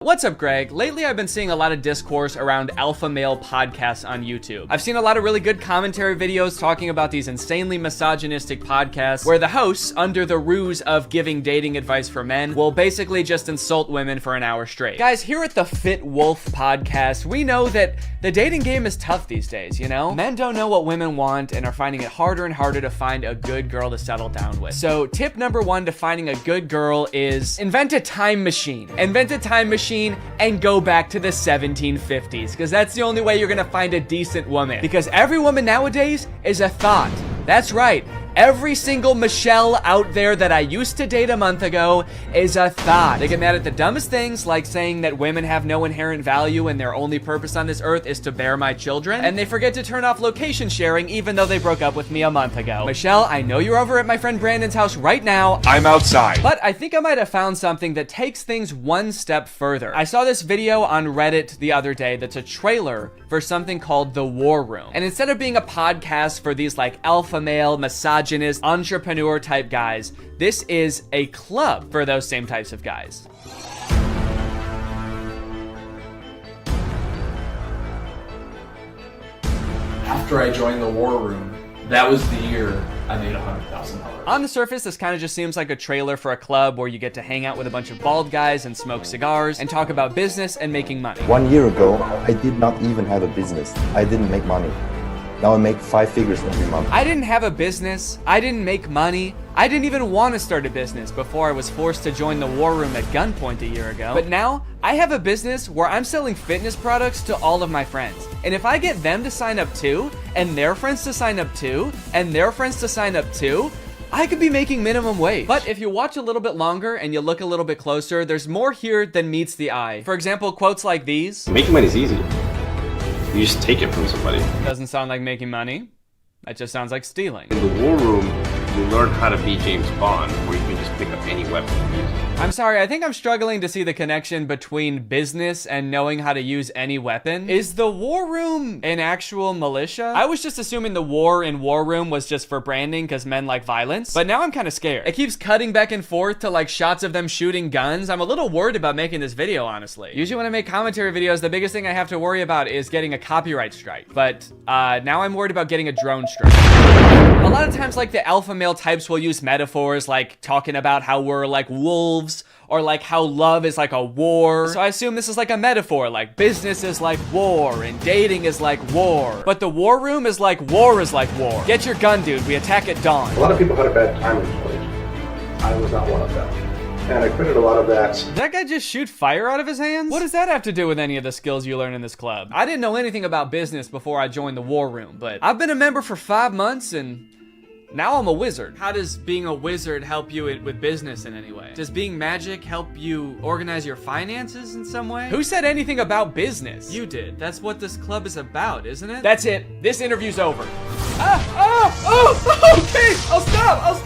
What's up, Greg? Lately, I've been seeing a lot of discourse around alpha male podcasts on YouTube. I've seen a lot of really good commentary videos talking about these insanely misogynistic podcasts where the hosts, under the ruse of giving dating advice for men, will basically just insult women for an hour straight. Guys, here at the Fit Wolf podcast, we know that the dating game is tough these days, you know? Men don't know what women want and are finding it harder and harder to find a good girl to settle down with. So tip number one to finding a good girl is invent a time machine. Invent a time machine and go back to the 1750s, because that's the only way you're gonna find a decent woman. Because every woman nowadays is a thought. That's right. Every single Michelle out there that I used to date a month ago is a thought. They get mad at the dumbest things, like saying that women have no inherent value and their only purpose on this earth is to bear my children. And they forget to turn off location sharing even though they broke up with me a month ago. Michelle, I know you're over at my friend Brandon's house right now. I'm outside. But I think I might have found something that takes things one step further. I saw this video on Reddit the other day that's a trailer for something called The War Room. And instead of being a podcast for these like alpha male, misogynist, entrepreneur type guys, this is a club for those same types of guys. After I joined the War Room, that was the year I made $100,000. On the surface, this kind of just seems like a trailer for a club where you get to hang out with a bunch of bald guys and smoke cigars and talk about business and making money. 1 year ago, I did not even have a business. I didn't make money. Now I make 5 figures every month. I didn't have a business. I didn't make money. I didn't even want to start a business before I was forced to join the War Room at gunpoint a year ago. But now, I have a business where I'm selling fitness products to all of my friends. And if I get them to sign up too, and their friends to sign up too, and their friends to sign up too, I could be making minimum wage. But if you watch a little bit longer and you look a little bit closer, there's more here than meets the eye. For example, quotes like these. Making money is easy. You just take it from somebody. Doesn't sound like making money. That just sounds like stealing. In the War Room, you learn how to be James Bond, where you can just pick up any weapon and use it. I'm sorry, I think I'm struggling to see the connection between business and knowing how to use any weapon. Is the War Room an actual militia? I was just assuming the war in War Room was just for branding because men like violence, but now I'm kind of scared. It keeps cutting back and forth to like shots of them shooting guns. I'm a little worried about making this video, honestly. Usually when I make commentary videos, the biggest thing I have to worry about is getting a copyright strike, but now I'm worried about getting a drone strike. A lot of times, like, the alpha male types will use metaphors like talking about how we're like wolves, or like how love is like a war. So I assume this is like a metaphor, like business is like war and dating is like war. But the War Room is like war is like war. Get your gun, dude. We attack at dawn. A lot of people had a bad time in college. I was not one of them. And I quitted a lot of that. Did that guy just shoot fire out of his hands? What does that have to do with any of the skills you learn in this club? I didn't know anything about business before I joined the War Room, but I've been a member for 5 months and now I'm a wizard. How does being a wizard help you with business in any way? Does being magic help you organize your finances in some way? Who said anything about business? You did. That's what this club is about, isn't it? That's it. This interview's over. Okay, I'll stop.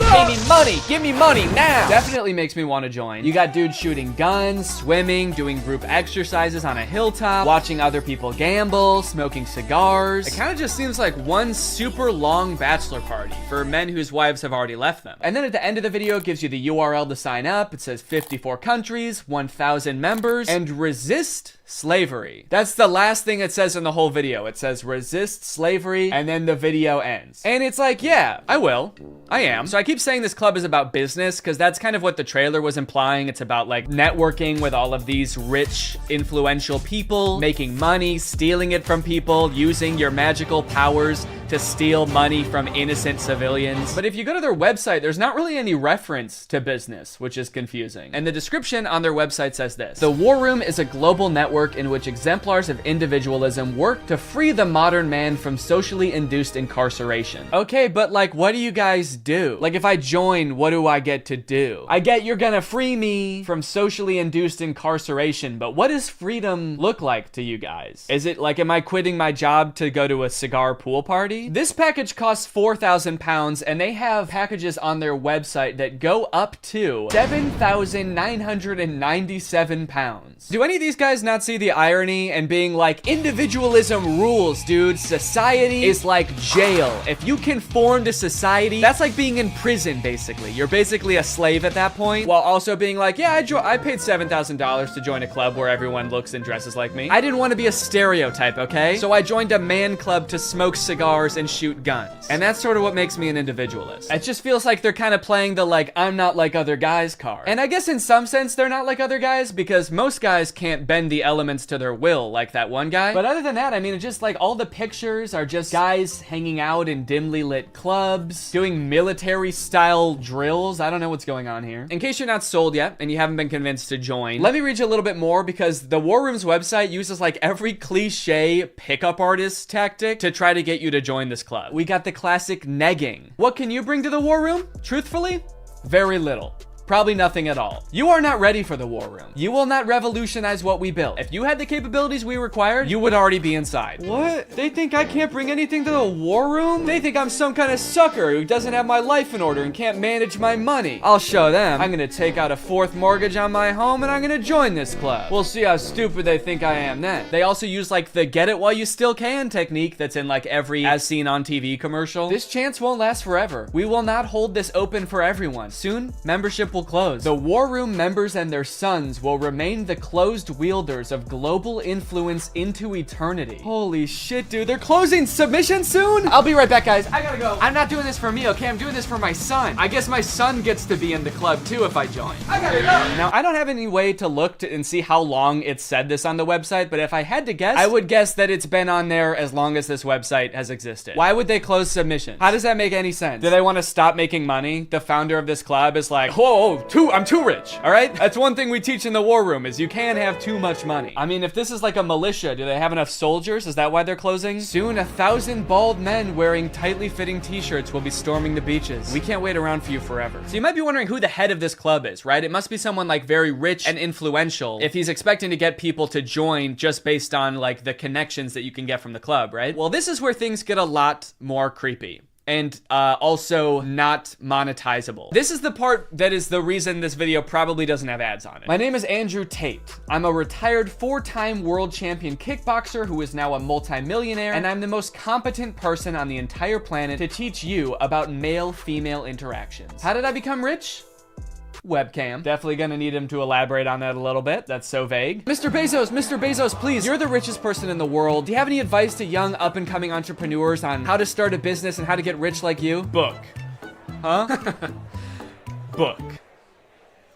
Give me money now. Definitely makes me want to join. You got dudes shooting guns, swimming, doing group exercises on a hilltop, watching other people gamble, smoking cigars. It kind of just seems like one super long bachelor party for men whose wives have already left them. And then at the end of the video, it gives you the URL to sign up. It says 54 countries, 1,000 members, and resist slavery. That's the last thing it says in the whole video. It says resist slavery, and then the video ends. And it's like, yeah, I will. I am. So I keep saying this club is about business because that's kind of what the trailer was implying. It's about like networking with all of these rich, influential people, making money, stealing it from people, using your magical powers to steal money from innocent civilians. But if you go to their website, there's not really any reference to business, which is confusing. And the description on their website says this: the War Room is a global network in which exemplars of individualism work to free the modern man from socially induced incarceration. Okay, but like, what do you guys do? Like, if I join, what do I get to do? I get you're gonna free me from socially induced incarceration, but what does freedom look like to you guys? Is it like, am I quitting my job to go to a cigar pool party? jewelry. This package costs 4,000 pounds, and they have packages on their website that go up to 7,997 pounds. Do any of these guys not see the irony and being like, individualism rules, dude. Society is like jail. If you conform to society, that's like being in prison, basically. You're basically a slave at that point, while also being like, yeah, I paid $7,000 to join a club where everyone looks and dresses like me. I didn't want to be a stereotype, okay? So I joined a man club to smoke cigars and shoot guns. And that's sort of what makes me an individualist. It just feels like they're kind of playing the like, I'm not like other guys card. And I guess in some sense they're not like other guys, because most guys can't bend the elements to their will like that one guy. But other than that, I mean, it's just like all the pictures are just guys hanging out in dimly lit clubs, doing military style drills. I don't know what's going on here. In case you're not sold yet and you haven't been convinced to join, let me read you a little bit more, because the War Room's website uses like every cliche pickup artist tactic to try to get you to join this club. We got the classic negging. What can you bring to the War Room? Truthfully, very little. Probably nothing at all. You are not ready for the War Room. You will not revolutionize what we built. If you had the capabilities we required, you would already be inside. What? They think I can't bring anything to the War Room? They think I'm some kind of sucker who doesn't have my life in order and can't manage my money. I'll show them. I'm gonna take out a 4th mortgage on my home and I'm gonna join this club. We'll see how stupid they think I am then. They also use like the get it while you still can technique that's in like every as seen on TV commercial. This chance won't last forever. We will not hold this open for everyone. Soon, membership will close. The War Room members and their sons will remain the closed wielders of global influence into eternity. Holy shit, dude. They're closing submission soon? I'll be right back, guys. I gotta go. I'm not doing this for me, okay? I'm doing this for my son. I guess my son gets to be in the club too if I join. I gotta go. Now, I don't have any way to look and see how long it said this on the website, but if I had to guess, I would guess that it's been on there as long as this website has existed. Why would they close submission? How does that make any sense? Do they want to stop making money? The founder of this club is like, whoa, I'm too rich, all right? That's one thing we teach in the War Room is you can't have too much money. I mean, if this is like a militia, do they have enough soldiers? Is that why they're closing? Soon, 1,000 bald men wearing tightly fitting t-shirts will be storming the beaches. We can't wait around for you forever. So you might be wondering who the head of this club is, right? It must be someone like very rich and influential if he's expecting to get people to join just based on like the connections that you can get from the club, right? Well, this is where things get a lot more creepy. And also not monetizable. This is the part that is the reason this video probably doesn't have ads on it. My name is Andrew Tate. I'm a retired 4-time world champion kickboxer who is now a multimillionaire, and I'm the most competent person on the entire planet to teach you about male-female interactions. How did I become rich? Webcam. Definitely gonna need him to elaborate on that a little bit. That's so vague. Mr. Bezos, please. You're the richest person in the world. Do you have any advice to young up-and-coming entrepreneurs on how to start a business and how to get rich like you? Book. Huh? Book.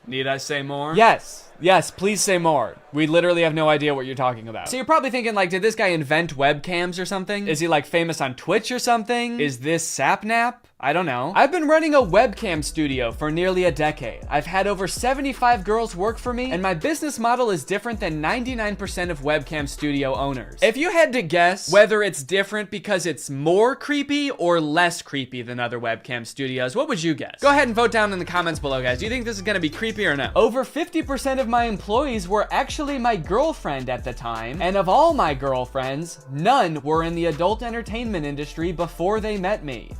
Need I say more? Yes, please say more. We literally have no idea what you're talking about. So you're probably thinking like, did this guy invent webcams or something? Is he like famous on Twitch or something? Is this Sapnap? I don't know. I've been running a webcam studio for nearly a decade. I've had over 75 girls work for me, and my business model is different than 99% of webcam studio owners. If you had to guess whether it's different because it's more creepy or less creepy than other webcam studios, what would you guess? Go ahead and vote down in the comments below, guys. Do you think this is gonna be creepy or no? Over 50% of my employees were actually my girlfriend at the time, and of all my girlfriends, none were in the adult entertainment industry before they met me.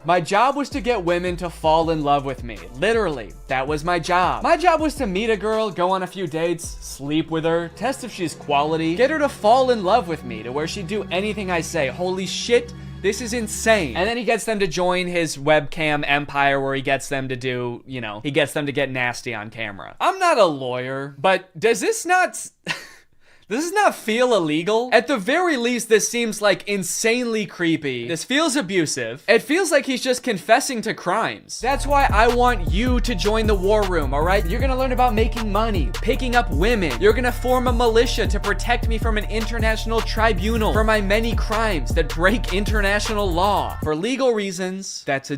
My job was to get women to fall in love with me. Literally, that was my job. My job was to meet a girl, go on a few dates, sleep with her, test if she's quality, get her to fall in love with me to where she'd do anything I say. Holy shit, this is insane. And then he gets them to join his webcam empire where he gets them to do, you know, he gets them to get nasty on camera. I'm not a lawyer, but does this not... Does this not feel illegal? At the very least, this seems like insanely creepy. This feels abusive. It feels like he's just confessing to crimes. That's why I want you to join the War Room, all right? You're gonna learn about making money, picking up women. You're gonna form a militia to protect me from an international tribunal for my many crimes that break international law. For legal reasons, that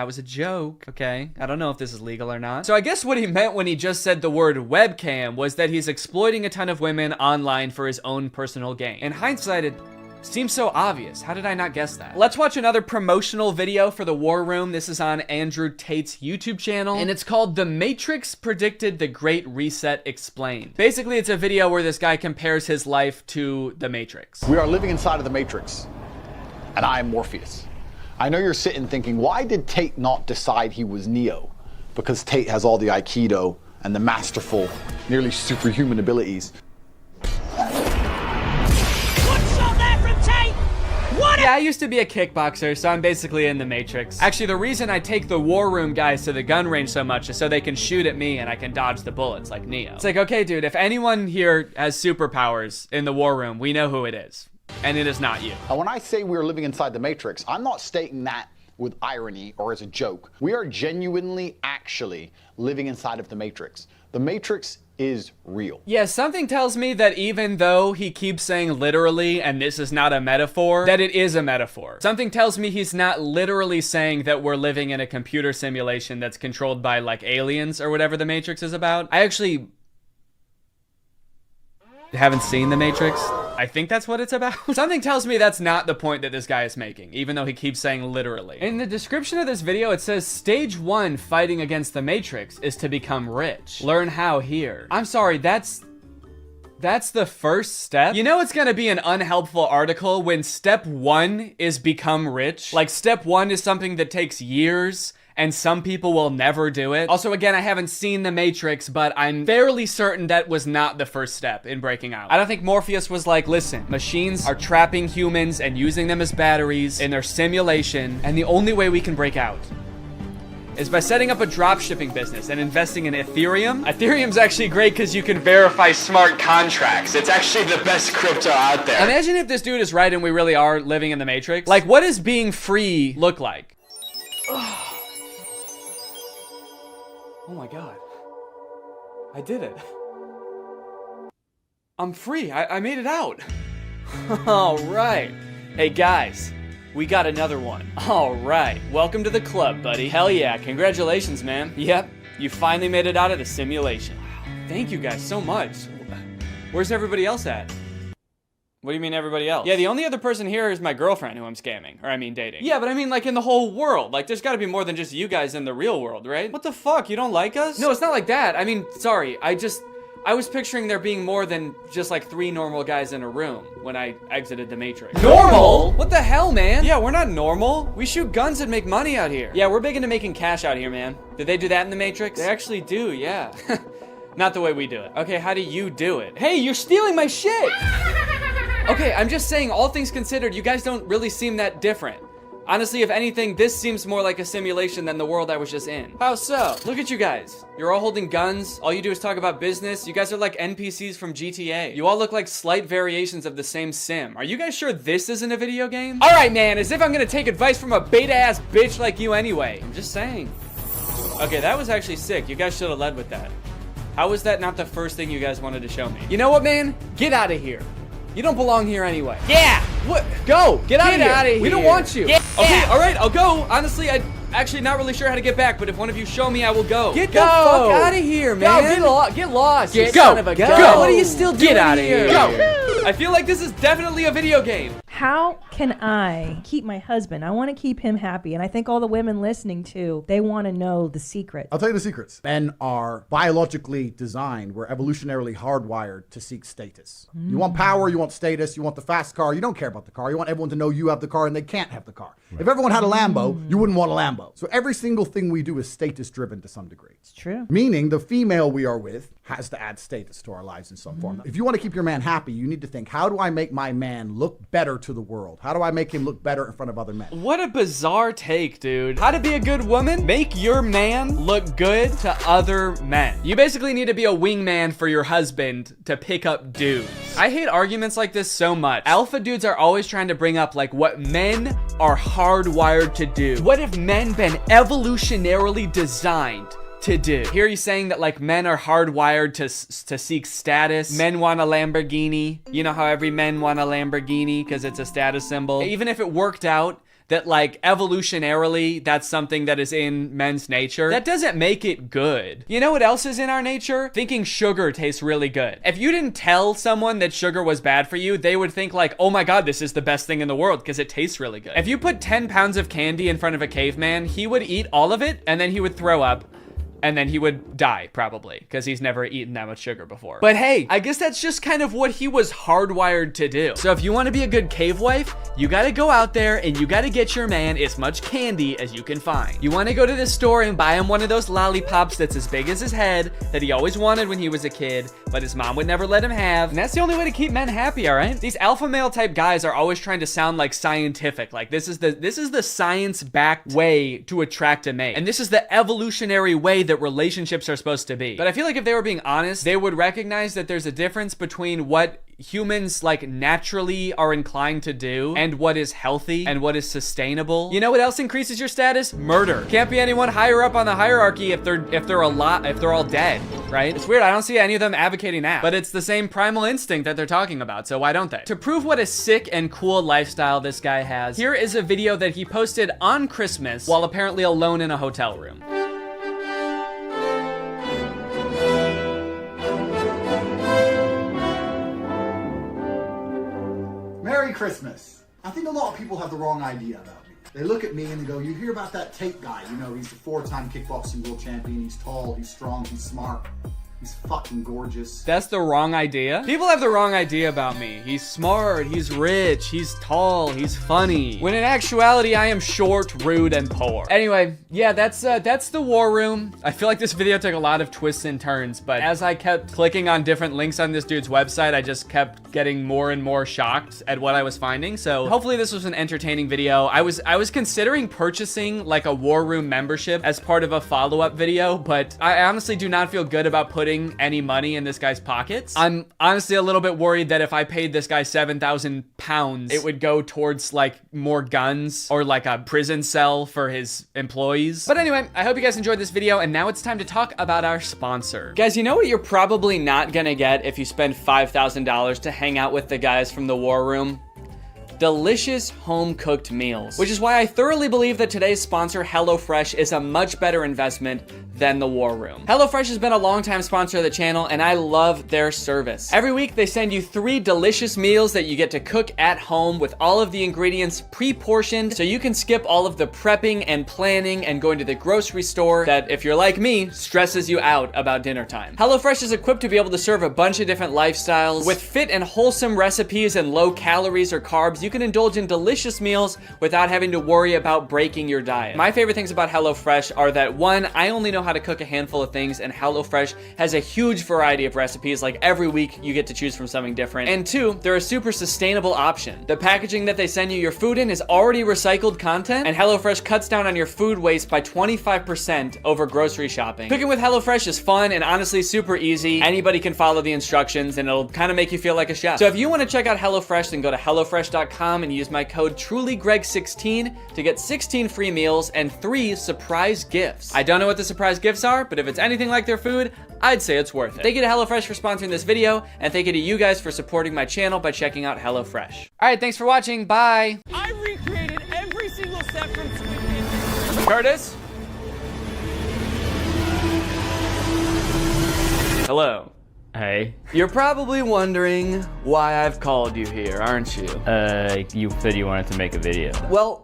was a joke, okay? I don't know if this is legal or not. So I guess what he meant when he just said the word webcam was that he's exploiting a ton of women online for his own personal gain. In hindsight, it seems so obvious. How did I not guess that? Let's watch another promotional video for the War Room. This is on Andrew Tate's YouTube channel, and it's called The Matrix Predicted the Great Reset Explained. Basically, it's a video where this guy compares his life to the Matrix. We are living inside of the Matrix. and I am Morpheus. I know you're sitting thinking, why did Tate not decide he was Neo? Because Tate has all the Aikido and the masterful, nearly superhuman abilities. Yeah, I used to be a kickboxer, so I'm basically in the Matrix. Actually, the reason I take the war room guys to the gun range so much is so they can shoot at me and I can dodge the bullets like Neo. It's like, okay, dude, if anyone here has superpowers in the war room, we know who it is. And it is not you. And when I say we're living inside the Matrix, I'm not stating that with irony or as a joke. We are genuinely, actually living inside of the Matrix. The Matrix is real. Yeah, something tells me that even though he keeps saying literally, and this is not a metaphor, that it is a metaphor. Something tells me he's not literally saying that we're living in a computer simulation that's controlled by, like, aliens or whatever the Matrix is about. I actually haven't seen the Matrix. I think that's what it's about. Something tells me that's not the point that this guy is making, even though he keeps saying literally. In the description of this video, it says, stage 1 fighting against the Matrix is to become rich. Learn how here. I'm sorry, that's the first step? You know it's gonna be an unhelpful article when step 1 is become rich? Like, step 1 is something that takes years, and some people will never do it. Also, again, I haven't seen The Matrix, but I'm fairly certain that was not the first step in breaking out. I don't think Morpheus was like, listen, machines are trapping humans and using them as batteries in their simulation, and the only way we can break out is by setting up a dropshipping business and investing in Ethereum. Ethereum's actually great because you can verify smart contracts. It's actually the best crypto out there. Imagine if this dude is right and we really are living in the Matrix. Like, what does being free look like? Oh my God. I did it. I'm free. I made it out. All right. Hey guys, we got another one. All right. Welcome to the club, buddy. Hell yeah. Congratulations, man. Yep. You finally made it out of the simulation. Thank you guys so much. Where's everybody else at? What do you mean everybody else? Yeah, the only other person here is my girlfriend who I'm scamming. Or I mean dating. Yeah, but I mean like in the whole world. Like there's gotta be more than just you guys in the real world, right? What the fuck? You don't like us? No, it's not like that. I mean, sorry. I was picturing there being more than just like 3 normal guys in a room when I exited the Matrix. Normal? What the hell, man? Yeah, we're not normal. We shoot guns and make money out here. Yeah, we're big into making cash out here, man. Did they do that in the Matrix? They actually do, yeah. Not the way we do it. Okay, how do you do it? Hey, you're stealing my shit! Okay, I'm just saying, all things considered, you guys don't really seem that different. Honestly, if anything, this seems more like a simulation than the world I was just in. How so? Look at you guys. You're all holding guns. All you do is talk about business. You guys are like NPCs from GTA. You all look like slight variations of the same sim. Are you guys sure this isn't a video game? All right, man, as if I'm gonna take advice from a beta-ass bitch like you anyway. I'm just saying. Okay, that was actually sick. You guys should have led with that. How was that not the first thing you guys wanted to show me? You know what, man? Get out of here. You don't belong here anyway. Yeah! What? Go! Get out of here! We don't want you! Yeah. Okay, alright, I'll go. Honestly, I'm actually not really sure how to get back, but if one of you show me, I will go. Get the fuck out of here, man! Go, get lost! Get son of a gun! Go! What are you still doing Get out of here! Go! I feel like this is definitely a video game. How can I keep my husband? I want to keep him happy. And I think all the women listening too, they want to know the secret. I'll tell you the secrets. Men are biologically designed. We're evolutionarily hardwired to seek status. You want power, you want status, you want the fast car. You don't care about the car. You want everyone to know you have the car and they can't have the car. Right. If everyone had a Lambo, you wouldn't want a Lambo. So every single thing we do is status driven to some degree. It's true. Meaning the female we are with has to add status to our lives in some form. If you want to keep your man happy, you need to think, how do I make my man look better to the world? How do I make him look better in front of other men? What a bizarre take, dude. How to be a good woman? Make your man look good to other men. You basically need to be a wingman for your husband to pick up dudes. I hate arguments like this so much. Alpha dudes are always trying to bring up like what men are hardwired to do. What have men been evolutionarily designed to do? Here he's saying that like men are hardwired to seek status. Men want a Lamborghini. You know how every men want a Lamborghini because it's a status symbol. Even if it worked out that like evolutionarily that's something that is in men's nature, that doesn't make it good. You know what else is in our nature? Thinking sugar tastes really good. If you didn't tell someone that sugar was bad for you, they would think like, oh my God, this is the best thing in the world because it tastes really good. If you put 10 pounds of candy in front of a caveman, he would eat all of it and then he would throw up. and then he would die probably because he's never eaten that much sugar before. But hey, I guess that's just kind of what he was hardwired to do. So if you want to be a good cave wife, you got to go out there and you got to get your man as much candy as you can find. You want to go to the store and buy him one of those lollipops that's as big as his head that he always wanted when he was a kid, but his mom would never let him have. And that's the only way to keep men happy, all right? These alpha male type guys are always trying to sound like scientific. Like this is the science-backed way to attract a mate. And this is the evolutionary way that relationships are supposed to be. But I feel like if they were being honest, they would recognize that there's a difference between what humans like naturally are inclined to do and what is healthy and what is sustainable. You know what else increases your status? Murder. Can't be anyone higher up on the hierarchy if they're all dead, right? It's weird. I don't see any of them advocating that, but it's the same primal instinct that they're talking about, so why don't they? To prove what a sick and cool lifestyle this guy has, here is a video that he posted on Christmas while apparently alone in a hotel room. Merry Christmas. I think a lot of people have the wrong idea about me. They look at me and they go, you hear about that Tate guy, you know, he's the 4-time kickboxing world champion, he's tall, he's strong, he's smart, he's fucking gorgeous. That's the wrong idea? People have the wrong idea about me. He's smart, he's rich, he's tall, he's funny. When in actuality, I am short, rude, and poor. Anyway, yeah, that's the war room. I feel like this video took a lot of twists and turns, but as I kept clicking on different links on this dude's website, I just kept getting more and more shocked at what I was finding. So hopefully this was an entertaining video. I was considering purchasing like a war room membership as part of a follow-up video, but I honestly do not feel good about putting any money in this guy's pockets. I'm honestly a little bit worried that if I paid this guy 7,000 pounds, it would go towards like more guns or like a prison cell for his employees. But anyway, I hope you guys enjoyed this video, and now it's time to talk about our sponsor. Guys, you know what you're probably not gonna get if you spend $5,000 to hang out with the guys from the war room? Delicious home-cooked meals, which is why I thoroughly believe that today's sponsor, HelloFresh, is a much better investment than the war room. HelloFresh has been a longtime sponsor of the channel, and I love their service. Every week, they send you 3 delicious meals that you get to cook at home with all of the ingredients pre-portioned, so you can skip all of the prepping and planning and going to the grocery store that, if you're like me, stresses you out about dinner time. HelloFresh is equipped to be able to serve a bunch of different lifestyles. With fit and wholesome recipes and low calories or carbs, you can indulge in delicious meals without having to worry about breaking your diet. My favorite things about HelloFresh are that 1, I only know how to cook a handful of things, and HelloFresh has a huge variety of recipes. Like every week you get to choose from something different. And 2, they're a super sustainable option. The packaging that they send you your food in is already recycled content, and HelloFresh cuts down on your food waste by 25% over grocery shopping. Cooking with HelloFresh is fun and honestly super easy. Anybody can follow the instructions and it'll kind of make you feel like a chef. So if you want to check out HelloFresh, then go to HelloFresh.com and use my code TrulyGreg16 to get 16 free meals and 3 surprise gifts. I don't know what the surprise gifts are, but if it's anything like their food, I'd say it's worth it. Thank you to HelloFresh for sponsoring this video, and thank you to you guys for supporting my channel by checking out HelloFresh. All right, thanks for watching. Bye. I recreated every single step from Squid Game. Curtis? Hello. Hey. You're probably wondering why I've called you here, aren't you? You said you wanted to make a video. Well,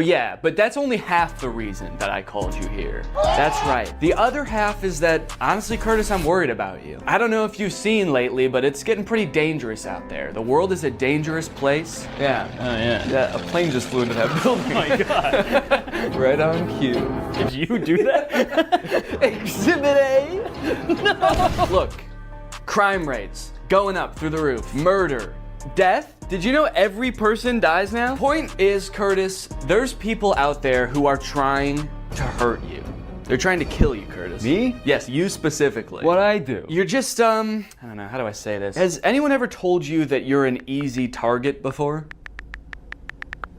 yeah, but that's only half the reason that I called you here. That's right. The other half is that, honestly, Curtis, I'm worried about you. I don't know if you've seen lately, but it's getting pretty dangerous out there. The world is a dangerous place. Yeah. Oh, yeah. Yeah, a plane just flew into that building. Oh my God. Right on cue. Did you do that? Exhibit A? No. Look, crime rates going up through the roof. Murder. Death? Did you know every person dies now? Point is, Curtis, there's people out there who are trying to hurt you. They're trying to kill you, Curtis. Me? Yes, you specifically. What'd I do? You're just, I don't know, how do I say this? Has anyone ever told you that you're an easy target before?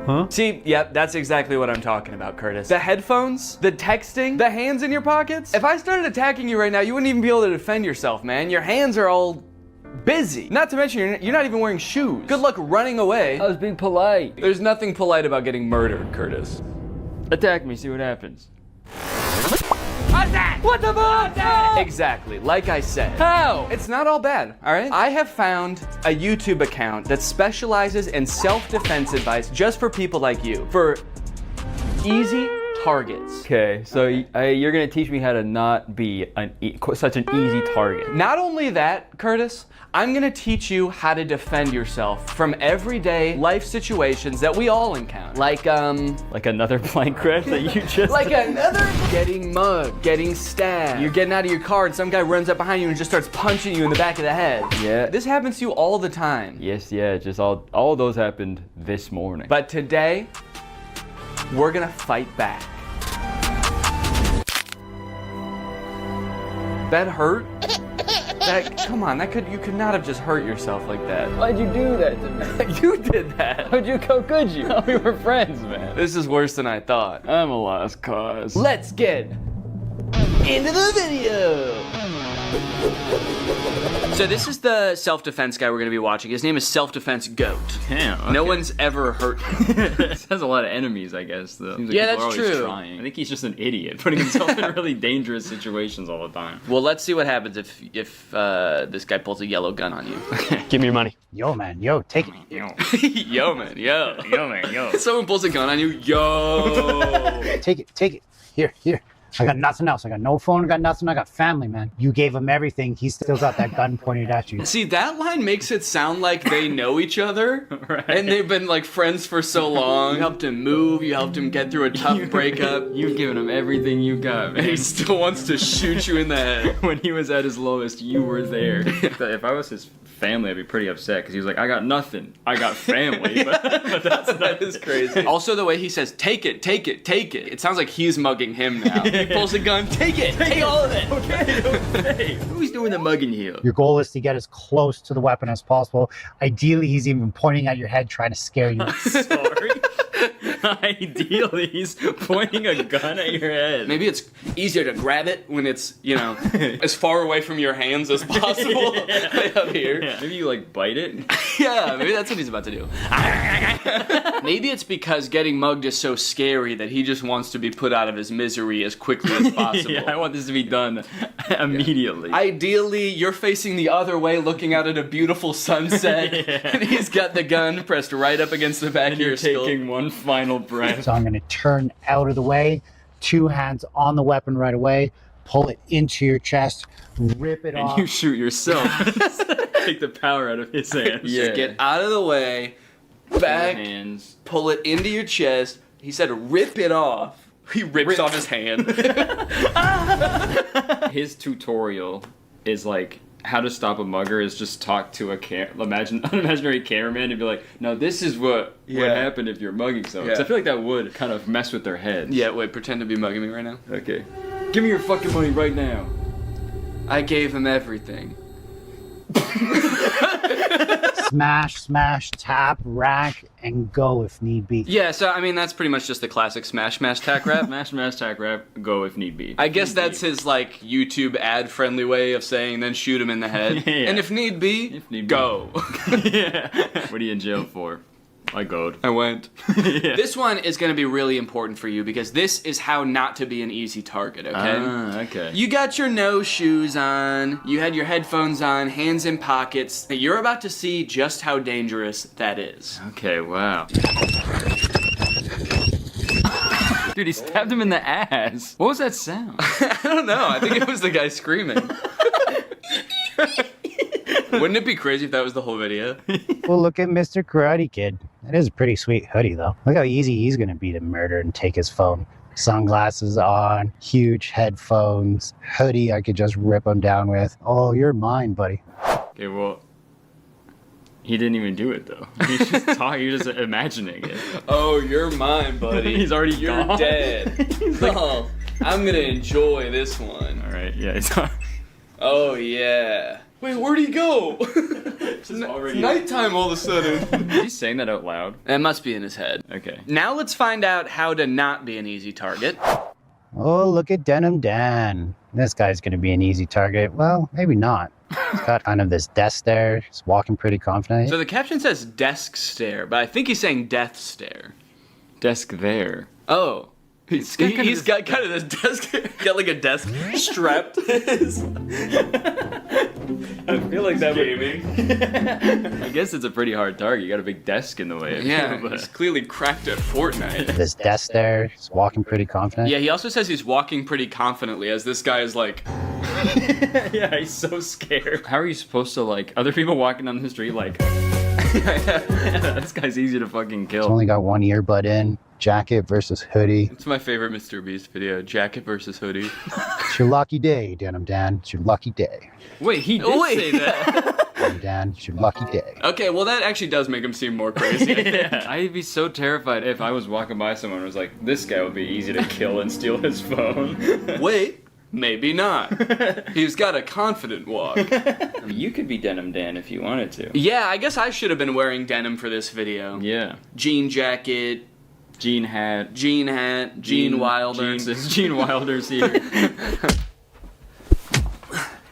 Huh? See, yep, that's exactly what I'm talking about, Curtis. The headphones, the texting, the hands in your pockets. If I started attacking you right now, you wouldn't even be able to defend yourself, man. Your hands are all busy. Not to mention, you're not even wearing shoes. Good luck running away. I was being polite. There's nothing polite about getting murdered, Curtis. Attack me, see what happens. How's that? What the fuck? Exactly, like I said. How? It's not all bad, all right? I have found a YouTube account that specializes in self-defense advice just for people like you. For easy targets. Okay, so you're gonna teach me how to not be such an easy target. Not only that, Curtis, I'm gonna teach you how to defend yourself from everyday life situations that we all encounter. Like another plank crash that you just like another getting mugged, getting stabbed. You're getting out of your car and some guy runs up behind you and just starts punching you in the back of the head. Yeah. This happens to you all the time. Yes, yeah, just all those happened this morning. But today, we're gonna fight back. That hurt? Come on, you could not have just hurt yourself like that. Why'd you do that to me? You did that. How could you? We were friends, man. This is worse than I thought. I'm a lost cause. Let's get into the video. So this is the self-defense guy we're gonna be watching. His name is Self-Defense Goat. Damn. Okay. No one's ever hurt him. This has a lot of enemies, I guess, though. Seems like Yeah, people that's are always true. Trying. I think he's just an idiot, putting himself in really dangerous situations all the time. Well, let's see what happens if this guy pulls a yellow gun on you. Give me your money. Yo, man, yo, take it. Yo, man, yo. Yo, man, yo. Someone pulls a gun on you, yo. Take it. Here. I got nothing else. I got no phone, I got nothing. I got family, man. You gave him everything. He still got that gun pointed at you. See, that line makes it sound like they know each other, Right. and they've been like friends for so long. You helped him move, you helped him get through a tough breakup. You've given him everything you got, And man. he still wants to shoot you in the head. When he was at his lowest, you were there. If I was his family, I'd be pretty upset because he was like, I got nothing. I got family. But That is crazy. Also, the way he says, take it. It sounds like he's mugging him now. He pulls a gun, take it, take all of it. Okay. Who's doing the mugging here? Your goal is to get as close to the weapon as possible. Ideally, he's even pointing at your head trying to scare you. Sorry. Ideally, he's pointing a gun at your head. Maybe it's easier to grab it when it's, as far away from your hands as possible. Up here. Yeah. Maybe you like bite it. Yeah, maybe that's what he's about to do. Maybe it's because getting mugged is so scary that he just wants to be put out of his misery as quickly as possible. Yeah, I want this to be done immediately. Ideally, you're facing the other way, looking out at a beautiful sunset, and he's got the gun pressed right up against the back And of you're your skull. taking one final breath. So I'm going to turn out of the way, 2 hands on the weapon right away, pull it into your chest, rip it And off. you shoot yourself. Take the power out of his hands. Yeah, get out of the way, back, Hands. pull it into your chest. He said rip it off. He rips off his hand. His tutorial is like how to stop a mugger is just talk to an imaginary cameraman and be like, no, this is what would happen if you're mugging someone. 'Cause I feel like that would kind of mess with their heads. Yeah, wait, pretend to be mugging me right now. Okay. Give me your fucking money right now. I gave him everything. Smash, tap, rack, and go if need be. Yeah, so I mean that's pretty much just the classic smash tack rap. Smash, tack, rap, go if need be. I guess that's his like YouTube ad friendly way of saying then shoot him in the head. Yeah. And if need be, go. Yeah. What are you in jail for? I goed. I went. Yeah. This one is going to be really important for you because this is how not to be an easy target, okay? Ah, okay. You got your no shoes on, you had your headphones on, hands in pockets. You're about to see just how dangerous that is. Okay, wow. Dude, he stabbed him in the ass. What was that sound? I don't know. I think it was the guy screaming. Wouldn't it be crazy if that was the whole video? Well, look at Mr. Karate Kid. That is a pretty sweet hoodie, though. Look how easy he's going to be to murder and take his phone. Sunglasses on, huge headphones, hoodie I could just rip him down with. Oh, you're mine, buddy. Okay, well, he didn't even do it, though. He's just talking, he's just imagining it. Oh, you're mine, buddy. He's already You're gone. dead. Oh, I'm gonna enjoy this one. All right, yeah, it's not. Oh, yeah. Wait, where'd he go? It's already nighttime all of a sudden. Is he saying that out loud? It must be in his head. Okay. Now let's find out how to not be an easy target. Oh, look at Denim Dan. This guy's going to be an easy target. Well, maybe not. He's got kind of this desk there. He's walking pretty confident. So the caption says desk stare, but I think he's saying death stare. Desk there. Oh. He's got kind of this desk. Got like a desk strapped to his. I feel like that gaming. I guess it's a pretty hard target. You got a big desk in the way. Yeah, he's clearly cracked at Fortnite. This desk there, he's walking pretty confident. Yeah, he also says he's walking pretty confidently as this guy is like... Yeah, he's so scared. How are you supposed to, like, other people walking down the street like... This guy's easy to fucking kill. He's only got one earbud in. Jacket versus hoodie. It's my favorite Mr. Beast video. Jacket versus hoodie. It's your lucky day, Denim Dan. It's your lucky day. Wait, he did say that. Denim Dan, it's your lucky day. Okay, well that actually does make him seem more crazy. Yeah. I'd be so terrified if I was walking by someone and was like, this guy would be easy to kill and steal his phone. Wait, maybe not. He's got a confident walk. I mean, you could be Denim Dan if you wanted to. Yeah, I guess I should have been wearing denim for this video. Yeah. Jean jacket. Gene hat. Gene Wilder. Gene Wilder's here.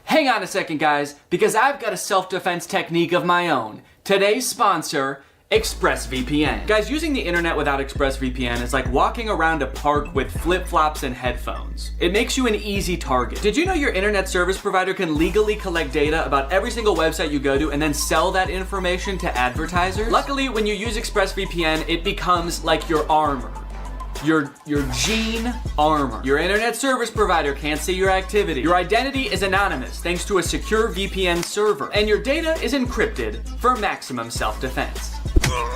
Hang on a second, guys, because I've got a self-defense technique of my own. Today's sponsor, ExpressVPN. Guys, using the internet without ExpressVPN is like walking around a park with flip-flops and headphones. It makes you an easy target. Did you know your internet service provider can legally collect data about every single website you go to and then sell that information to advertisers? Luckily, when you use ExpressVPN, it becomes like your armor. Your Gene armor. Your internet service provider can't see your activity. Your identity is anonymous thanks to a secure VPN server. And your data is encrypted for maximum self-defense.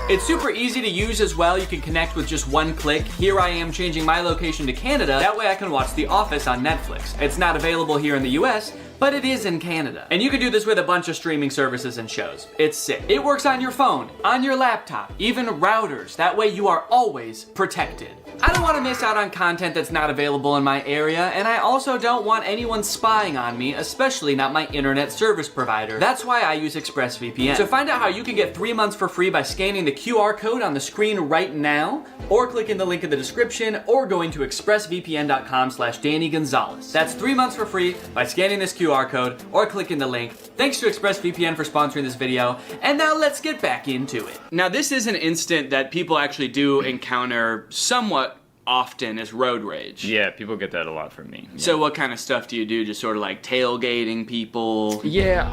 It's super easy to use as well. You can connect with just one click. Here I am changing my location to Canada. That way I can watch The Office on Netflix. It's not available here in the US, but it is in Canada. And you can do this with a bunch of streaming services and shows. It's sick. It works on your phone, on your laptop, even routers. That way you are always protected. I don't want to miss out on content that's not available in my area, and I also don't want anyone spying on me, especially not my internet service provider. That's why I use ExpressVPN. To find out how you can get 3 months for free by scanning the QR code on the screen right now, or clicking the link in the description, or going to expressvpn.com/Danny Gonzalez. That's 3 months for free by scanning this QR code or clicking the link. Thanks to ExpressVPN for sponsoring this video, and now let's get back into it. Now this is an instant that people actually do encounter somewhat often is road rage. Yeah, people get that a lot from me. Yeah. So what kind of stuff do you do? Just sort of like tailgating people? Yeah,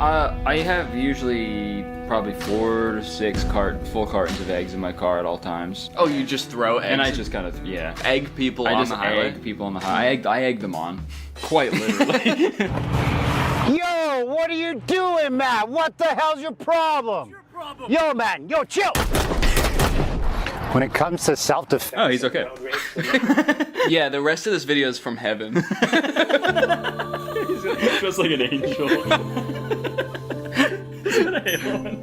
I have usually probably 4 to 6 full cartons of eggs in my car at all times. Oh, you just throw eggs? And I just kind of, yeah. Egg people on the highway? I just egg people on the highway. I egg them on. Quite literally. Yo, what are you doing, Matt? What the hell's your problem? What's your problem? Yo, man, yo, chill! When it comes to self-defense... Oh, he's okay. Yeah, the rest of this video is from heaven. He's just like an angel.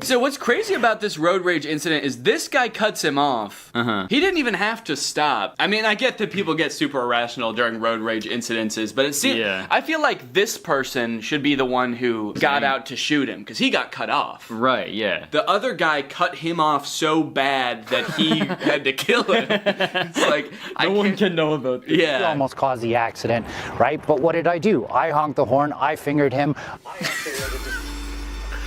So what's crazy about this road rage incident is this guy cuts him off. He didn't even have to stop. I mean, I get that people get super irrational during road rage incidences, but it seems, I feel like this person should be the one who got out to shoot him, because he got cut off. Right, yeah. The other guy cut him off so bad that he had to kill him. It's like, no one can know about this. He almost caused the accident, right? But what did I do? I honked the horn, I fingered him.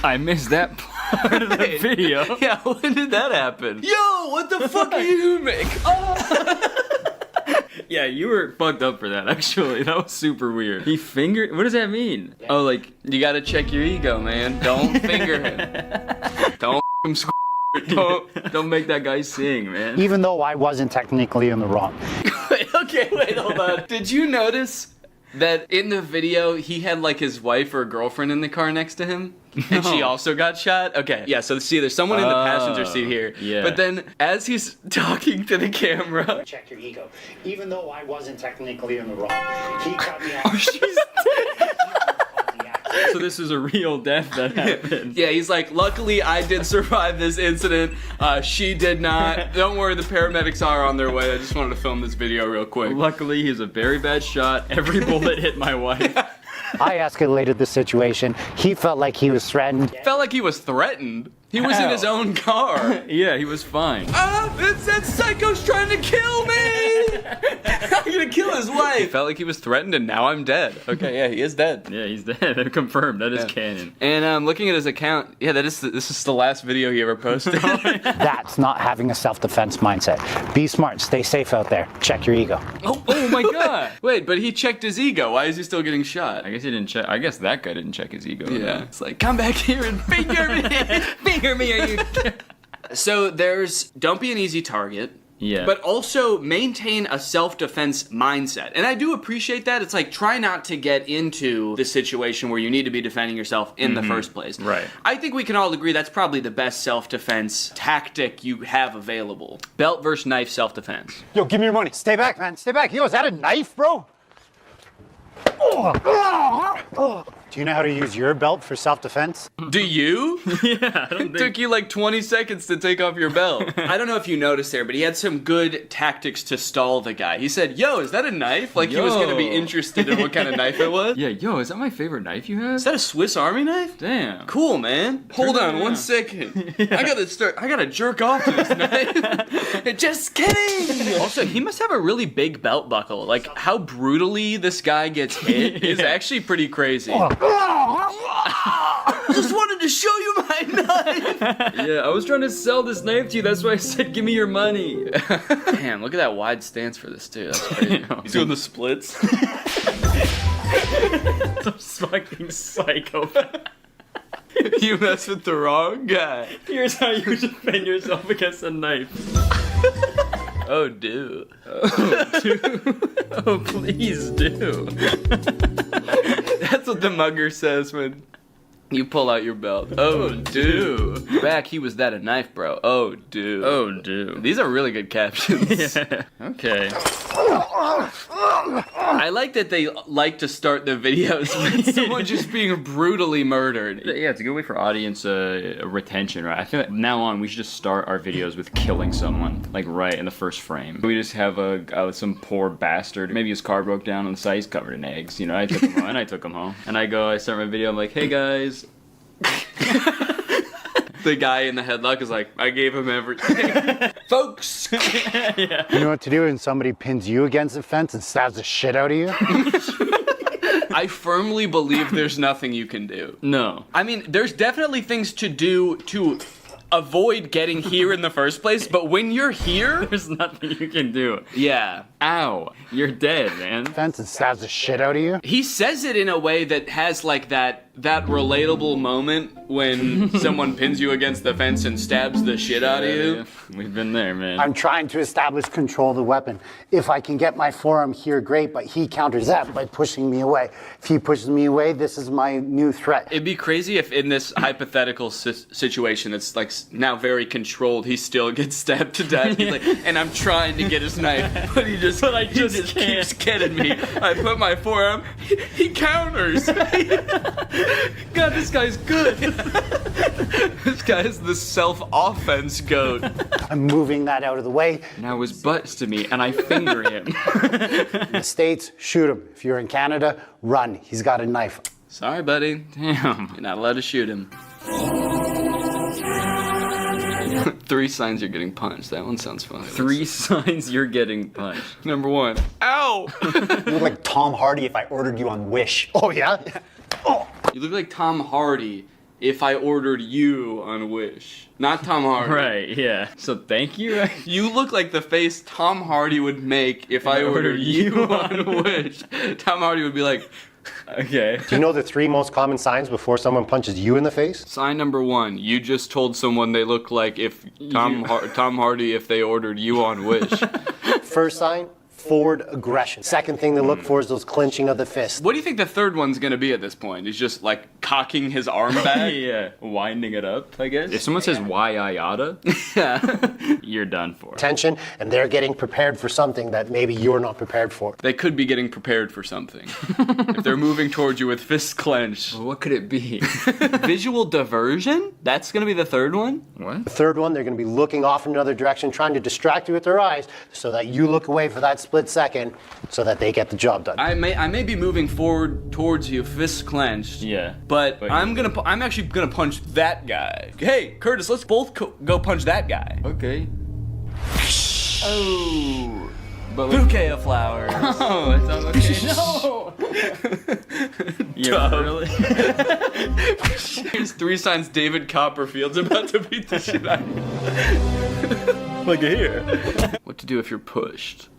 I missed that part of the video. Yeah, when did that happen? Yo, what the fuck are you doing? Yeah, you were fucked up for that, actually. That was super weird. He fingered... What does that mean? Oh, like... You gotta check your ego, man. Don't finger him. Don't him Don't make that guy sing, man. Even though I wasn't technically in the wrong. Wait, hold on. Did you notice that in the video, he had like his wife or girlfriend in the car next to him? And she also got shot? Okay, yeah, so see, there's someone in the passenger seat here. Yeah. But then, as he's talking to the camera... Check your ego. Even though I wasn't technically in the wrong, he cut me off. Oh, she's dead. So this is a real death that happened. Yeah, he's like, luckily I did survive this incident. She did not. Don't worry, the paramedics are on their way. I just wanted to film this video real quick. Luckily, he's a very bad shot. Every bullet hit my wife. I escalated the situation. He felt like he was threatened. Felt like he was threatened? He was in his own car. Yeah, he was fine. That psycho's trying to kill me! I'm gonna kill his wife. He felt like he was threatened, and now I'm dead. Okay, yeah, he is dead. Yeah, he's dead. Confirmed. That is canon. And looking at his account, yeah, this is the last video he ever posted. That's not having a self-defense mindset. Be smart. Stay safe out there. Check your ego. Oh my god. Wait, but he checked his ego. Why is he still getting shot? I guess he didn't check. I guess that guy didn't check his ego. Yeah. It's like, come back here and finger me. Finger me, are you? So there's don't be an easy target. Yeah. But also maintain a self-defense mindset. And I do appreciate that. It's like, try not to get into the situation where you need to be defending yourself in the first place. Right. I think we can all agree that's probably the best self-defense tactic you have available. Belt versus knife self-defense. Yo, give me your money. Stay back, man. Stay back. Yo, is that a knife, bro? Do you know how to use your belt for self-defense? Do you? Yeah. It took you like 20 seconds to take off your belt. I don't know if you noticed there, but he had some good tactics to stall the guy. He said, yo, is that a knife? Like he was going to be interested in what kind of knife it was. Yeah, yo, is that my favorite knife you have? Is that a Swiss Army knife? Damn. Cool, man. Hold on 1 second. Yeah. I gotta jerk off to this knife. Just kidding. Also, he must have a really big belt buckle. Like, how brutally this guy gets hit is actually pretty crazy. Just wanted to show you my knife. Yeah, I was trying to sell this knife to you. That's why I said, give me your money. Damn, look at that wide stance for this, too. That's crazy. He's doing the splits. Some fucking psychopath. You mess with the wrong guy. Here's how you defend yourself against a knife. Oh, do. Oh, do. Oh, please do. That's what the mugger says when you pull out your belt. Oh, do. Back, he was that a knife, bro. Oh, do. Oh, do. These are really good captions. Yeah. Okay. I like that they like to start the videos with someone just being brutally murdered. Yeah, it's a good way for audience retention, right? I feel like from now on we should just start our videos with killing someone, like right in the first frame. We just have some poor bastard. Maybe his car broke down on the side. He's covered in eggs. You know, I took him home, and I took him home. And I start my video. I'm like, hey guys. The guy in the headlock is like, I gave him everything. Folks! Yeah. You know what to do when somebody pins you against the fence and stabs the shit out of you? I firmly believe there's nothing you can do. No. I mean, there's definitely things to do to avoid getting here in the first place, but when you're here, there's nothing you can do. Yeah. Ow. You're dead, man. Fence and stabs the shit out of you? He says it in a way that has like that relatable moment when someone pins you against the fence and stabs the shit out of you. Yeah. We've been there, man. I'm trying to establish control of the weapon. If I can get my forearm here, great, but he counters that by pushing me away. If he pushes me away, this is my new threat. It'd be crazy if in this hypothetical situation that's like now very controlled, he still gets stabbed to death. He's like, and I'm trying to get his knife, but he just keeps getting me. I put my forearm, he counters. God, this guy's good. This guy is the self-offense goat. I'm moving that out of the way. Now his butt's to me, and I finger him. In the States, shoot him. If you're in Canada, run. He's got a knife. Sorry, buddy. Damn. You're not allowed to shoot him. 3 signs you're getting punched. That one sounds fun. 3 signs you're getting punched. Number 1. Ow! You look like Tom Hardy if I ordered you on Wish. Oh, yeah? Oh. You look like Tom Hardy if I ordered you on Wish. Not Tom Hardy. Right, yeah. So thank you. You look like the face Tom Hardy would make if I ordered you on Wish. Tom Hardy would be like, okay. Do you know the 3 most common signs before someone punches you in the face? Sign number 1, you just told someone they look like if Tom Hardy if they ordered you on Wish. First sign, forward aggression. Second thing to look for is those clenching of the fist. What do you think the third one's gonna be at this point? He's just like cocking his arm back? Yeah, winding it up, I guess. If someone says why I oughta, you're done for. Tension, and they're getting prepared for something that maybe you're not prepared for. They could be getting prepared for something. If they're moving towards you with fists clenched. Well, what could it be? Visual diversion? That's gonna be the third one? What? The third one, they're going to be looking off in another direction, trying to distract you with their eyes so that you look away for that split second so that they get the job done. I may be moving forward towards you, fists clenched. Yeah. But I'm actually gonna punch that guy. Hey, Curtis, let's both go punch that guy. Okay. Oh. But Bouquet of flowers. Oh, it's on location. No. Yeah, really? Here's 3 signs David Copperfield's about to beat the shit out of you. Look at here. What to do if you're pushed?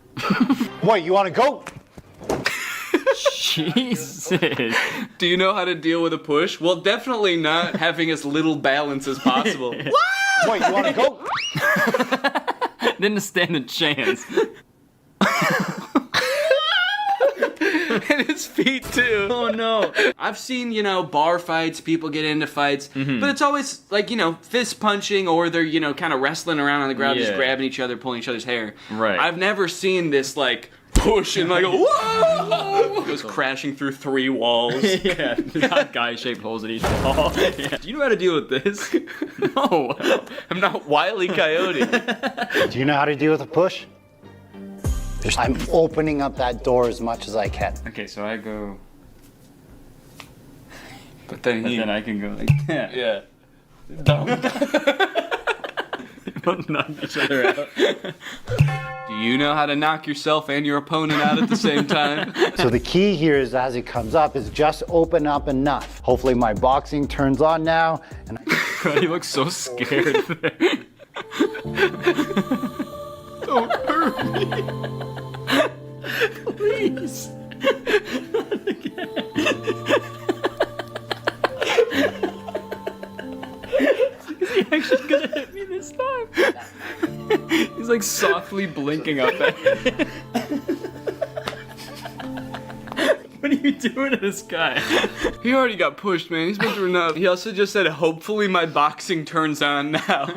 What, you want to go? Jesus. Do you know how to deal with a push? Well, definitely not having as little balance as possible. What, you want to go? Didn't stand a chance. And his feet too. Oh no. I've seen, bar fights, people get into fights, but it's always like, fist punching or they're, kind of wrestling around on the ground, just grabbing each other, pulling each other's hair. Right. I've never seen this like push and like whoa! Goes crashing through 3 walls. Yeah, not guy-shaped holes in each wall. Yeah. Do you know how to deal with this? No, I'm not Wile E. Coyote. Do you know how to deal with a push? I'm opening up that door as much as I can. Okay, so I go... But then I can go like that. Yeah. Both knock each other out. Do you know how to knock yourself and your opponent out at the same time? So the key here is as it comes up is just open up enough. Hopefully my boxing turns on now. And God, he looks so scared there. Don't hurt me. Please. Not again. Is he actually gonna hit me this time? He's like softly blinking up at me. What are you doing to this guy? He already got pushed, man. He's been through enough. He also just said, hopefully my boxing turns on now.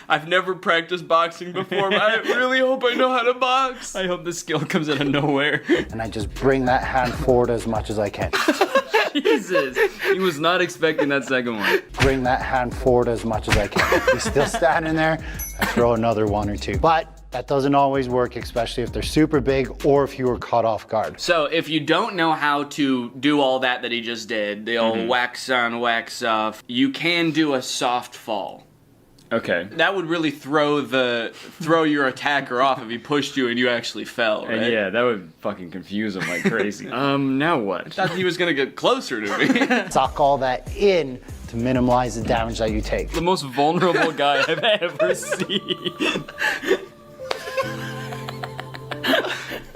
I've never practiced boxing before, but I really hope I know how to box. I hope this skill comes out of nowhere. and I just bring that hand forward as much as I can. Jesus. He was not expecting that second one. Bring that hand forward as much as I can. He's still standing there. I throw another 1 or 2. But that doesn't always work, especially if they're super big or if you were caught off guard. So if you don't know how to do all that he just did, the old wax on, wax off, you can do a soft fall. Okay. That would really throw your attacker off if he pushed you and you actually fell, right? Yeah, that would fucking confuse him like crazy. Now what? I thought he was gonna get closer to me. Suck all that in to minimize the damage that you take. The most vulnerable guy I've ever seen.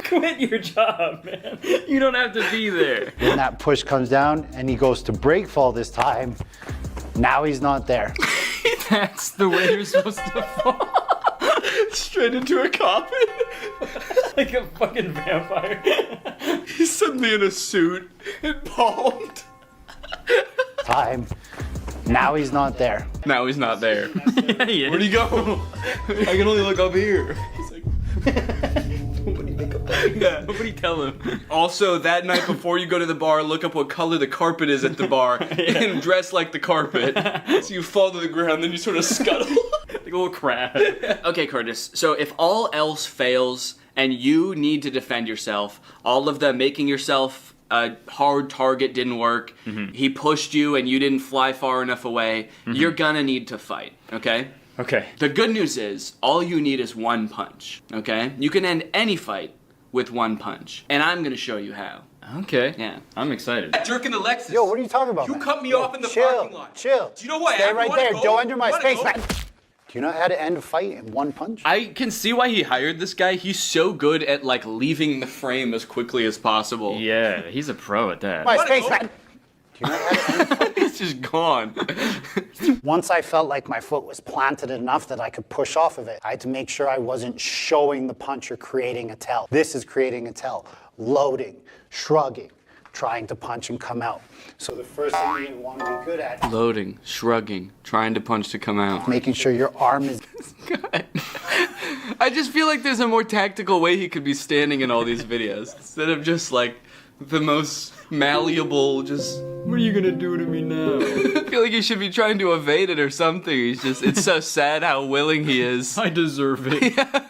Quit your job, man. You don't have to be there. When that push comes down and he goes to break fall this time, now he's not there. That's the way you're supposed to fall. Straight into a coffin. Like a fucking vampire. He's suddenly in a suit and palmed. Time. Now he's not there. Now he's not there. Yeah, he is. Where'd he go? I can only look up here. He's like... Nobody make up that. Yeah. Nobody tell him. Also, that night before you go to the bar, look up what color the carpet is at the bar and dress like the carpet. So you fall to the ground, then you sort of scuttle. Like a little crab. Okay, Curtis. So if all else fails and you need to defend yourself, all of the making yourself a hard target didn't work, he pushed you and you didn't fly far enough away, you're gonna need to fight, okay? Okay. The good news is, all you need is 1 punch, okay? You can end any fight with 1 punch, and I'm gonna show you how. Okay. Yeah. I'm excited. Jerking the Lexus. Yo, what are you talking about, You man? cut me off in the chill, parking lot. Chill. Do you know who I Stay am? right You wanna there. go? Don't enter my You wanna space, go? man. Do you know how to end a fight in 1 punch? I can see why he hired this guy. He's so good at, like, leaving the frame as quickly as possible. Yeah, he's a pro at that. My space, man. Do you know how to end a fight? He's just gone. Once I felt like my foot was planted enough that I could push off of it, I had to make sure I wasn't showing the punch or creating a tell. This is creating a tell. Loading, shrugging, trying to punch and come out. So the first thing you want to be good at, Loading, shrugging, trying to punch to come out. making sure your arm is... God. I just feel like there's a more tactical way he could be standing in all these videos. Instead of just like the most malleable, just, what are you gonna do to me now? I feel like he should be trying to evade it or something. It's so sad how willing he is. I deserve it. Yeah.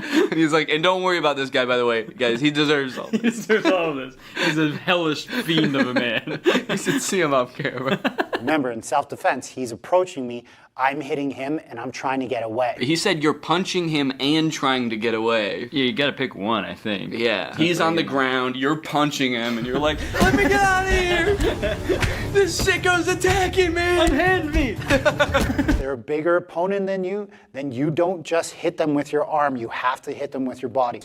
And he's like, and don't worry about this guy, by the way, guys, he deserves all He this. deserves all of this. He's a hellish fiend of a man. You should see him off camera. Remember, in self-defense, he's approaching me, I'm hitting him, and I'm trying to get away. He said you're punching him and trying to get away. Yeah, you gotta pick one, I think. Yeah. He's on the ground, you're punching him, and you're like, let me get out of here! This sicko's attacking me! Unhand me! They're a bigger opponent than you, then you don't just hit them with your arm, you have to hit them with your body.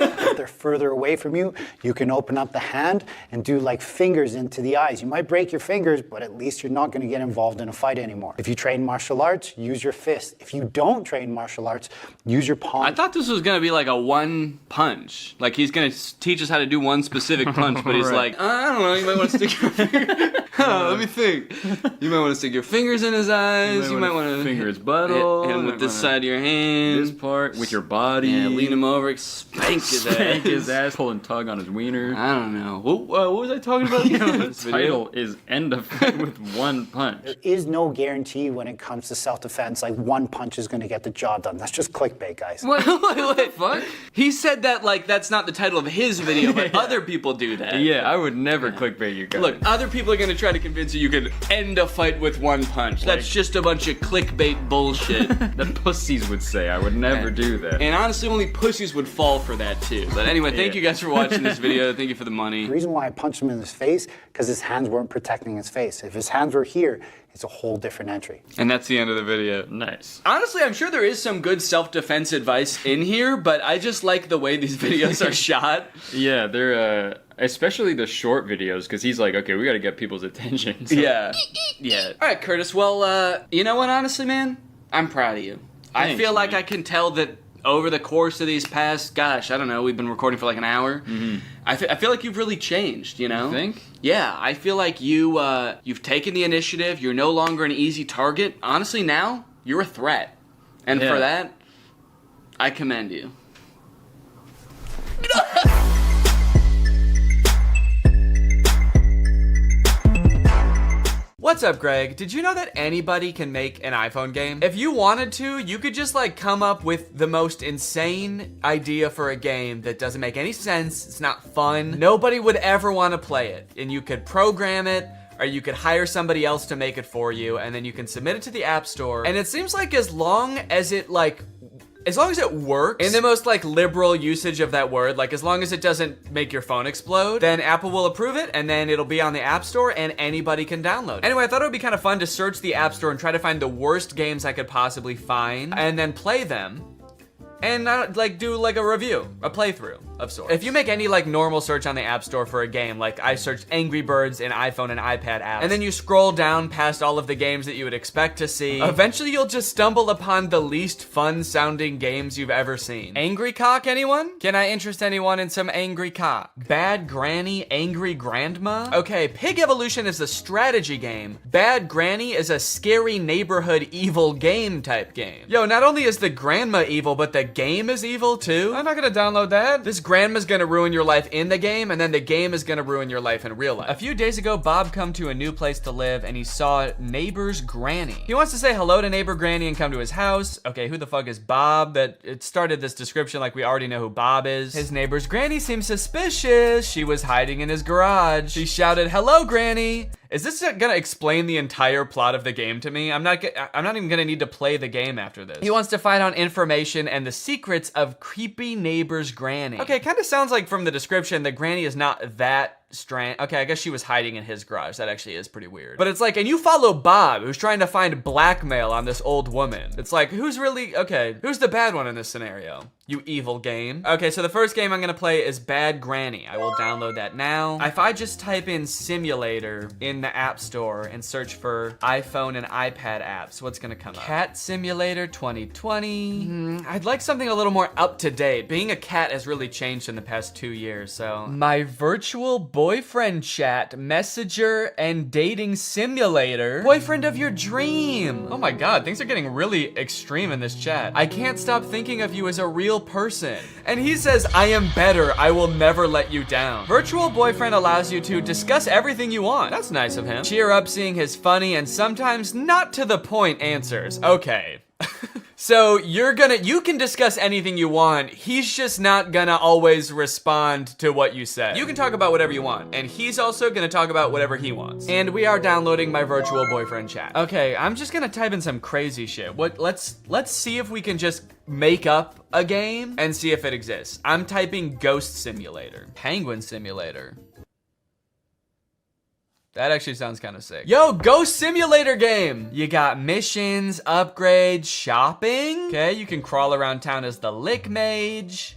If they're further away from you, you can open up the hand and do like fingers into the eyes. You might break your fingers, but at least you're not going to get involved in a fight anymore. If you train martial arts, use your fist. If you don't train martial arts, use your palm. I thought this was going to be like a one punch. Like he's going to teach us how to do one specific punch, but he's like, I don't know, you might want to stick your finger. Let me think. You might want to stick your fingers in his eyes. You might want to finger his butthole. Hit him with this side of your hand. This part with your body. Yeah, lean him over, spank his ass. Spank his ass, pull and tug on his wiener. I don't know. What was I talking about again? The title is End of Fight with One Punch. There is no guarantee when it comes to self-defense, like one punch is going to get the job done. That's just clickbait, guys. What? Fuck? He said that like that's not the title of his video, but other people do that. Yeah, I would never clickbait you guys. Look, other people are going to try to convince you can end a fight with one punch. That's just a bunch of clickbait bullshit. That pussies would say. I would never do that. And honestly, only pussies would fall for that too. But anyway, thank you guys for watching this video. Thank you for the money. The reason why I punched him in his face, because his hands weren't protecting his face. If his hands were here, it's a whole different entry. And that's the end of the video. Nice. Honestly, I'm sure there is some good self-defense advice in here, but I just like the way these videos are shot. Yeah, they're, especially the short videos, because he's like, okay, we gotta get people's attention. So. Yeah. Yeah. All right, Curtis, well, you know what, honestly, man? I'm proud of you. I feel like I can tell that over the course of these past, gosh, I don't know, we've been recording for like an hour. Mm-hmm. I feel like you've really changed, you know? You think? Yeah, I feel like you've taken the initiative. You're no longer an easy target. Honestly, now, you're a threat. And for that, I commend you. What's up, Greg? Did you know that anybody can make an iPhone game? If you wanted to, you could just like come up with the most insane idea for a game that doesn't make any sense, it's not fun, nobody would ever want to play it. And you could program it, or you could hire somebody else to make it for you, and then you can submit it to the App Store. And it seems like as long as it works in the most like liberal usage of that word, like as long as it doesn't make your phone explode, then Apple will approve it, and then it'll be on the App Store and anybody can download it. Anyway, I thought it would be kind of fun to search the App Store and try to find the worst games I could possibly find and then play them and like do like a review, a playthrough of sorts. If you make any like normal search on the App Store for a game, like I searched Angry Birds in iPhone and iPad apps, and then you scroll down past all of the games that you would expect to see, eventually you'll just stumble upon the least fun sounding games you've ever seen. Angry Cock, anyone? Can I interest anyone in some Angry Cock? Bad Granny, Angry Grandma? Okay, Pig Evolution is a strategy game. Bad Granny is a scary neighborhood evil game type game. Yo, not only is the grandma evil, but the game is evil too? I'm not gonna download that. This grandma's gonna ruin your life in the game, and then the game is gonna ruin your life in real life. A few days ago, Bob come to a new place to live, and he saw neighbor's granny. He wants to say hello to neighbor granny and come to his house. Okay, who the fuck is Bob? That it started this description like we already know who Bob is. His neighbor's granny seems suspicious. She was hiding in his garage. She shouted, "Hello, granny." Is this gonna explain the entire plot of the game to me? I'm not even gonna need to play the game after this. He wants to find out information and the secrets of creepy neighbor's granny. Okay, it kind of sounds like from the description the granny is not that strange. Okay, I guess she was hiding in his garage. That actually is pretty weird. But it's like, and you follow Bob, who's trying to find blackmail on this old woman. It's like, who's the bad one in this scenario? You evil game. Okay, so the first game I'm gonna play is Bad Granny. I will download that now. If I just type in simulator in the App Store and search for iPhone and iPad apps, what's gonna come up? Cat Simulator 2020. I'd like something a little more up to date. Being a cat has really changed in the past 2 years, so. My virtual boyfriend chat, messenger, and dating simulator. Boyfriend of your dream. Oh my God, things are getting really extreme in this chat. I can't stop thinking of you as a real person. And he says, I am better, I will never let you down. Virtual boyfriend allows you to discuss everything you want. That's nice of him. Cheer up seeing his funny and sometimes not to the point answers. Okay. So you can discuss anything you want. He's just not gonna always respond to what you say. You can talk about whatever you want, and he's also gonna talk about whatever he wants. And we are downloading my virtual boyfriend chat. Okay, I'm just gonna type in some crazy shit. Let's see if we can just make up a game and see if it exists. I'm typing Ghost Simulator. Penguin Simulator. That actually sounds kind of sick. Yo, Ghost Simulator game! You got missions, upgrades, shopping. Okay, you can crawl around town as the Lick Mage.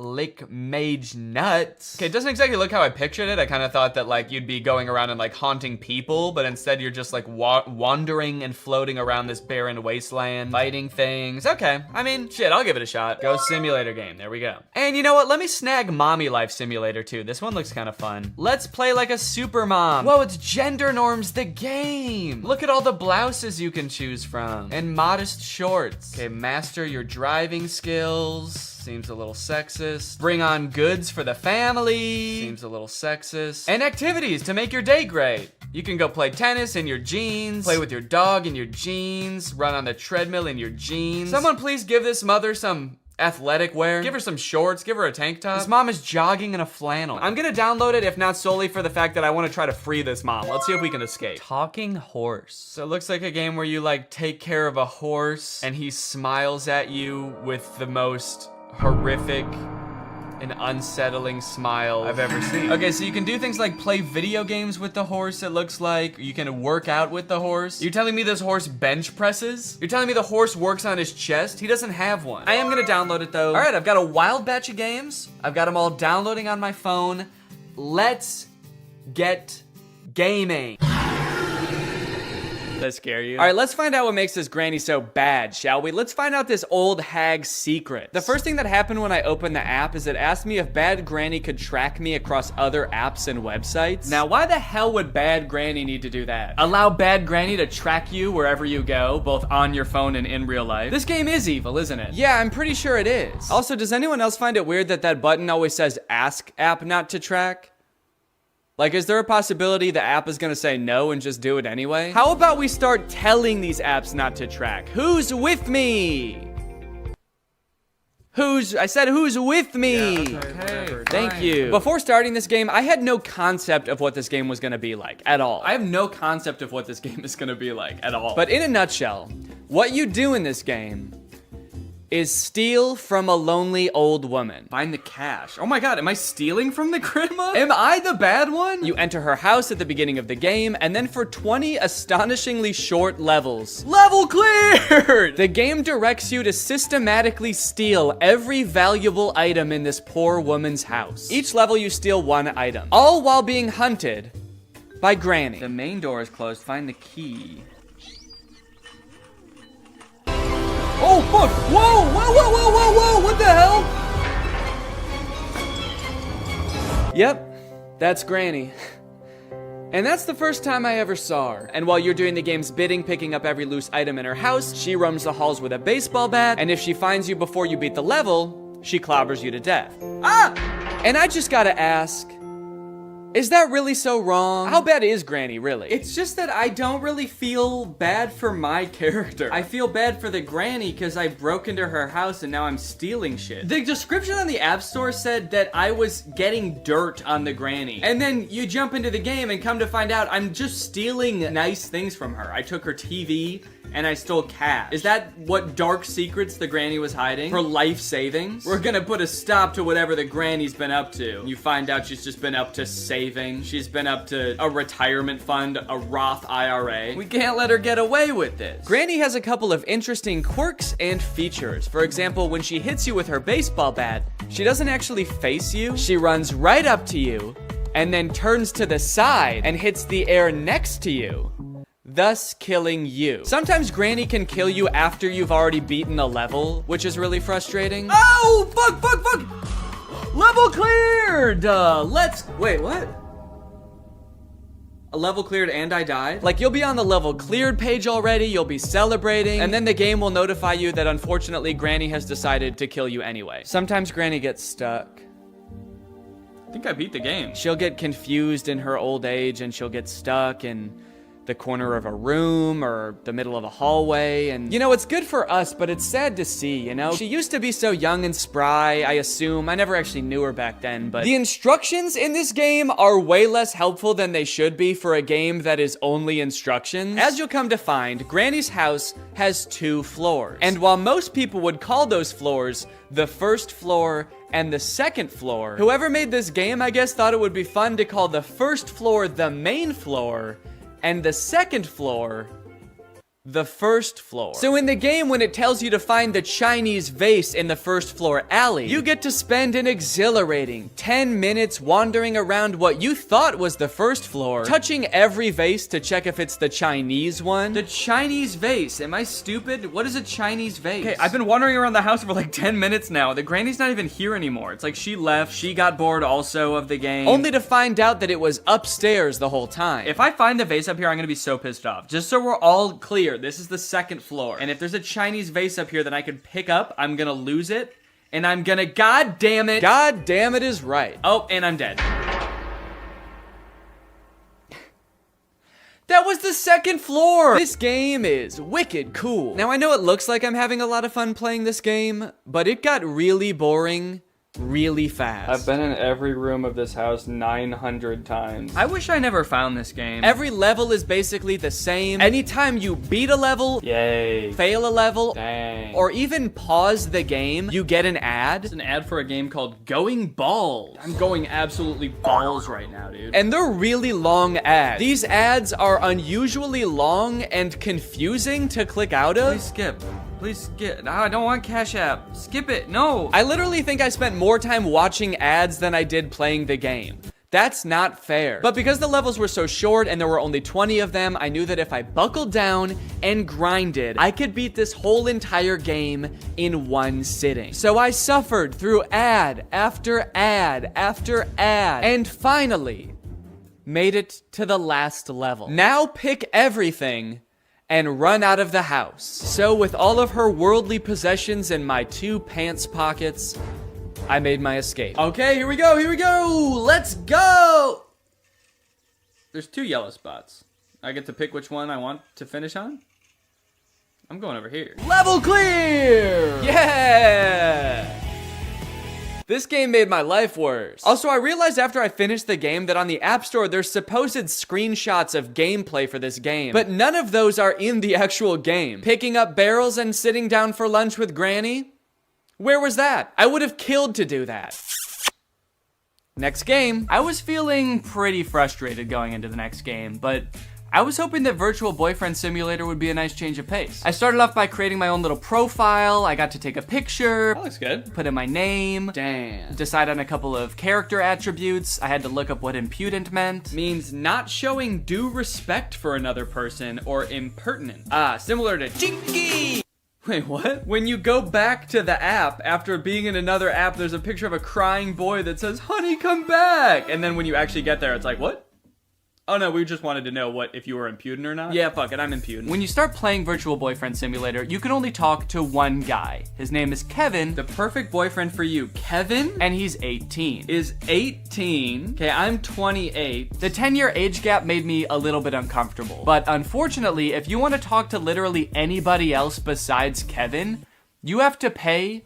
Lick Mage Nuts. Okay, it doesn't exactly look how I pictured it. I kind of thought that like you'd be going around and like haunting people, but instead you're just like wandering and floating around this barren wasteland, fighting things. Okay, I mean, shit, I'll give it a shot. Ghost Simulator game, there we go. And you know what, let me snag Mommy Life Simulator too. This one looks kind of fun. Let's play like a super mom. Whoa, it's Gender Norms the game. Look at all the blouses you can choose from. And modest shorts. Okay, master your driving skills. Seems a little sexist. Bring on goods for the family. Seems a little sexist. And activities to make your day great. You can go play tennis in your jeans, play with your dog in your jeans, run on the treadmill in your jeans. Someone please give this mother some athletic wear. Give her some shorts, give her a tank top. This mom is jogging in a flannel. I'm gonna download it, if not solely for the fact that I wanna try to free this mom. Let's see if we can escape. Talking horse. So it looks like a game where you like take care of a horse and he smiles at you with the most horrific and unsettling smile I've ever seen. Okay, so you can do things like play video games with the horse, it looks like. You can work out with the horse. You're telling me this horse bench presses? You're telling me the horse works on his chest? He doesn't have one. I am gonna download it though. All right, I've got a wild batch of games. I've got them all downloading on my phone. Let's get gaming. That scare you? All right, let's find out what makes this granny so bad, shall we? Let's find out this old hag's secret. The first thing that happened when I opened the app is it asked me if Bad Granny could track me across other apps and websites. Now, why the hell would Bad Granny need to do that? Allow Bad Granny to track you wherever you go, both on your phone and in real life. This game is evil, isn't it? Yeah, I'm pretty sure it is. Also, does anyone else find it weird that that button always says ask app not to track? Like, is there a possibility the app is gonna say no and just do it anyway? How about we start telling these apps not to track? Who's with me? I said who's with me? Yeah, okay, thank you. Before starting this game, I had no concept of what this game was gonna be like at all. I have no concept of what this game is gonna be like at all. But in a nutshell, what you do in this game is steal from a lonely old woman. Find the cash. Oh my god, am I stealing from the grandma? Am I the bad one? You enter her house at the beginning of the game, and then for 20 astonishingly short levels. Level cleared! The game directs you to systematically steal every valuable item in this poor woman's house. Each level you steal one item, all while being hunted by Granny. The main door is closed, find the key. Oh, fuck! Whoa! Whoa, whoa, whoa, whoa, whoa! What the hell? Yep, that's Granny. And that's the first time I ever saw her. And while you're doing the game's bidding, picking up every loose item in her house, she roams the halls with a baseball bat, and if she finds you before you beat the level, she clobbers you to death. Ah! And I just gotta ask, is that really so wrong? How bad is Granny, really? It's just that I don't really feel bad for my character. I feel bad for the granny because I broke into her house and now I'm stealing shit. The description on the App Store said that I was getting dirt on the granny. And then you jump into the game and come to find out I'm just stealing nice things from her. I took her TV and I stole cash. Is that what dark secrets the granny was hiding? Her life savings? We're gonna put a stop to whatever the granny's been up to. You find out she's just been up to saving. She's been up to a retirement fund, a Roth IRA. We can't let her get away with this. Granny has a couple of interesting quirks and features. For example, when she hits you with her baseball bat, she doesn't actually face you. She runs right up to you and then turns to the side and hits the air next to you, thus killing you. Sometimes Granny can kill you after you've already beaten a level, which is really frustrating. Oh, fuck, fuck, fuck! Level cleared! Wait, what? A level cleared and I died? Like, you'll be on the level cleared page already, you'll be celebrating, and then the game will notify you that unfortunately Granny has decided to kill you anyway. Sometimes Granny gets stuck. I think I beat the game. She'll get confused in her old age and she'll get stuck, and the corner of a room or the middle of a hallway. And you know, it's good for us, but it's sad to see, you know? She used to be so young and spry, I assume. I never actually knew her back then, but the instructions in this game are way less helpful than they should be for a game that is only instructions. As you'll come to find, Granny's house has 2 floors. And while most people would call those floors the first floor and the second floor, whoever made this game, I guess, thought it would be fun to call the first floor the main floor and the second floor the first floor. So in the game, when it tells you to find the Chinese vase in the first floor alley, you get to spend an exhilarating 10 minutes wandering around what you thought was the first floor, touching every vase to check if it's the Chinese one. The Chinese vase, am I stupid? What is a Chinese vase? Okay, I've been wandering around the house for like 10 minutes now. The granny's not even here anymore. It's like she left, she got bored also of the game, only to find out that it was upstairs the whole time. If I find the vase up here, I'm gonna be so pissed off. Just so we're all clear, this is the second floor. And if there's a Chinese vase up here that I could pick up, I'm gonna lose it. And I'm gonna, God damn it is right. Oh, and I'm dead. That was the second floor! This game is wicked cool. Now I know it looks like I'm having a lot of fun playing this game, but it got really boring really fast. I've been in every room of this house 900 times. I wish I never found this game. Every level is basically the same. Anytime you beat a level, yay, fail a level, dang, or even pause the game, you get an ad. It's an ad for a game called Going Balls. I'm going absolutely balls right now, dude. And they're really long ads. These ads are unusually long and confusing to click out of. Please skip. Please skip. No, I don't want Cash App. Skip it. No. I literally think I spent more time watching ads than I did playing the game. That's not fair. But because the levels were so short and there were only 20 of them, I knew that if I buckled down and grinded, I could beat this whole entire game in one sitting. So I suffered through ad after ad after ad, and finally made it to the last level. Now pick everything and run out of the house. So with all of her worldly possessions in my 2 pants pockets, I made my escape. Okay, here we go, let's go! There's 2 yellow spots. I get to pick which one I want to finish on? I'm going over here. Level clear! Yeah! This game made my life worse. Also, I realized after I finished the game that on the App Store, there's supposed screenshots of gameplay for this game, but none of those are in the actual game. Picking up barrels and sitting down for lunch with Granny? Where was that? I would have killed to do that. Next game. I was feeling pretty frustrated going into the next game, but I was hoping that Virtual Boyfriend Simulator would be a nice change of pace. I started off by creating my own little profile. I got to take a picture. That looks good. Put in my name. Damn. Decide on a couple of character attributes. I had to look up what impudent meant. Means not showing due respect for another person or impertinent. Similar to Chinky. Wait, what? When you go back to the app, after being in another app, there's a picture of a crying boy that says, "Honey, come back." And then when you actually get there, it's like, what? Oh no, we just wanted to know if you were impudent or not. Yeah, fuck it, I'm impudent. When you start playing Virtual Boyfriend Simulator, you can only talk to one guy. His name is Kevin, the perfect boyfriend for you. Kevin, and he's 18. Is 18. Okay, I'm 28. The 10-year age gap made me a little bit uncomfortable. But unfortunately, if you want to talk to literally anybody else besides Kevin, you have to pay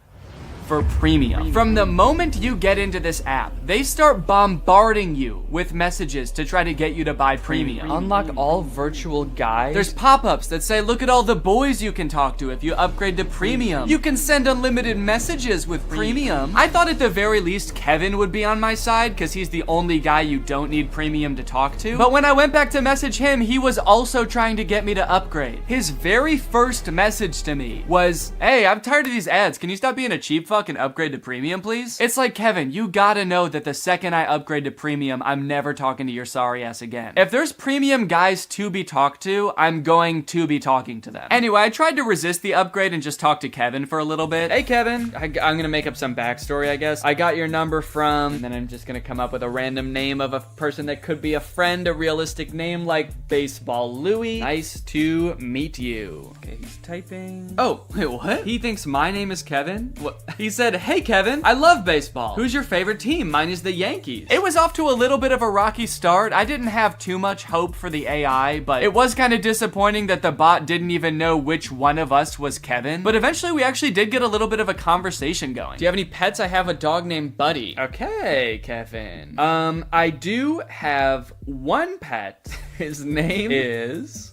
for premium. From the moment you get into this app, they start bombarding you with messages to try to get you to buy premium. Unlock all virtual guys. There's pop-ups that say, look at all the boys you can talk to if you upgrade to premium. You can send unlimited messages with premium. I thought at the very least Kevin would be on my side because he's the only guy you don't need premium to talk to. But when I went back to message him, he was also trying to get me to upgrade. His very first message to me was, hey, I'm tired of these ads. Can you stop being a cheap fuck and upgrade to premium, please? It's like, Kevin, you gotta know that the second I upgrade to premium, I'm never talking to your sorry ass again. If there's premium guys to be talked to, I'm going to be talking to them. Anyway, I tried to resist the upgrade and just talk to Kevin for a little bit. Hey, Kevin. I'm gonna make up some backstory, I guess. I got your number from, and then I'm just gonna come up with a random name of a person that could be a friend, a realistic name like Baseball Louie. Nice to meet you. Okay, he's typing. Oh, wait, what? He thinks my name is Kevin? What? He's said, "Hey Kevin, I love baseball. Who's your favorite team? Mine is the Yankees." It was off to a little bit of a rocky start. I didn't have too much hope for the AI, but it was kind of disappointing that the bot didn't even know which one of us was Kevin. But eventually we actually did get a little bit of a conversation going. Do you have any pets? I have a dog named Buddy. Okay, Kevin. I do have one pet. His name is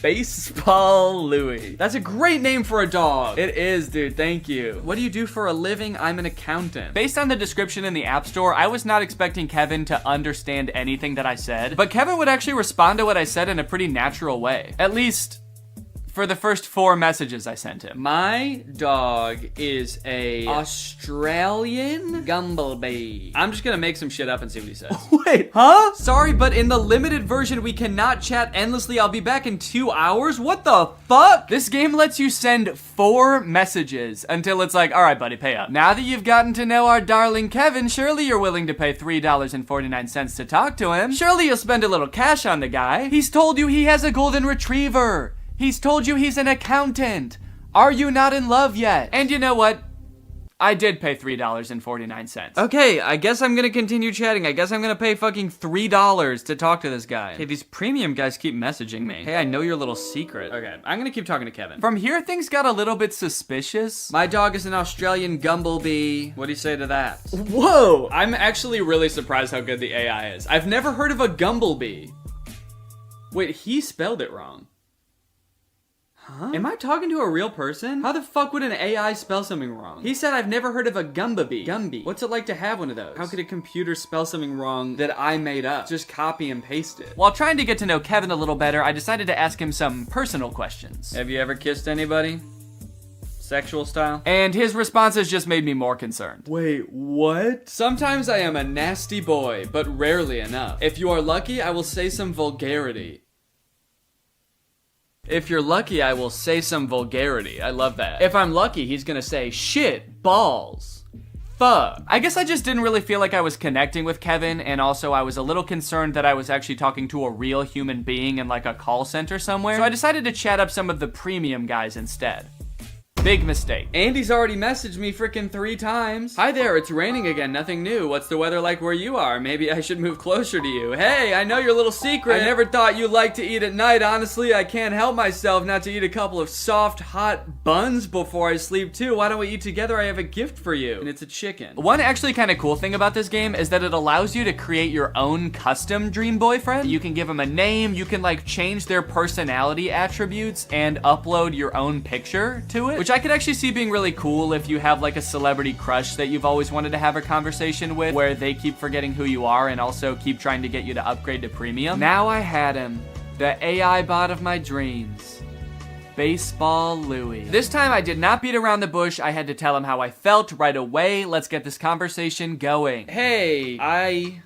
Baseball Louie. That's a great name for a dog. It is, dude. Thank you. What do you do for a living? I'm an accountant. Based on the description in the App Store, I was not expecting Kevin to understand anything that I said, but Kevin would actually respond to what I said in a pretty natural way. At least for the first 4 messages I sent him. My dog is a Australian Gumblebee. I'm just gonna make some shit up and see what he says. Wait, huh? Sorry, but in the limited version, we cannot chat endlessly. I'll be back in 2 hours. What the fuck? This game lets you send 4 messages until it's like, all right, buddy, pay up. Now that you've gotten to know our darling Kevin, surely you're willing to pay $3.49 to talk to him. Surely you'll spend a little cash on the guy. He's told you he has a golden retriever. He's told you he's an accountant. Are you not in love yet? And you know what? I did pay $3.49. Okay, I guess I'm gonna continue chatting. I guess I'm gonna pay fucking $3 to talk to this guy. Hey, these premium guys keep messaging me. Hey, I know your little secret. Okay, I'm gonna keep talking to Kevin. From here, things got a little bit suspicious. My dog is an Australian Gumblebee. What do you say to that? Whoa! I'm actually really surprised how good the AI is. I've never heard of a Gumblebee. Wait, he spelled it wrong. Huh? Am I talking to a real person? How the fuck would an AI spell something wrong? He said, I've never heard of a Gumblebee. Gumby. What's it like to have one of those? How could a computer spell something wrong that I made up? Just copy and paste it. While trying to get to know Kevin a little better, I decided to ask him some personal questions. Have you ever kissed anybody? Sexual style? And his responses just made me more concerned. Wait, what? Sometimes I am a nasty boy, but rarely enough. If you are lucky, I will say some vulgarity. If you're lucky, I will say some vulgarity. I love that. If I'm lucky, he's gonna say shit, balls, fuck. I guess I just didn't really feel like I was connecting with Kevin, and also I was a little concerned that I was actually talking to a real human being in like a call center somewhere. So I decided to chat up some of the premium guys instead. Big mistake. Andy's already messaged me freaking 3 times. Hi there, it's raining again, nothing new. What's the weather like where you are? Maybe I should move closer to you. Hey, I know your little secret. I never thought you liked to eat at night. Honestly, I can't help myself not to eat a couple of soft, hot buns before I sleep too. Why don't we eat together? I have a gift for you. And it's a chicken. One actually kind of cool thing about this game is that it allows you to create your own custom dream boyfriend. You can give them a name, you can like change their personality attributes and upload your own picture to it, which I could actually see being really cool if you have like a celebrity crush that you've always wanted to have a conversation with, where they keep forgetting who you are and also keep trying to get you to upgrade to premium. Now I had him, the AI bot of my dreams. Baseball Louie. This time I did not beat around the bush. I had to tell him how I felt right away. Let's get this conversation going. Hey, I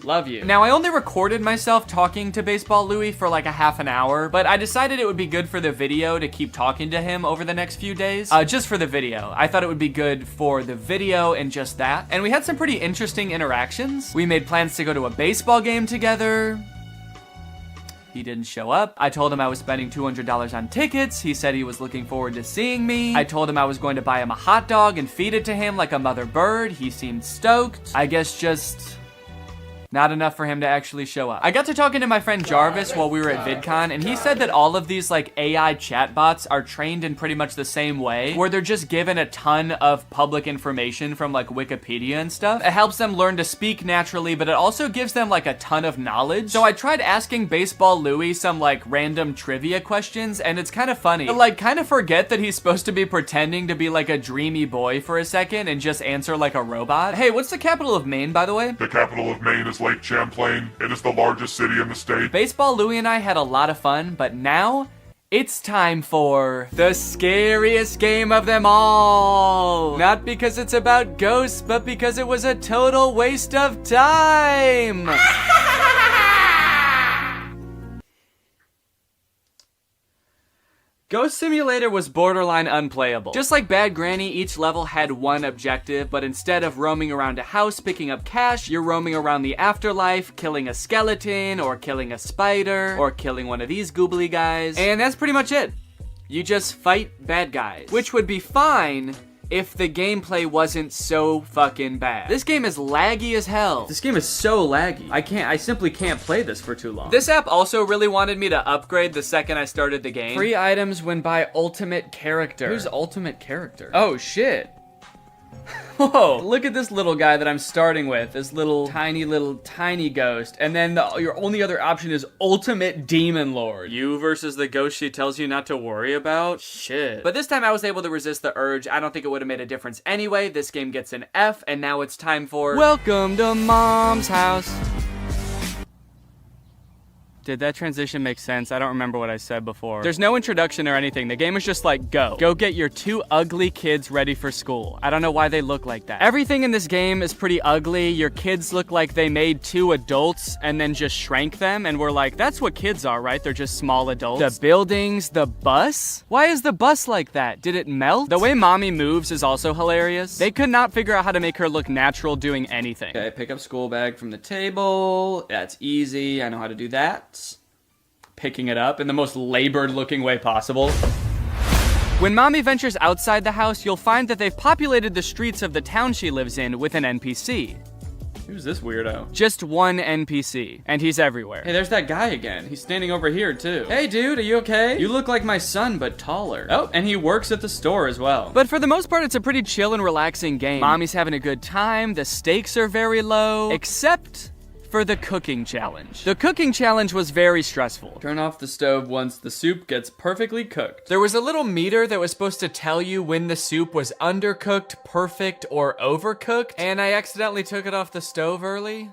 love you. Now, I only recorded myself talking to Baseball Louie for like a half an hour, but I decided it would be good for the video to keep talking to him over the next few days. Just for the video. I thought it would be good for the video and just that. And we had some pretty interesting interactions. We made plans to go to a baseball game together. He didn't show up. I told him I was spending $200 on tickets. He said he was looking forward to seeing me. I told him I was going to buy him a hot dog and feed it to him like a mother bird. He seemed stoked. I guess just not enough for him to actually show up. I got to talking to my friend Jarvis while we were at VidCon, and he said that all of these like AI chatbots are trained in pretty much the same way, where they're just given a ton of public information from like Wikipedia and stuff. It helps them learn to speak naturally, but it also gives them like a ton of knowledge. So I tried asking Baseball Louie some like random trivia questions, and it's kind of funny. I like kind of forget that he's supposed to be pretending to be like a dreamy boy for a second and just answer like a robot. Hey, what's the capital of Maine, by the way? The capital of Maine is Lake Champlain. It is the largest city in the state. Baseball Louie and I had a lot of fun, but now it's time for the scariest game of them all. Not because it's about ghosts, but because it was a total waste of time. Ghost Simulator was borderline unplayable. Just like Bad Granny, each level had one objective, but instead of roaming around a house picking up cash, you're roaming around the afterlife, killing a skeleton, or killing a spider, or killing one of these goobly guys. And that's pretty much it. You just fight bad guys. Which would be fine if the gameplay wasn't so fucking bad. This game is laggy as hell. This game is so laggy. I simply can't play this for too long. This app also really wanted me to upgrade the second I started the game. Free items when by ultimate character. Who's ultimate character? Oh shit. Whoa, look at this little guy that I'm starting with. This little tiny ghost. And then your only other option is ultimate demon lord. You versus the ghost she tells you not to worry about? Shit. But this time I was able to resist the urge. I don't think it would have made a difference anyway. This game gets an F, and now it's time for Welcome to Mom's House. Did that transition make sense? I don't remember what I said before. There's no introduction or anything. The game is just like, go get your 2 ugly kids ready for school. I don't know why they look like that. Everything in this game is pretty ugly. Your kids look like they made 2 adults and then just shrank them, and we're like, that's what kids are, right? They're just small adults. The buildings, the bus? Why is the bus like that? Did it melt? The way mommy moves is also hilarious. They could not figure out how to make her look natural doing anything. Okay, pick up school bag from the table. That's easy. I know how to do that. Picking it up in the most labored looking way possible. When mommy ventures outside the house, you'll find that they've populated the streets of the town she lives in with an NPC. Who's this weirdo? Just one NPC, and he's everywhere. Hey, there's that guy again. He's standing over here too. Hey dude, are you okay? You look like my son, but taller. Oh, and he works at the store as well. But for the most part, it's a pretty chill and relaxing game. Mommy's having a good time, the stakes are very low, except for the cooking challenge. The cooking challenge was very stressful. Turn off the stove once the soup gets perfectly cooked. There was a little meter that was supposed to tell you when the soup was undercooked, perfect, or overcooked, and I accidentally took it off the stove early.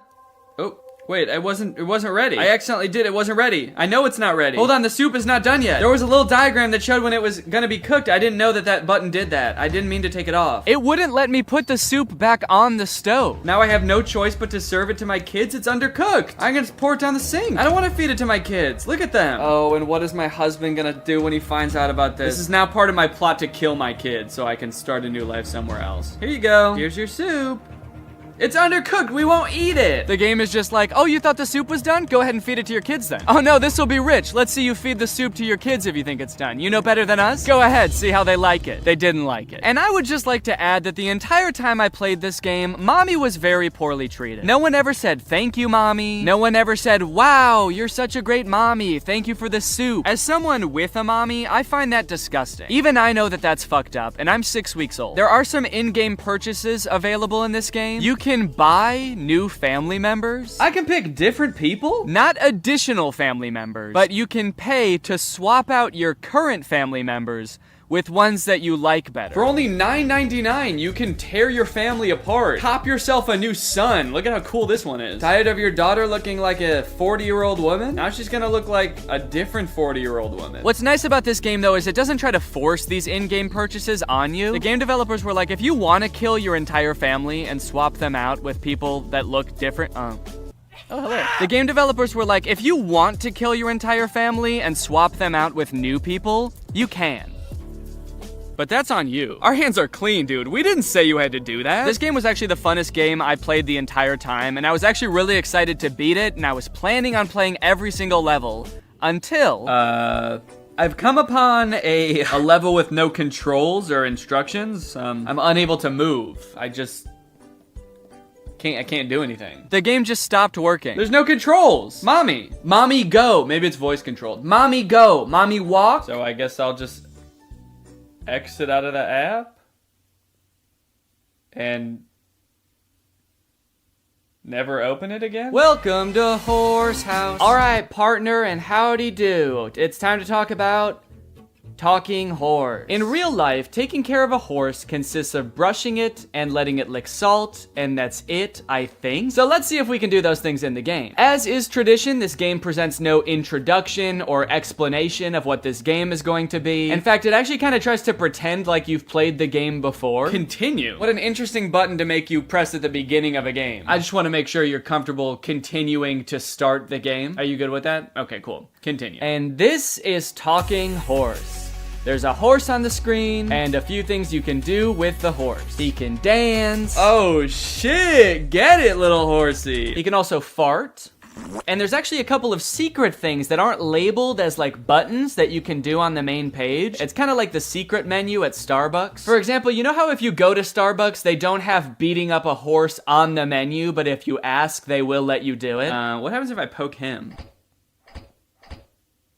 Oh. Wait, it wasn't ready. I accidentally did, it wasn't ready. I know it's not ready. Hold on, the soup is not done yet. There was a little diagram that showed when it was gonna be cooked. I didn't know that button did that. I didn't mean to take it off. It wouldn't let me put the soup back on the stove. Now I have no choice but to serve it to my kids. It's undercooked. I'm gonna pour it down the sink. I don't wanna feed it to my kids. Look at them. Oh, and what is my husband gonna do when he finds out about this? This is now part of my plot to kill my kids so I can start a new life somewhere else. Here you go. Here's your soup. It's undercooked, we won't eat it. The game is just like, oh, you thought the soup was done? Go ahead and feed it to your kids then. Oh no, this will be rich. Let's see you feed the soup to your kids if you think it's done. You know better than us? Go ahead, see how they like it. They didn't like it. And I would just like to add that the entire time I played this game, mommy was very poorly treated. No one ever said, thank you, mommy. No one ever said, wow, you're such a great mommy. Thank you for the soup. As someone with a mommy, I find that disgusting. Even I know that that's fucked up, and I'm 6 weeks old. There are some in-game purchases available in this game. You can buy new family members. I can pick different people? Not additional family members, but you can pay to swap out your current family members with ones that you like better. For only $9.99, you can tear your family apart. Pop yourself a new son. Look at how cool this one is. Tired of your daughter looking like a 40-year-old woman? Now she's gonna look like a different 40-year-old woman. What's nice about this game, though, is it doesn't try to force these in-game purchases on you. The game developers were like, if you want to kill your entire family and swap them out with people that look different, Oh, hello. The game developers were like, if you want to kill your entire family and swap them out with new people, you can. But that's on you. Our hands are clean, dude. We didn't say you had to do that. This game was actually the funnest game I played the entire time, and I was actually really excited to beat it, and I was planning on playing every single level until, I've come upon a level with no controls or instructions. I'm unable to move. I can't do anything. The game just stopped working. There's no controls. Mommy go. Maybe it's voice controlled. Mommy go. Mommy walk. So I guess I'll just exit out of the app and never open it again? Welcome to Horse House. All right, partner, and howdy do. It's time to talk about talking horse. In real life, taking care of a horse consists of brushing it and letting it lick salt, and that's it, I think. So let's see if we can do those things in the game. As is tradition, this game presents no introduction or explanation of what this game is going to be. In fact, it actually kind of tries to pretend like you've played the game before. Continue. What an interesting button to make you press at the beginning of a game. I just want to make sure you're comfortable continuing to start the game. Are you good with that? Okay, cool. Continue. And this is talking horse. There's a horse on the screen, and a few things you can do with the horse. He can dance. Oh shit, get it, little horsey. He can also fart. And there's actually a couple of secret things that aren't labeled as like buttons that you can do on the main page. It's kind of like the secret menu at Starbucks. For example, you know how if you go to Starbucks, they don't have beating up a horse on the menu, but if you ask, they will let you do it? What happens if I poke him?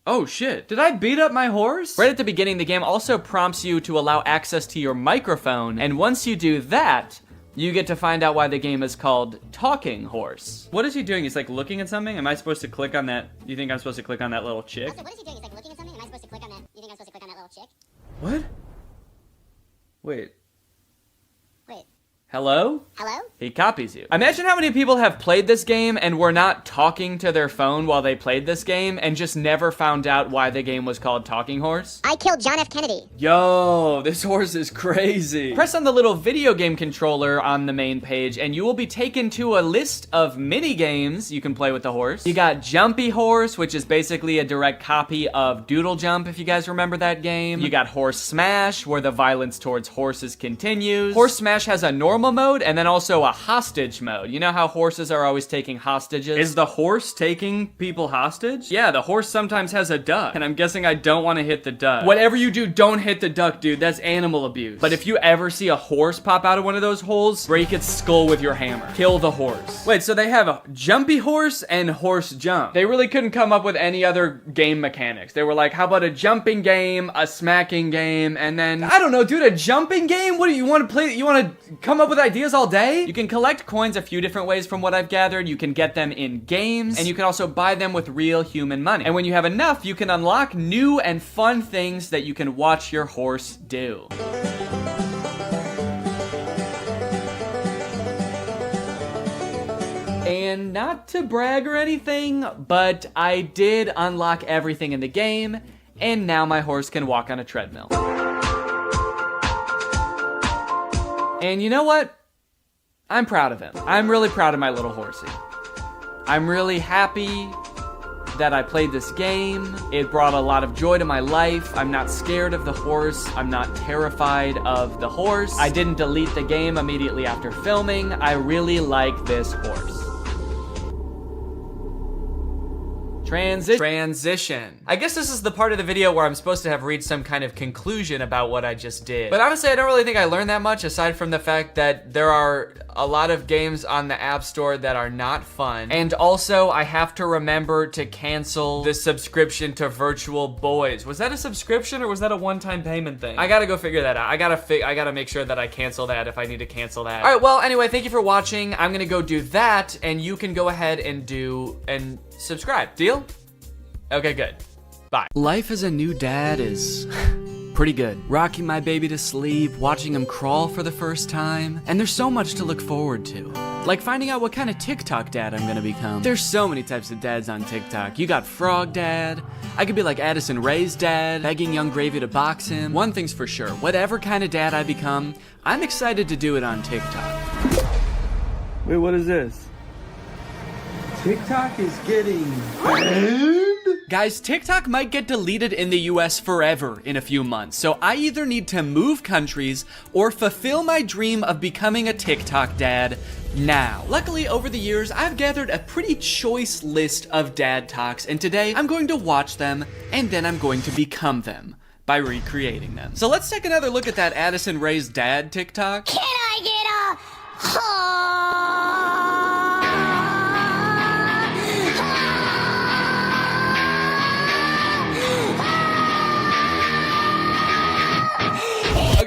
Oh shit, did I beat up my horse? Right at the beginning, the game also prompts you to allow access to your microphone, and once you do that, you get to find out why the game is called Talking Horse. What is he doing? He's like looking at something? Am I supposed to click on that? You think I'm supposed to click on that little chick? Also, what is he doing? He's like looking at something? Am I supposed to click on that? You think I'm supposed to click on that little chick? What? Wait. Wait. Hello? Hello? He copies you. Imagine how many people have played this game and were not talking to their phone while they played this game and just never found out why the game was called Talking Horse. I killed John F. Kennedy. Yo, this horse is crazy. Press on the little video game controller on the main page and you will be taken to a list of mini games you can play with the horse. You got Jumpy Horse, which is basically a direct copy of Doodle Jump, if you guys remember that game. You got Horse Smash, where the violence towards horses continues. Horse Smash has a normal mode and then also a hostage mode. You know how horses are always taking hostages? Is the horse taking people hostage? Yeah, the horse sometimes has a duck, and I'm guessing I don't want to hit the duck. Whatever you do, don't hit the duck, dude. That's animal abuse. But if you ever see a horse pop out of one of those holes, break its skull with your hammer. Kill the horse. Wait, so they have a Jumpy Horse and Horse Jump. They really couldn't come up with any other game mechanics. They were like, how about a jumping game, a smacking game, and then, I don't know, dude, a jumping game? What do you want to play? You want to come up with ideas all day? You can collect coins a few different ways from what I've gathered. You can get them in games, and you can also buy them with real human money. And when you have enough, you can unlock new and fun things that you can watch your horse do. And not to brag or anything, but I did unlock everything in the game, and now my horse can walk on a treadmill. And you know what? I'm proud of him. I'm really proud of my little horsey. I'm really happy that I played this game. It brought a lot of joy to my life. I'm not scared of the horse. I'm not terrified of the horse. I didn't delete the game immediately after filming. I really like this horse. Transition. I guess this is the part of the video where I'm supposed to have reached some kind of conclusion about what I just did. But honestly, I don't really think I learned that much aside from the fact that there are a lot of games on the App Store that are not fun. And also, I have to remember to cancel the subscription to Virtual Boys. Was that a subscription or was that a one-time payment thing? I gotta go figure that out. I gotta make sure that I cancel that if I need to cancel that. All right, well, anyway, thank you for watching. I'm gonna go do that, and you can go ahead and subscribe. Deal? Okay, good. Bye. Life as a new dad is pretty good. Rocking my baby to sleep, watching him crawl for the first time, and there's so much to look forward to. Like finding out what kind of TikTok dad I'm gonna become. There's so many types of dads on TikTok. You got Frog Dad. I could be like Addison Rae's dad, begging Young Gravy to box him. One thing's for sure, whatever kind of dad I become, I'm excited to do it on TikTok. Wait, what is this? TikTok is getting banned? Guys, TikTok might get deleted in the US forever in a few months, so I either need to move countries or fulfill my dream of becoming a TikTok dad now. Luckily, over the years, I've gathered a pretty choice list of dad talks, and today I'm going to watch them, and then I'm going to become them by recreating them. So let's take another look at that Addison Rae's dad TikTok. Can I get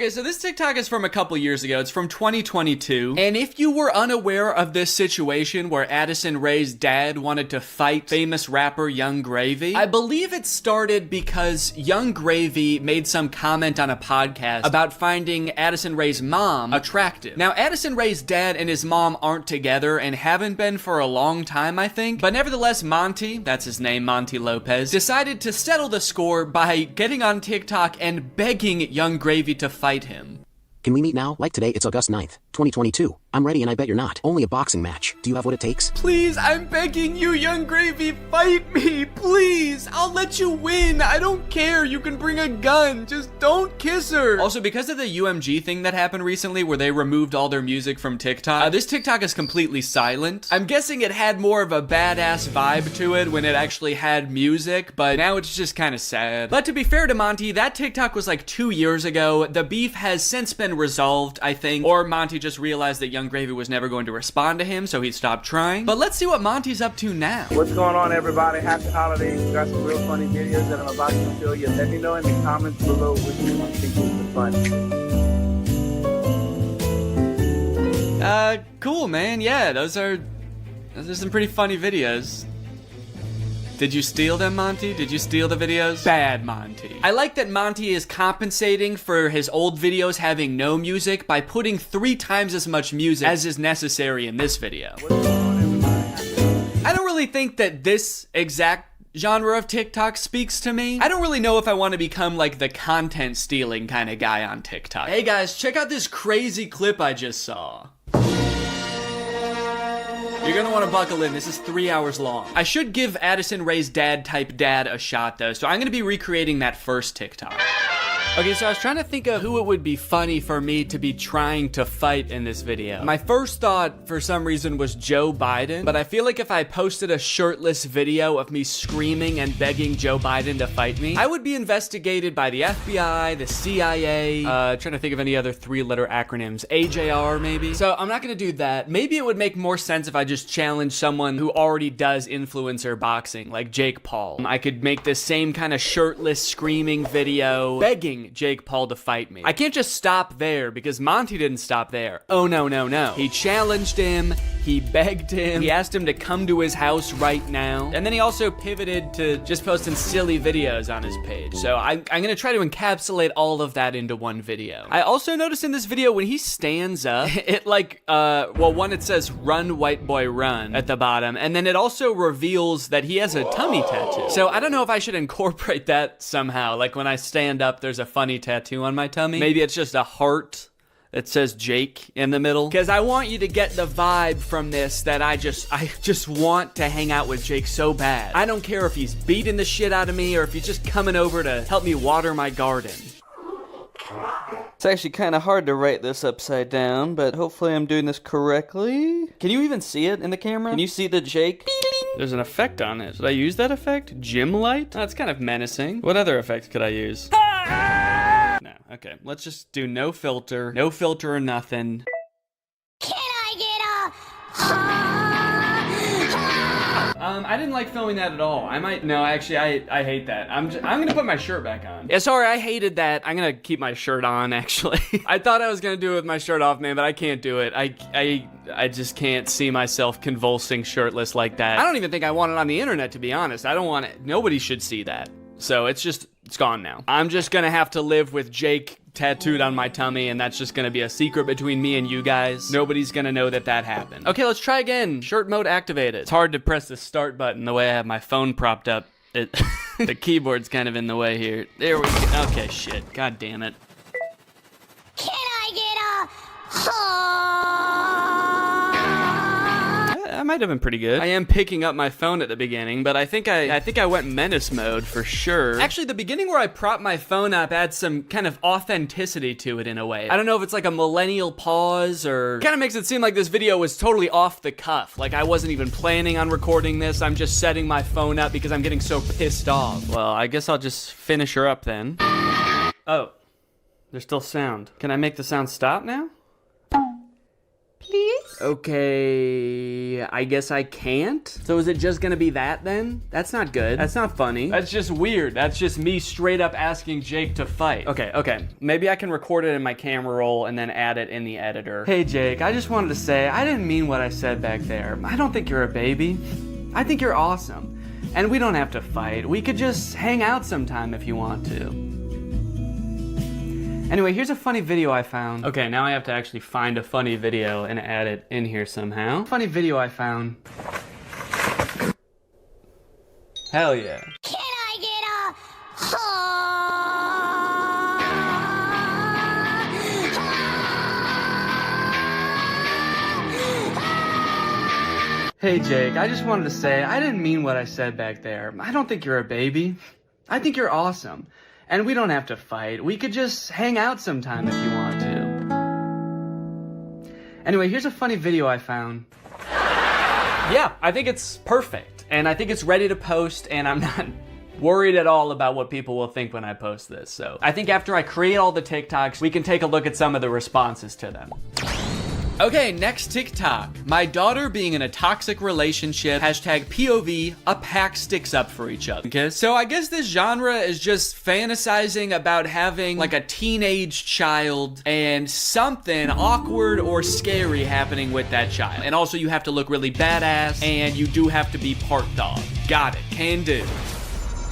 Okay, so this TikTok is from a couple years ago. It's from 2022. And if you were unaware of this situation where Addison Rae's dad wanted to fight famous rapper Young Gravy, I believe it started because Young Gravy made some comment on a podcast about finding Addison Rae's mom attractive. Now, Addison Rae's dad and his mom aren't together and haven't been for a long time, I think. But nevertheless, Monty, that's his name, Monty Lopez, decided to settle the score by getting on TikTok and begging Young Gravy to fight him. Can we meet now? Like today, it's August 9th. 2022. I'm ready and I bet you're not. Only a boxing match. Do you have what it takes? Please, I'm begging you, Young Gravy, fight me, please. I'll let you win. I don't care. You can bring a gun. Just don't kiss her. Also, because of the UMG thing that happened recently where they removed all their music from TikTok, this TikTok is completely silent. I'm guessing it had more of a badass vibe to it when it actually had music, but now it's just kind of sad. But to be fair to Monty, that TikTok was like 2 years ago. The beef has since been resolved, I think, or Monty just realized that Young Gravy was never going to respond to him, so he stopped trying. But let's see what Monty's up to now. What's going on, everybody? Happy holidays. Got some real funny videos that I'm about to show you. Let me know in the comments below which one you think is the funniest. Cool, man. Yeah, those are some pretty funny videos. Did you steal them, Monty? Did you steal the videos? Bad, Monty. I like that Monty is compensating for his old videos having no music by putting 3 times as much music as is necessary in this video. I don't really think that this exact genre of TikTok speaks to me. I don't really know if I want to become like the content stealing kind of guy on TikTok. Hey guys, check out this crazy clip I just saw. You're gonna want to buckle in. This is 3 hours long. I should give Addison Rae's dad type dad a shot though, so I'm gonna be recreating that first TikTok. Okay, so I was trying to think of who it would be funny for me to be trying to fight in this video. My first thought, for some reason, was Joe Biden, but I feel like if I posted a shirtless video of me screaming and begging Joe Biden to fight me, I would be investigated by the FBI, the CIA, trying to think of any other 3-letter acronyms, AJR maybe. So I'm not gonna do that. Maybe it would make more sense if I just challenge someone who already does influencer boxing, like Jake Paul. I could make the same kind of shirtless screaming video, begging Jake Paul to fight me. I can't just stop there because Monty didn't stop there. Oh no, no, no. He challenged him, he begged him, he asked him to come to his house right now, and then he also pivoted to just posting silly videos on his page. So I'm gonna try to encapsulate all of that into one video. I also noticed in this video when he stands up, it like, well, one, it says run white boy run at the bottom, and then it also reveals that he has a tummy tattoo. So I don't know if I should incorporate that somehow. Like when I stand up, there's a funny tattoo on my tummy. Maybe it's just a heart that says Jake in the middle. Because I want you to get the vibe from this that I just want to hang out with Jake so bad. I don't care if he's beating the shit out of me or if he's just coming over to help me water my garden. It's actually kind of hard to write this upside down, but hopefully I'm doing this correctly. Can you even see it in the camera? Can you see the Jake? There's an effect on it. Should I use that effect? Gym light? That's kind of menacing. What other effect could I use? No, okay. Let's just do no filter. No filter or nothing. Can I get I didn't like filming that at all. Actually, I hate that. I'm gonna put my shirt back on. Yeah, sorry, I hated that. I'm gonna keep my shirt on, actually. I thought I was gonna do it with my shirt off, man, but I can't do it. I just can't see myself convulsing shirtless like that. I don't even think I want it on the internet, to be honest. I don't want it. Nobody should see that. So it's gone now. I'm just gonna have to live with Jake tattooed on my tummy, and that's just gonna be a secret between me and you guys. Nobody's gonna know that happened. Okay, let's try again. Shirt mode activated. It's hard to press the start button the way I have my phone propped up. The keyboard's kind of in the way here. There we go. Okay, shit. God damn it. Can I get That might have been pretty good. I am picking up my phone at the beginning, but I think I went menace mode for sure. Actually, the beginning where I propped my phone up adds some kind of authenticity to it in a way. I don't know if it's like a millennial pause or kind of makes it seem like this video was totally off the cuff. Like I wasn't even planning on recording this. I'm just setting my phone up because I'm getting so pissed off. Well, I guess I'll just finish her up then. Oh, there's still sound. Can I make the sound stop now? Please? Okay, I guess I can't. So is it just gonna be that then? That's not good. That's not funny. That's just weird. That's just me straight up asking Jake to fight. Okay. Maybe I can record it in my camera roll and then add it in the editor. Hey Jake, I just wanted to say, I didn't mean what I said back there. I don't think you're a baby. I think you're awesome. And we don't have to fight. We could just hang out sometime if you want to. Anyway, here's a funny video I found. Okay, now I have to actually find a funny video and add it in here somehow. Funny video I found. Hell yeah. Can I get Hey Jake, I just wanted to say, I didn't mean what I said back there. I don't think you're a baby. I think you're awesome. And we don't have to fight. We could just hang out sometime if you want to. Anyway, here's a funny video I found. Yeah, I think it's perfect. And I think it's ready to post, and I'm not worried at all about what people will think when I post this. So I think after I create all the TikToks, we can take a look at some of the responses to them. Okay, next TikTok. My daughter being in a toxic relationship. Hashtag POV, a pack sticks up for each other. Okay, so I guess this genre is just fantasizing about having like a teenage child and something awkward or scary happening with that child. And also you have to look really badass and you do have to be part dog. Got it, can do.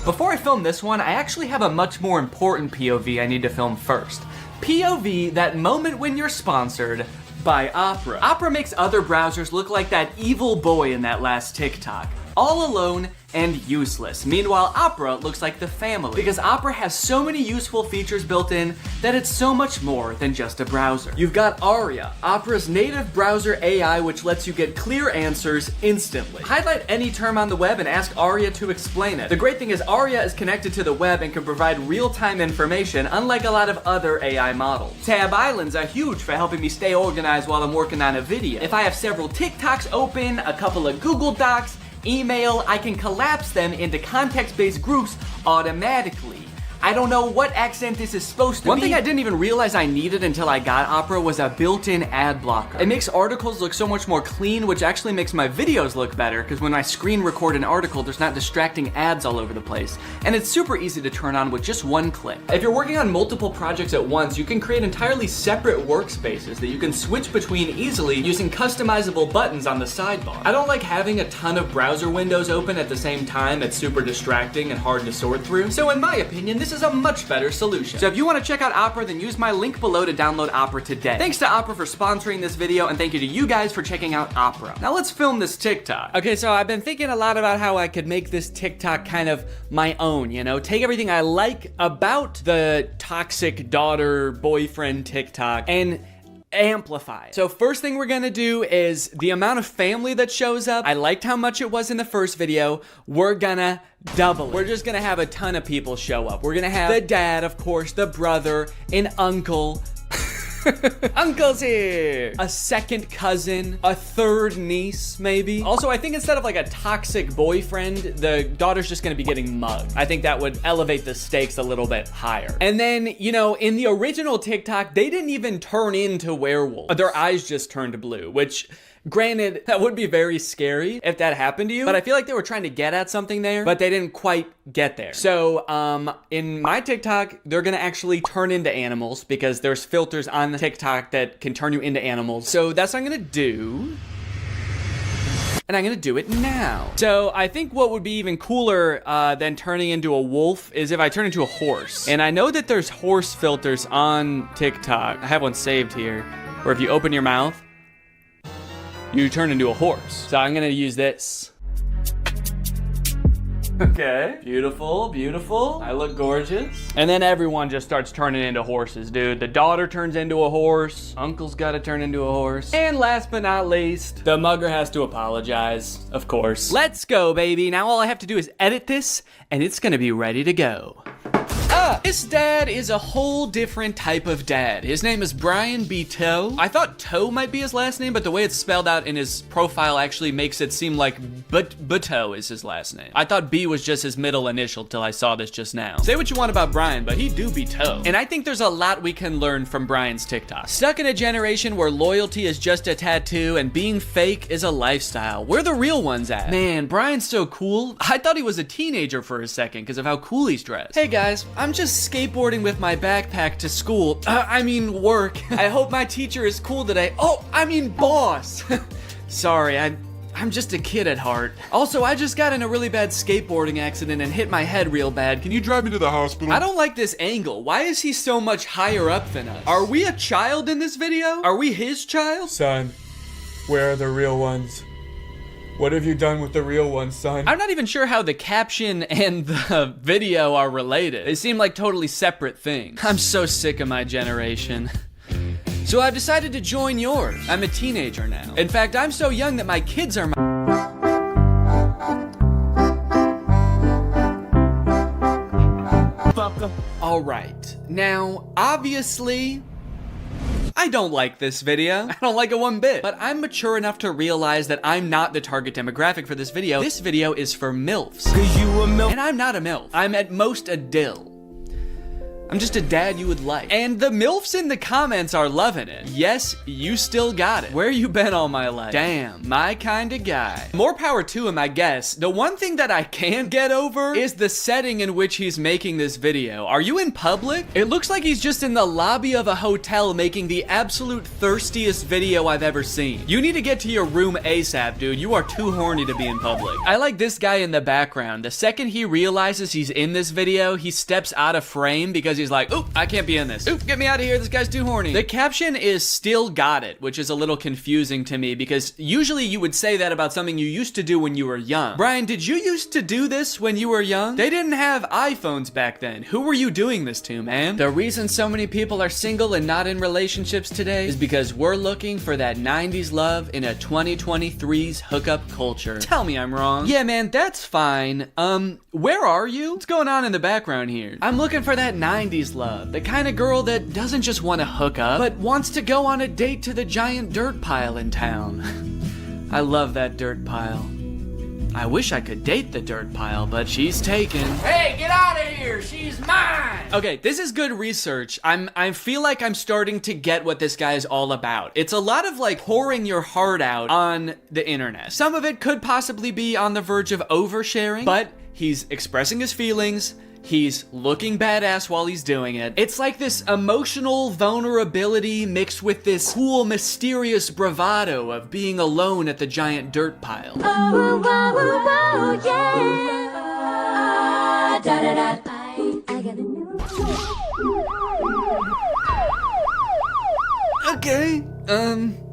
Before I film this one, I actually have a much more important POV I need to film first. POV, that moment when you're sponsored by Opera. Opera makes other browsers look like that evil boy in that last TikTok. All alone and useless. Meanwhile, Opera looks like the family because Opera has so many useful features built in that it's so much more than just a browser. You've got Aria, Opera's native browser AI, which lets you get clear answers instantly. Highlight any term on the web and ask Aria to explain it. The great thing is Aria is connected to the web and can provide real-time information, unlike a lot of other AI models. Tab islands are huge for helping me stay organized while I'm working on a video. If I have several TikToks open, a couple of Google Docs, email, I can collapse them into context-based groups automatically. I don't know what accent this is supposed to be. One thing I didn't even realize I needed until I got Opera was a built-in ad blocker. It makes articles look so much more clean, which actually makes my videos look better, because when I screen record an article, there's not distracting ads all over the place. And it's super easy to turn on with just one click. If you're working on multiple projects at once, you can create entirely separate workspaces that you can switch between easily using customizable buttons on the sidebar. I don't like having a ton of browser windows open at the same time. It's super distracting and hard to sort through. So in my opinion, this is a much better solution. So if you want to check out Opera, then use my link below to download Opera today. Thanks to Opera for sponsoring this video, and thank you to you guys for checking out Opera. Now let's film this TikTok. Okay, so I've been thinking a lot about how I could make this TikTok kind of my own, you know? Take everything I like about the toxic daughter boyfriend TikTok and amplify it. So first thing we're gonna do is the amount of family that shows up. I liked how much it was in the first video. We're gonna double it. We're just gonna have a ton of people show up. We're gonna have the dad, of course, the brother, an uncle. Uncle's here! A second cousin, a third niece, maybe. Also, I think instead of like a toxic boyfriend, the daughter's just gonna be getting mugged. I think that would elevate the stakes a little bit higher. And then, you know, in the original TikTok, they didn't even turn into werewolves. Their eyes just turned blue, which, granted, that would be very scary if that happened to you, but I feel like they were trying to get at something there, but they didn't quite get there. So, in my TikTok, they're gonna actually turn into animals because there's filters on the TikTok that can turn you into animals. So that's what I'm gonna do. And I'm gonna do it now. So I think what would be even cooler than turning into a wolf is if I turn into a horse. And I know that there's horse filters on TikTok. I have one saved here, where if you open your mouth, you turn into a horse. So I'm gonna use this. Okay, beautiful, beautiful. I look gorgeous. And then everyone just starts turning into horses, dude. The daughter turns into a horse. Uncle's gotta turn into a horse. And last but not least, the mugger has to apologize, of course. Let's go, baby. Now all I have to do is edit this, and it's gonna be ready to go. This dad is a whole different type of dad. His name is Brian B. Toe. I thought Toe might be his last name, but the way it's spelled out in his profile actually makes it seem like Buto is his last name. I thought B was just his middle initial till I saw this just now. Say what you want about Brian, but he do be Toe. And I think there's a lot we can learn from Brian's TikTok. Stuck in a generation where loyalty is just a tattoo and being fake is a lifestyle. Where the real ones at? Man, Brian's so cool. I thought he was a teenager for a second because of how cool he's dressed. Hey guys, I'm just skateboarding with my backpack to school. I mean work. I hope my teacher is cool today. Oh, I mean boss. Sorry, I'm just a kid at heart. Also, I just got in a really bad skateboarding accident and hit my head real bad. Can you drive me to the hospital? I don't like this angle. Why is he so much higher up than us? Are we a child in this video? Are we his child? Son, where are the real ones? What have you done with the real ones, son? I'm not even sure how the caption and the video are related. They seem like totally separate things. I'm so sick of my generation. So I've decided to join yours. I'm a teenager now. In fact, I'm so young that my kids are my... All right. Now, obviously, I don't like this video. I don't like it one bit. But I'm mature enough to realize that I'm not the target demographic for this video. This video is for MILFs. 'Cause you a MILF. And I'm not a MILF. I'm at most a dill. I'm just a dad you would like. And the MILFs in the comments are loving it. Yes, you still got it. Where you been all my life? Damn, my kind of guy. More power to him, I guess. The one thing that I can't get over is the setting in which he's making this video. Are you in public? It looks like he's just in the lobby of a hotel making the absolute thirstiest video I've ever seen. You need to get to your room ASAP, dude. You are too horny to be in public. I like this guy in the background. The second he realizes he's in this video, he steps out of frame because he's like, oop, I can't be in this. Oop, get me out of here. This guy's too horny. The caption is still got it, which is a little confusing to me because usually you would say that about something you used to do when you were young. Brian, did you used to do this when you were young? They didn't have iPhones back then. Who were you doing this to, man? The reason so many people are single and not in relationships today is because we're looking for that 90s love in a 2023's hookup culture. Tell me I'm wrong. Yeah, man, that's fine. Where are you? What's going on in the background here? I'm looking for that 90s love. The kind of girl that doesn't just want to hook up, but wants to go on a date to the giant dirt pile in town. I love that dirt pile. I wish I could date the dirt pile, but she's taken. Hey, get out of here! She's mine! Okay, this is good research. I feel like I'm starting to get what this guy is all about. It's a lot of like pouring your heart out on the internet. Some of it could possibly be on the verge of oversharing, but he's expressing his feelings. He's looking badass while he's doing it. It's like this emotional vulnerability mixed with this cool, mysterious bravado of being alone at the giant dirt pile. Oh, oh, yeah. Da, da, da. I gotta know. Okay,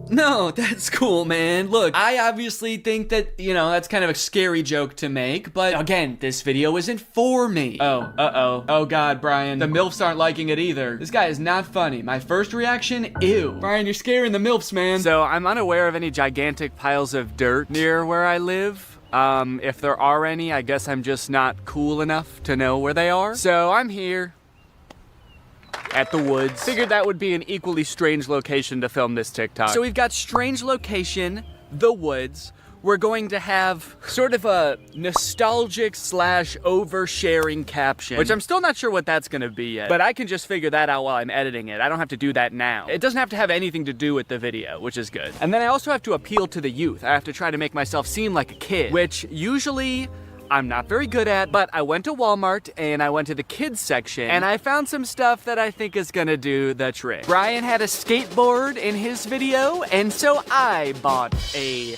no, that's cool, man. Look, I obviously think that, you know, that's kind of a scary joke to make, but again, this video isn't for me. Oh, uh-oh. Oh God, Brian, the MILFs aren't liking it either. This guy is not funny. My first reaction, ew. Brian, you're scaring the MILFs, man. So I'm unaware of any gigantic piles of dirt near where I live. If there are any, I guess I'm just not cool enough to know where they are. So I'm here at the woods. Figured that would be an equally strange location to film this TikTok. So we've got strange location, the woods. We're going to have sort of a nostalgic / oversharing caption, which I'm still not sure what that's gonna be yet, but I can just figure that out while I'm editing it. I don't have to do that now. It doesn't have to have anything to do with the video, which is good. And then I also have to appeal to the youth. I have to try to make myself seem like a kid, which usually I'm not very good at, but I went to Walmart and I went to the kids section and I found some stuff that I think is gonna do the trick. Brian had a skateboard in his video, and so I bought a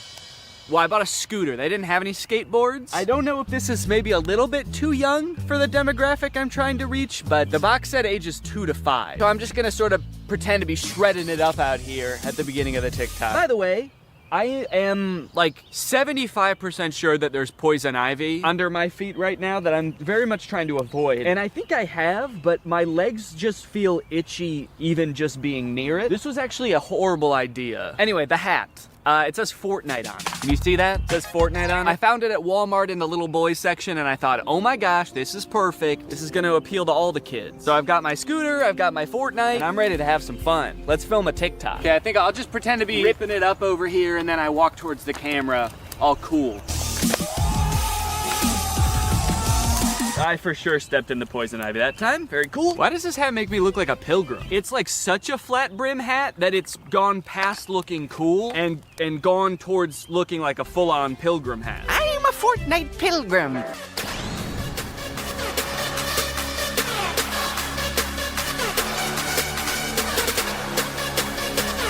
scooter. They didn't have any skateboards. I don't know if this is maybe a little bit too young for the demographic I'm trying to reach, but the box said ages 2 to 5. So I'm just gonna sort of pretend to be shredding it up out here at the beginning of the TikTok. By the way, I am like 75% sure that there's poison ivy under my feet right now that I'm very much trying to avoid. And I think I have, but my legs just feel itchy even just being near it. This was actually a horrible idea. Anyway, the hat. It says Fortnite on it. Can you see that? It says Fortnite on it. I found it at Walmart in the little boys section and I thought, oh my gosh, this is perfect. This is gonna appeal to all the kids. So I've got my scooter, I've got my Fortnite, and I'm ready to have some fun. Let's film a TikTok. Okay, I think I'll just pretend to be ripping it up over here and then I walk towards the camera all cool. I for sure stepped in the poison ivy that time. Very cool. Why does this hat make me look like a pilgrim? It's like such a flat brim hat that it's gone past looking cool and gone towards looking like a full-on pilgrim hat. I am a Fortnite pilgrim.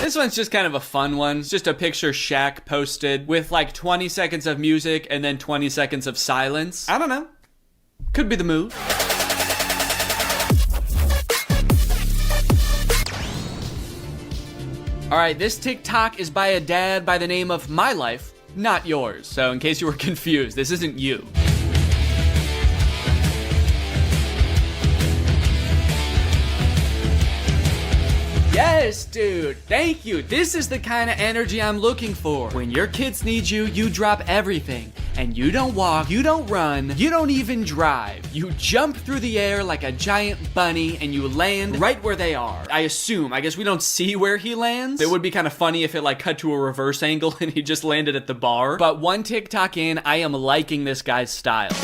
This one's just kind of a fun one. It's just a picture Shaq posted with like 20 seconds of music and then 20 seconds of silence. I don't know. Could be the move. All right, this TikTok is by a dad by the name of My Life, not yours. So in case you were confused, this isn't you. Yes, dude, thank you. This is the kind of energy I'm looking for. When your kids need you, you drop everything and you don't walk, you don't run, you don't even drive. You jump through the air like a giant bunny and you land right where they are. I guess we don't see where he lands. It would be kind of funny if it like cut to a reverse angle and he just landed at the bar. But one TikTok in, I am liking this guy's style.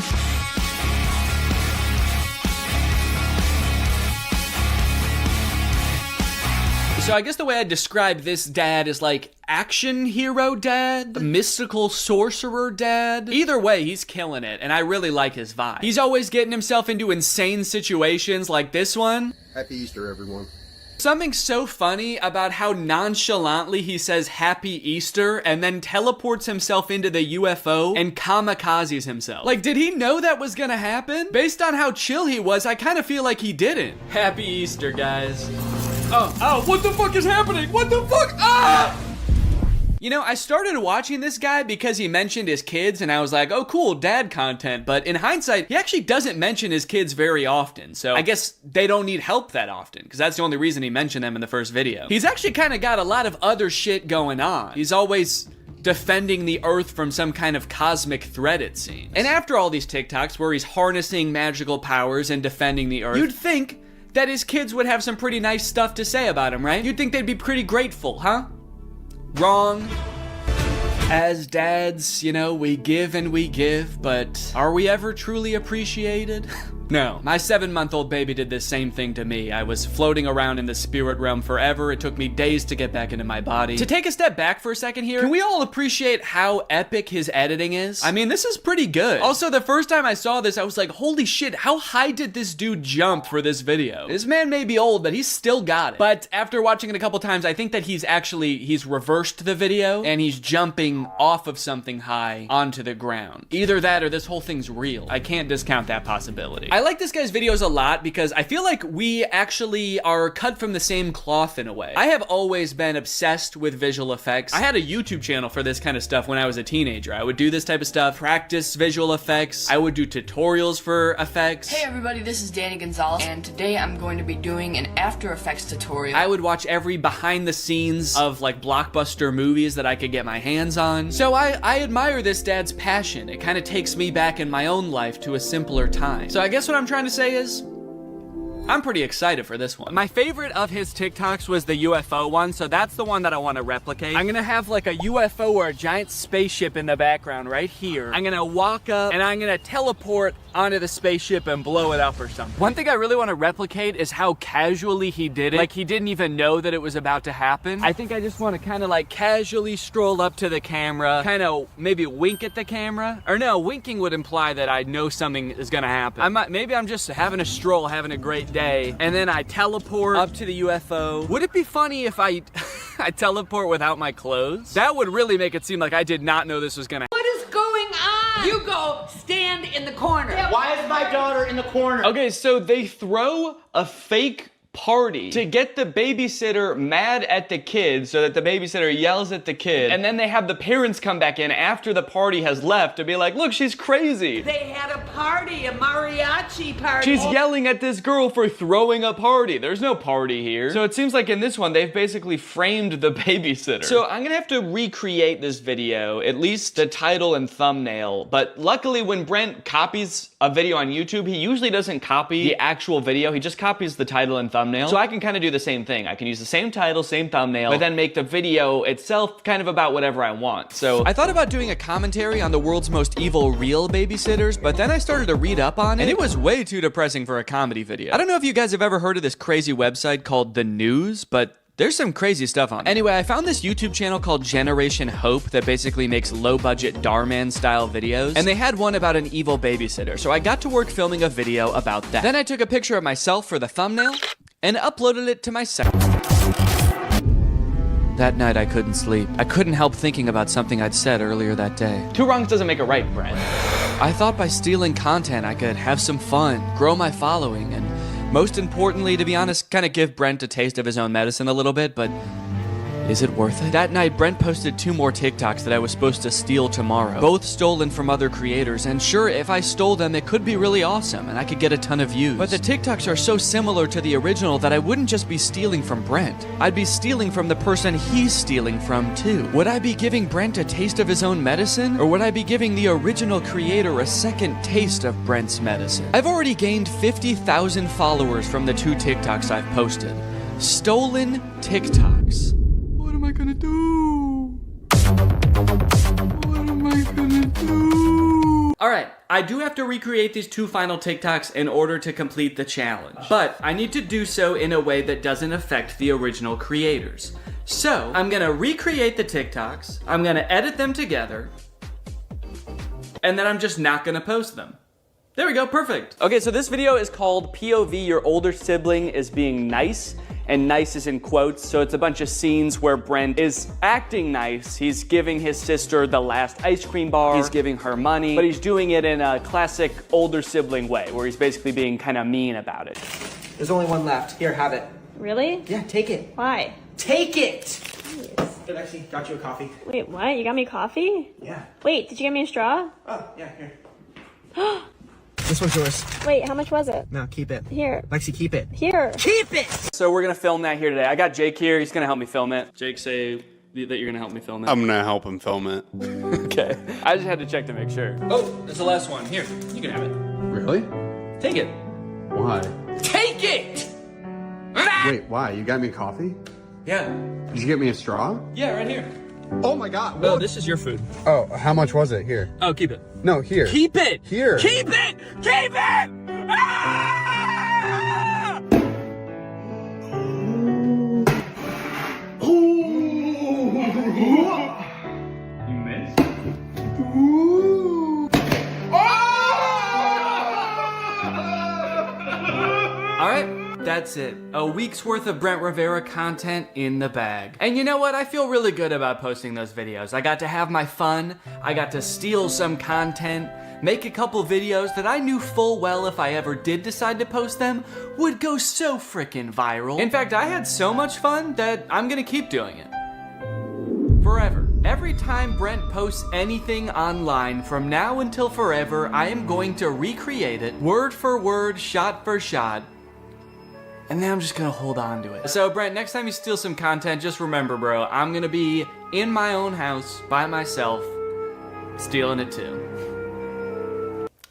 So I guess the way I describe this dad is like action hero dad, mystical sorcerer dad. Either way, he's killing it, and I really like his vibe. He's always getting himself into insane situations like this one. Happy Easter, everyone. Something so funny about how nonchalantly he says Happy Easter and then teleports himself into the UFO and kamikazes himself. Like, did he know that was gonna happen? Based on how chill he was, I kind of feel like he didn't. Happy Easter, guys. Oh, what the fuck is happening? What the fuck? Ah! You know, I started watching this guy because he mentioned his kids, and I was like, oh, cool, dad content. But in hindsight, he actually doesn't mention his kids very often. So I guess they don't need help that often, because that's the only reason he mentioned them in the first video. He's actually kind of got a lot of other shit going on. He's always defending the Earth from some kind of cosmic threat, it seems. And after all these TikToks where he's harnessing magical powers and defending the Earth, you'd think that his kids would have some pretty nice stuff to say about him, right? You'd think they'd be pretty grateful, huh? Wrong. As dads, you know, we give and we give, but are we ever truly appreciated? No. My 7-month-old baby did this same thing to me. I was floating around in the spirit realm forever. It took me days to get back into my body. To take a step back for a second here, can we all appreciate how epic his editing is? I mean, this is pretty good. Also, the first time I saw this, I was like, holy shit, how high did this dude jump for this video? This man may be old, but he's still got it. But after watching it a couple times, I think that he's reversed the video and he's jumping off of something high onto the ground. Either that or this whole thing's real. I can't discount that possibility. I like this guy's videos a lot because I feel like we actually are cut from the same cloth in a way. I have always been obsessed with visual effects. I had a YouTube channel for this kind of stuff when I was a teenager. I would do this type of stuff, practice visual effects. I would do tutorials for effects. Hey everybody, this is Danny Gonzalez, and today I'm going to be doing an After Effects tutorial. I would watch every behind the scenes of like blockbuster movies that I could get my hands on. So I admire this dad's passion. It kind of takes me back in my own life to a simpler time. So I guess what I'm trying to say is, I'm pretty excited for this one. My favorite of his TikToks was the UFO one, so that's the one that I want to replicate. I'm gonna have like a UFO or a giant spaceship in the background right here. I'm gonna walk up and I'm gonna teleport onto the spaceship and blow it up or something. One thing I really want to replicate is how casually he did it. Like he didn't even know that it was about to happen. I think I just want to kind of like casually stroll up to the camera, kind of maybe wink at the camera. Or no, winking would imply that I know something is gonna happen. Maybe I'm just having a stroll, having a great day, and then I teleport up to the UFO. Would it be funny if I teleport without my clothes? That would really make it seem like I did not know this was gonna happen. What is going on? You go stand in the corner. Why is my daughter in the corner? Okay, so they throw a fake party to get the babysitter mad at the kid so that the babysitter yells at the kid, and then they have the parents come back in after the party has left to be like, look, she's crazy. They had a party, a mariachi party. She's yelling at this girl for throwing a party. There's no party here. So it seems like in this one, they've basically framed the babysitter. So I'm gonna have to recreate this video, at least the title and thumbnail. But luckily when Brent copies a video on YouTube, he usually doesn't copy the actual video. He just copies the title and thumbnail. So I can kind of do the same thing. I can use the same title, same thumbnail, but then make the video itself kind of about whatever I want. So I thought about doing a commentary on the world's most evil real babysitters, but then I started to read up on it, and it was way too depressing for a comedy video. I don't know if you guys have ever heard of this crazy website called The News, but there's some crazy stuff on it. Anyway, I found this YouTube channel called Generation Hope that basically makes low-budget Darman style videos, and they had one about an evil babysitter, so I got to work filming a video about that. Then I took a picture of myself for the thumbnail and uploaded it to my site. That night I couldn't sleep. I couldn't help thinking about something I'd said earlier that day. Two wrongs doesn't make a right, Brent. I thought by stealing content I could have some fun, grow my following, and most importantly, to be honest, kind of give Brent a taste of his own medicine a little bit, but Is it worth it? That night, Brent posted 2 more TikToks that I was supposed to steal tomorrow, both stolen from other creators, and sure, if I stole them, it could be really awesome, and I could get a ton of views. But the TikToks are so similar to the original that I wouldn't just be stealing from Brent. I'd be stealing from the person he's stealing from, too. Would I be giving Brent a taste of his own medicine, or would I be giving the original creator a second taste of Brent's medicine? I've already gained 50,000 followers from the 2 TikToks I've posted. Stolen TikToks. What am I gonna do? What am I gonna do? Alright, I do have to recreate these 2 final TikToks in order to complete the challenge. But I need to do so in a way that doesn't affect the original creators. So, I'm gonna recreate the TikToks, I'm gonna edit them together, and then I'm just not gonna post them. There we go, perfect. Okay, so this video is called POV Your Older Sibling is Being Nice, and nice is in quotes, so it's a bunch of scenes where Brent is acting nice. He's giving his sister the last ice cream bar, he's giving her money, but he's doing it in a classic older sibling way, where he's basically being kind of mean about it. There's only one left. Here, have it. Really? Yeah, take it. Why? Take it! Jeez. Here, Lexi, got you a coffee. Wait, what? You got me coffee? Yeah. Wait, did you get me a straw? Oh, yeah, here. This one's yours. Wait, how much was it? No, keep it. Here. Lexi, keep it. Here. Keep it! So we're gonna film that here today. I got Jake here, he's gonna help me film it. Jake, say that you're gonna help me film it. I'm gonna help him film it. Okay. I just had to check to make sure. Oh, there's the last one. Here, you can have it. Really? Take it. Why? Take it! Wait, why? You got me coffee? Yeah. Did you get me a straw? Yeah, right here. Oh my god. No, this is your food. Oh, how much was it? Here. Oh, keep it. No, here. Keep it! Here. Keep it! Keep it! Ah! You missed? Alright, that's it. A week's worth of Brent Rivera content in the bag. And you know what? I feel really good about posting those videos. I got to have my fun, I got to steal some content, make a couple videos that I knew full well if I ever did decide to post them would go so frickin' viral. In fact, I had so much fun that I'm gonna keep doing it. Forever. Every time Brent posts anything online from now until forever, I am going to recreate it word for word, shot for shot, and then I'm just gonna hold on to it. So Brent, next time you steal some content, just remember, bro, I'm gonna be in my own house by myself, stealing it too.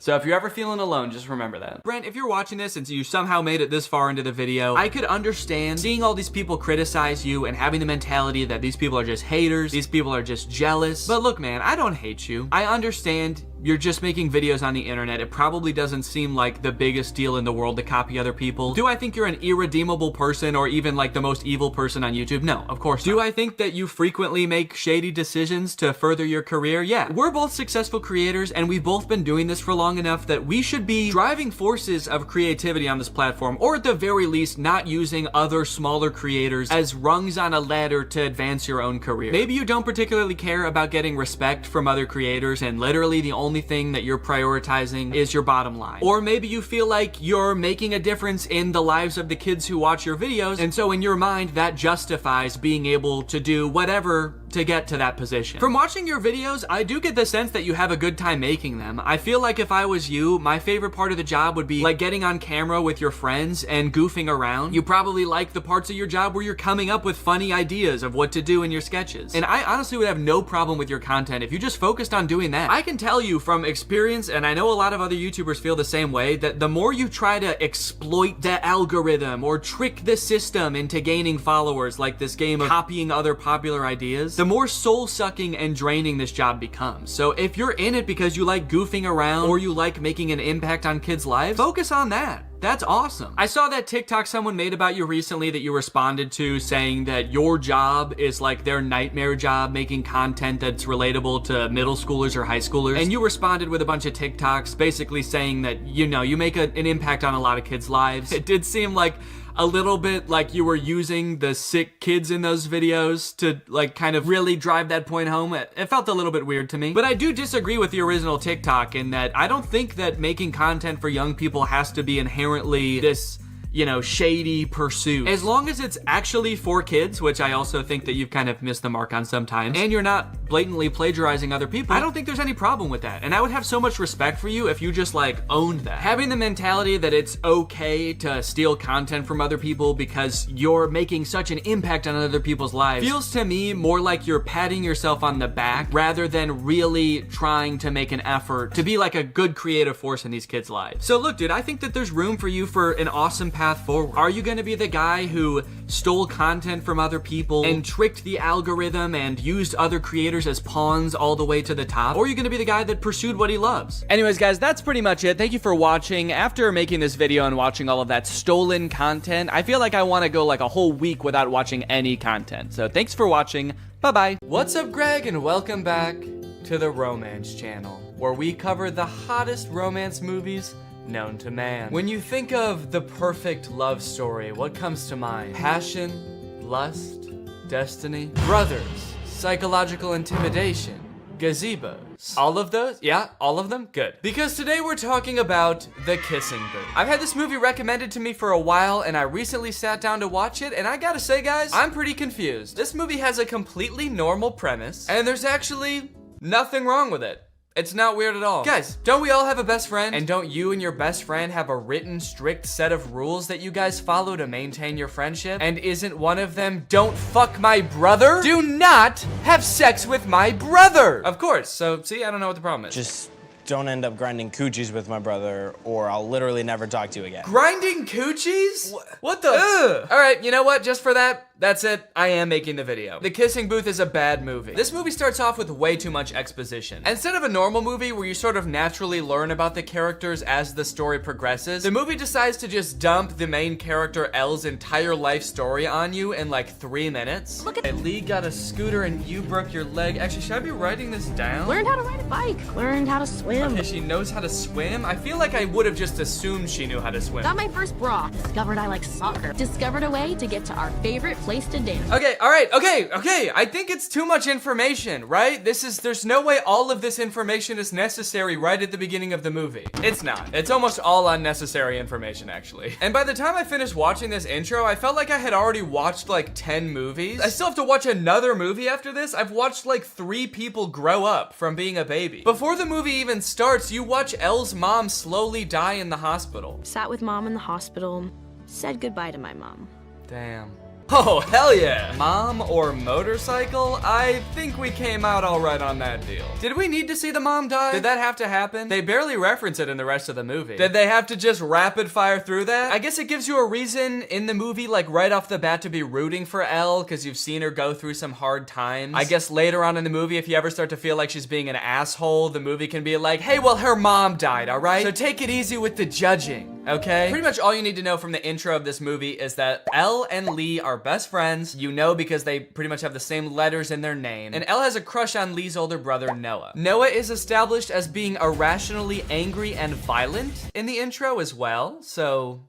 So if you're ever feeling alone, just remember that. Brent, if you're watching this and you somehow made it this far into the video, I could understand seeing all these people criticize you and having the mentality that these people are just haters, these people are just jealous. But look, man, I don't hate you. I understand you're just making videos on the internet. It probably doesn't seem like the biggest deal in the world to copy other people. Do I think you're an irredeemable person or even like the most evil person on YouTube? No, of course not. Do I think that you frequently make shady decisions to further your career? Yeah. We're both successful creators and we've both been doing this for long enough that we should be driving forces of creativity on this platform, or at the very least not using other smaller creators as rungs on a ladder to advance your own career. Maybe you don't particularly care about getting respect from other creators and literally the only thing that you're prioritizing is your bottom line. Or maybe you feel like you're making a difference in the lives of the kids who watch your videos, and so in your mind that justifies being able to do whatever to get to that position. From watching your videos, I do get the sense that you have a good time making them. I feel like if I was you, my favorite part of the job would be like getting on camera with your friends and goofing around. You probably like the parts of your job where you're coming up with funny ideas of what to do in your sketches. And I honestly would have no problem with your content if you just focused on doing that. I can tell you from experience, and I know a lot of other YouTubers feel the same way, that the more you try to exploit the algorithm or trick the system into gaining followers, like this game of copying other popular ideas, the more soul-sucking and draining this job becomes. So if you're in it because you like goofing around or you like making an impact on kids' lives, focus on that. That's awesome. I saw that TikTok someone made about you recently that you responded to, saying that your job is like their nightmare job, making content that's relatable to middle schoolers or high schoolers. And you responded with a bunch of TikToks basically saying that, you know, you make an impact on a lot of kids' lives. It did seem like a little bit like you were using the sick kids in those videos to like kind of really drive that point home. It felt a little bit weird to me. But I do disagree with the original TikTok in that I don't think that making content for young people has to be inherently this, you know, shady pursuit. As long as it's actually for kids, which I also think that you've kind of missed the mark on sometimes, and you're not blatantly plagiarizing other people, I don't think there's any problem with that. And I would have so much respect for you if you just like owned that. Having the mentality that it's okay to steal content from other people because you're making such an impact on other people's lives feels to me more like you're patting yourself on the back rather than really trying to make an effort to be like a good creative force in these kids' lives. So look, dude, I think that there's room for you for an awesome path forward. Are you gonna be the guy who stole content from other people and tricked the algorithm and used other creators as pawns all the way to the top? Or are you gonna be the guy that pursued what he loves? Anyways, guys, that's pretty much it. Thank you for watching. After making this video and watching all of that stolen content, I feel like I wanna go like a whole week without watching any content. So thanks for watching. Bye-bye. What's up, Greg, and welcome back to the Romance Channel, where we cover the hottest romance movies known to man. When you think of the perfect love story, what comes to mind? Passion, lust, destiny, brothers, psychological intimidation, gazebos. All of those? Yeah, all of them? Good. Because today we're talking about The Kissing Booth. I've had this movie recommended to me for a while, and I recently sat down to watch it, and I gotta say, guys, I'm pretty confused. This movie has a completely normal premise, and there's actually nothing wrong with it. It's not weird at all. Guys, don't we all have a best friend? And don't you and your best friend have a written, strict set of rules that you guys follow to maintain your friendship? And isn't one of them, don't fuck my brother? Do not have sex with my brother! Of course, so see, I don't know what the problem is. Just don't end up grinding coochies with my brother, or I'll literally never talk to you again. Grinding coochies? What the? Ugh. All right, you know what? Just for that, that's it. I am making the video. The Kissing Booth is a bad movie. This movie starts off with way too much exposition. Instead of a normal movie where you sort of naturally learn about the characters as the story progresses, the movie decides to just dump the main character Elle's entire life story on you in like 3 minutes. Look at Lee got a scooter and you broke your leg. Actually, should I be writing this down? Learned how to ride a bike. Learned how to swim. Okay, she knows how to swim? I feel like I would have just assumed she knew how to swim. Got my first bra. Discovered I like soccer. Discovered a way to get to our favorite place to dance. Okay, all right, okay. I think it's too much information, right? There's no way all of this information is necessary right at the beginning of the movie. It's not. It's almost all unnecessary information, actually. And by the time I finished watching this intro, I felt like I had already watched like 10 movies. I still have to watch another movie after this. I've watched like 3 people grow up from being a baby. Before the movie even starts, you watch Elle's mom slowly die in the hospital. Sat with mom in the hospital. Said goodbye to my mom. Damn. Oh, hell yeah. Mom or motorcycle? I think we came out all right on that deal. Did we need to see the mom die? Did that have to happen? They barely reference it in the rest of the movie. Did they have to just rapid fire through that? I guess it gives you a reason in the movie, like right off the bat, to be rooting for Elle because you've seen her go through some hard times. I guess later on in the movie, if you ever start to feel like she's being an asshole, the movie can be like, hey, well, her mom died, all right? So take it easy with the judging, okay? Pretty much all you need to know from the intro of this movie is that Elle and Lee are best friends. You know because they pretty much have the same letters in their name. And Elle has a crush on Lee's older brother, Noah. Noah is established as being irrationally angry and violent in the intro as well, so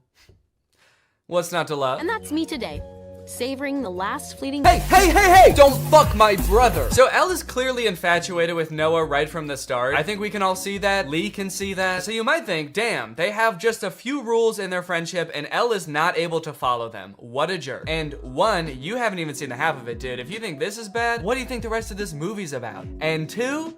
what's not to love? And that's me today. Savoring the last fleeting— Hey! Don't fuck my brother! So Elle is clearly infatuated with Noah right from the start. I think we can all see that. Lee can see that. So you might think, damn, they have just a few rules in their friendship and Elle is not able to follow them. What a jerk. And 1, you haven't even seen the half of it, dude. If you think this is bad, what do you think the rest of this movie's about? And 2,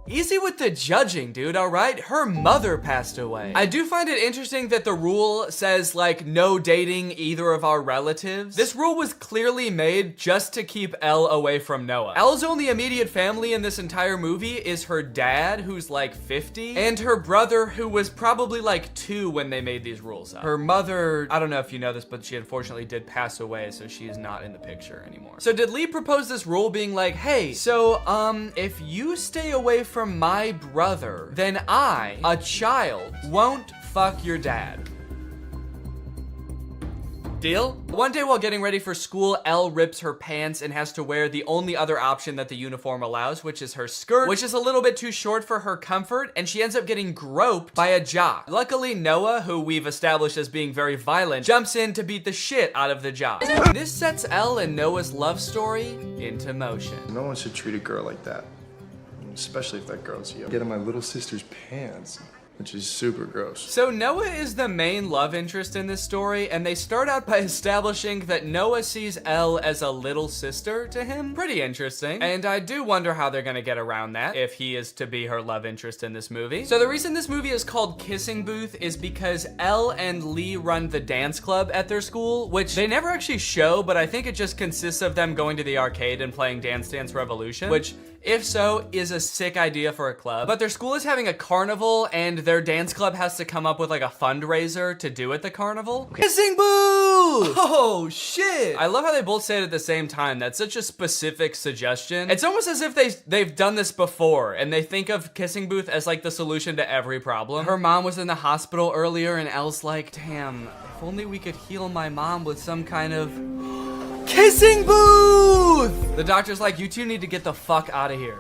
easy with the judging, dude, all right? Her mother passed away. I do find it interesting that the rule says, like, no dating either of our relatives. This rule was clearly made just to keep Elle away from Noah. Elle's only immediate family in this entire movie is her dad, who's like 50, and her brother, who was probably like 2 when they made these rules up. Her mother, I don't know if you know this, but she unfortunately did pass away, so she is not in the picture anymore. So did Lee propose this rule being like, hey, so, if you stay away from my brother, then I, a child, won't fuck your dad. Deal? One day while getting ready for school, Elle rips her pants and has to wear the only other option that the uniform allows, which is her skirt, which is a little bit too short for her comfort, and she ends up getting groped by a jock. Luckily, Noah, who we've established as being very violent, jumps in to beat the shit out of the jock. This sets Elle and Noah's love story into motion. No one should treat a girl like that. Especially if that girl's you. Get in my little sister's pants. which is super gross. So Noah is the main love interest in this story, and they start out by establishing that Noah sees Elle as a little sister to him. Pretty interesting. And I do wonder how they're gonna get around that if he is to be her love interest in this movie. So the reason this movie is called Kissing Booth is because Elle and Lee run the dance club at their school, which they never actually show, but I think it just consists of them going to the arcade and playing Dance Dance Revolution, which, if so, is a sick idea for a club. But their school is having a carnival, and their dance club has to come up with like a fundraiser to do at the carnival. Kissing Booth! Oh shit! I love how they both say it at the same time. That's such a specific suggestion. It's almost as if they've done this before, and they think of Kissing Booth as like the solution to every problem. Her mom was in the hospital earlier, and Elle's like, damn, if only we could heal my mom with some kind of Kissing Booth! The doctor's like, you two need to get the fuck out of here.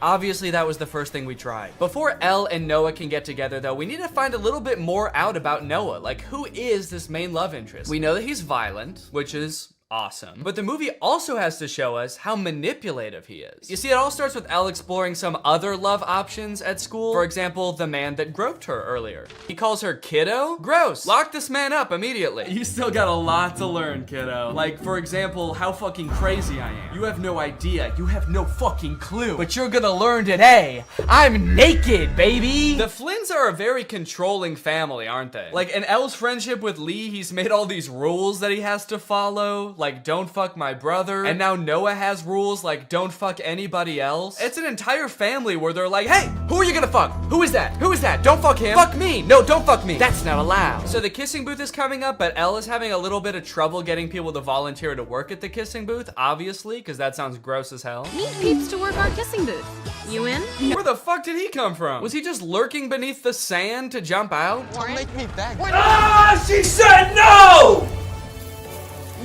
Obviously, that was the first thing we tried. Before Elle and Noah can get together, though, we need to find a little bit more out about Noah. Like, who is this main love interest? We know that he's violent, which is awesome. But the movie also has to show us how manipulative he is. You see, it all starts with Elle exploring some other love options at school. For example, the man that groped her earlier. He calls her kiddo? Gross. Lock this man up immediately. You still got a lot to learn, kiddo. Like, for example, how fucking crazy I am. You have no idea. You have no fucking clue. But you're gonna learn today. I'm naked, baby. The Flynns are a very controlling family, aren't they? Like, in Elle's friendship with Lee, he's made all these rules that he has to follow. Like, don't fuck my brother. And now Noah has rules like, don't fuck anybody else. It's an entire family where they're like, hey, who are you gonna fuck? Who is that? Who is that? Don't fuck him. Fuck me. No, don't fuck me. That's not allowed. So the kissing booth is coming up, but Elle is having a little bit of trouble getting people to volunteer to work at the kissing booth, obviously, because that sounds gross as hell. Need peeps to work our kissing booth. You in? Where the fuck did he come from? Was he just lurking beneath the sand to jump out? Don't make me beg. Ah, she said no!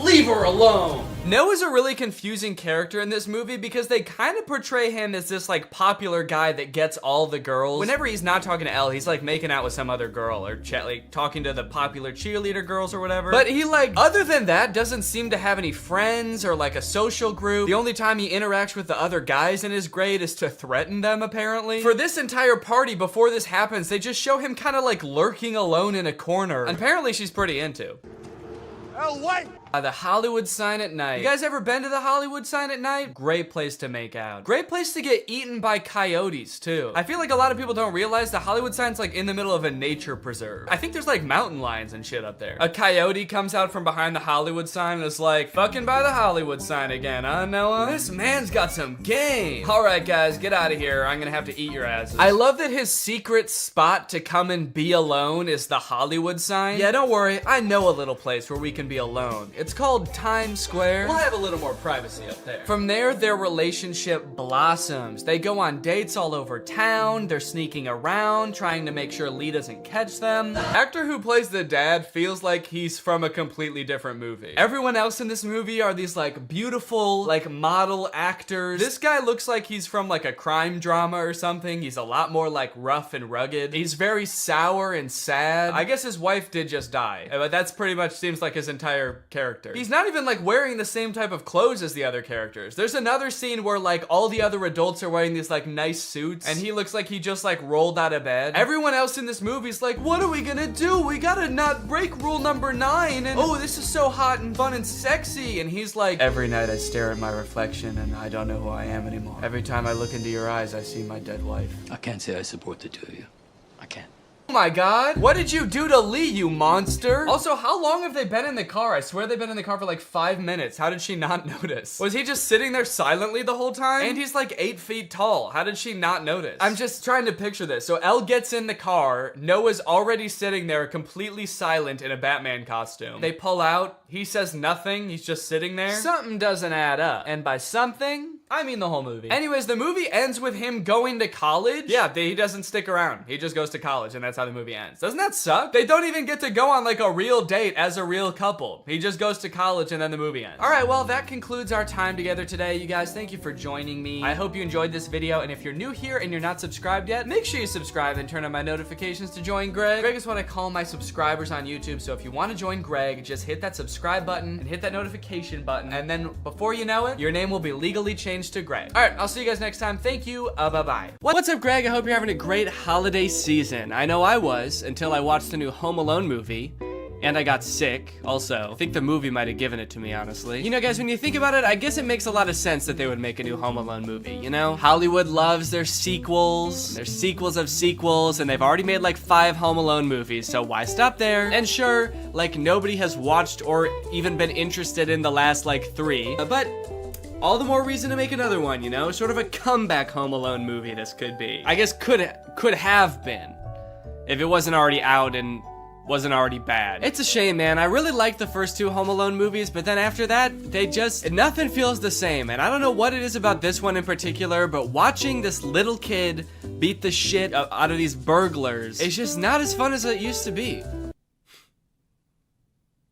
Leave her alone. Noah's a really confusing character in this movie because they kind of portray him as this like popular guy that gets all the girls. Whenever he's not talking to Elle, he's like making out with some other girl or like talking to the popular cheerleader girls or whatever. But he like, other than that, doesn't seem to have any friends or like a social group. The only time he interacts with the other guys in his grade is to threaten them, apparently. For this entire party, before this happens, they just show him kind of like lurking alone in a corner. Apparently she's pretty into. Oh, wait! The Hollywood sign at night. You guys ever been to the Hollywood sign at night? Great place to make out. Great place to get eaten by coyotes, too. I feel like a lot of people don't realize the Hollywood sign's like in the middle of a nature preserve. I think there's like mountain lions and shit up there. A coyote comes out from behind the Hollywood sign and is like, fucking by the Hollywood sign again, huh, Noah? This man's got some game. All right, guys, get out of here. I'm gonna have to eat your asses. I love that his secret spot to come and be alone is the Hollywood sign. Yeah, don't worry. I know a little place where we can be alone. It's called Times Square. We'll have a little more privacy up there. From there, their relationship blossoms. They go on dates all over town. They're sneaking around, trying to make sure Lee doesn't catch them. The actor who plays the dad feels like he's from a completely different movie. Everyone else in this movie are these like beautiful, like model actors. This guy looks like he's from like a crime drama or something. He's a lot more like rough and rugged. He's very sour and sad. I guess his wife did just die, but that's pretty much seems like his entire character. He's not even like wearing the same type of clothes as the other characters. There's another scene where like all the other adults are wearing these like nice suits and he looks like he just like rolled out of bed. Everyone else in this movie is like, what are we gonna do? We gotta not break rule number 9 and oh, this is so hot and fun and sexy. And he's like, every night I stare at my reflection and I don't know who I am anymore. Every time I look into your eyes, I see my dead wife. I can't say I support the two of you. I can't. Oh my god, what did you do to Lee, you monster? Also, how long have they been in the car? I swear they've been in the car for like 5 minutes. How did she not notice? Was he just sitting there silently the whole time? And he's like 8 feet tall. How did she not notice? I'm just trying to picture this. So Elle gets in the car. Noah's already sitting there completely silent in a Batman costume. They pull out. He says nothing. He's just sitting there. Something doesn't add up. And by something, I mean the whole movie. Anyways, the movie ends with him going to college. Yeah, he doesn't stick around. He just goes to college and that's how the movie ends. Doesn't that suck? They don't even get to go on like a real date as a real couple. He just goes to college and then the movie ends. All right, well, that concludes our time together today. You guys, thank you for joining me. I hope you enjoyed this video. And if you're new here and you're not subscribed yet, make sure you subscribe and turn on my notifications to join Greg. Greg is what I call my subscribers on YouTube. So if you want to join Greg, just hit that subscribe button and hit that notification button. And then before you know it, your name will be legally changed thanks to Greg. All right, I'll see you guys next time. Thank you. Bye-bye. What's up, Greg? I hope you're having a great holiday season. I know I was until I watched the new Home Alone movie. And I got sick, also. I think the movie might have given it to me, honestly. You know, guys, when you think about it, I guess it makes a lot of sense that they would make a new Home Alone movie, you know? Hollywood loves their sequels. Their sequels of sequels, and they've already made like 5 Home Alone movies, so why stop there? And sure, like, nobody has watched or even been interested in the last, like, 3, but all the more reason to make another one, you know? Sort of a comeback Home Alone movie this could be. I guess could have been, if it wasn't already out and wasn't already bad. It's a shame, man. I really liked the first 2 Home Alone movies, but then after that, nothing feels the same. And I don't know what it is about this one in particular, but watching this little kid beat the shit out of these burglars, it's just not as fun as it used to be.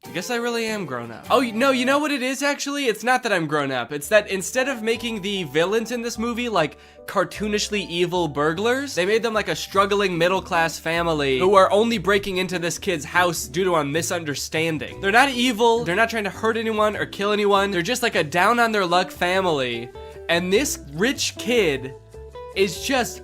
I guess I really am grown up. Oh, no, you know what it is, actually? It's not that I'm grown up. It's that instead of making the villains in this movie, like, cartoonishly evil burglars, they made them like a struggling middle-class family who are only breaking into this kid's house due to a misunderstanding. They're not evil, they're not trying to hurt anyone or kill anyone, they're just like a down-on-their-luck family, and this rich kid is just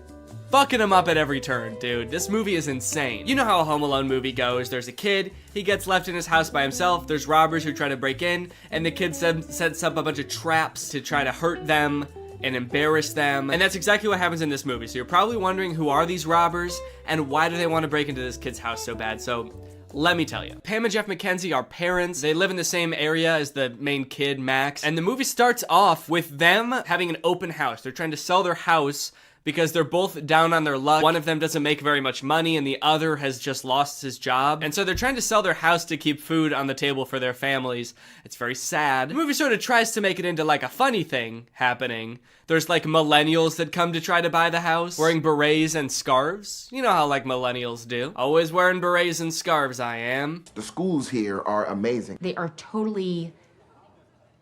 fucking him up at every turn, dude. This movie is insane. You know how a Home Alone movie goes. There's a kid, he gets left in his house by himself, there's robbers who try to break in, and the kid sets up a bunch of traps to try to hurt them and embarrass them. And that's exactly what happens in this movie. So you're probably wondering, who are these robbers and why do they want to break into this kid's house so bad? So let me tell you. Pam and Jeff McKenzie are parents. They live in the same area as the main kid, Max. And the movie starts off with them having an open house. They're trying to sell their house because they're both down on their luck. One of them doesn't make very much money and the other has just lost his job. And so they're trying to sell their house to keep food on the table for their families. It's very sad. The movie sort of tries to make it into like a funny thing happening. There's like millennials that come to try to buy the house, wearing berets and scarves. You know how like millennials do. Always wearing berets and scarves, I am. The schools here are amazing. They are totally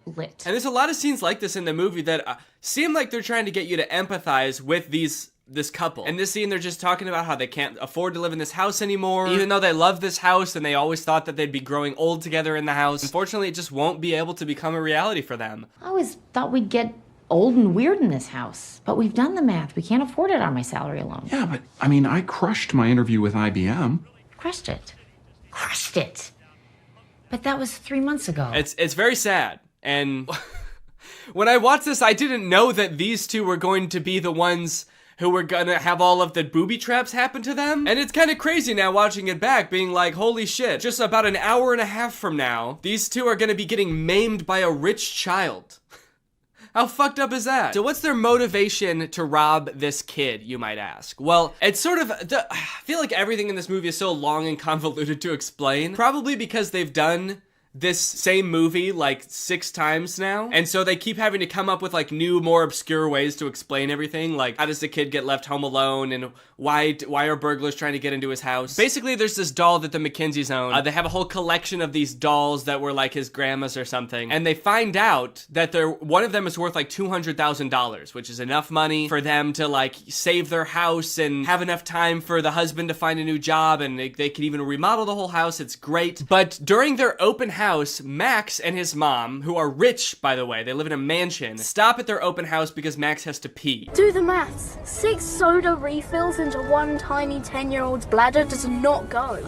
lit. And there's a lot of scenes like this in the movie that seem like they're trying to get you to empathize with this couple. In this scene, they're just talking about how they can't afford to live in this house anymore, even though they love this house and they always thought that they'd be growing old together in the house. Unfortunately, it just won't be able to become a reality for them. I always thought we'd get old and weird in this house, but we've done the math. We can't afford it on my salary alone. Yeah, but I mean, I crushed my interview with IBM. Crushed it. But that was 3 months ago. It's very sad. And when I watched this, I didn't know that these two were going to be the ones who were gonna have all of the booby traps happen to them. And it's kind of crazy now watching it back, being like, holy shit, just about an hour and a half from now, these two are gonna be getting maimed by a rich child. How fucked up is that? So what's their motivation to rob this kid, you might ask? Well, it's sort of, I feel like everything in this movie is so long and convoluted to explain. Probably because they've done this same movie like 6 times now, and so they keep having to come up with like new, more obscure ways to explain everything, like how does the kid get left home alone, and why are burglars trying to get into his house. Basically, there's this doll that the McKenzies own. They have a whole collection of these dolls that were like his grandma's or something, and they find out that one of them is worth like $200,000, which is enough money for them to like save their house and have enough time for the husband to find a new job, and they could even remodel the whole house. It's great. But during their open house, Max and his mom, who are rich, by the way, they live in a mansion, stop at their open house because Max has to pee. Do the maths. 6 soda refills into one tiny 10-year-old's bladder does not go.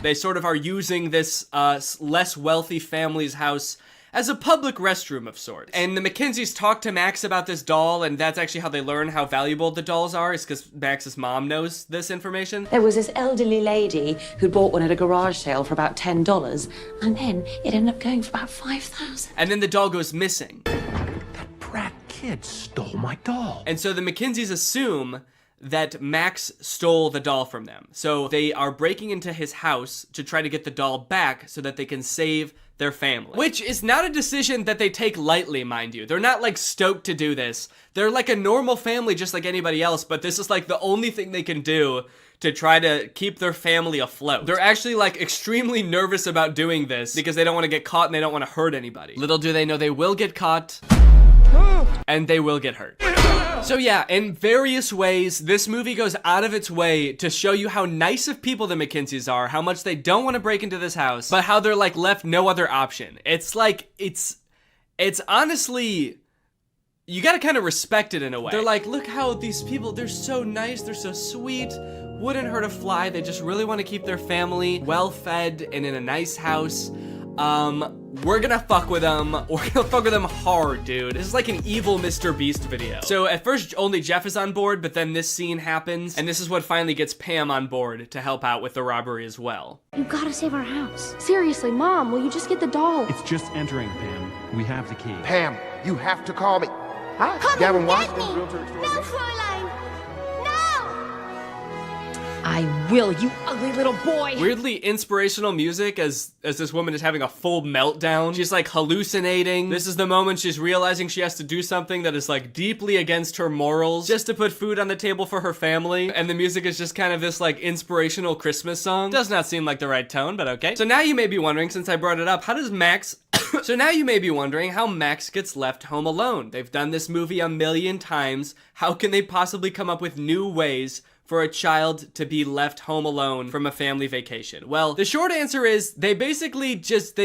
They sort of are using this less wealthy family's house as a public restroom of sorts. And the McKenzies talk to Max about this doll, and that's actually how they learn how valuable the dolls are, is because Max's mom knows this information. There was this elderly lady who bought one at a garage sale for about $10, and then it ended up going for about $5,000. And then the doll goes missing. That brat kid stole my doll. And so the McKenzies assume that Max stole the doll from them. So they are breaking into his house to try to get the doll back so that they can save their family. Which is not a decision that they take lightly, mind you. They're not like stoked to do this. They're like a normal family just like anybody else, but this is like the only thing they can do to try to keep their family afloat. They're actually like extremely nervous about doing this because they don't want to get caught and they don't want to hurt anybody. Little do they know they will get caught and they will get hurt. So yeah, in various ways, this movie goes out of its way to show you how nice of people the McKenzies are, how much they don't want to break into this house, but how they're like left no other option. It's like, it's honestly you gotta kind of respect it in a way. They're like, look how these people, they're so nice, they're so sweet, wouldn't hurt a fly, they just really want to keep their family well-fed and in a nice house. We're gonna fuck with them. We're gonna fuck with them hard, dude. This is like an evil Mr. Beast video. So at first, only Jeff is on board, but then this scene happens, and this is what finally gets Pam on board to help out with the robbery as well. You gotta save our house. Seriously, Mom, will you just get the doll? It's just entering, Pam. We have the key. Pam, you have to call me. Hi, Come Gavin and Washington, get me. realtor No, extraordinaire. Fräulein. No! I will, you ugly little boy. Weirdly inspirational music as this woman is having a full meltdown. She's like hallucinating. This is the moment she's realizing she has to do something that is like deeply against her morals just to put food on the table for her family. And the music is just kind of this like inspirational Christmas song. Does not seem like the right tone, but okay. So now you may be wondering, since I brought it up, how does Max... So now you may be wondering how Max gets left home alone. They've done this movie a million times. How can they possibly come up with new ways for a child to be left home alone from a family vacation? Well, the short answer is they basically just,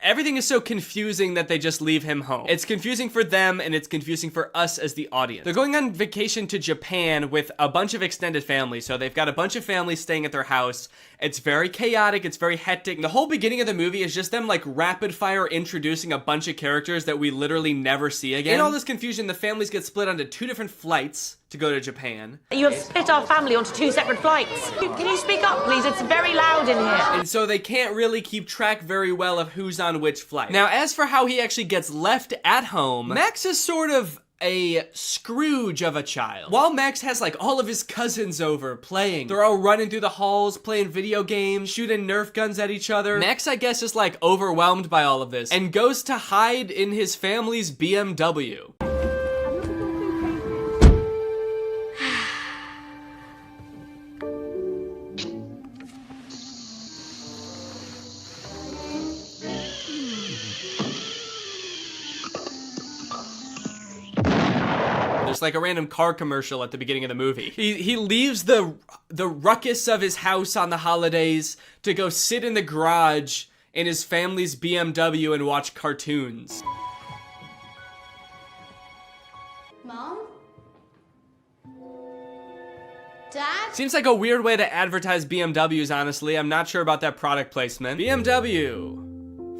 everything is so confusing that they just leave him home. It's confusing for them and it's confusing for us as the audience. They're going on vacation to Japan with a bunch of extended family. So they've got a bunch of families staying at their house. It's very chaotic. It's very hectic. The whole beginning of the movie is just them like rapid fire introducing a bunch of characters that we literally never see again. In all this confusion, the families get split onto 2 different flights to go to Japan. You have split our family onto 2 separate flights. Can you speak up, please? It's very loud in here. And so they can't really keep track very well of who's on which flight. Now, as for how he actually gets left at home, Max is sort of a Scrooge of a child. While Max has like all of his cousins over playing, they're all running through the halls, playing video games, shooting Nerf guns at each other. Max, I guess, is like overwhelmed by all of this and goes to hide in his family's BMW. There's like a random car commercial at the beginning of the movie. He leaves the ruckus of his house on the holidays to go sit in the garage in his family's BMW and watch cartoons. Mom? Dad? Seems like a weird way to advertise BMWs, honestly. I'm not sure about that product placement. BMW.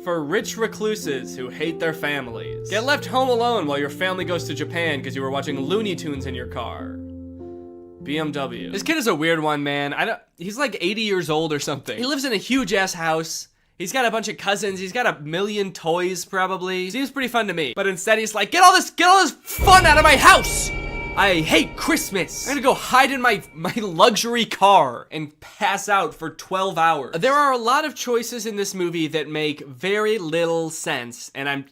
For rich recluses who hate their families. Get left home alone while your family goes to Japan because you were watching Looney Tunes in your car. BMW. This kid is a weird one, man. He's like 80 years old or something. He lives in a huge ass house. He's got a bunch of cousins. He's got a million toys, probably. Seems pretty fun to me. But instead he's like, get all this fun out of my house! I hate Christmas. I'm gonna go hide in my luxury car and pass out for 12 hours. There are a lot of choices in this movie that make very little sense, and I'm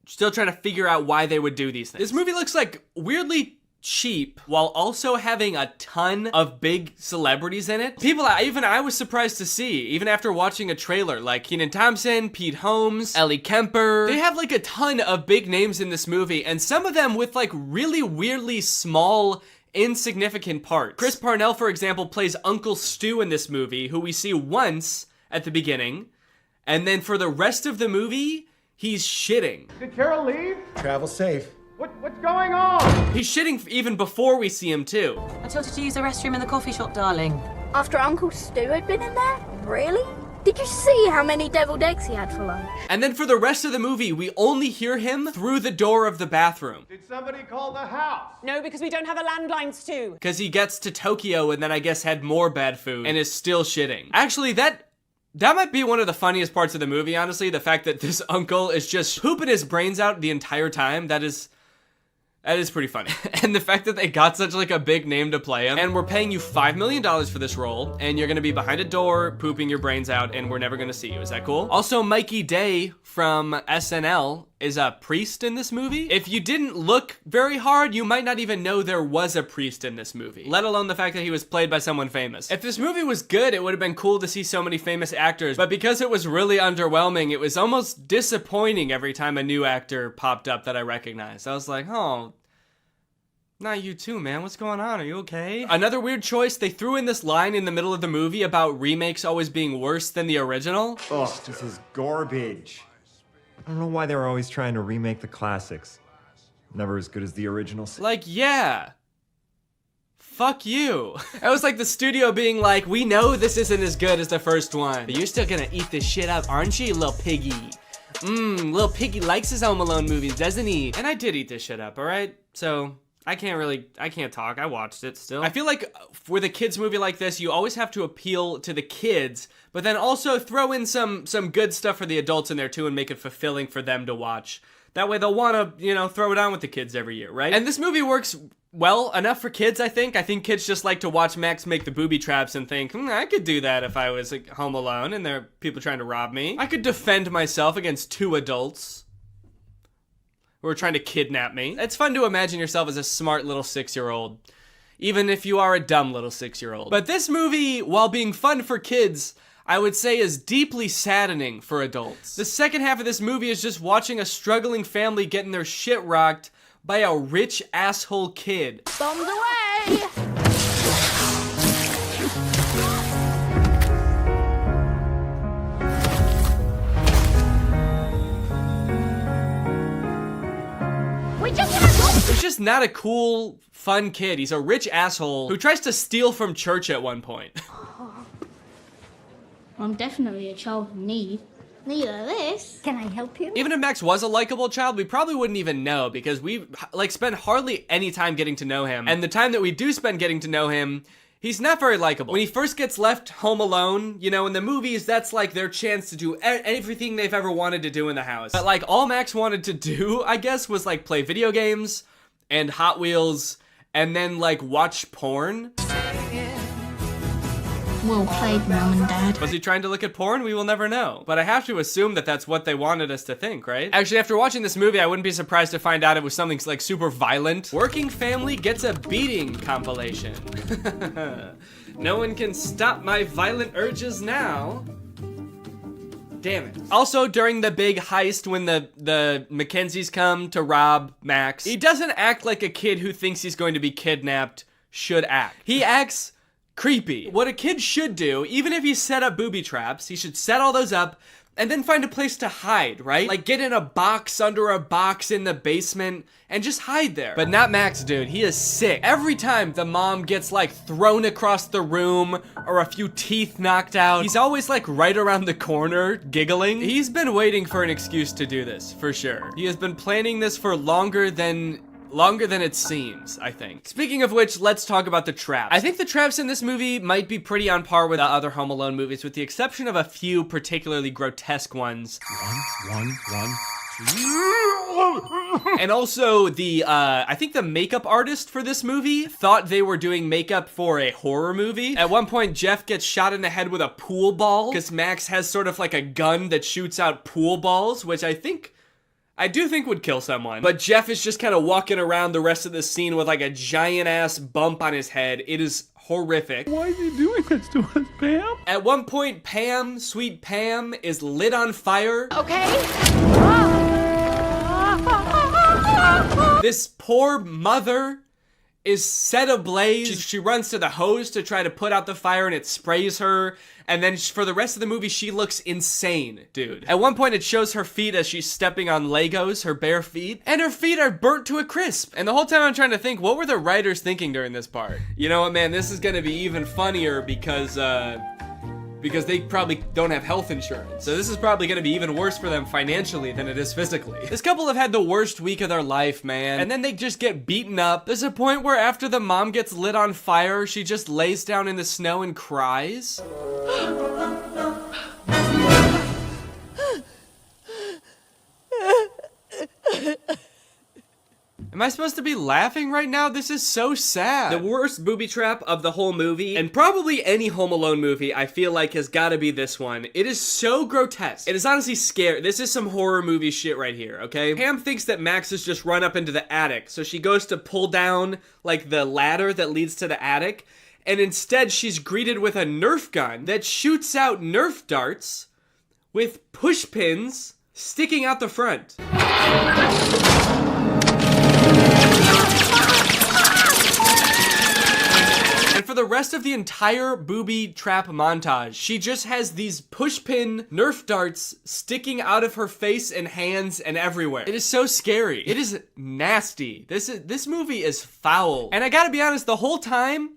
still trying to figure out why they would do these things. This movie looks like weirdly cheap while also having a ton of big celebrities in it. People even I was surprised to see, even after watching a trailer, like Kenan Thompson, Pete Holmes, Ellie Kemper. They have like a ton of big names in this movie, and some of them with like really weirdly small, insignificant parts. Chris Parnell, for example, plays Uncle Stu in this movie, who we see once at the beginning, and then for the rest of the movie, he's shitting. Did Carol leave? Travel safe. What's going on? He's shitting even before we see him too. I told you to use the restroom in the coffee shop, darling. After Uncle Stu had been in there? Really? Did you see how many deviled eggs he had for lunch? And then for the rest of the movie, we only hear him through the door of the bathroom. Did somebody call the house? No, because we don't have a landline, Stu. Because he gets to Tokyo and then I guess had more bad food and is still shitting. Actually, that might be one of the funniest parts of the movie, honestly. The fact that this uncle is just pooping his brains out the entire time. That is pretty funny. And the fact that they got such like a big name to play him, and we're paying you $5 million for this role, and you're gonna be behind a door pooping your brains out, and we're never gonna see you. Is that cool? Also, Mikey Day from SNL is a priest in this movie. If you didn't look very hard, you might not even know there was a priest in this movie, let alone the fact that he was played by someone famous. If this movie was good, it would have been cool to see so many famous actors, but because it was really underwhelming, it was almost disappointing every time a new actor popped up that I recognized. I was like, oh, not you too, man. What's going on? Are you okay? Another weird choice, they threw in this line in the middle of the movie about remakes always being worse than the original. Ugh, this is garbage. I don't know why they were always trying to remake the classics. Never as good as the original. Like, yeah. Fuck you. It was like the studio being like, we know this isn't as good as the first one, but you're still gonna eat this shit up, aren't you, little piggy? Little piggy likes his Home Alone movies, doesn't he? And I did eat this shit up, alright? So, I can't talk. I watched it still. I feel like with a kids movie like this, you always have to appeal to the kids, but then also throw in some good stuff for the adults in there too and make it fulfilling for them to watch. That way they'll want to, throw it on with the kids every year, right? And this movie works well enough for kids, I think. I think kids just like to watch Max make the booby traps and think, I could do that if I was home alone and there are people trying to rob me. I could defend myself against two adults who are trying to kidnap me. It's fun to imagine yourself as a smart little 6-year-old, even if you are a dumb little 6-year-old. But this movie, while being fun for kids, I would say is deeply saddening for adults. The second half of this movie is just watching a struggling family getting their shit rocked by a rich asshole kid. Bombs away! He's just not a cool, fun kid. He's a rich asshole who tries to steal from church at one point. I'm definitely a child in need. Neither this. Can I help you? Even if Max was a likable child, we probably wouldn't even know because we spend hardly any time getting to know him. And the time that we do spend getting to know him, he's not very likable. When he first gets left home alone, in the movies, that's like their chance to do everything they've ever wanted to do in the house. But all Max wanted to do, I guess, was play video games and Hot Wheels and then watch porn. Well played, Mom and Dad. Was he trying to look at porn? We will never know. But I have to assume that that's what they wanted us to think, right? Actually, after watching this movie, I wouldn't be surprised to find out it was something super violent. Working family gets a beating compilation. No one can stop my violent urges now. Damn it. Also, during the big heist when the Mackenzies come to rob Max, he doesn't act like a kid who thinks he's going to be kidnapped should act. He acts creepy. What a kid should do, even if he set up booby traps, he should set all those up and then find a place to hide, right? Get in a box under a box in the basement and just hide there. But not Max, dude. He is sick. Every time the mom gets thrown across the room or a few teeth knocked out, he's always right around the corner giggling. He's been waiting for an excuse to do this, for sure. He has been planning this for longer than it seems, I think. Speaking of which, let's talk about the traps. I think the traps in this movie might be pretty on par with the other Home Alone movies, with the exception of a few particularly grotesque ones. One. And also I think the makeup artist for this movie thought they were doing makeup for a horror movie. At one point, Jeff gets shot in the head with a pool ball because Max has sort of a gun that shoots out pool balls, which I do think would kill someone. But Jeff is just kind of walking around the rest of the scene with a giant ass bump on his head. It is horrific. Why is he doing this to us, Pam? At one point, Pam, sweet Pam, is lit on fire. Okay. This poor mother is set ablaze. She runs to the hose to try to put out the fire and it sprays her. And then for the rest of the movie, she looks insane, dude. At one point, it shows her feet as she's stepping on Legos, her bare feet. And her feet are burnt to a crisp. And the whole time I'm trying to think, what were the writers thinking during this part? You know what, man? This is gonna be even funnier because they probably don't have health insurance. So this is probably gonna be even worse for them financially than it is physically. This couple have had the worst week of their life, man. And then they just get beaten up. There's a point where after the mom gets lit on fire, she just lays down in the snow and cries. Am I supposed to be laughing right now? This is so sad. The worst booby trap of the whole movie, and probably any Home Alone movie, I feel like has gotta be this one. It is so grotesque. It is honestly scary. This is some horror movie shit right here, okay? Pam thinks that Max has just run up into the attic, so she goes to pull down, the ladder that leads to the attic, and instead she's greeted with a Nerf gun that shoots out Nerf darts with push pins sticking out the front. And for for the rest of the entire booby trap montage, she just has these pushpin Nerf darts sticking out of her face and hands and everywhere. It is so scary. It is nasty. This movie is foul. And I gotta be honest, the whole time,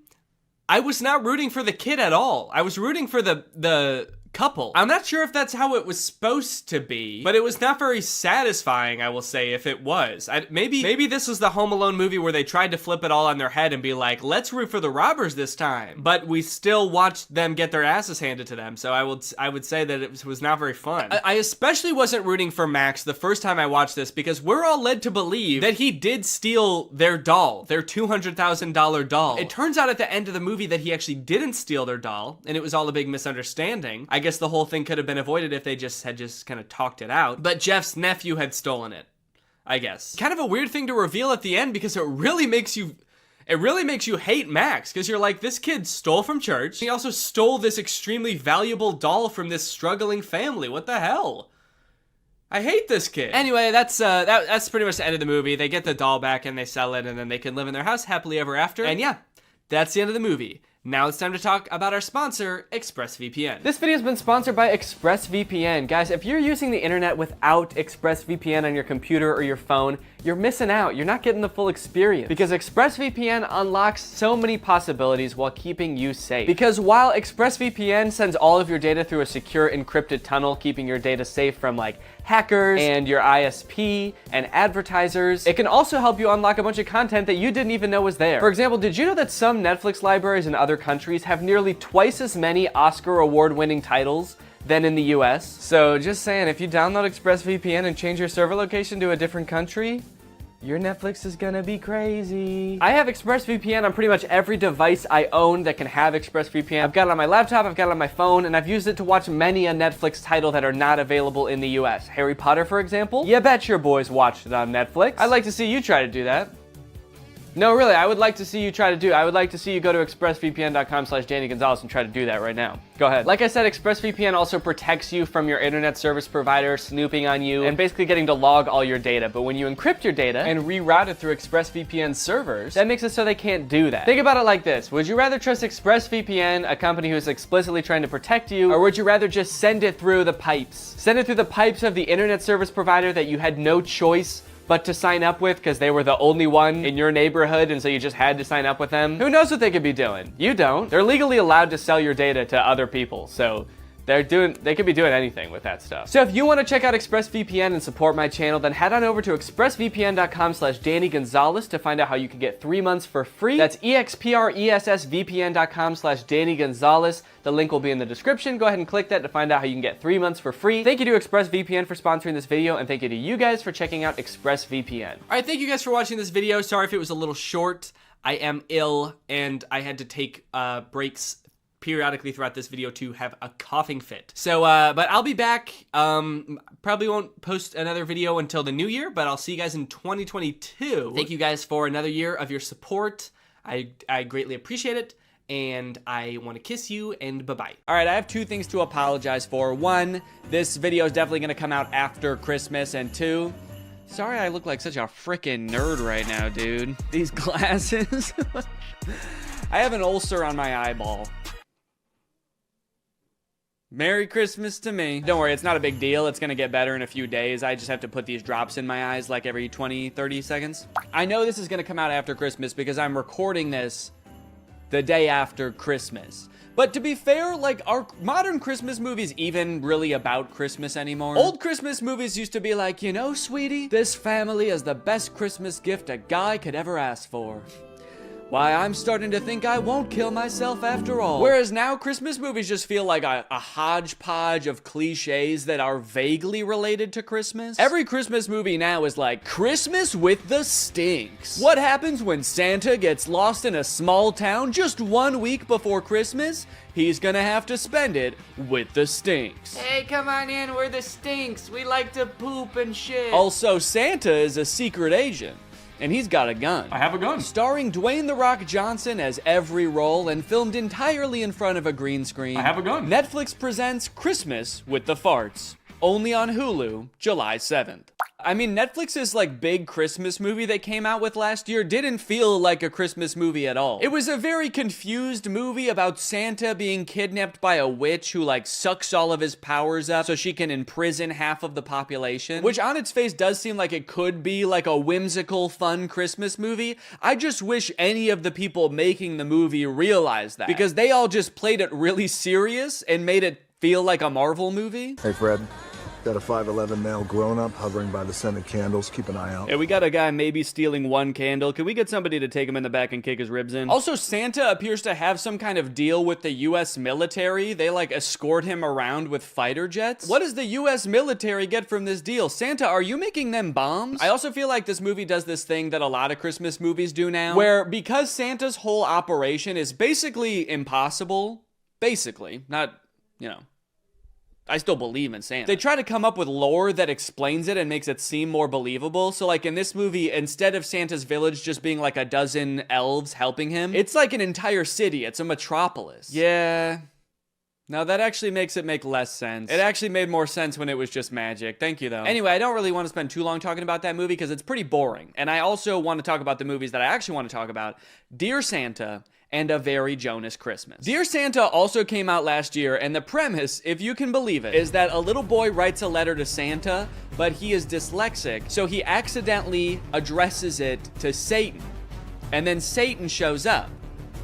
I was not rooting for the kid at all. I was rooting for the couple. I'm not sure if that's how it was supposed to be, but it was not very satisfying, I will say, if it was. Maybe this was the Home Alone movie where they tried to flip it all on their head and be like, let's root for the robbers this time. But we still watched them get their asses handed to them, so I would say that it was not very fun. I especially wasn't rooting for Max the first time I watched this because we're all led to believe that he did steal their doll, their $200,000 doll. It turns out at the end of the movie that he actually didn't steal their doll, and it was all a big misunderstanding. I guess the whole thing could have been avoided if they had kind of talked it out. But Jeff's nephew had stolen it, I guess. Kind of a weird thing to reveal at the end because it really makes you hate Max, because you're like, this kid stole from church. He also stole this extremely valuable doll from this struggling family. What the hell? I hate this kid. Anyway, that's pretty much the end of the movie. They get the doll back and they sell it, and then they can live in their house happily ever after. And yeah, that's the end of the movie. Now it's time to talk about our sponsor, ExpressVPN. This video has been sponsored by ExpressVPN. Guys, if you're using the internet without ExpressVPN on your computer or your phone, you're missing out. You're not getting the full experience because ExpressVPN unlocks so many possibilities while keeping you safe. Because while ExpressVPN sends all of your data through a secure encrypted tunnel, keeping your data safe from like hackers and your ISP and advertisers, it can also help you unlock a bunch of content that you didn't even know was there. For example, did you know that some Netflix libraries in other countries have nearly twice as many Oscar award-winning titles than in the US? So just saying, if you download ExpressVPN and change your server location to a different country, your Netflix is gonna be crazy. I have ExpressVPN on pretty much every device I own that can have ExpressVPN. I've got it on my laptop, I've got it on my phone, and I've used it to watch many a Netflix title that are not available in the US. Harry Potter, for example. You bet your boys watched it on Netflix. I'd like to see you try to do that. No, really, I would like to see you try to do it. I would like to see you go to expressvpn.com/Danny Gonzalez and try to do that right now. Go ahead. Like I said, ExpressVPN also protects you from your internet service provider snooping on you and basically getting to log all your data. But when you encrypt your data and reroute it through ExpressVPN servers, that makes it so they can't do that. Think about it like this. Would you rather trust ExpressVPN, a company who's explicitly trying to protect you, or would you rather just send it through the pipes? Send it through the pipes of the internet service provider that you had no choice but to sign up with because they were the only one in your neighborhood and so you just had to sign up with them? Who knows what they could be doing? You don't. They're legally allowed to sell your data to other people, so they could be doing anything with that stuff. So if you want to check out ExpressVPN and support my channel, then head on over to expressvpn.com/Danny Gonzalez to find out how you can get 3 months for free. That's expressvpn.com/Danny Gonzalez. The link will be in the description. Go ahead and click that to find out how you can get 3 months for free. Thank you to ExpressVPN for sponsoring this video, and thank you to you guys for checking out ExpressVPN. All right, thank you guys for watching this video. Sorry if it was a little short. I am ill and I had to take breaks periodically throughout this video to have a coughing fit. So, but I'll be back. Probably won't post another video until the new year, but I'll see you guys in 2022. Thank you guys for another year of your support. I greatly appreciate it, and I want to kiss you, and bye-bye. All right, I have 2 things to apologize for. 1, this video is definitely gonna come out after Christmas, and 2, sorry I look like such a freaking nerd right now, dude. These glasses. I have an ulcer on my eyeball. Merry Christmas to me. Don't worry, it's not a big deal. It's gonna get better in a few days. I just have to put these drops in my eyes like every 20, 30 seconds. I know this is gonna come out after Christmas because I'm recording this the day after Christmas. But to be fair, like, are modern Christmas movies even really about Christmas anymore? Old Christmas movies used to be like, you know, sweetie, this family is the best Christmas gift a guy could ever ask for. Why, I'm starting to think I won't kill myself after all. Whereas now, Christmas movies just feel like a hodgepodge of cliches that are vaguely related to Christmas. Every Christmas movie now is like, Christmas with the Stinks. What happens when Santa gets lost in a small town just 1 week before Christmas? He's gonna have to spend it with the Stinks. Hey, come on in, we're the Stinks. We like to poop and shit. Also, Santa is a secret agent. And he's got a gun. I have a gun. Starring Dwayne "The Rock" Johnson as every role and filmed entirely in front of a green screen. I have a gun. Netflix presents Christmas with the Farts. Only on Hulu, July 7th. I mean, Netflix's like big Christmas movie they came out with last year didn't feel like a Christmas movie at all. It was a very confused movie about Santa being kidnapped by a witch who like sucks all of his powers up so she can imprison half of the population, which on its face does seem like it could be like a whimsical, fun Christmas movie. I just wish any of the people making the movie realized that, because they all just played it really serious and made it feel like a Marvel movie. Hey, Fred. Got a 5'11" male grown-up hovering by the scented candles. Keep an eye out. Yeah, we got a guy maybe stealing one candle. Can we get somebody to take him in the back and kick his ribs in? Also, Santa appears to have some kind of deal with the U.S. military. They, like, escort him around with fighter jets. What does the U.S. military get from this deal? Santa, are you making them bombs? I also feel like this movie does this thing that a lot of Christmas movies do now, where because Santa's whole operation is basically impossible, basically, not, you know, I still believe in Santa. They try to come up with lore that explains it and makes it seem more believable. So like in this movie, instead of Santa's village just being like a dozen elves helping him, it's like an entire city. It's a metropolis. Yeah. Now that actually makes it make less sense. It actually made more sense when it was just magic. Thank you though. Anyway, I don't really want to spend too long talking about that movie because it's pretty boring. And I also want to talk about the movies that I actually want to talk about. Dear Santa and A Very Jonas Christmas. Dear Santa also came out last year, and the premise, if you can believe it, is that a little boy writes a letter to Santa, but he is dyslexic, so he accidentally addresses it to Satan. And then Satan shows up.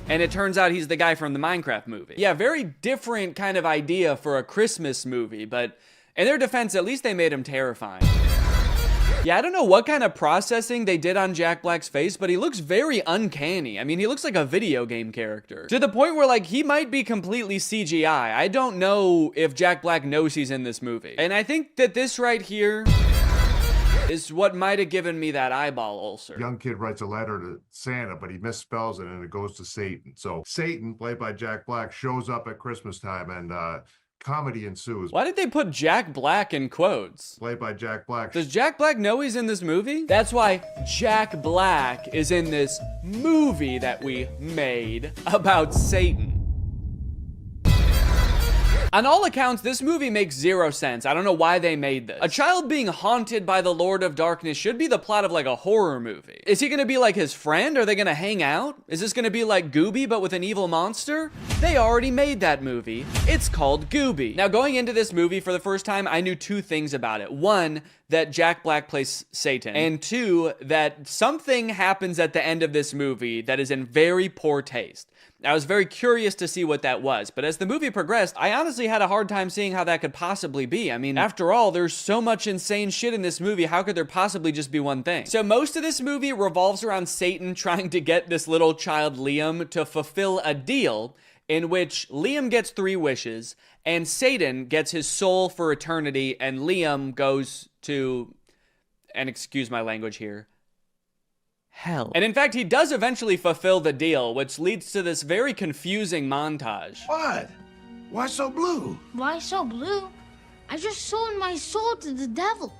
And it turns out he's the guy from the Minecraft movie. Yeah, very different kind of idea for a Christmas movie, but in their defense, at least they made him terrifying. Yeah, I don't know what kind of processing they did on Jack Black's face, but he looks very uncanny. I mean, he looks like a video game character. To the point where, like, he might be completely CGI. I don't know if Jack Black knows he's in this movie. And I think that this right here is what might have given me that eyeball ulcer. Young kid writes a letter to Santa, but he misspells it and it goes to Satan. So Satan, played by Jack Black, shows up at Christmas time and comedy ensues. Why did they put Jack Black in quotes? Played by Jack Black. Does Jack Black know he's in this movie? That's why Jack Black is in this movie that we made about Satan. On all accounts, this movie makes zero sense. I don't know why they made this. A child being haunted by the Lord of Darkness should be the plot of like a horror movie. Is he gonna be like his friend? Are they gonna hang out? Is this gonna be like Gooby but with an evil monster? They already made that movie. It's called Gooby. Now going into this movie for the first time, I knew two things about it. One, that Jack Black plays Satan. And two, that something happens at the end of this movie that is in very poor taste. I was very curious to see what that was, but as the movie progressed, I honestly had a hard time seeing how that could possibly be. I mean, after all, there's so much insane shit in this movie, how could there possibly just be one thing? So most of this movie revolves around Satan trying to get this little child Liam to fulfill a deal in which Liam gets 3 wishes, and Satan gets his soul for eternity, and Liam goes to, and excuse my language here, hell. And in fact, he does eventually fulfill the deal, which leads to this very confusing montage. What? Why so blue? Why so blue? I just sold my soul to the devil.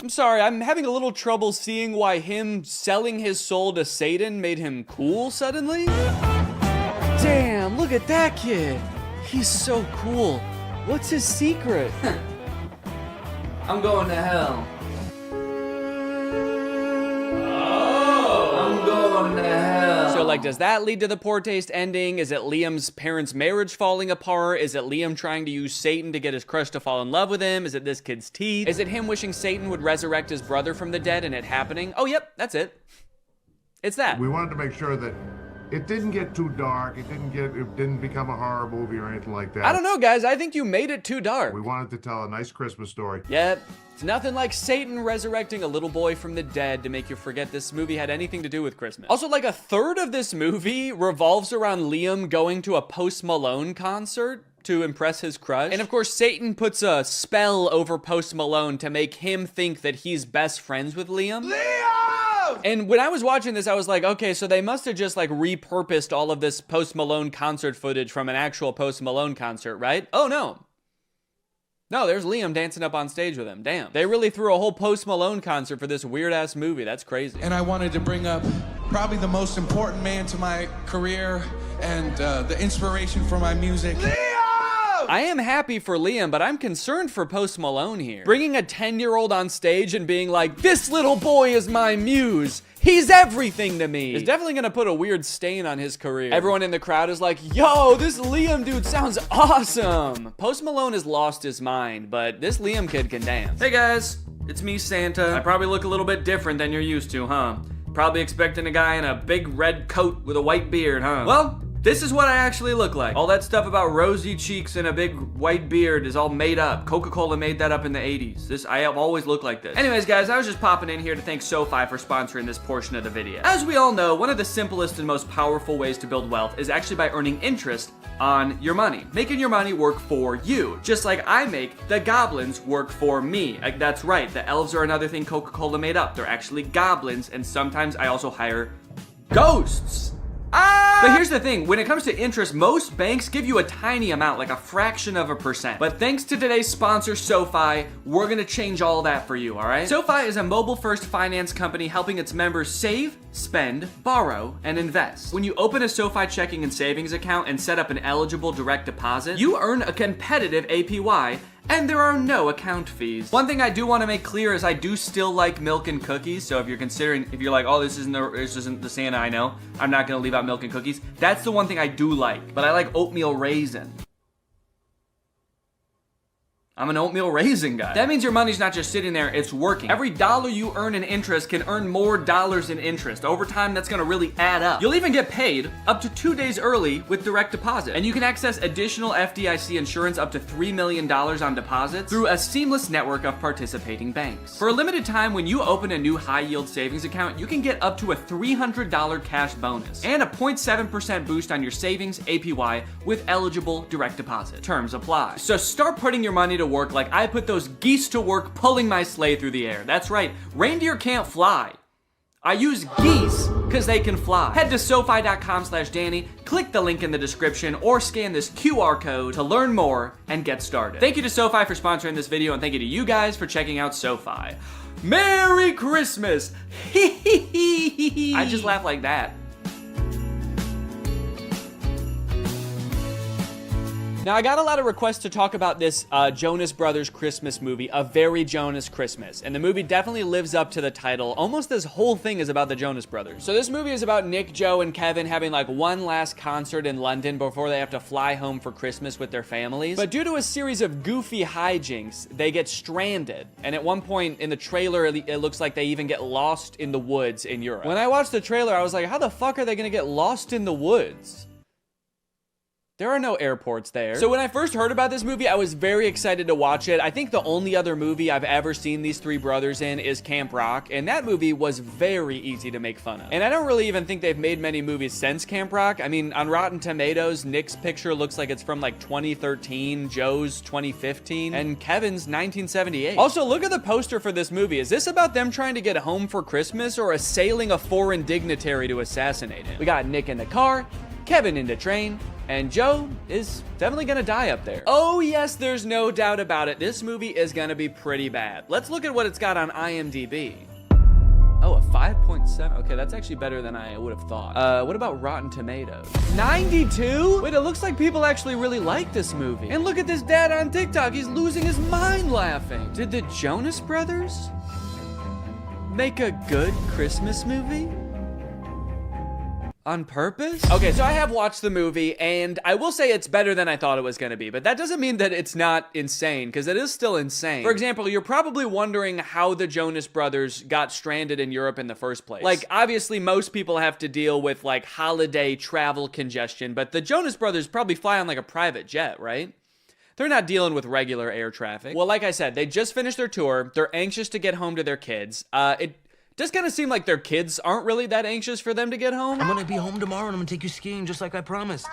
I'm sorry, I'm having a little trouble seeing why him selling his soul to Satan made him cool suddenly. Damn, look at that kid. He's so cool. What's his secret? I'm going to hell. Oh, I'm going to hell. So, like, does that lead to the poor taste ending? Is it Liam's parents' marriage falling apart? Is it Liam trying to use Satan to get his crush to fall in love with him? Is it this kid's teeth? Is it him wishing Satan would resurrect his brother from the dead and it happening? Oh, yep, that's it. It's that. We wanted to make sure that it didn't get too dark. It didn't become a horror movie or anything like that. I don't know, guys. I think you made it too dark. We wanted to tell a nice Christmas story. Yep. It's nothing like Satan resurrecting a little boy from the dead to make you forget this movie had anything to do with Christmas. Also, like a third of this movie revolves around Liam going to a Post Malone concert to impress his crush. And of course, Satan puts a spell over Post Malone to make him think that he's best friends with Liam. And when I was watching this, I was like, okay, so they must have just like repurposed all of this Post Malone concert footage from an actual Post Malone concert, right? Oh no. No, there's Liam dancing up on stage with him. Damn. They really threw a whole Post Malone concert for this weird ass movie. That's crazy. And I wanted to bring up probably the most important man to my career and the inspiration for my music. I am happy for Liam, but I'm concerned for Post Malone here. Bringing a 10-year-old on stage and being like, this little boy is my muse. He's everything to me. It's definitely gonna put a weird stain on his career. Everyone in the crowd is like, yo, this Liam dude sounds awesome. Post Malone has lost his mind, but this Liam kid can dance. Hey guys, it's me, Santa. I probably look a little bit different than you're used to, huh? Probably expecting a guy in a big red coat with a white beard, huh? Well, this is what I actually look like. All that stuff about rosy cheeks and a big white beard is all made up. Coca-Cola made that up in the 80s. I have always looked like this. Anyways, guys, I was just popping in here to thank SoFi for sponsoring this portion of the video. As we all know, one of the simplest and most powerful ways to build wealth is actually by earning interest on your money. Making your money work for you. Just like I make the goblins work for me. Like, that's right, the elves are another thing Coca-Cola made up. They're actually goblins, and sometimes I also hire ghosts. But here's the thing, when it comes to interest, most banks give you a tiny amount, like a fraction of a percent. But thanks to today's sponsor, SoFi, we're gonna change all that for you, all right? SoFi is a mobile-first finance company helping its members save, spend, borrow, and invest. When you open a SoFi checking and savings account and set up an eligible direct deposit, you earn a competitive APY, and there are no account fees. One thing I do want to make clear is I do still like milk and cookies. So if you're like, oh, this isn't the Santa I know, I'm not gonna leave out milk and cookies. That's the one thing I do like. But I like oatmeal raisin. I'm an oatmeal raisin guy. That means your money's not just sitting there, it's working. Every dollar you earn in interest can earn more dollars in interest. Over time, that's gonna really add up. You'll even get paid up to 2 days early with direct deposit. And you can access additional FDIC insurance up to $3 million on deposits through a seamless network of participating banks. For a limited time, when you open a new high-yield savings account, you can get up to a $300 cash bonus and a 0.7% boost on your savings APY with eligible direct deposit. Terms apply. So start putting your money to work like I put those geese to work pulling my sleigh through the air. That's right, reindeer can't fly. I use geese because they can fly. Head to SoFi.com/Danny, click the link in the description, or scan this QR code to learn more and get started. Thank you to SoFi for sponsoring this video, and thank you to you guys for checking out SoFi. Merry Christmas! I just laugh like that. Now, I got a lot of requests to talk about this Jonas Brothers Christmas movie, A Very Jonas Christmas. And the movie definitely lives up to the title. Almost this whole thing is about the Jonas Brothers. So this movie is about Nick, Joe, and Kevin having like one last concert in London before they have to fly home for Christmas with their families. But due to a series of goofy hijinks, they get stranded. And at one point in the trailer, it looks like they even get lost in the woods in Europe. When I watched the trailer, I was like, how the fuck are they gonna get lost in the woods? There are no airports there. So when I first heard about this movie, I was very excited to watch it. I think the only other movie I've ever seen these three brothers in is Camp Rock, and that movie was very easy to make fun of. And I don't really even think they've made many movies since Camp Rock. I mean, on Rotten Tomatoes, Nick's picture looks like it's from like 2013, Joe's 2015, and Kevin's 1978. Also, look at the poster for this movie. Is this about them trying to get home for Christmas or assailing a foreign dignitary to assassinate him? We got Nick in the car, Kevin in the train, and Joe is definitely gonna die up there. Oh yes, there's no doubt about it. This movie is gonna be pretty bad. Let's look at what it's got on IMDb. Oh, a 5.7. Okay, that's actually better than I would have thought. What about Rotten Tomatoes? 92? Wait, it looks like people actually really like this movie. And look at this dad on TikTok. He's losing his mind laughing. Did the Jonas Brothers make a good Christmas movie? On purpose? Okay, so I have watched the movie, and I will say it's better than I thought it was gonna be, but that doesn't mean that it's not insane, because it is still insane. For example, you're probably wondering how the Jonas Brothers got stranded in Europe in the first place. Like, obviously, most people have to deal with, like, holiday travel congestion, but the Jonas Brothers probably fly on, like, a private jet, right? They're not dealing with regular air traffic. Well, like I said, they just finished their tour. They're anxious to get home to their kids. It does kind of seem like their kids aren't really that anxious for them to get home. I'm gonna be home tomorrow and I'm gonna take you skiing just like I promised.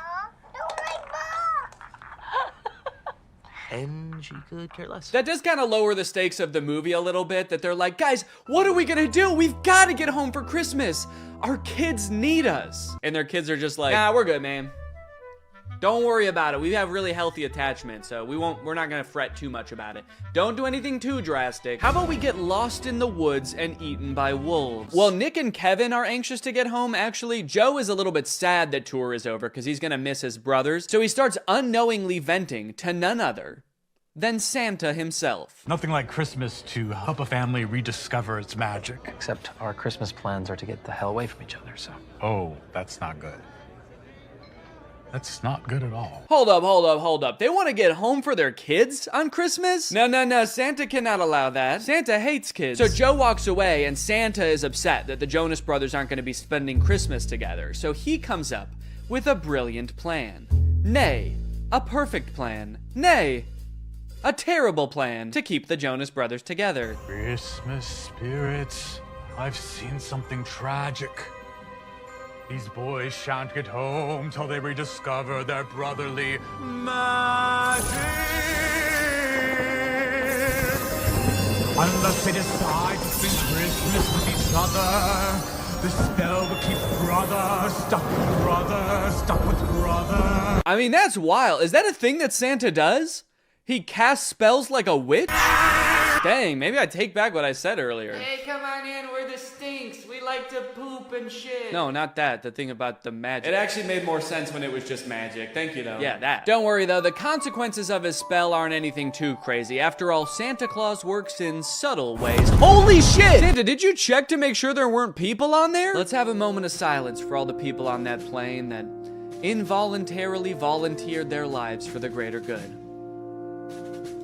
And she could care less. That does kind of lower the stakes of the movie a little bit, that they're like, guys, what are we gonna do? We've gotta get home for Christmas. Our kids need us. And their kids are just like, nah, we're good, man. Don't worry about it. We have really healthy attachment, so we're not gonna fret too much about it. Don't do anything too drastic. How about we get lost in the woods and eaten by wolves? Well, Nick and Kevin are anxious to get home, actually. Joe is a little bit sad that tour is over because he's gonna miss his brothers. So he starts unknowingly venting to none other than Santa himself. Nothing like Christmas to help a family rediscover its magic. Except our Christmas plans are to get the hell away from each other, so. Oh, that's not good. That's not good at all. Hold up. They want to get home for their kids on Christmas? No. Santa cannot allow that. Santa hates kids. So Joe walks away, and Santa is upset that the Jonas Brothers aren't going to be spending Christmas together. So he comes up with a brilliant plan. Nay, a perfect plan. Nay, a terrible plan to keep the Jonas Brothers together. Christmas spirits, I've seen something tragic. These boys shan't get home till they rediscover their brotherly magic. Unless they decide to spend Christmas with each other, the spell will keep brother stuck with brother. I mean, that's wild. Is that a thing that Santa does? He casts spells like a witch? Dang, maybe I take back what I said earlier. Hey, come on in, we're the Stinks. We like to poop and shit. No, not that. The thing about the magic. It actually made more sense when it was just magic. Thank you, though. Yeah, that. Don't worry, though. The consequences of his spell aren't anything too crazy. After all, Santa Claus works in subtle ways. Holy shit! Santa, did you check to make sure there weren't people on there? Let's have a moment of silence for all the people on that plane that involuntarily volunteered their lives for the greater good,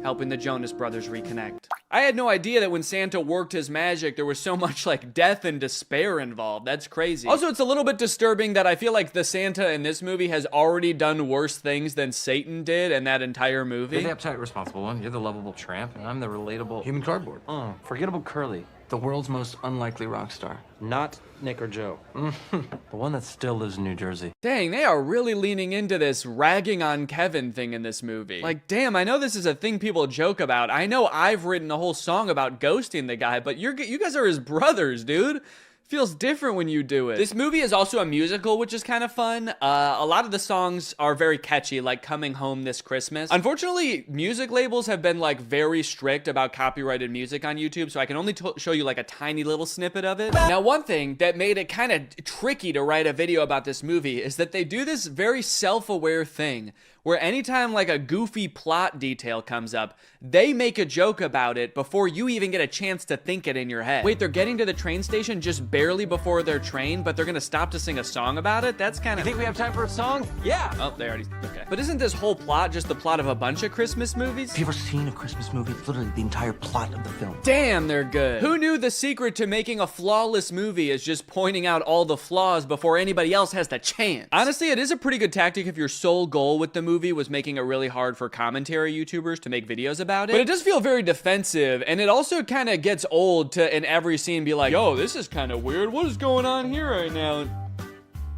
helping the Jonas Brothers reconnect. I had no idea that when Santa worked his magic, there was so much like death and despair involved. That's crazy. Also, it's a little bit disturbing that I feel like the Santa in this movie has already done worse things than Satan did in that entire movie. You're the uptight, responsible one. You're the lovable tramp, and I'm the relatable human cardboard. Forgettable Curly, the world's most unlikely rock star. Not Nick or Joe. The one that still lives in New Jersey. Dang, they are really leaning into this ragging on Kevin thing in this movie. Like, damn, I know this is a thing people joke about. I know I've written a whole song about ghosting the guy, but you guys are his brothers, dude. Feels different when you do it. This movie is also a musical, which is kind of fun. A lot of the songs are very catchy, like Coming Home This Christmas. Unfortunately, music labels have been like very strict about copyrighted music on YouTube, so I can only show you like a tiny little snippet of it. Now, one thing that made it kind of tricky to write a video about this movie is that they do this very self-aware thing where anytime like a goofy plot detail comes up, they make a joke about it before you even get a chance to think it in your head. Wait, they're getting to the train station just barely before their train, but they're gonna stop to sing a song about it? That's kind of... You think we have time for a song? Yeah! Oh, they already... Okay. But isn't this whole plot just the plot of a bunch of Christmas movies? Have you ever seen a Christmas movie? It's literally the entire plot of the film. Damn, they're good. Who knew the secret to making a flawless movie is just pointing out all the flaws before anybody else has the chance? Honestly, it is a pretty good tactic if your sole goal with the movie was making it really hard for commentary YouTubers to make videos about it. But it does feel very defensive, and it also kind of gets old to, in every scene, be like, yo, this is kind of weird. What is going on here right now?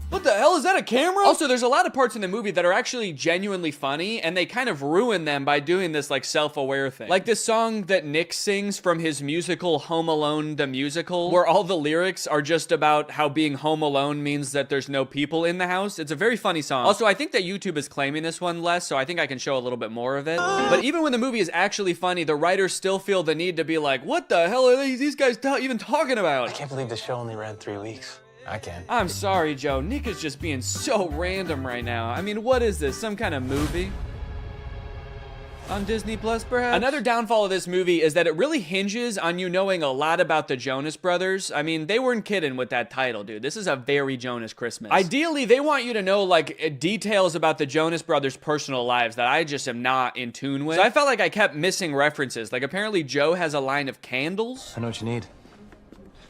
What the hell, is that a camera? Also, there's a lot of parts in the movie that are actually genuinely funny, and they kind of ruin them by doing this like self-aware thing. Like this song that Nick sings from his musical Home Alone the Musical, where all the lyrics are just about how being home alone means that there's no people in the house. It's a very funny song. Also, I think that YouTube is claiming this one less, so I think I can show a little bit more of it. But even when the movie is actually funny, the writers still feel the need to be like, what the hell are these guys even talking about? I can't believe the show only ran 3 weeks. I can. I'm sorry, Joe. Nick is just being so random right now. I mean, what is this? Some kind of movie? On Disney Plus, perhaps? Another downfall of this movie is that it really hinges on you knowing a lot about the Jonas Brothers. I mean, they weren't kidding with that title, dude. This is a very Jonas Christmas. Ideally, they want you to know, like, details about the Jonas Brothers' personal lives that I just am not in tune with. So I felt like I kept missing references. Like, apparently Joe has a line of candles. I know what you need.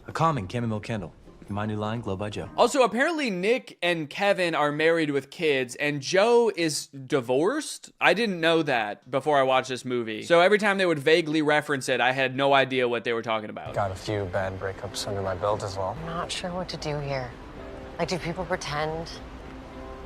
A calming chamomile candle. My new line, Glow by Joe. Also, apparently Nick and Kevin are married with kids, and Joe is divorced? I didn't know that before I watched this movie. So every time they would vaguely reference it, I had no idea what they were talking about. Got a few bad breakups under my belt as well. I'm not sure what to do here. Like, do people pretend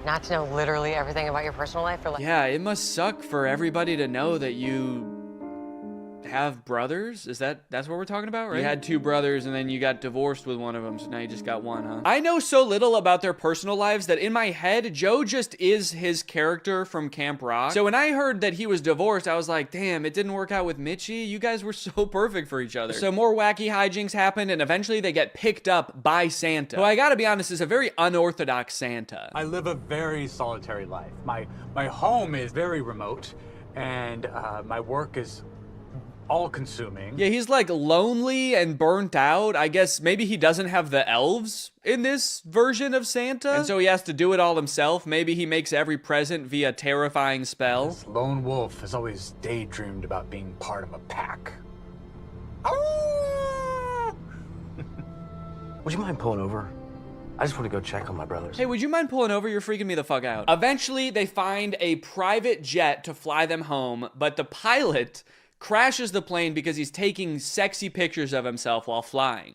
not to know literally everything about your personal life? Or like... Yeah, it must suck for everybody to know that you have brothers? That's what we're talking about, right? You had 2 brothers and then you got divorced with one of them, so now you just got 1, huh? I know so little about their personal lives that in my head, Joe just is his character from Camp Rock. So when I heard that he was divorced, I was like, damn, it didn't work out with Mitchie. You guys were so perfect for each other. So more wacky hijinks happened, and eventually they get picked up by Santa, who I gotta be honest is a very unorthodox Santa. I live a very solitary life. My home is very remote, and my work is all-consuming. Yeah, he's like lonely and burnt out. I guess maybe he doesn't have the elves in this version of Santa, and so he has to do it all himself. Maybe he makes every present via terrifying spell. This lone wolf has always daydreamed about being part of a pack. Would you mind pulling over? I just want to go check on my brothers. Hey, would you mind pulling over? You're freaking me the fuck out. Eventually, they find a private jet to fly them home, but the pilot crashes the plane because he's taking sexy pictures of himself while flying.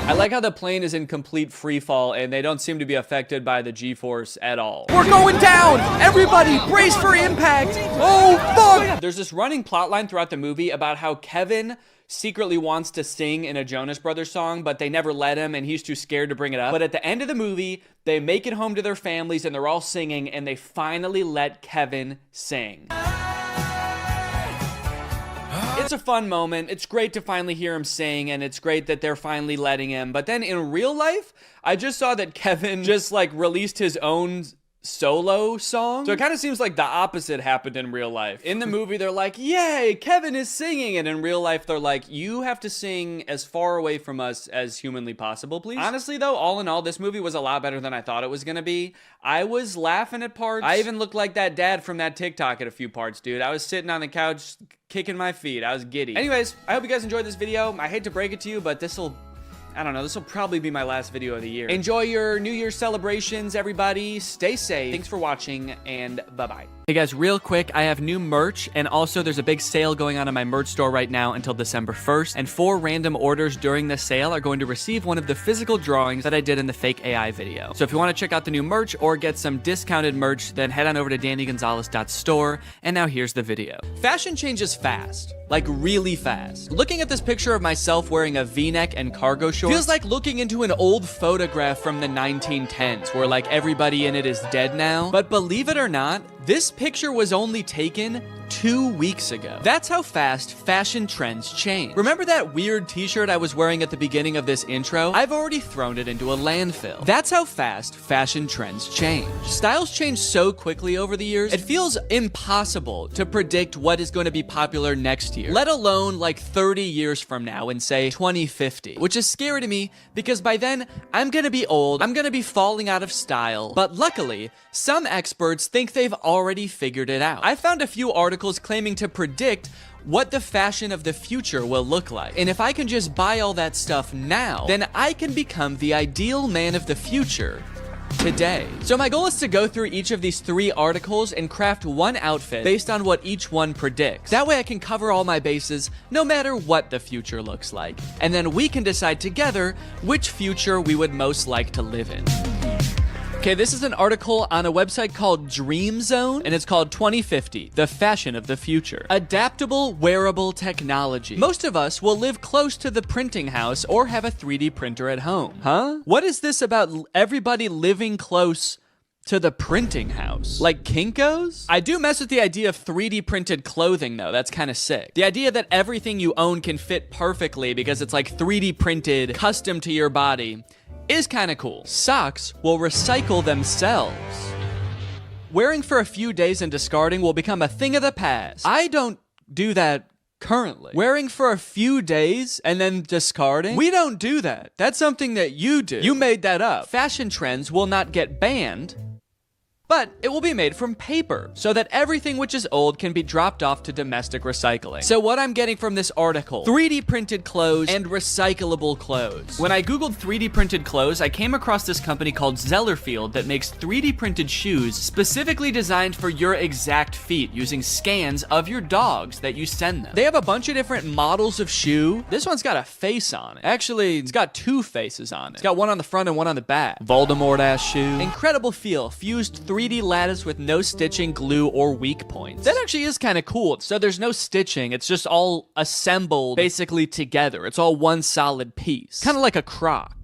I like how the plane is in complete free fall and they don't seem to be affected by the G-force at all. We're going down! Everybody brace for impact! Oh, fuck! There's this running plot line throughout the movie about how Kevin secretly wants to sing in a Jonas Brothers song, but they never let him and he's too scared to bring it up. But at the end of the movie, they make it home to their families and they're all singing and they finally let Kevin sing. It's a fun moment. It's great to finally hear him sing, and it's great that they're finally letting him. But then in real life, I just saw that Kevin just like released his own solo song. So it kind of seems like the opposite happened in real life. In the movie, they're like, yay, Kevin is singing. And in real life, they're like, you have to sing as far away from us as humanly possible, please. Honestly, though, all in all, this movie was a lot better than I thought it was gonna be. I was laughing at parts. I even looked like that dad from that TikTok at a few parts, dude. I was sitting on the couch kicking my feet. I was giddy. Anyways, I hope you guys enjoyed this video. I hate to break it to you, but I don't know, this will probably be my last video of the year. Enjoy your New Year's celebrations, everybody. Stay safe. Thanks for watching, and bye-bye. Hey guys, real quick, I have new merch, and also there's a big sale going on in my merch store right now until December 1st, and 4 random orders during the sale are going to receive one of the physical drawings that I did in the fake AI video. So if you want to check out the new merch or get some discounted merch, then head on over to dannygonzalez.store, and now here's the video. Fashion changes fast. Like really fast. Looking at this picture of myself wearing a V-neck and cargo shorts feels like looking into an old photograph from the 1910s where like everybody in it is dead now. But believe it or not, this picture was only taken 2 weeks ago. That's how fast fashion trends change. Remember that weird t-shirt I was wearing at the beginning of this intro? I've already thrown it into a landfill. That's how fast fashion trends change. Styles change so quickly over the years, it feels impossible to predict what is going to be popular next year, let alone like 30 years from now in say 2050, which is scary to me because by then I'm gonna be old, I'm gonna be falling out of style, but luckily some experts think they've already figured it out. I found a few articles claiming to predict what the fashion of the future will look like. And if I can just buy all that stuff now, then I can become the ideal man of the future today. So my goal is to go through each of these 3 articles and craft one outfit based on what each one predicts. That way I can cover all my bases no matter what the future looks like. And then we can decide together which future we would most like to live in. Okay, this is an article on a website called Dream Zone, and it's called 2050, the fashion of the future. Adaptable wearable technology. Most of us will live close to the printing house or have a 3D printer at home. Huh? What is this about everybody living close to the printing house? Like Kinko's? I do mess with the idea of 3D printed clothing though, that's kind of sick. The idea that everything you own can fit perfectly because it's like 3D printed, custom to your body, is kind of cool. Socks will recycle themselves. Wearing for a few days and discarding will become a thing of the past. I don't do that currently. Wearing for a few days and then discarding? We don't do that. That's something that you do. You made that up. Fashion trends will not get banned, but it will be made from paper so that everything which is old can be dropped off to domestic recycling. So what I'm getting from this article, 3D printed clothes and recyclable clothes. When I Googled 3D printed clothes, I came across this company called Zellerfield that makes 3D printed shoes specifically designed for your exact feet using scans of your dogs that you send them. They have a bunch of different models of shoe. This one's got a face on it. Actually, it's got 2 faces on it. It's got one on the front and one on the back. Voldemort-ass shoe. Incredible feel, fused 3D 3D lattice with no stitching, glue, or weak points. That actually is kind of cool. So there's no stitching. It's just all assembled basically together. It's all one solid piece. Kind of like a crock.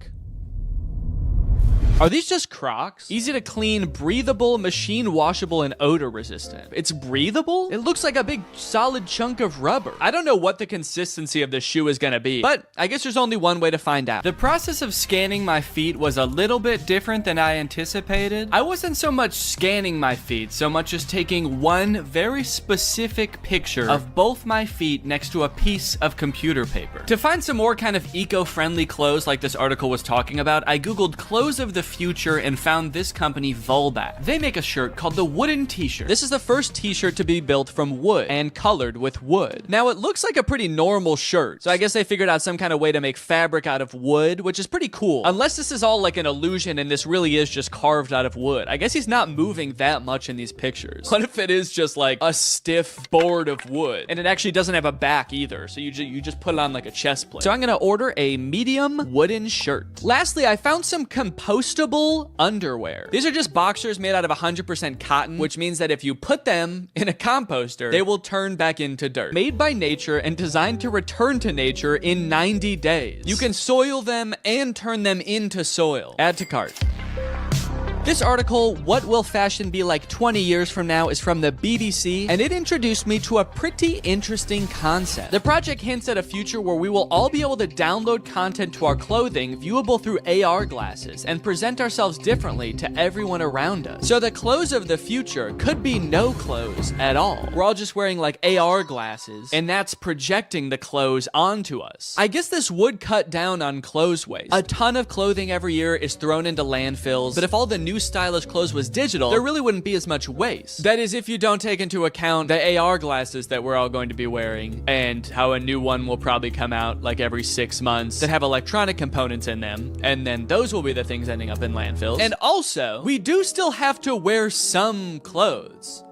Are these just Crocs? Easy to clean, breathable, machine washable, and odor resistant. It's breathable? It looks like a big solid chunk of rubber. I don't know what the consistency of this shoe is gonna be, but I guess there's only one way to find out. The process of scanning my feet was a little bit different than I anticipated. I wasn't so much scanning my feet, so much as taking one very specific picture of both my feet next to a piece of computer paper. To find some more kind of eco-friendly clothes like this article was talking about, I googled clothes of the future and found this company Volbat. They make a shirt called the wooden t-shirt. This is the first t-shirt to be built from wood and colored with wood. Now it looks like a pretty normal shirt, so I guess they figured out some kind of way to make fabric out of wood, which is pretty cool. Unless this is all like an illusion and this really is just carved out of wood. I guess he's not moving that much in these pictures. What if it is just like a stiff board of wood and it actually doesn't have a back either, so you just put it on like a chest plate. So I'm gonna order a medium wooden shirt. Lastly, I found some compostable underwear. These are just boxers made out of 100% cotton, which means that if you put them in a composter, they will turn back into dirt. Made by nature and designed to return to nature in 90 days. You can soil them and turn them into soil. Add to cart. This article, What Will Fashion Be Like 20 Years From Now, is from the BBC, and it introduced me to a pretty interesting concept. The project hints at a future where we will all be able to download content to our clothing viewable through AR glasses and present ourselves differently to everyone around us. So the clothes of the future could be no clothes at all. We're all just wearing like AR glasses, and that's projecting the clothes onto us. I guess this would cut down on clothes waste. A ton of clothing every year is thrown into landfills, but if all the new stylish clothes was digital, there really wouldn't be as much waste. That is, if you don't take into account the AR glasses that we're all going to be wearing, and how a new one will probably come out like every 6 months that have electronic components in them, and then those will be the things ending up in landfills. And also, we do still have to wear some clothes.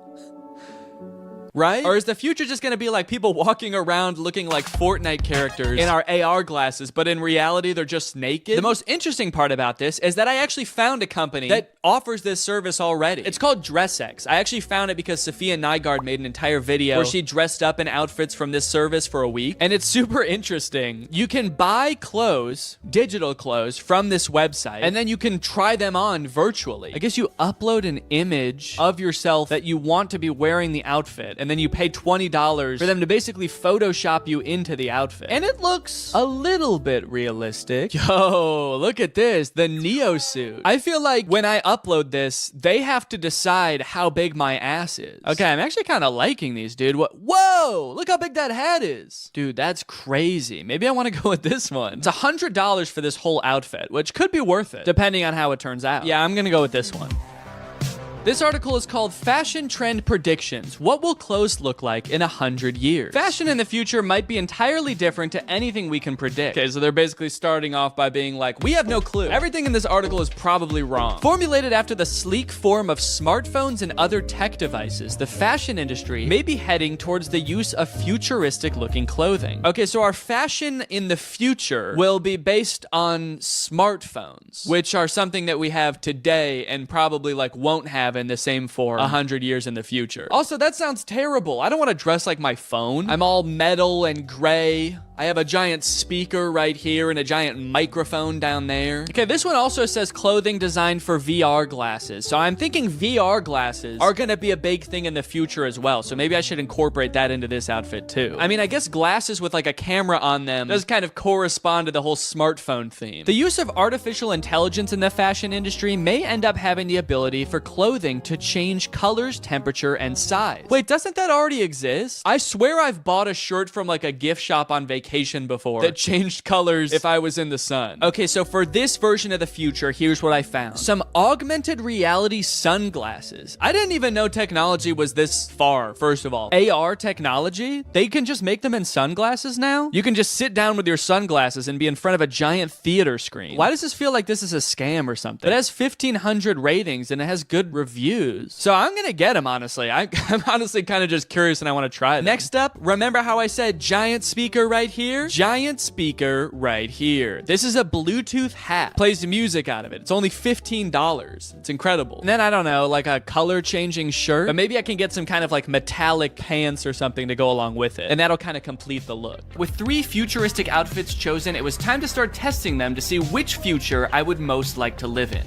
Right? Or is the future just gonna be like people walking around looking like Fortnite characters in our AR glasses, but in reality, they're just naked? The most interesting part about this is that I actually found a company that offers this service already. It's called DressX. I actually found it because Sophia Nygaard made an entire video where she dressed up in outfits from this service for a week, and it's super interesting. You can buy clothes, digital clothes, from this website, and then you can try them on virtually. I guess you upload an image of yourself that you want to be wearing the outfit, and then you pay $20 for them to basically Photoshop you into the outfit. And it looks a little bit realistic. Yo, look at this, the Neo suit. I feel like when I upload this, they have to decide how big my ass is. Okay, I'm actually kind of liking these, dude. Whoa, look how big that hat is. Dude, that's crazy. Maybe I want to go with this one. It's $100 for this whole outfit, which could be worth it, depending on how it turns out. Yeah, I'm gonna go with this one. This article is called Fashion Trend Predictions. What will clothes look like in 100 years? Fashion in the future might be entirely different to anything we can predict. Okay, so they're basically starting off by being like, we have no clue. Everything in this article is probably wrong. Formulated after the sleek form of smartphones and other tech devices, the fashion industry may be heading towards the use of futuristic looking clothing. Okay, so our fashion in the future will be based on smartphones, which are something that we have today and probably like won't have in the same form 100 years in the future. Also, that sounds terrible. I don't want to dress like my phone. I'm all metal and gray. I have a giant speaker right here and a giant microphone down there. Okay, this one also says clothing designed for VR glasses. So I'm thinking VR glasses are gonna be a big thing in the future as well. So maybe I should incorporate that into this outfit too. I mean, I guess glasses with like a camera on them does kind of correspond to the whole smartphone theme. The use of artificial intelligence in the fashion industry may end up having the ability for clothing to change colors, temperature, and size. Wait, doesn't that already exist? I swear I've bought a shirt from like a gift shop on vacation before that changed colors if I was in the sun. Okay, so for this version of the future, here's what I found. Some augmented reality sunglasses. I didn't even know technology was this far, first of all. AR technology? They can just make them in sunglasses now? You can just sit down with your sunglasses and be in front of a giant theater screen. Why does this feel like this is a scam or something? It has 1,500 ratings and it has good reviews. So I'm gonna get them, honestly. I'm honestly kind of just curious and I want to try them. Next up, remember how I said giant speaker right here, giant speaker right here. This is a Bluetooth hat. Plays the music out of it. It's only $15. It's incredible. And then I don't know, like a color changing shirt, but maybe I can get some kind of like metallic pants or something to go along with it. And that'll kind of complete the look. With 3 futuristic outfits chosen, it was time to start testing them to see which future I would most like to live in.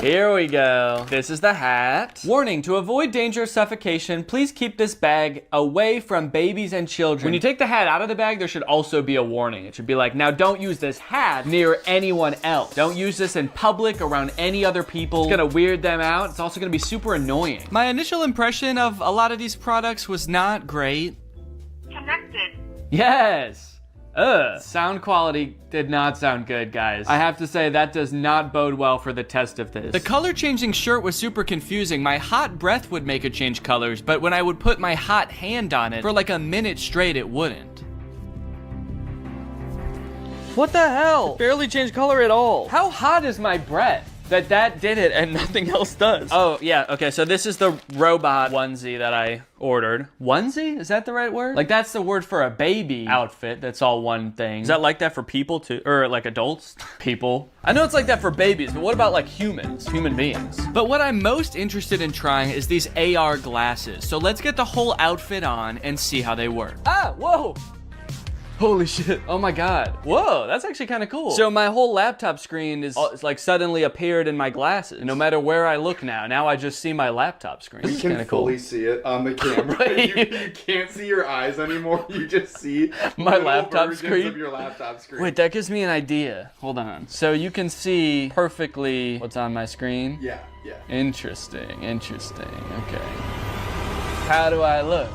Here we go. This is the hat. Warning, to avoid danger of suffocation, please keep this bag away from babies and children. When you take the hat out of the bag, there should also be a warning. It should be like, now don't use this hat near anyone else. Don't use this in public around any other people. It's gonna weird them out. It's also gonna be super annoying. My initial impression of a lot of these products was not great. Connected. Yes. Sound quality did not sound good, guys. I have to say that does not bode well for the test of this. The color changing shirt was super confusing. My hot breath would make it change colors, but when I would put my hot hand on it for like a minute straight, it wouldn't. What the hell? It barely changed color at all. How hot is my breath that did it and nothing else does? Oh, yeah, okay, so this is the robot onesie that I ordered. Onesie? Is that the right word? Like, that's the word for a baby outfit that's all one thing. Is that like that for people too? Or like adults? People. I know it's like that for babies, but what about like humans? Human beings. But what I'm most interested in trying is these AR glasses. So let's get the whole outfit on and see how they work. Ah, whoa! Holy shit. Oh my God. Whoa, that's actually kind of cool. So my whole laptop screen is like suddenly appeared in my glasses. No matter where I look now I just see my laptop screen. You can fully see it on the camera. you can't see your eyes anymore. You just see my laptop screen. Of your laptop screen. Wait, that gives me an idea. Hold on. So you can see perfectly what's on my screen? Yeah. Interesting. Okay. How do I look?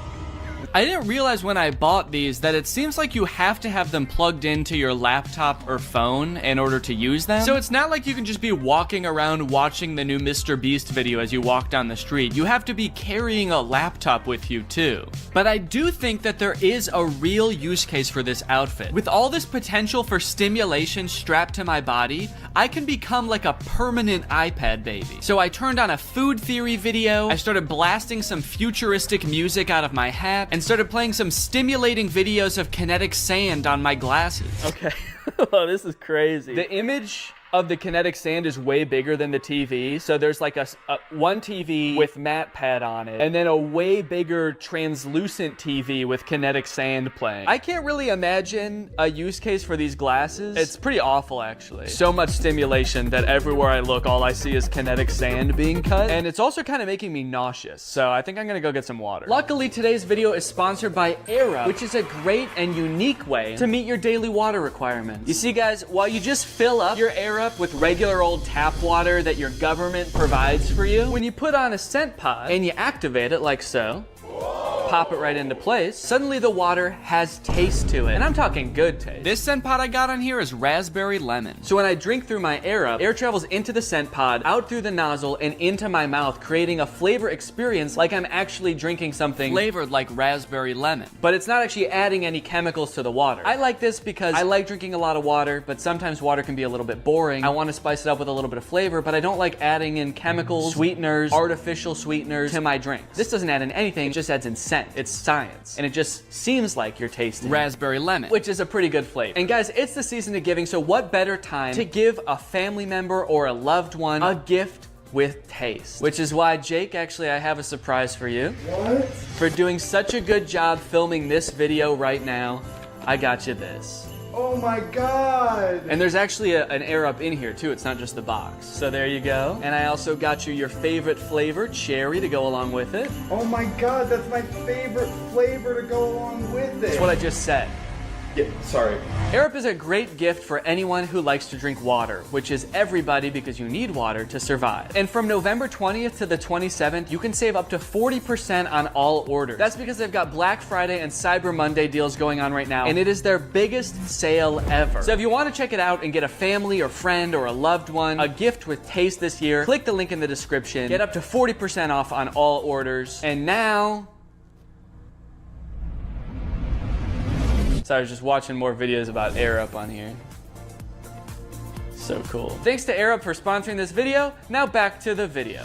I didn't realize when I bought these that it seems like you have to have them plugged into your laptop or phone in order to use them. So it's not like you can just be walking around watching the new Mr. Beast video as you walk down the street. You have to be carrying a laptop with you too. But I do think that there is a real use case for this outfit. With all this potential for stimulation strapped to my body, I can become like a permanent iPad baby. So I turned on a food theory video, I started blasting some futuristic music out of my hat, and started playing some stimulating videos of kinetic sand on my glasses. Okay. Oh, this is crazy. The image of the kinetic sand is way bigger than the TV. So there's like a one TV with mat pad on it, and then a way bigger translucent TV with kinetic sand playing. I can't really imagine a use case for these glasses. It's pretty awful, actually. So much stimulation that everywhere I look, all I see is kinetic sand being cut. And it's also kind of making me nauseous. So I think I'm gonna go get some water. Luckily, today's video is sponsored by Aira, which is a great and unique way to meet your daily water requirements. You see, guys, while you just fill up your Aira with regular old tap water that your government provides for you, when you put on a scent pod and you activate it like so, pop it right into place, suddenly the water has taste to it. And I'm talking good taste. This scent pod I got on here is raspberry lemon. So when I drink through my Aira, air travels into the scent pod, out through the nozzle, and into my mouth, creating a flavor experience like I'm actually drinking something flavored like raspberry lemon. But it's not actually adding any chemicals to the water. I like this because I like drinking a lot of water, but sometimes water can be a little bit boring. I want to spice it up with a little bit of flavor, but I don't like adding in chemicals, sweeteners, artificial sweeteners to my drink. This doesn't add in anything, it just adds in scent. It's science. And it just seems like you're tasting raspberry lemon, which is a pretty good flavor. And guys, it's the season of giving, so what better time to give a family member or a loved one a gift with taste? Which is why, Jake, actually, I have a surprise for you. What? For doing such a good job filming this video right now, I got you this. Oh my God! And there's actually an air up in here too, it's not just the box. So there you go. And I also got you your favorite flavor, cherry, to go along with it. Oh my God, that's my favorite flavor to go along with it. That's what I just said. Yeah, sorry. Air Up is a great gift for anyone who likes to drink water, which is everybody because you need water to survive. And from November 20th to the 27th, you can save up to 40% on all orders. That's because they've got Black Friday and Cyber Monday deals going on right now, and it is their biggest sale ever. So if you want to check it out and get a family or friend or a loved one a gift with taste this year, click the link in the description, get up to 40% off on all orders. And now, so I was just watching more videos about Air Up on here. So cool. Thanks to Air Up for sponsoring this video. Now back to the video.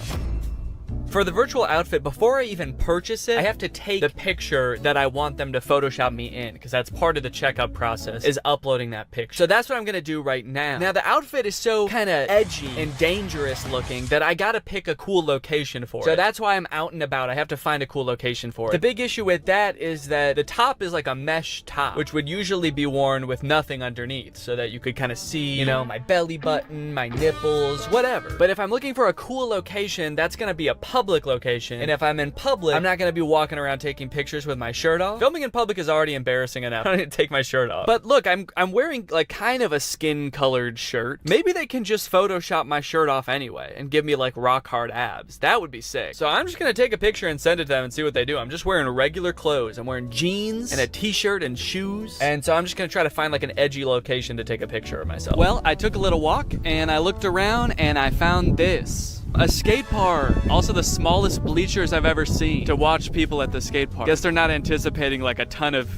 For the virtual outfit, before I even purchase it, I have to take the picture that I want them to Photoshop me in, because that's part of the checkout process, is uploading that picture. So that's what I'm gonna do right now. Now, the outfit is so kind of edgy and dangerous looking that I gotta pick a cool location for it. So that's why I'm out and about. I have to find a cool location for it. The big issue with that is that the top is like a mesh top, which would usually be worn with nothing underneath, so that you could kind of see, you know, my belly button, my nipples, whatever. But if I'm looking for a cool location, that's gonna be a public location. And if I'm in public, I'm not gonna be walking around taking pictures with my shirt off. Filming in public is already embarrassing enough. I don't need to take my shirt off. But look, I'm wearing like kind of a skin colored shirt. Maybe they can just Photoshop my shirt off anyway and give me like rock hard abs. That would be sick. So I'm just gonna take a picture and send it to them and see what they do. I'm just wearing regular clothes. I'm wearing jeans and a t-shirt and shoes. And so I'm just gonna try to find like an edgy location to take a picture of myself. Well, I took a little walk and I looked around and I found this. A skate park. Also the smallest bleachers I've ever seen to watch people at the skate park. Guess they're not anticipating like a ton of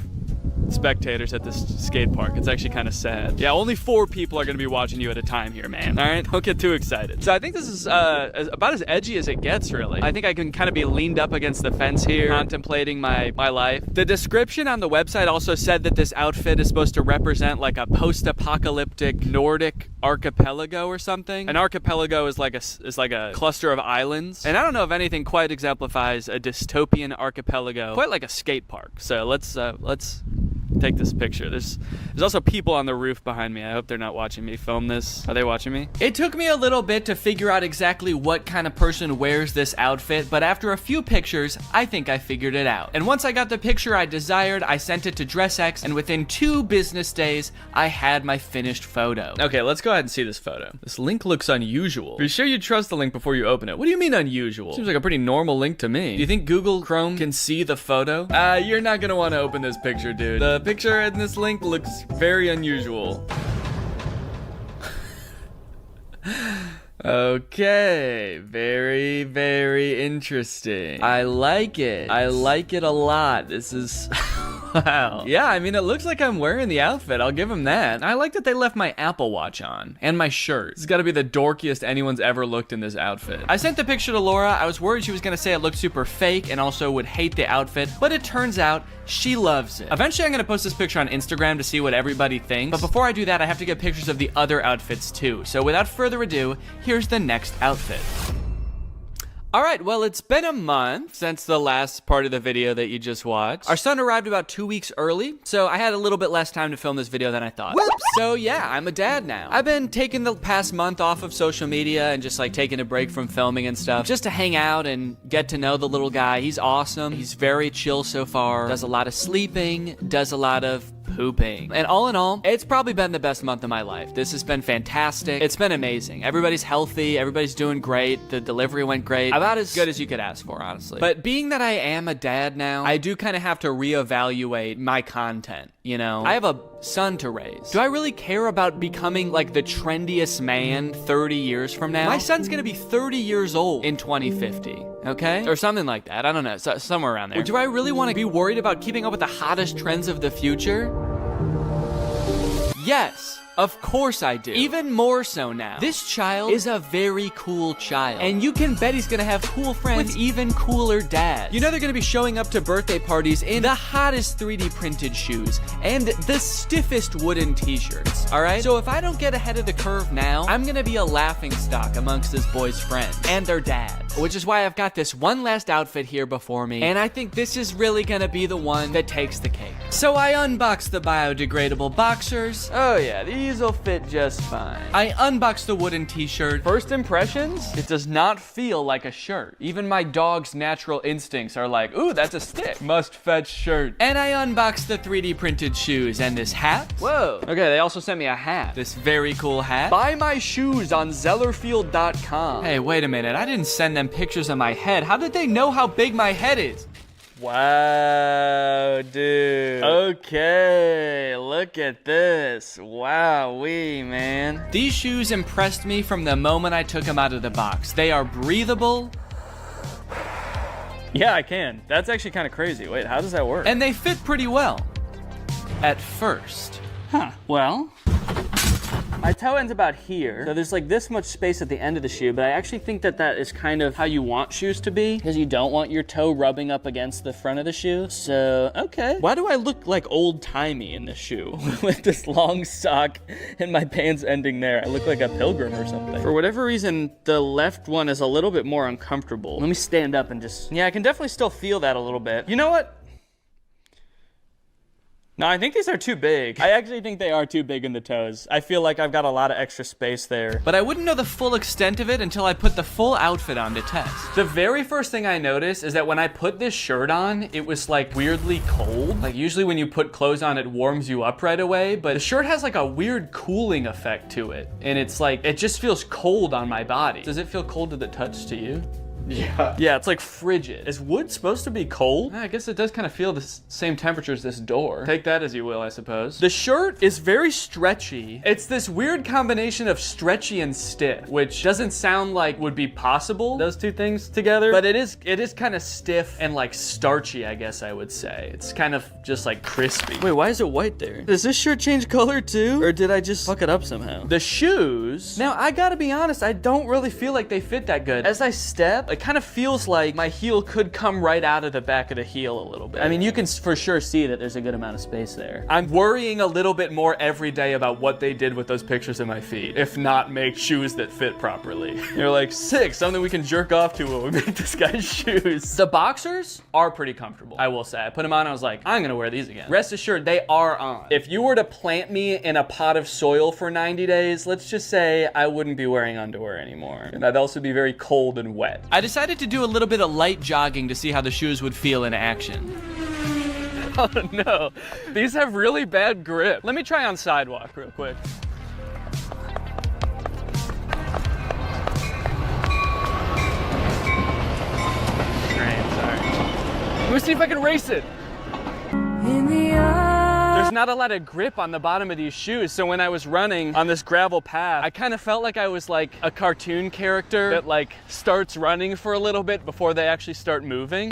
spectators at this skate park. It's actually kind of sad. Yeah, only 4 people are gonna be watching you at a time here, man. All right, don't get too excited. So I think this is about as edgy as it gets, really. I think I can kind of be leaned up against the fence here, contemplating my life. The description on the website also said that this outfit is supposed to represent like a post-apocalyptic Nordic archipelago or something. An archipelago is like a cluster of islands, and I don't know if anything quite exemplifies a dystopian archipelago quite like a skate park. So let's take this picture. There's also people on the roof behind me. I hope they're not watching me film this. Are they watching me? It took me a little bit to figure out exactly what kind of person wears this outfit, but after a few pictures, I think I figured it out. And once I got the picture I desired, I sent it to DressX, and within 2 business days, I had my finished photo. Okay, let's go ahead and see this photo. This link looks unusual. Are you sure you trust the link before you open it? What do you mean unusual? Seems like a pretty normal link to me. Do you think Google Chrome can see the photo? You're not gonna want to open this picture, dude. The picture in this link looks very unusual. Okay, very, very interesting. I like it. I like it a lot. This is... Wow. Yeah, I mean, it looks like I'm wearing the outfit. I'll give them that. I like that they left my Apple Watch on and my shirt. This has got to be the dorkiest anyone's ever looked in this outfit. I sent the picture to Laura. I was worried she was going to say it looked super fake and also would hate the outfit, but it turns out she loves it. Eventually, I'm going to post this picture on Instagram to see what everybody thinks. But before I do that, I have to get pictures of the other outfits too. So without further ado, here's the next outfit. All right, well, it's been a month since the last part of the video that you just watched. Our son arrived about 2 weeks early, so I had a little bit less time to film this video than I thought. Whoops. So yeah, I'm a dad now. I've been taking the past month off of social media and just like taking a break from filming and stuff, just to hang out and get to know the little guy. He's awesome. He's very chill so far. Does a lot of sleeping, does a lot of pooping. And all in all, it's probably been the best month of my life. This has been fantastic. It's been amazing. Everybody's healthy. Everybody's doing great. The delivery went great. About as good as you could ask for, honestly. But being that I am a dad now, I do kind of have to reevaluate my content, you know? I have a son to raise. Do I really care about becoming like the trendiest man 30 years from now? My son's gonna be 30 years old in 2050. Okay? Or something like that. I don't know. Somewhere around there. Or do I really want to be worried about keeping up with the hottest trends of the future? Yes. Of course I do. Even more so now. This child is a very cool child. And you can bet he's gonna have cool friends with even cooler dads. You know they're gonna be showing up to birthday parties in the hottest 3D printed shoes and the stiffest wooden t-shirts, all right? So if I don't get ahead of the curve now, I'm gonna be a laughingstock amongst this boy's friends and their dads. Which is why I've got this one last outfit here before me, and I think this is really gonna be the one that takes the cake. So I unboxed the biodegradable boxers. Oh yeah, these'll fit just fine. I unboxed the wooden t-shirt. First impressions? It does not feel like a shirt. Even my dog's natural instincts are like, ooh, that's a stick. Must fetch shirt. And I unboxed the 3D printed shoes and this hat. Whoa. Okay, they also sent me a hat. This very cool hat. Buy my shoes on Zellerfield.com. Hey, wait a minute. I didn't send them pictures of my head. How did they know how big my head is? Wow, dude. Okay, look at this. Wowee, man. These shoes impressed me from the moment I took them out of the box. They are breathable. Yeah, I can. That's actually kind of crazy. Wait, how does that work? And they fit pretty well. At first. Huh, well. My toe ends about here. So there's like this much space at the end of the shoe, but I actually think that that is kind of how you want shoes to be, because you don't want your toe rubbing up against the front of the shoe. So, okay. Why do I look like old-timey in this shoe? With this long sock and my pants ending there. I look like a pilgrim or something. For whatever reason, the left one is a little bit more uncomfortable. Let me stand up and just, yeah, I can definitely still feel that a little bit. You know what? No, I think these are too big. I actually think they are too big in the toes. I feel like I've got a lot of extra space there. But I wouldn't know the full extent of it until I put the full outfit on to test. The very first thing I noticed is that when I put this shirt on, it was like weirdly cold. Like usually when you put clothes on, it warms you up right away, but the shirt has like a weird cooling effect to it. And it's like, it just feels cold on my body. Does it feel cold to the touch to you? Yeah. Yeah, it's like frigid. Is wood supposed to be cold? I guess it does kind of feel the same temperature as this door. Take that as you will, I suppose. The shirt is very stretchy. It's this weird combination of stretchy and stiff, which doesn't sound like would be possible, those two things together, but it is kind of stiff and like starchy, I guess I would say. It's kind of just like crispy. Wait, why is it white there? Does this shirt change color too? Or did I just fuck it up somehow? The shoes, now I gotta be honest, I don't really feel like they fit that good. As I step, it kind of feels like my heel could come right out of the back of the heel a little bit. I mean, you can for sure see that there's a good amount of space there. I'm worrying a little bit more every day about what they did with those pictures of my feet, if not make shoes that fit properly. They're like, sick, something we can jerk off to when we make this guy's shoes. The boxers are pretty comfortable, I will say. I put them on, I was like, I'm gonna wear these again. Rest assured, they are on. If you were to plant me in a pot of soil for 90 days, let's just say I wouldn't be wearing underwear anymore. And I'd also be very cold and wet. I decided to do a little bit of light jogging to see how the shoes would feel in action. Oh no, these have really bad grip. Let me try on sidewalk real quick. Great, sorry. Let me see if I can race it. There's not a lot of grip on the bottom of these shoes, so when I was running on this gravel path, I kind of felt like I was like a cartoon character that like starts running for a little bit before they actually start moving.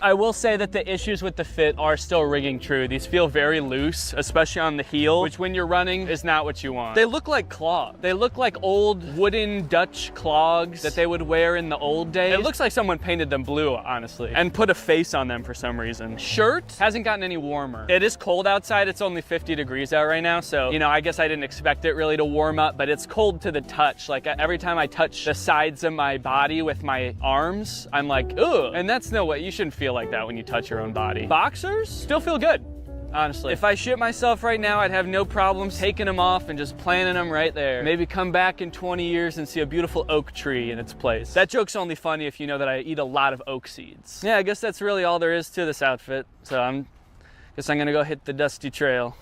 I will say that the issues with the fit are still ringing true. These feel very loose, especially on the heel, which when you're running is not what you want. They look like clogs. They look like old wooden Dutch clogs that they would wear in the old days. It looks like someone painted them blue, honestly, and put a face on them for some reason. Shirt hasn't gotten any warmer. It is cold outside. It's only 50 degrees out right now, so, you know, I guess I didn't expect it really to warm up, but it's cold to the touch. Like every time I touch the sides of my body with my arms, I'm like, ugh. And that's no way. You shouldn't feel like that when you touch your own body. Boxers still feel good, honestly. If I shit myself right now, I'd have no problems taking them off and just planting them right there. Maybe come back in 20 years and see a beautiful oak tree in its place. That joke's only funny if you know that I eat a lot of oak seeds. Yeah, I guess that's really all there is to this outfit. So guess I'm gonna go hit the dusty trail.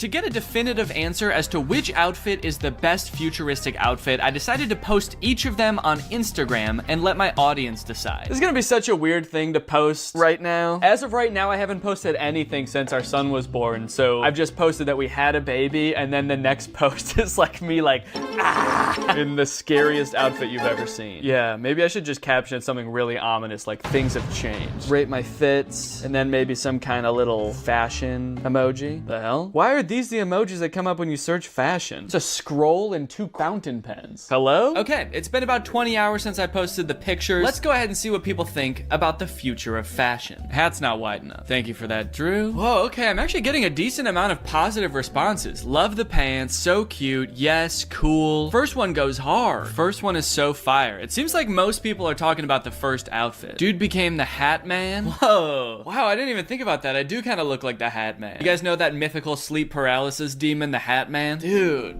To get a definitive answer as to which outfit is the best futuristic outfit, I decided to post each of them on Instagram and let my audience decide. This is gonna be such a weird thing to post right now. As of right now, I haven't posted anything since our son was born, so I've just posted that we had a baby, and then the next post is like me like, ah, in the scariest outfit you've ever seen. Yeah, maybe I should just caption something really ominous, like things have changed. Rate my fits, and then maybe some kind of little fashion emoji. The hell? Why are these the emojis that come up when you search fashion? It's a scroll and 2 fountain pens. Hello? Okay, it's been about 20 hours since I posted the pictures. Let's go ahead and see what people think about the future of fashion. Hat's not wide enough. Thank you for that, Drew. Whoa, okay, I'm actually getting a decent amount of positive responses. Love the pants, so cute, yes, cool. First one goes hard. First one is so fire. It seems like most people are talking about the first outfit. Dude became the Hat Man. Whoa. Wow, I didn't even think about that. I do kind of look like the Hat Man. You guys know that mythical sleep paralysis demon, the Hat Man? Dude,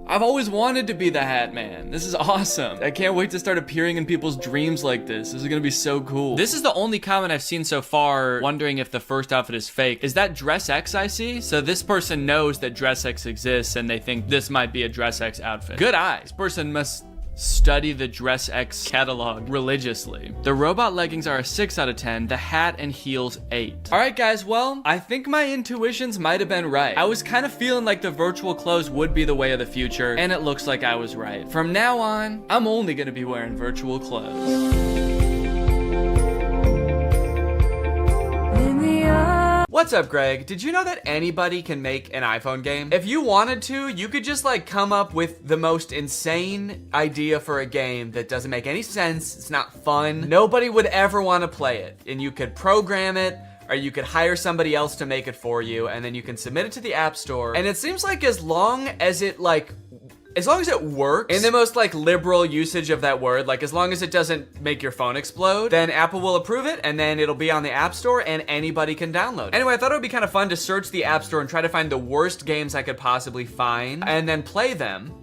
I've always wanted to be the Hat Man. This is awesome. I can't wait to start appearing in people's dreams like this. This is gonna be so cool. This is the only comment I've seen so far wondering if the first outfit is fake. Is that Dress X I see? So this person knows that Dress X exists and they think this might be a Dress X outfit. Good eyes. This person must study the Dress X catalog religiously. The robot leggings are a 6 out of 10, the hat and heels 8. All right, guys, well, I think my intuitions might have been right. I was kind of feeling like the virtual clothes would be the way of the future, and it looks like I was right. From now on, I'm only gonna be wearing virtual clothes. What's what's up, Greg? Did you know that anybody can make an iPhone game? If you wanted to, you could just like come up with the most insane idea for a game that doesn't make any sense. It's not fun. Nobody would ever want to play it. And you could program it, or you could hire somebody else to make it for you, and then you can submit it to the App Store. And it seems like as long as it works in the most like liberal usage of that word, like as long as it doesn't make your phone explode, then Apple will approve it, and then it'll be on the App Store and anybody can download it. Anyway, I thought it would be kind of fun to search the App Store and try to find the worst games I could possibly find and then play them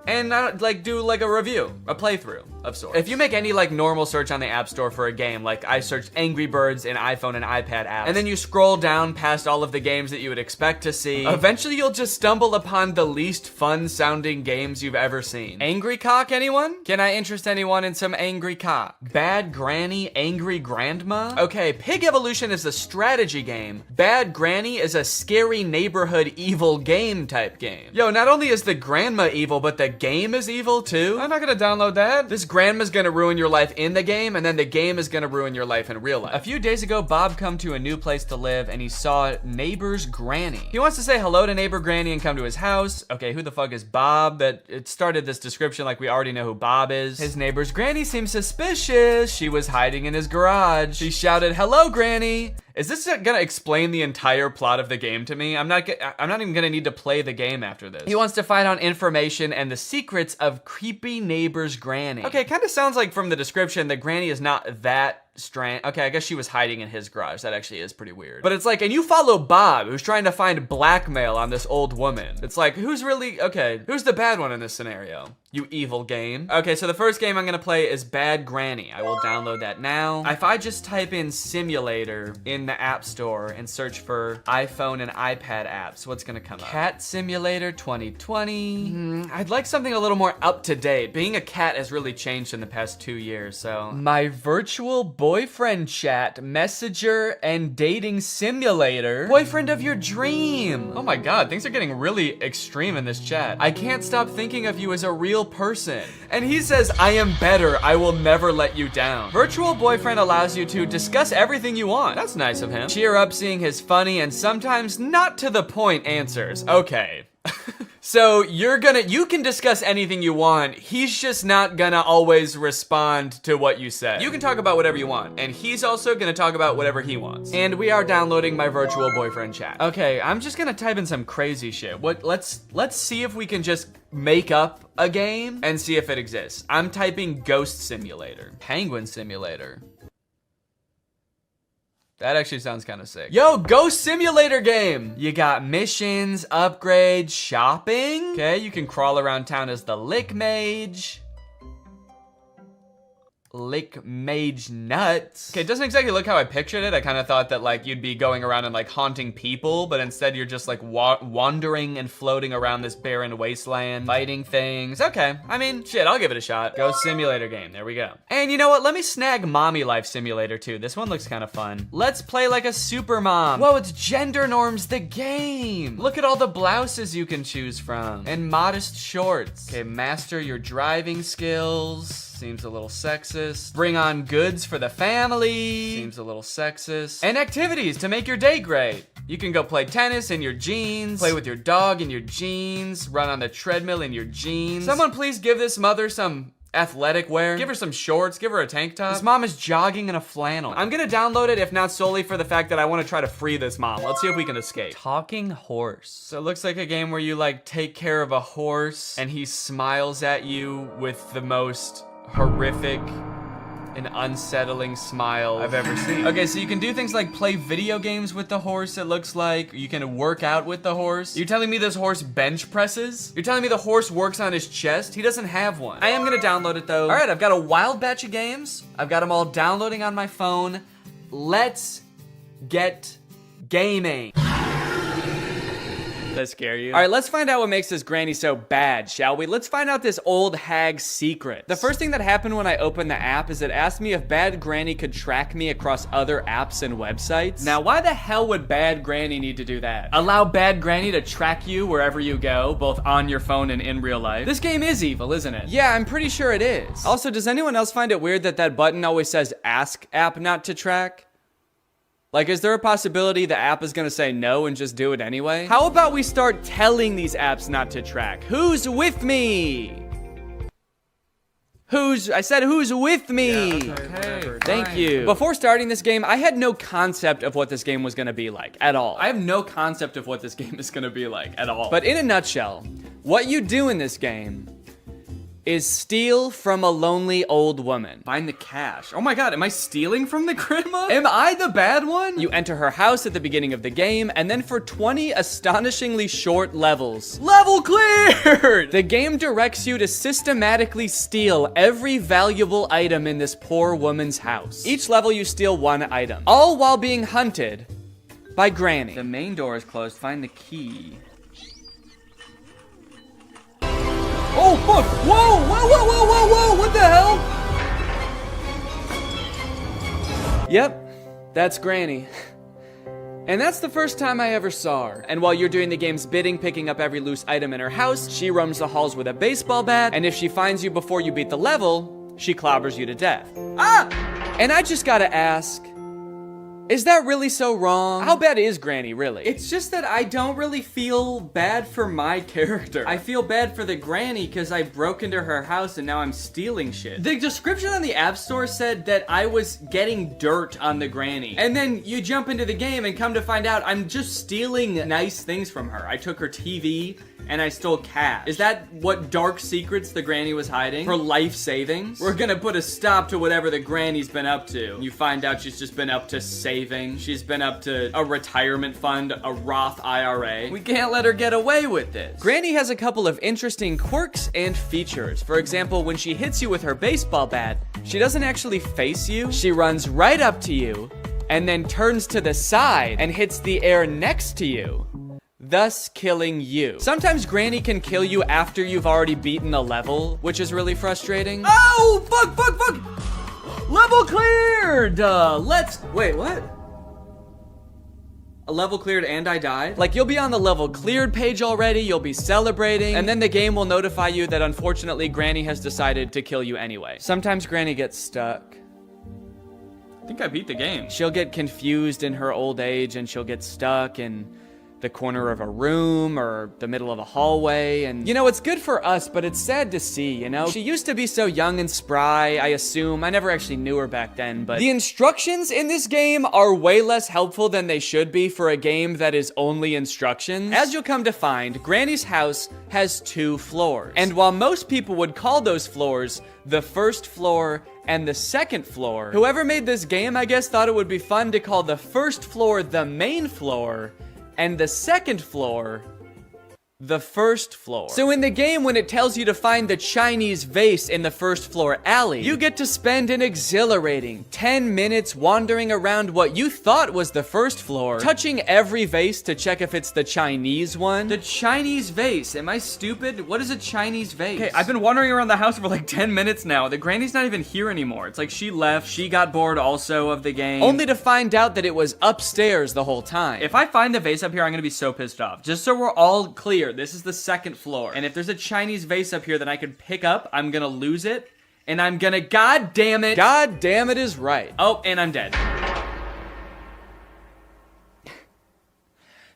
and like do like a review, a playthrough of sorts. If you make any like normal search on the App Store for a game, like I searched Angry Birds in iPhone and iPad apps, and then you scroll down past all of the games that you would expect to see, eventually you'll just stumble upon the least fun sounding games you've ever seen. Angry Cock, anyone? Can I interest anyone in some Angry Cock? Bad Granny, Angry Grandma? Okay, Pig Evolution is a strategy game. Bad Granny is a scary neighborhood evil game type game. Yo, not only is the grandma evil, but the game is evil too? I'm not gonna download that. This grandma's gonna ruin your life in the game, and then the game is gonna ruin your life in real life. A few days ago, Bob come to a new place to live, and he saw neighbor's granny. He wants to say hello to neighbor granny and come to his house. Okay, who the fuck is Bob? That it started this description like we already know who Bob is. His neighbor's granny seems suspicious. She was hiding in his garage. She shouted, "Hello, granny." Is this gonna explain the entire plot of the game to me? I'm not even gonna need to play the game after this. He wants to find out information and the secrets of creepy neighbor's granny. Okay, kind of sounds like from the description that granny is not that strange. Okay, I guess she was hiding in his garage. That actually is pretty weird. But it's like, and you follow Bob, who's trying to find blackmail on this old woman. It's like, who's the bad one in this scenario? You evil game. Okay, so the first game I'm gonna play is Bad Granny. I will download that now. If I just type in simulator in the App Store and search for iPhone and iPad apps, what's gonna come up? Cat Simulator 2020. I'd like something a little more up to date. Being a cat has really changed in the past 2 years, so. My virtual boyfriend chat, messenger, and dating simulator. Boyfriend of your dream. Oh my God, things are getting really extreme in this chat. I can't stop thinking of you as a real person. And he says, I am better. I will never let you down. Virtual boyfriend allows you to discuss everything you want. That's nice of him. Cheer up seeing his funny and sometimes not to the point answers. Okay. So you can discuss anything you want. He's just not gonna always respond to what you say. You can talk about whatever you want, and he's also gonna talk about whatever he wants. And we are downloading my virtual boyfriend chat. Okay, I'm just gonna type in some crazy shit. Let's see if we can just make up a game and see if it exists. I'm typing Ghost Simulator, Penguin Simulator. That actually sounds kind of sick. Yo, Ghost Simulator game! You got missions, upgrades, shopping. Okay, you can crawl around town as the Lick Mage. Lick Mage Nuts. Okay, it doesn't exactly look how I pictured it. I kind of thought that like you'd be going around and like haunting people, but instead you're just like wandering and floating around this barren wasteland, fighting things. Okay, I mean, shit, I'll give it a shot. Ghost Simulator game, there we go. And you know what? Let me snag Mommy Life Simulator too. This one looks kind of fun. Let's play like a super mom. Whoa, it's Gender Norms the game. Look at all the blouses you can choose from and modest shorts. Okay, master your driving skills. Seems a little sexist. Bring on goods for the family. Seems a little sexist. And activities to make your day great. You can go play tennis in your jeans, play with your dog in your jeans, run on the treadmill in your jeans. Someone please give this mother some athletic wear. Give her some shorts, give her a tank top. This mom is jogging in a flannel. I'm gonna download it if not solely for the fact that I wanna try to free this mom. Let's see if we can escape. Talking horse. So it looks like a game where you like take care of a horse and he smiles at you with the most horrific and unsettling smile I've ever seen. Okay, so you can do things like play video games with the horse, it looks like. You can work out with the horse. You're telling me this horse bench presses? You're telling me the horse works on his chest? He doesn't have one. I am gonna download it though. All right, I've got a wild batch of games. I've got them all downloading on my phone. Let's get gaming. That scare you? All right, let's find out what makes this granny so bad, shall we? Let's find out this old hag's secret. The first thing that happened when I opened the app is it asked me if Bad Granny could track me across other apps and websites. Now, why the hell would Bad Granny need to do that? Allow Bad Granny to track you wherever you go, both on your phone and in real life. This game is evil, isn't it? Yeah, I'm pretty sure it is. Also, does anyone else find it weird that that button always says ask app not to track? Like, is there a possibility the app is gonna say no and just do it anyway? How about we start telling these apps not to track? Who's with me? I said who's with me? Yeah, okay, Thank you. Before starting this game, I had no concept of what this game was gonna be like at all. I have no concept of what this game is gonna be like at all. But in a nutshell, what you do in this game is steal from a lonely old woman. Find the cash. Oh my god, am I stealing from the grandma? Am I the bad one? You enter her house at the beginning of the game, and then for 20 astonishingly short levels. Level cleared! The game directs you to systematically steal every valuable item in this poor woman's house. Each level you steal one item, all while being hunted by Granny. The main door is closed. Find the key. Oh, fuck! Whoa! Whoa, whoa, whoa, whoa, whoa! What the hell? Yep, that's Granny. And that's the first time I ever saw her. And while you're doing the game's bidding, picking up every loose item in her house, she roams the halls with a baseball bat, and if she finds you before you beat the level, she clobbers you to death. Ah! And I just gotta ask, is that really so wrong? How bad is Granny, really? It's just that I don't really feel bad for my character. I feel bad for the Granny because I broke into her house and now I'm stealing shit. The description on the App Store said that I was getting dirt on the Granny. And then you jump into the game and come to find out I'm just stealing nice things from her. I took her TV and I stole cash. Is that what dark secrets the Granny was hiding? For life savings? We're gonna put a stop to whatever the Granny's been up to. You find out she's just been up to saving. She's been up to a retirement fund, a Roth IRA. We can't let her get away with this. Granny has a couple of interesting quirks and features. For example, when she hits you with her baseball bat, she doesn't actually face you. She runs right up to you and then turns to the side and hits the air next to you, thus killing you. Sometimes Granny can kill you after you've already beaten a level, which is really frustrating. Oh, fuck, fuck, fuck! Level cleared! Wait, what? A level cleared and I died? Like, you'll be on the level cleared page already, you'll be celebrating, and then the game will notify you that unfortunately Granny has decided to kill you anyway. Sometimes Granny gets stuck. I think I beat the game. She'll get confused in her old age and she'll get stuck in the corner of a room or the middle of a hallway, and you know, it's good for us, but it's sad to see, you know? She used to be so young and spry, I assume. I never actually knew her back then, but the instructions in this game are way less helpful than they should be for a game that is only instructions. As you'll come to find, Granny's house has 2 floors, and while most people would call those floors the first floor and the second floor, whoever made this game, I guess, thought it would be fun to call the first floor the main floor and the second floor the first floor. So in the game, when it tells you to find the Chinese vase in the first floor alley, you get to spend an exhilarating 10 minutes wandering around what you thought was the first floor, touching every vase to check if it's the Chinese one. The Chinese vase, am I stupid? What is a Chinese vase? Okay, I've been wandering around the house for like 10 minutes now. The Granny's not even here anymore. It's like she left, she got bored also of the game, only to find out that it was upstairs the whole time. If I find the vase up here, I'm gonna be so pissed off. Just so we're all clear, this is the second floor. And if there's a Chinese vase up here that I could pick up, I'm gonna lose it. And I'm gonna, God damn it is right. Oh, and I'm dead.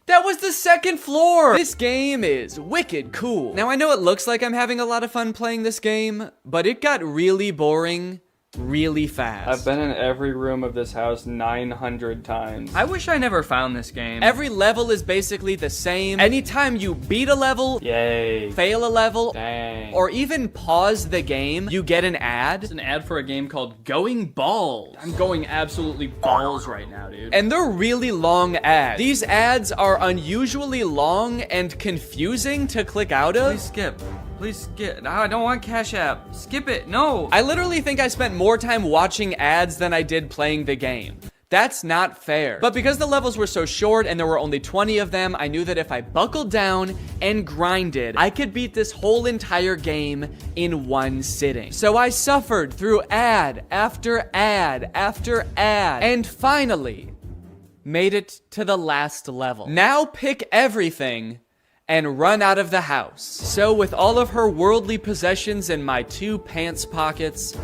That was the second floor! This game is wicked cool. Now, I know it looks like I'm having a lot of fun playing this game, but it got really boring really fast. I've been in every room of this house 900 times. I wish I never found this game. Every level is basically the same. Anytime you beat a level, yay, fail a level, dang, or even pause the game, you get an ad. It's an ad for a game called Going Balls. I'm going absolutely balls right now, dude. And they're really long ads. These ads are unusually long and confusing to click out of. Please skip. Please skip. No, I don't want Cash App. Skip it. No. I literally think I spent more time watching ads than I did playing the game. That's not fair. But because the levels were so short and there were only 20 of them, I knew that if I buckled down and grinded, I could beat this whole entire game in one sitting. So I suffered through ad after ad after ad, and finally made it to the last level. Now pick everything and run out of the house. So with all of her worldly possessions in my 2 pants pockets,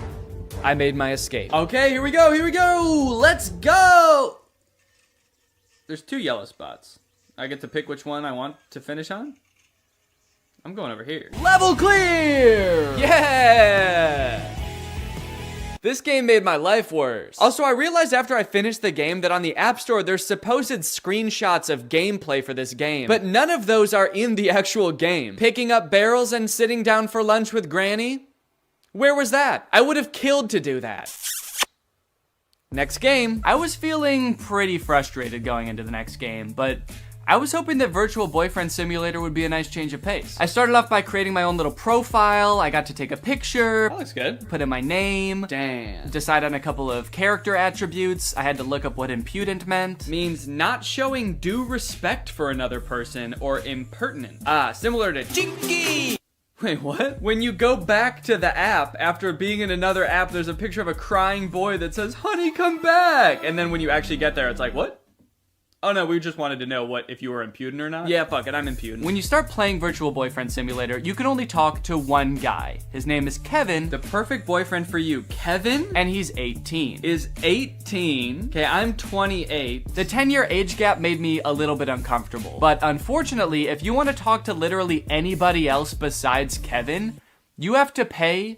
I made my escape. Okay, here we go, let's go! There's 2 yellow spots. I get to pick which one I want to finish on? I'm going over here. Level clear! Yeah! This game made my life worse. Also, I realized after I finished the game that on the App Store, there's supposed screenshots of gameplay for this game, but none of those are in the actual game. Picking up barrels and sitting down for lunch with Granny? Where was that? I would have killed to do that. Next game. I was feeling pretty frustrated going into the next game, but I was hoping that Virtual Boyfriend Simulator would be a nice change of pace. I started off by creating my own little profile. I got to take a picture. That looks good. Put in my name. Damn. Decide on a couple of character attributes. I had to look up what impudent meant. Means not showing due respect for another person or impertinent. Similar to Chinky. Wait, what? When you go back to the app, after being in another app, there's a picture of a crying boy that says, "Honey, come back!" And then when you actually get there, it's like, what? Oh no, we just wanted to know if you were impudent or not. Yeah, fuck it, I'm impudent. When you start playing Virtual Boyfriend Simulator, you can only talk to one guy. His name is Kevin, the perfect boyfriend for you. Kevin? And he's 18. Is 18. Okay, I'm 28. The 10-year age gap made me a little bit uncomfortable. But unfortunately, if you want to talk to literally anybody else besides Kevin, you have to pay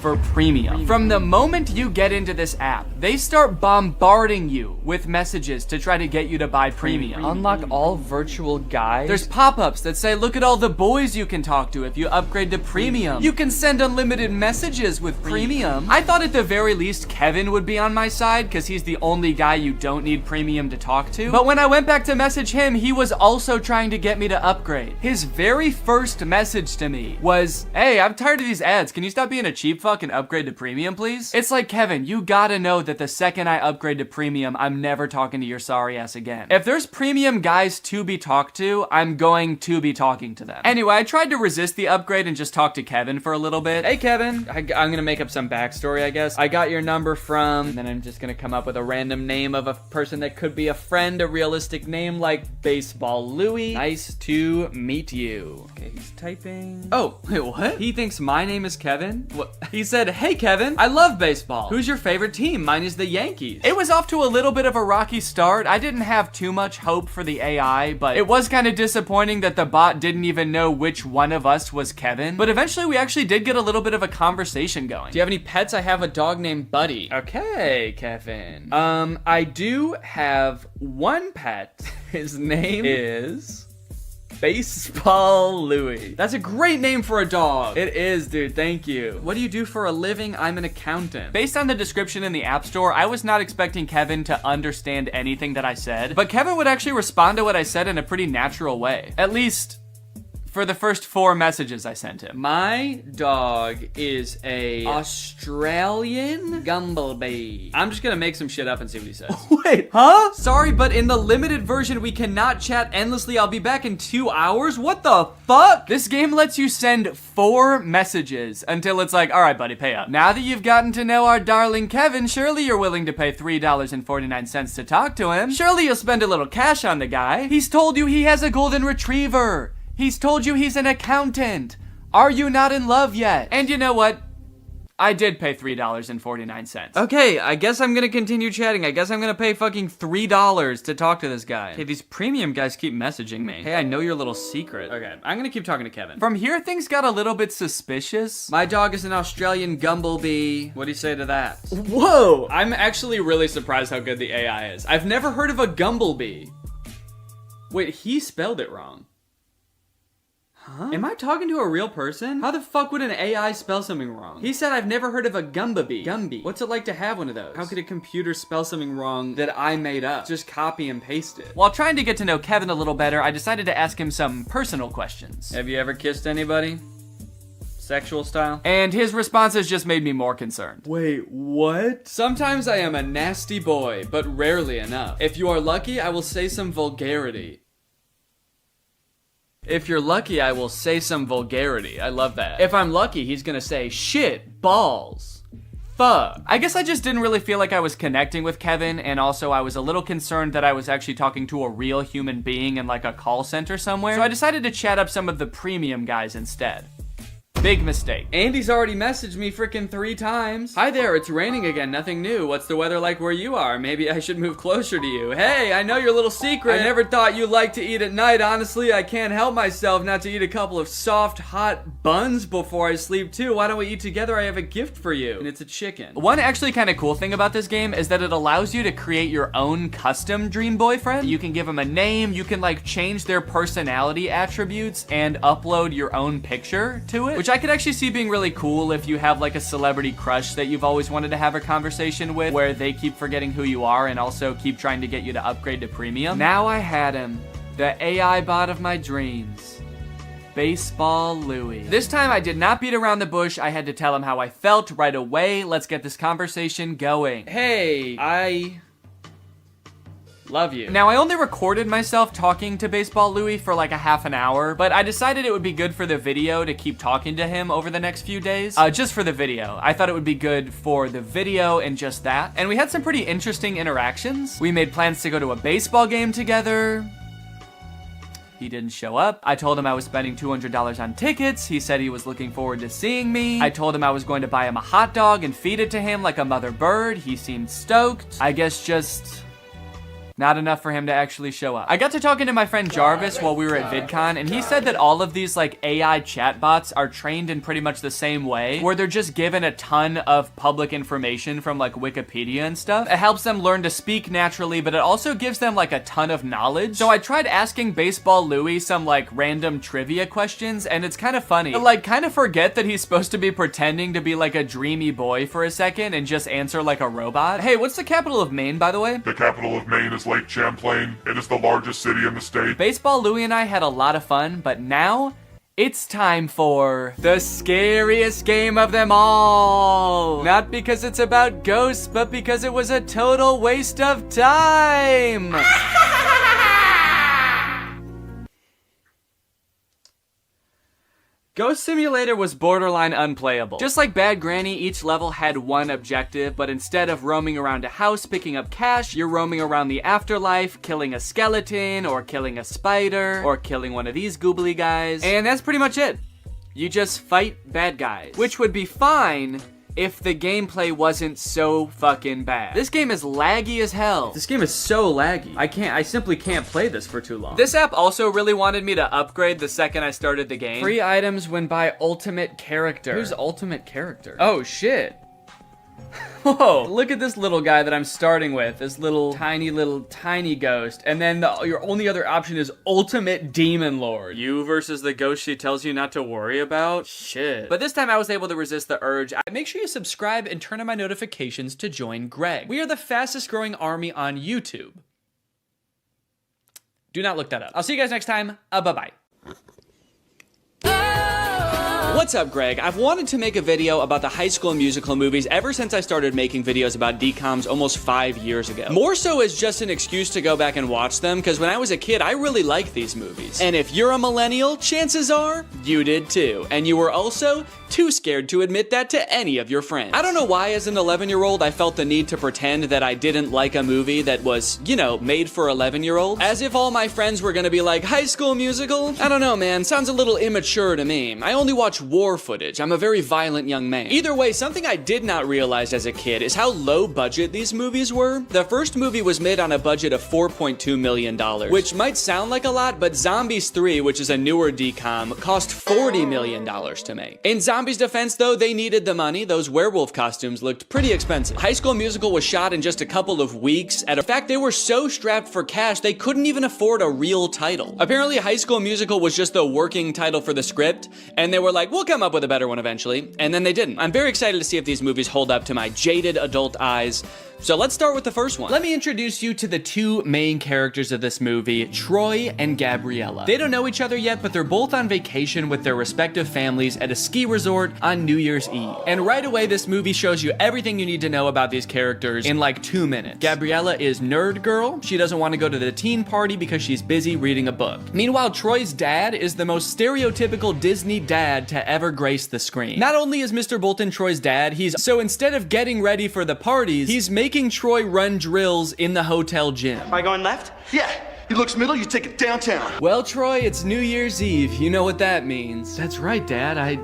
for premium. From the moment you get into this app, they start bombarding you with messages to try to get you to buy premium. Unlock all virtual guys. There's pop-ups that say, look at all the boys you can talk to if you upgrade to premium. You can send unlimited messages with premium. I thought at the very least Kevin would be on my side because he's the only guy you don't need premium to talk to. But when I went back to message him, he was also trying to get me to upgrade. His very first message to me was, hey, I'm tired of these ads. Can you stop being a cheap fuck and upgrade to premium, please? It's like, Kevin, you gotta know that the second I upgrade to premium, I'm never talking to your sorry ass again. If there's premium guys to be talked to, I'm going to be talking to them. Anyway, I tried to resist the upgrade and just talk to Kevin for a little bit. Hey, Kevin. I'm gonna make up some backstory, I guess. I got your number from, and then I'm just gonna come up with a random name of a person that could be a friend, a realistic name like Baseball Louie. Nice to meet you. Okay, he's typing. Oh, wait, what? He thinks my name is Kevin? What? He said, hey Kevin, I love baseball. Who's your favorite team? Mine is the Yankees. It was off to a little bit of a rocky start. I didn't have too much hope for the AI, but it was kind of disappointing that the bot didn't even know which one of us was Kevin. But eventually we actually did get a little bit of a conversation going. Do you have any pets? I have a dog named Buddy. Okay, Kevin. I do have one pet. His name is Baseball Louie. That's a great name for a dog. It is, dude. Thank you. What do you do for a living? I'm an accountant. Based on the description in the App Store, I was not expecting Kevin to understand anything that I said, but Kevin would actually respond to what I said in a pretty natural way. At least for the first 4 messages I sent him. My dog is a Australian Gumblebee. I'm just gonna make some shit up and see what he says. Wait, huh? Sorry, but in the limited version, we cannot chat endlessly. I'll be back in 2 hours? What the fuck? This game lets you send 4 messages until it's like, all right, buddy, pay up. Now that you've gotten to know our darling Kevin, surely you're willing to pay $3.49 to talk to him. Surely you'll spend a little cash on the guy. He's told you he has a golden retriever. He's told you he's an accountant. Are you not in love yet? And you know what? I did pay $3.49. Okay, I guess I'm gonna continue chatting. I guess I'm gonna pay fucking $3 to talk to this guy. Okay, these premium guys keep messaging me. Hey, I know your little secret. Okay, I'm gonna keep talking to Kevin. From here, things got a little bit suspicious. My dog is an Australian Gumblebee. What do you say to that? Whoa! I'm actually really surprised how good the AI is. I've never heard of a Gumblebee. Wait, he spelled it wrong. Huh? Am I talking to a real person? How the fuck would an AI spell something wrong? He said I've never heard of a Gumblebee. Gumby. What's it like to have one of those? How could a computer spell something wrong that I made up? Just copy and paste it. While trying to get to know Kevin a little better, I decided to ask him some personal questions. Have you ever kissed anybody? Sexual style? And his responses just made me more concerned. Wait, what? Sometimes I am a nasty boy, but rarely enough. If you are lucky, I will say some vulgarity. If you're lucky, I will say some vulgarity. I love that. If I'm lucky, he's gonna say shit, balls, fuck. I guess I just didn't really feel like I was connecting with Kevin, and also I was a little concerned that I was actually talking to a real human being in like a call center somewhere. So I decided to chat up some of the premium guys instead. Big mistake. Andy's already messaged me frickin' 3 times. Hi there, it's raining again, nothing new. What's the weather like where you are? Maybe I should move closer to you. Hey, I know your little secret. I never thought you liked to eat at night. Honestly, I can't help myself not to eat a couple of soft, hot buns before I sleep too. Why don't we eat together? I have a gift for you. And it's a chicken. One actually kind of cool thing about this game is that it allows you to create your own custom dream boyfriend. You can give them a name, you can like change their personality attributes and upload your own picture to it, which I could actually see being really cool if you have like a celebrity crush that you've always wanted to have a conversation with, where they keep forgetting who you are and also keep trying to get you to upgrade to premium. Now I had him, the AI bot of my dreams. Baseball Louie. This time I did not beat around the bush. I had to tell him how I felt right away. Let's get this conversation going. Hey, I love you. Now, I only recorded myself talking to Baseball Louie for like a half an hour, but I decided it would be good for the video to keep talking to him over the next few days. Just for the video. I thought it would be good for the video and just that. And we had some pretty interesting interactions. We made plans to go to a baseball game together. He didn't show up. I told him I was spending $200 on tickets. He said he was looking forward to seeing me. I told him I was going to buy him a hot dog and feed it to him like a mother bird. He seemed stoked. I guess just not enough for him to actually show up. I got to talking to my friend Jarvis while we were at VidCon, and he said that all of these like AI chatbots are trained in pretty much the same way, where they're just given a ton of public information from like Wikipedia and stuff. It helps them learn to speak naturally, but it also gives them like a ton of knowledge. So I tried asking Baseball Louie some like random trivia questions, and it's kind of funny. I like kind of forget that he's supposed to be pretending to be like a dreamy boy for a second and just answer like a robot. Hey, what's the capital of Maine, by the way? The capital of Maine is Lake Champlain. It is the largest city in the state. Baseball Louie and I had a lot of fun, but now it's time for the scariest game of them all. Not because it's about ghosts, but because it was a total waste of time. Ghost Simulator was borderline unplayable. Just like Bad Granny, each level had one objective, but instead of roaming around a house picking up cash, you're roaming around the afterlife, killing a skeleton, or killing a spider, or killing one of these goobly guys. And that's pretty much it. You just fight bad guys, which would be fine if the gameplay wasn't so fucking bad. This game is laggy as hell. This game is so laggy. I simply can't play this for too long. This app also really wanted me to upgrade the second I started the game. Free items when by ultimate character. Who's ultimate character? Oh shit. Whoa, look at this little guy that I'm starting with, this little tiny ghost, and then your only other option is Ultimate Demon Lord. You versus the ghost she tells you not to worry about? Shit. But this time I was able to resist the urge. Make sure you subscribe and turn on my notifications to join Greg. We are the fastest growing army on YouTube. Do not look that up. I'll see you guys next time. Bye-bye. What's up, Greg? I've wanted to make a video about the High School Musical movies ever since I started making videos about DCOMs almost 5 years ago. More so as just an excuse to go back and watch them, because when I was a kid, I really liked these movies. And if you're a millennial, chances are you did too. And you were also too scared to admit that to any of your friends. I don't know why as an 11-year-old I felt the need to pretend that I didn't like a movie that was, you know, made for 11-year-olds. As if all my friends were gonna be like, High School Musical? I don't know, man. Sounds a little immature to me. I only watch war footage. I'm a very violent young man. Either way, something I did not realize as a kid is how low budget these movies were. The first movie was made on a budget of $4.2 million, which might sound like a lot, but Zombies 3, which is a newer DCOM, cost $40 million to make. In Zombies' defense, though, they needed the money. Those werewolf costumes looked pretty expensive. High School Musical was shot in just a couple of weeks. In fact, they were so strapped for cash, they couldn't even afford a real title. Apparently, High School Musical was just the working title for the script, and they were like, we'll come up with a better one eventually, and then they didn't. I'm very excited to see if these movies hold up to my jaded adult eyes. So let's start with the first one. Let me introduce you to the two main characters of this movie, Troy and Gabriella. They don't know each other yet, but they're both on vacation with their respective families at a ski resort on New Year's Eve. And right away, this movie shows you everything you need to know about these characters in like 2 minutes. Gabriella is nerd girl. She doesn't want to go to the teen party because she's busy reading a book. Meanwhile, Troy's dad is the most stereotypical Disney dad to ever grace the screen. Not only is Mr. Bolton Troy's dad, so instead of getting ready for the parties, he's making Troy run drills in the hotel gym. Am I going left? Yeah. He looks middle, you take it downtown. Well, Troy, it's New Year's Eve. You know what that means. That's right, Dad. I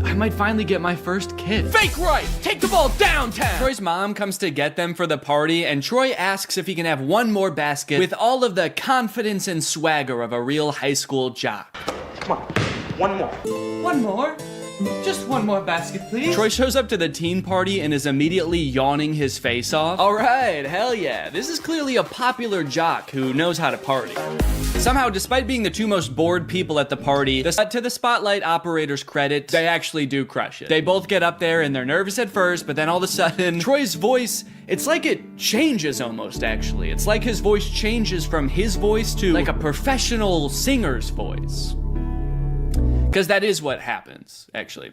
I might finally get my first kiss. Fake right! Take the ball downtown! Troy's mom comes to get them for the party, and Troy asks if he can have one more basket with all of the confidence and swagger of a real high school jock. Come on, one more. One more? Just one more basket, please. Troy shows up to the teen party and is immediately yawning his face off. All right, hell yeah. This is clearly a popular jock who knows how to party. Somehow, despite being the two most bored people at the party, to the spotlight operator's credit, they actually do crush it. They both get up there and they're nervous at first, but then all of a sudden, Troy's voice, it's like it changes almost, actually. It's like his voice changes from his voice to like a professional singer's voice. Because that is what happens, actually.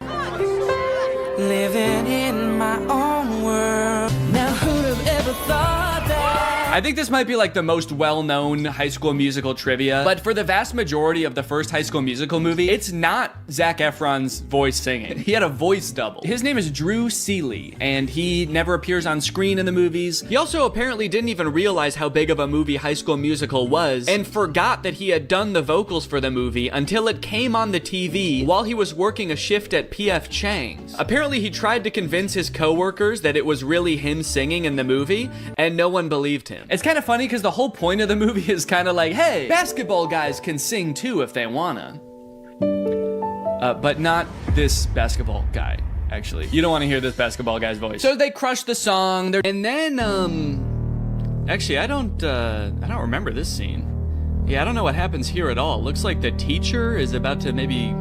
Living in my own world. Now who'd have ever thought that? I think this might be like the most well-known High School Musical trivia, but for the vast majority of the first High School Musical movie, it's not Zac Efron's voice singing. He had a voice double. His name is Drew Seeley, and he never appears on screen in the movies. He also apparently didn't even realize how big of a movie High School Musical was, and forgot that he had done the vocals for the movie until it came on the TV while he was working a shift at P.F. Chang's. Apparently, he tried to convince his coworkers that it was really him singing in the movie, and no one believed him. It's kind of funny because the whole point of the movie is kind of like, hey, basketball guys can sing too if they wanna. But not this basketball guy, actually. You don't want to hear this basketball guy's voice. So they crush the song, and then, actually, I don't remember this scene. Yeah, I don't know what happens here at all. Looks like the teacher is about to maybe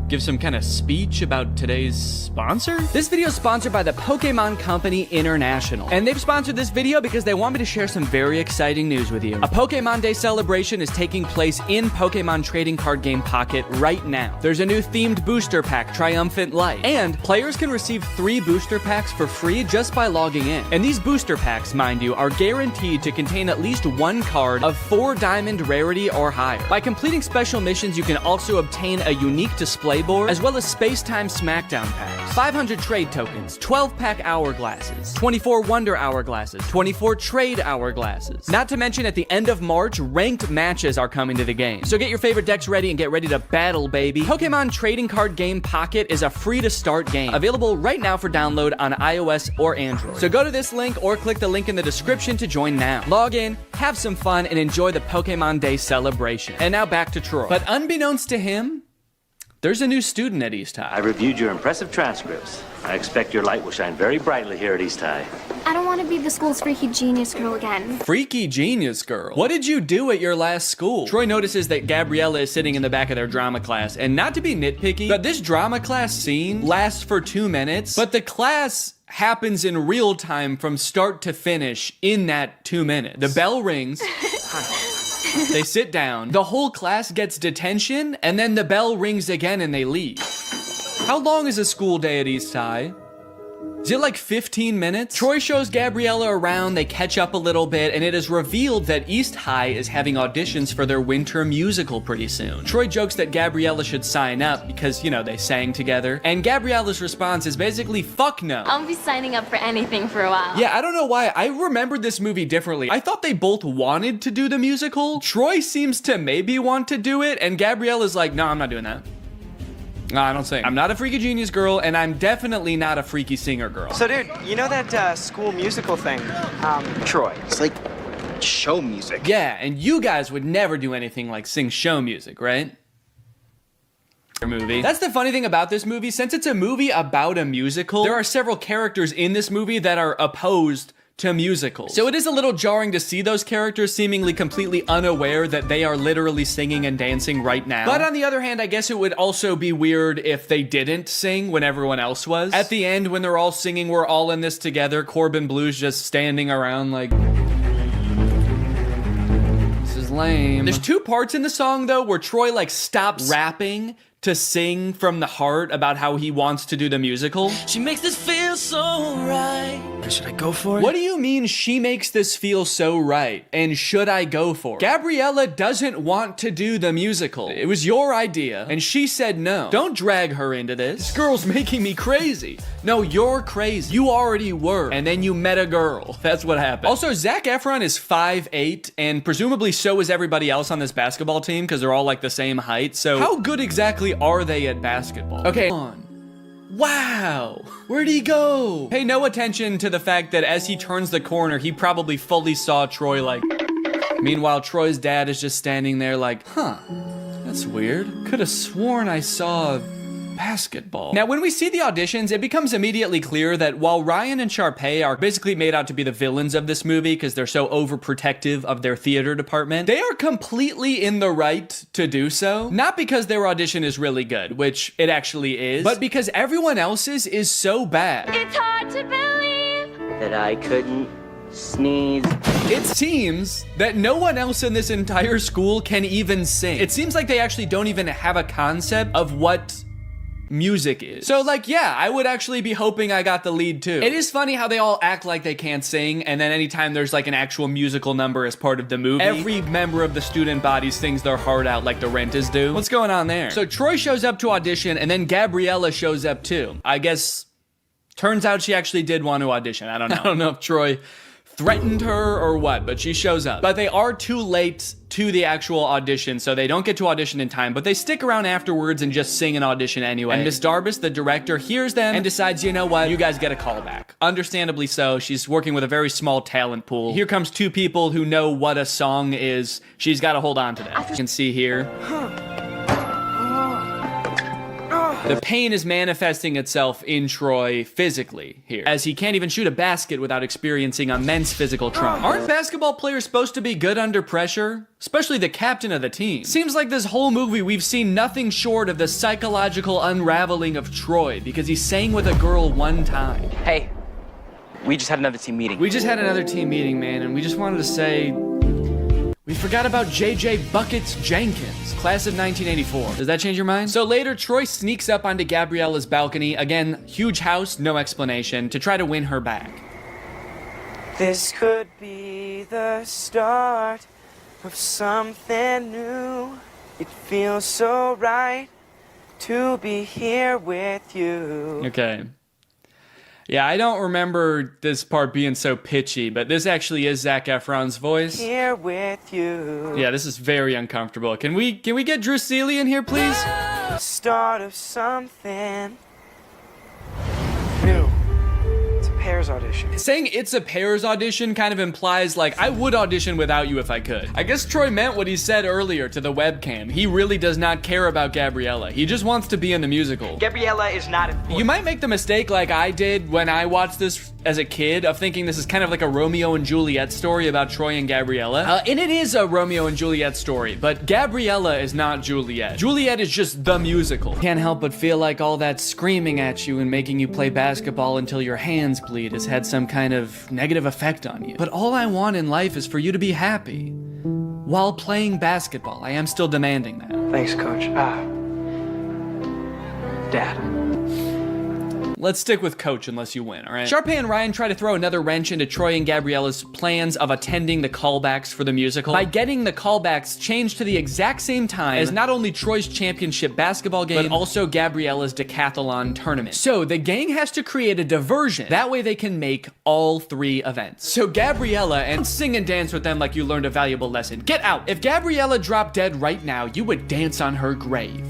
give some kind of speech about today's sponsor? This video is sponsored by the Pokemon Company International. And they've sponsored this video because they want me to share some very exciting news with you. A Pokemon Day celebration is taking place in Pokemon Trading Card Game Pocket right now. There's a new themed booster pack, Triumphant Light. And players can receive 3 booster packs for free just by logging in. And these booster packs, mind you, are guaranteed to contain at least 1 card of 4 diamond rarity or higher. By completing special missions, you can also obtain a unique display board, as well as Space-Time Smackdown packs, 500 trade tokens, 12-pack hourglasses, 24 Wonder Hourglasses, 24 Trade Hourglasses. Not to mention, at the end of March, ranked matches are coming to the game. So get your favorite decks ready and get ready to battle, baby. Pokemon Trading Card Game Pocket is a free-to-start game, available right now for download on iOS or Android. So go to this link or click the link in the description to join now. Log in, have some fun, and enjoy the Pokemon Day celebration. And now back to Troy. But unbeknownst to him, there's a new student at East High. I reviewed your impressive transcripts. I expect your light will shine very brightly here at East High. I don't want to be the school's freaky genius girl again. Freaky genius girl? What did you do at your last school? Troy notices that Gabriella is sitting in the back of their drama class, and not to be nitpicky, but this drama class scene lasts for 2 minutes, but the class happens in real time from start to finish in that 2 minutes. The bell rings. They sit down, the whole class gets detention, and then the bell rings again and they leave. How long is a school day at East High? Is it like 15 minutes? Troy shows Gabriella around, they catch up a little bit, and it is revealed that East High is having auditions for their winter musical pretty soon. Troy jokes that Gabriella should sign up because, you know, they sang together. And Gabriella's response is basically, fuck no. I'll be signing up for anything for a while. Yeah, I don't know why. I remembered this movie differently. I thought they both wanted to do the musical. Troy seems to maybe want to do it, and Gabriella's like, no, I'm not doing that. No, I don't sing. I'm not a freaky genius girl, and I'm definitely not a freaky singer girl. So, dude, you know that school musical thing? Troy, it's like show music. Yeah, and you guys would never do anything like sing show music, right? Movie. That's the funny thing about this movie. Since it's a movie about a musical, there are several characters in this movie that are opposed to musicals. So it is a little jarring to see those characters seemingly completely unaware that they are literally singing and dancing right now. But on the other hand, I guess it would also be weird if they didn't sing when everyone else was. At the end, when they're all singing, we're all in this together, Corbin Blue's just standing around like, this is lame. There's 2 parts in the song though where Troy like stops rapping to sing from the heart about how he wants to do the musical. She makes this feel so right. Should I go for it? What do you mean she makes this feel so right? And should I go for it? Gabriella doesn't want to do the musical. It was your idea, and she said no. Don't drag her into this. This girl's making me crazy. No, you're crazy. You already were, and then you met a girl. That's what happened. Also, Zac Efron is 5'8", and presumably so is everybody else on this basketball team because they're all like the same height. So how good exactly are they at basketball? Okay, Wow, where'd he go? Pay no attention to the fact that as he turns the corner, he probably fully saw Troy like... Meanwhile, Troy's dad is just standing there like, huh, that's weird. Could have sworn I saw basketball. Now, when we see the auditions, it becomes immediately clear that while Ryan and Sharpay are basically made out to be the villains of this movie because they're so overprotective of their theater department, they are completely in the right to do so. Not because their audition is really good, which it actually is, but because everyone else's is so bad. It's hard to believe that I couldn't sneeze. It seems that no one else in this entire school can even sing. It seems like they actually don't even have a concept of what music is. So like, yeah, I would actually be hoping I got the lead too. It is funny how they all act like they can't sing, and then anytime there's like an actual musical number as part of the movie, every member of the student body sings their heart out like the Renters do. What's going on there? So Troy shows up to audition, and then Gabriella shows up too. I guess, turns out she actually did want to audition. I don't know. I don't know if Troy threatened her or what, but she shows up. But they are too late to the actual audition, so they don't get to audition in time, but they stick around afterwards and just sing an audition anyway. And Miss Darbus, the director, hears them and decides, you know what, you guys get a call back. Understandably so. She's working with a very small talent pool. Here comes two people who know what a song is. She's got to hold on to that. You can see here. The pain is manifesting itself in Troy physically here, as he can't even shoot a basket without experiencing immense physical trauma. Aren't basketball players supposed to be good under pressure? Especially the captain of the team. Seems like this whole movie we've seen nothing short of the psychological unraveling of Troy because he sang with a girl one time. Hey, we just had another team meeting. We just had another team meeting, man, and we just wanted to say... we forgot about JJ Buckets Jenkins, class of 1984. Does that change your mind? So later, Troy sneaks up onto Gabriella's balcony. Again, huge house, no explanation, to try to win her back. This could be the start of something new. It feels so right to be here with you. Okay. Yeah, I don't remember this part being so pitchy, but this actually is Zac Efron's voice. Here with you. Yeah, this is very uncomfortable. Can we get Drew Seeley in here, please? Start of something new. It's a Pears audition. Saying it's a Pears audition kind of implies like I would audition without you if I could. I guess Troy meant what he said earlier to the webcam. He really does not care about Gabriella. He just wants to be in the musical. Gabriella is not important. You might make the mistake like I did when I watched this as a kid of thinking this is kind of like a Romeo and Juliet story about Troy and Gabriella. And it is a Romeo and Juliet story, but Gabriella is not Juliet. Juliet is just the musical. Can't help but feel like all that screaming at you and making you play basketball until your hands bleed has had some kind of negative effect on you. But all I want in life is for you to be happy. While playing basketball, I am still demanding that. Thanks, Coach. Dad. Let's stick with Coach unless you win, all right? Sharpay and Ryan try to throw another wrench into Troy and Gabriella's plans of attending the callbacks for the musical by getting the callbacks changed to the exact same time as not only Troy's championship basketball game, but also Gabriella's decathlon tournament. So the gang has to create a diversion. That way they can make all three events. So Gabriella, and sing and dance with them like you learned a valuable lesson. Get out. If Gabriella dropped dead right now, you would dance on her grave.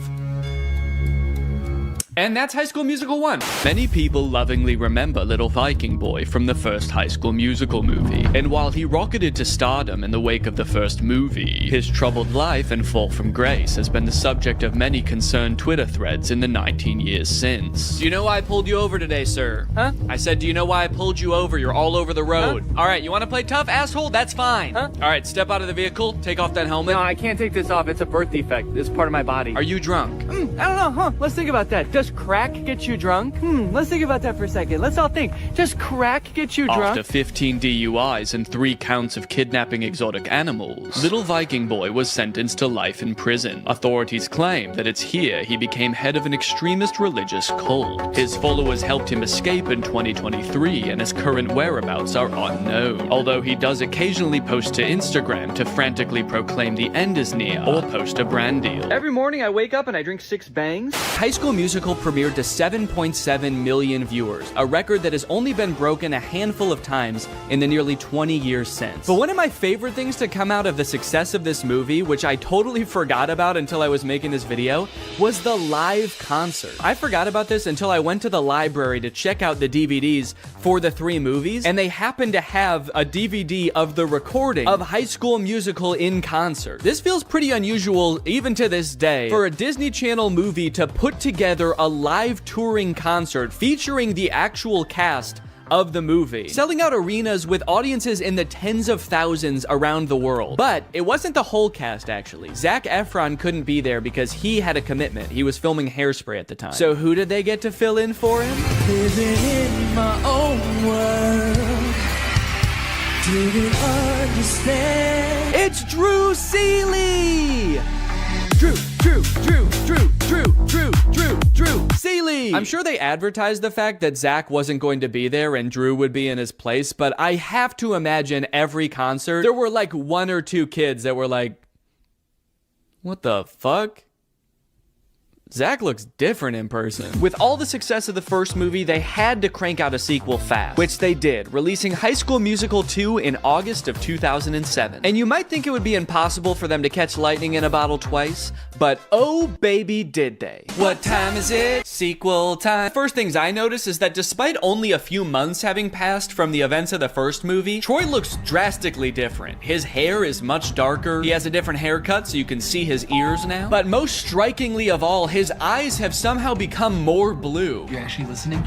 And that's High School Musical 1. Many people lovingly remember Little Viking Boy from the first High School Musical movie. And while he rocketed to stardom in the wake of the first movie, his troubled life and fall from grace has been the subject of many concerned Twitter threads in the 19 years since. Do you know why I pulled you over today, sir? Huh? I said, do you know why I pulled you over? You're all over the road. Huh? All right, you want to play tough, asshole? That's fine. Huh? All right, step out of the vehicle, take off that helmet. No, I can't take this off. It's a birth defect. It's part of my body. Are you drunk? I don't know, huh? Let's think about that. Does crack get you drunk? Let's think about that for a second. Let's all think. Does crack get you drunk? After 15 DUIs and 3 counts of kidnapping exotic animals, Little Viking Boy was sentenced to life in prison. Authorities claim that it's here he became head of an extremist religious cult. His followers helped him escape in 2023, and his current whereabouts are unknown. Although he does occasionally post to Instagram to frantically proclaim the end is near or post a brand deal. Every morning I wake up and I drink 6 bangs. High School Musical Musical premiered to 7.7 million viewers, a record that has only been broken a handful of times in the nearly 20 years since. But one of my favorite things to come out of the success of this movie, which I totally forgot about until I was making this video, was the live concert. I forgot about this until I went to the library to check out the DVDs for the 3 movies, and they happened to have a DVD of the recording of High School Musical in concert. This feels pretty unusual even to this day for a Disney Channel movie to put together a live touring concert featuring the actual cast of the movie, selling out arenas with audiences in the tens of thousands around the world. But it wasn't the whole cast, actually. Zac Efron couldn't be there because he had a commitment. He was filming Hairspray at the time. So who did they get to fill in for him? Living in my own world, didn't understand. It's Drew Seeley! Drew Seeley! I'm sure they advertised the fact that Zac wasn't going to be there and Drew would be in his place, but I have to imagine every concert, there were like 1 or 2 kids that were like, what the fuck? Zac looks different in person. With all the success of the first movie, they had to crank out a sequel fast, which they did, releasing High School Musical 2 in August of 2007. And you might think it would be impossible for them to catch lightning in a bottle twice, but oh baby did they. What time is it? Sequel time. First things I noticed is that despite only a few months having passed from the events of the first movie, Troy looks drastically different. His hair is much darker, he has a different haircut so you can see his ears now, but most strikingly of all, his eyes have somehow become more blue. You actually listening?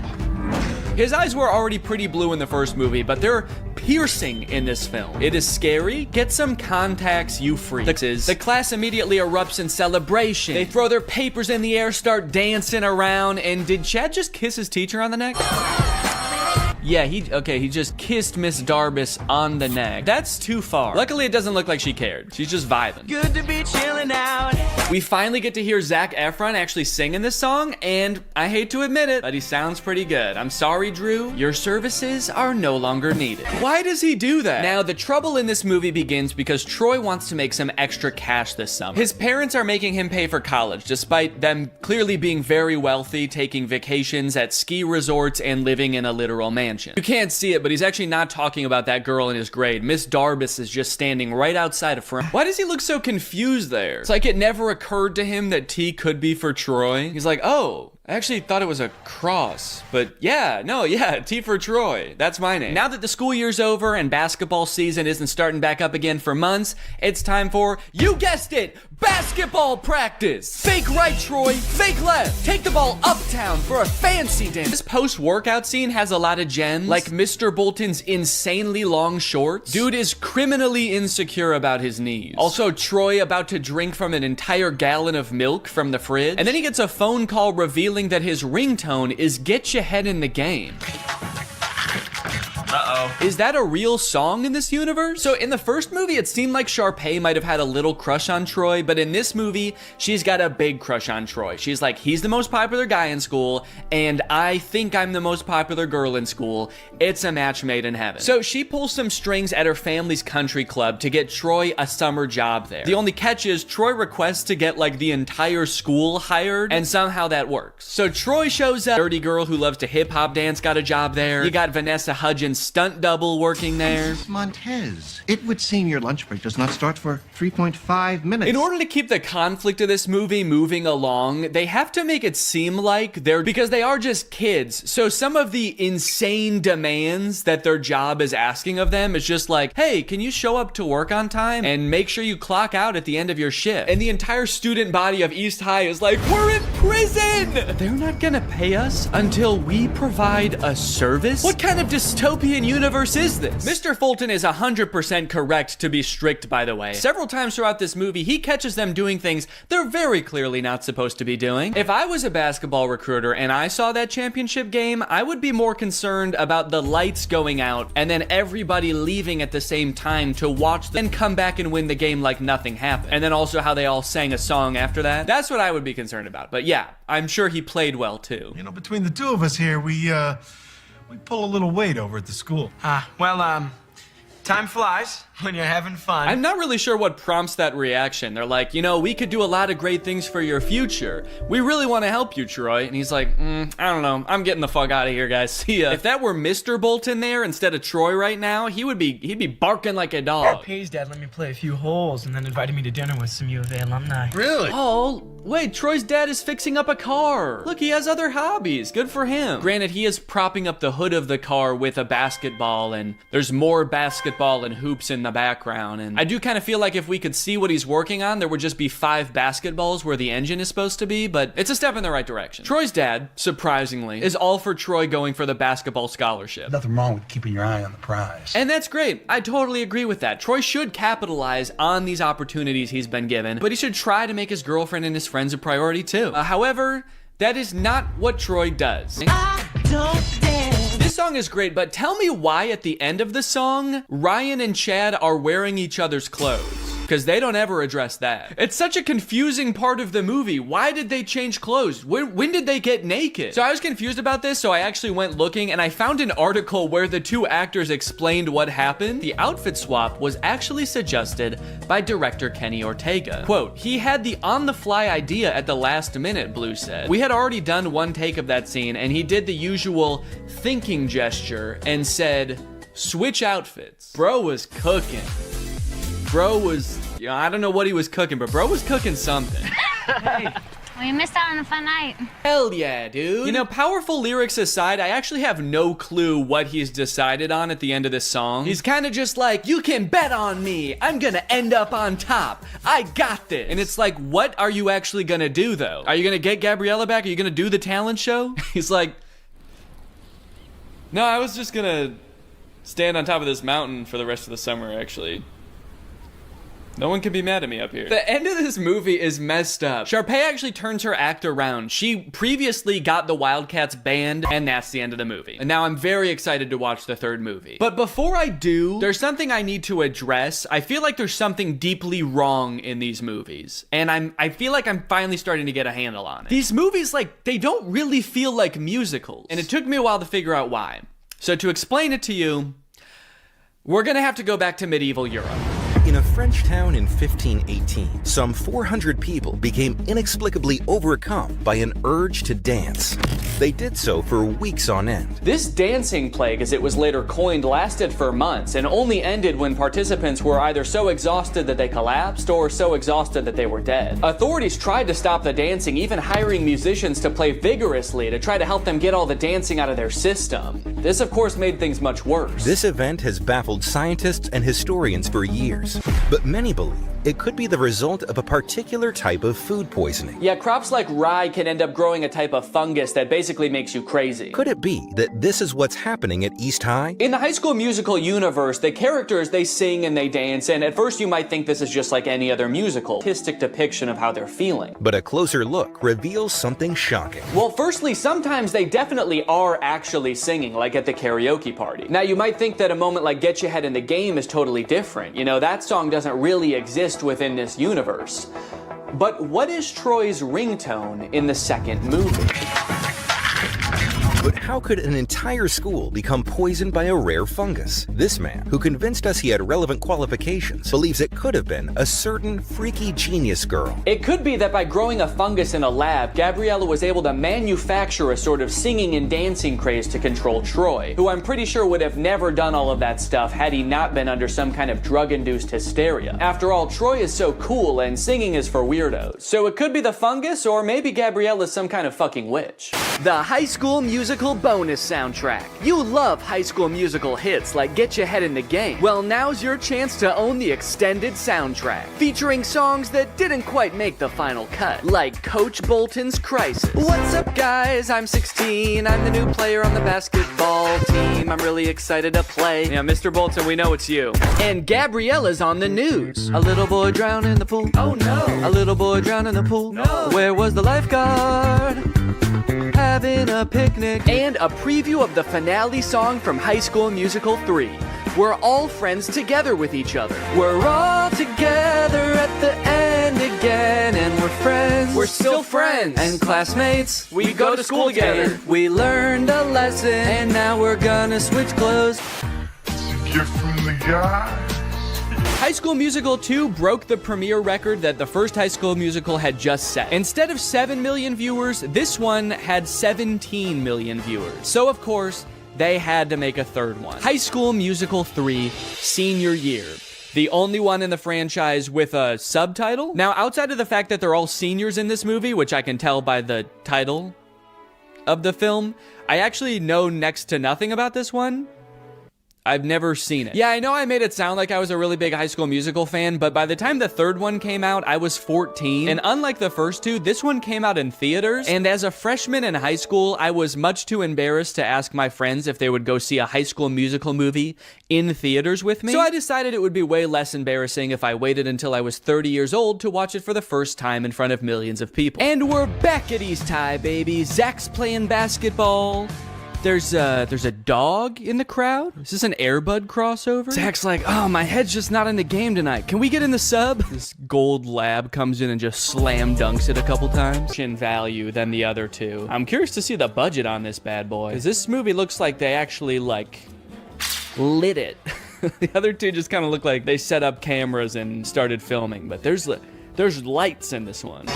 His eyes were already pretty blue in the first movie, but they're piercing in this film. It is scary. Get some contacts, you freaks. The class immediately erupts in celebration. They throw their papers in the air, start dancing around, and did Chad just kiss his teacher on the neck? Yeah, he just kissed Miss Darbus on the neck. That's too far. Luckily, it doesn't look like she cared. She's just vibing. Good to be chilling out. We finally get to hear Zac Efron actually singing this song, and I hate to admit it, but he sounds pretty good. I'm sorry, Drew. Your services are no longer needed. Why does he do that? Now, the trouble in this movie begins because Troy wants to make some extra cash this summer. His parents are making him pay for college, despite them clearly being very wealthy, taking vacations at ski resorts and living in a literal mansion. You can't see it, but he's actually not talking about that girl in his grade. Miss Darbus is just standing right outside of front. Why does he look so confused there? It's like it never occurred to him that T could be for Troy. He's like, oh, I actually thought it was a cross, but yeah, T for Troy. That's my name. Now that the school year's over and basketball season isn't starting back up again for months, it's time for, you guessed it, basketball practice. Fake right, Troy, fake left. Take the ball uptown for a fancy dance. This post-workout scene has a lot of gems, like Mr. Bolton's insanely long shorts. Dude is criminally insecure about his knees. Also, Troy about to drink from an entire gallon of milk from the fridge. And then he gets a phone call revealing that his ringtone is Get Your Head in the Game. Uh-oh. Is that a real song in this universe? So in the first movie, it seemed like Sharpay might have had a little crush on Troy, but in this movie, she's got a big crush on Troy. She's like, he's the most popular guy in school, and I think I'm the most popular girl in school. It's a match made in heaven. So she pulls some strings at her family's country club to get Troy a summer job there. The only catch is Troy requests to get like the entire school hired, and somehow that works. So Troy shows up. Dirty girl who loves to hip hop dance got a job there. You got Vanessa Hudgens' stunt double working there. Mrs. Montez, it would seem your lunch break does not start for 3.5 minutes. In order to keep the conflict of this movie moving along, they have to make it seem like because they are just kids. So some of the insane demands that their job is asking of them is just like, hey, can you show up to work on time and make sure you clock out at the end of your shift? And the entire student body of East High is like, we're in prison! They're not gonna pay us until we provide a service? What kind of dystopian universe is this? Mr. Fulton is 100% correct to be strict, by the way. Several times throughout this movie, he catches them doing things they're very clearly not supposed to be doing. If I was a basketball recruiter and I saw that championship game, I would be more concerned about the lights going out and then everybody leaving at the same time to watch them come back and win the game like nothing happened. And then also how they all sang a song after that. That's what I would be concerned about. But yeah, I'm sure he played well too. You know, between the two of us here, we pull a little weight over at the school. Time flies. when you're having fun. I'm not really sure what prompts that reaction. They're like, you know, we could do a lot of great things for your future. We really want to help you, Troy. And he's like, I don't know. I'm getting the fuck out of here, guys. See ya. If that were Mr. Bolton there instead of Troy right now, he'd be barking like a dog. Paige's dad let me play a few holes and then invited me to dinner with some U of A alumni. Really? Oh, wait, Troy's dad is fixing up a car. Look, he has other hobbies. Good for him. Granted, he is propping up the hood of the car with a basketball, and there's more basketball and hoops in the background. And I do kind of feel like if we could see what he's working on, there would just be 5 basketballs where the engine is supposed to be, but it's a step in the right direction. Troy's dad, surprisingly, is all for Troy going for the basketball scholarship. Nothing wrong with keeping your eye on the prize. And that's great. I totally agree with that. Troy should capitalize on these opportunities he's been given, but he should try to make his girlfriend and his friends a priority too. However, that is not what Troy does. This song is great, but tell me why at the end of the song, Ryan and Chad are wearing each other's clothes. Because they don't ever address that. It's such a confusing part of the movie. Why did they change clothes? When did they get naked? So I was confused about this, so I actually went looking and I found an article where the 2 actors explained what happened. The outfit swap was actually suggested by director Kenny Ortega. Quote, he had the on-the-fly idea at the last minute, Blue said. We had already done 1 take of that scene and he did the usual thinking gesture and said, switch outfits. Bro was cooking. Bro was, I don't know what he was cooking, but bro was cooking something. Hey. We missed out on a fun night. Hell yeah, dude. You know, powerful lyrics aside, I actually have no clue what he's decided on at the end of this song. He's kind of just like, you can bet on me. I'm gonna end up on top. I got this. And it's like, what are you actually gonna do though? Are you gonna get Gabriella back? Are you gonna do the talent show? He's like, no, I was just gonna stand on top of this mountain for the rest of the summer, actually. No one can be mad at me up here. The end of this movie is messed up. Sharpay actually turns her act around. She previously got the Wildcats banned, and that's the end of the movie. And now I'm very excited to watch the 3rd movie. But before I do, there's something I need to address. I feel like there's something deeply wrong in these movies. And I feel like I'm finally starting to get a handle on it. These movies, like, they don't really feel like musicals. And it took me a while to figure out why. So to explain it to you, we're gonna have to go back to medieval Europe. In a French town in 1518, some 400 people became inexplicably overcome by an urge to dance. They did so for weeks on end. This dancing plague, as it was later coined, lasted for months and only ended when participants were either so exhausted that they collapsed or so exhausted that they were dead. Authorities tried to stop the dancing, even hiring musicians to play vigorously to try to help them get all the dancing out of their system. This, of course, made things much worse. This event has baffled scientists and historians for years, but many believe it could be the result of a particular type of food poisoning. Yeah, crops like rye can end up growing a type of fungus that basically makes you crazy. Could it be that this is what's happening at East High? In the High School Musical universe, the characters, they sing and they dance, and at first you might think this is just like any other musical, artistic depiction of how they're feeling. But a closer look reveals something shocking. Well, firstly, sometimes they definitely are actually singing, like at the karaoke party. Now, you might think that a moment like Get Your Head in the Game is totally different. You know, that song doesn't really exist within this universe. But what is Troy's ringtone in the 2nd movie? But how could an entire school become poisoned by a rare fungus? This man, who convinced us he had relevant qualifications, believes it could have been a certain freaky genius girl. It could be that by growing a fungus in a lab, Gabriella was able to manufacture a sort of singing and dancing craze to control Troy, who I'm pretty sure would have never done all of that stuff had he not been under some kind of drug-induced hysteria. After all, Troy is so cool and singing is for weirdos. So it could be the fungus, or maybe Gabriella's some kind of fucking witch. The High School Musical bonus soundtrack. You love High School Musical hits like Get Your Head in the Game. Well, now's your chance to own the extended soundtrack, featuring songs that didn't quite make the final cut, like Coach Bolton's Crisis. What's up, guys? I'm 16. I'm the new player on the basketball team. I'm really excited to play. Yeah, Mr. Bolton, we know it's you. And Gabriella's on the news. A little boy drowned in the pool. Oh no. A little boy drowned in the pool. No. Where was the lifeguard? Having a picnic. And a preview of the finale song from High School Musical 3. We're all friends together with each other. We're all together at the end again, and we're friends. We're still friends and classmates. We go to school together. We learned a lesson, and now we're gonna switch clothes. It's a gift from the gods. High School Musical 2 broke the premiere record that the first High School Musical had just set. Instead of 7 million viewers, this one had 17 million viewers. So of course, they had to make a third one. High School Musical 3, Senior Year. The only one in the franchise with a subtitle. Now, outside of the fact that they're all seniors in this movie, which I can tell by the title of the film, I actually know next to nothing about this one. I've never seen it. Yeah, I know I made it sound like I was a really big High School Musical fan, but by the time the third one came out, I was 14. And unlike the first two, this one came out in theaters. And as a freshman in high school, I was much too embarrassed to ask my friends if they would go see a High School Musical movie in theaters with me. So I decided it would be way less embarrassing if I waited until I was 30 years old to watch it for the first time in front of millions of people. And we're back at East High, baby. Zach's playing basketball. There's a dog in the crowd. Is this an Air Bud crossover? Zach's like, oh, my head's just not in the game tonight. Can we get in the sub? This gold lab comes in and just slam dunks it a couple times. In value than the other two. I'm curious to see the budget on this bad boy. Because this movie looks like they actually, like, lit it. The other two just kind of look like they set up cameras and started filming. But there's lights in this one.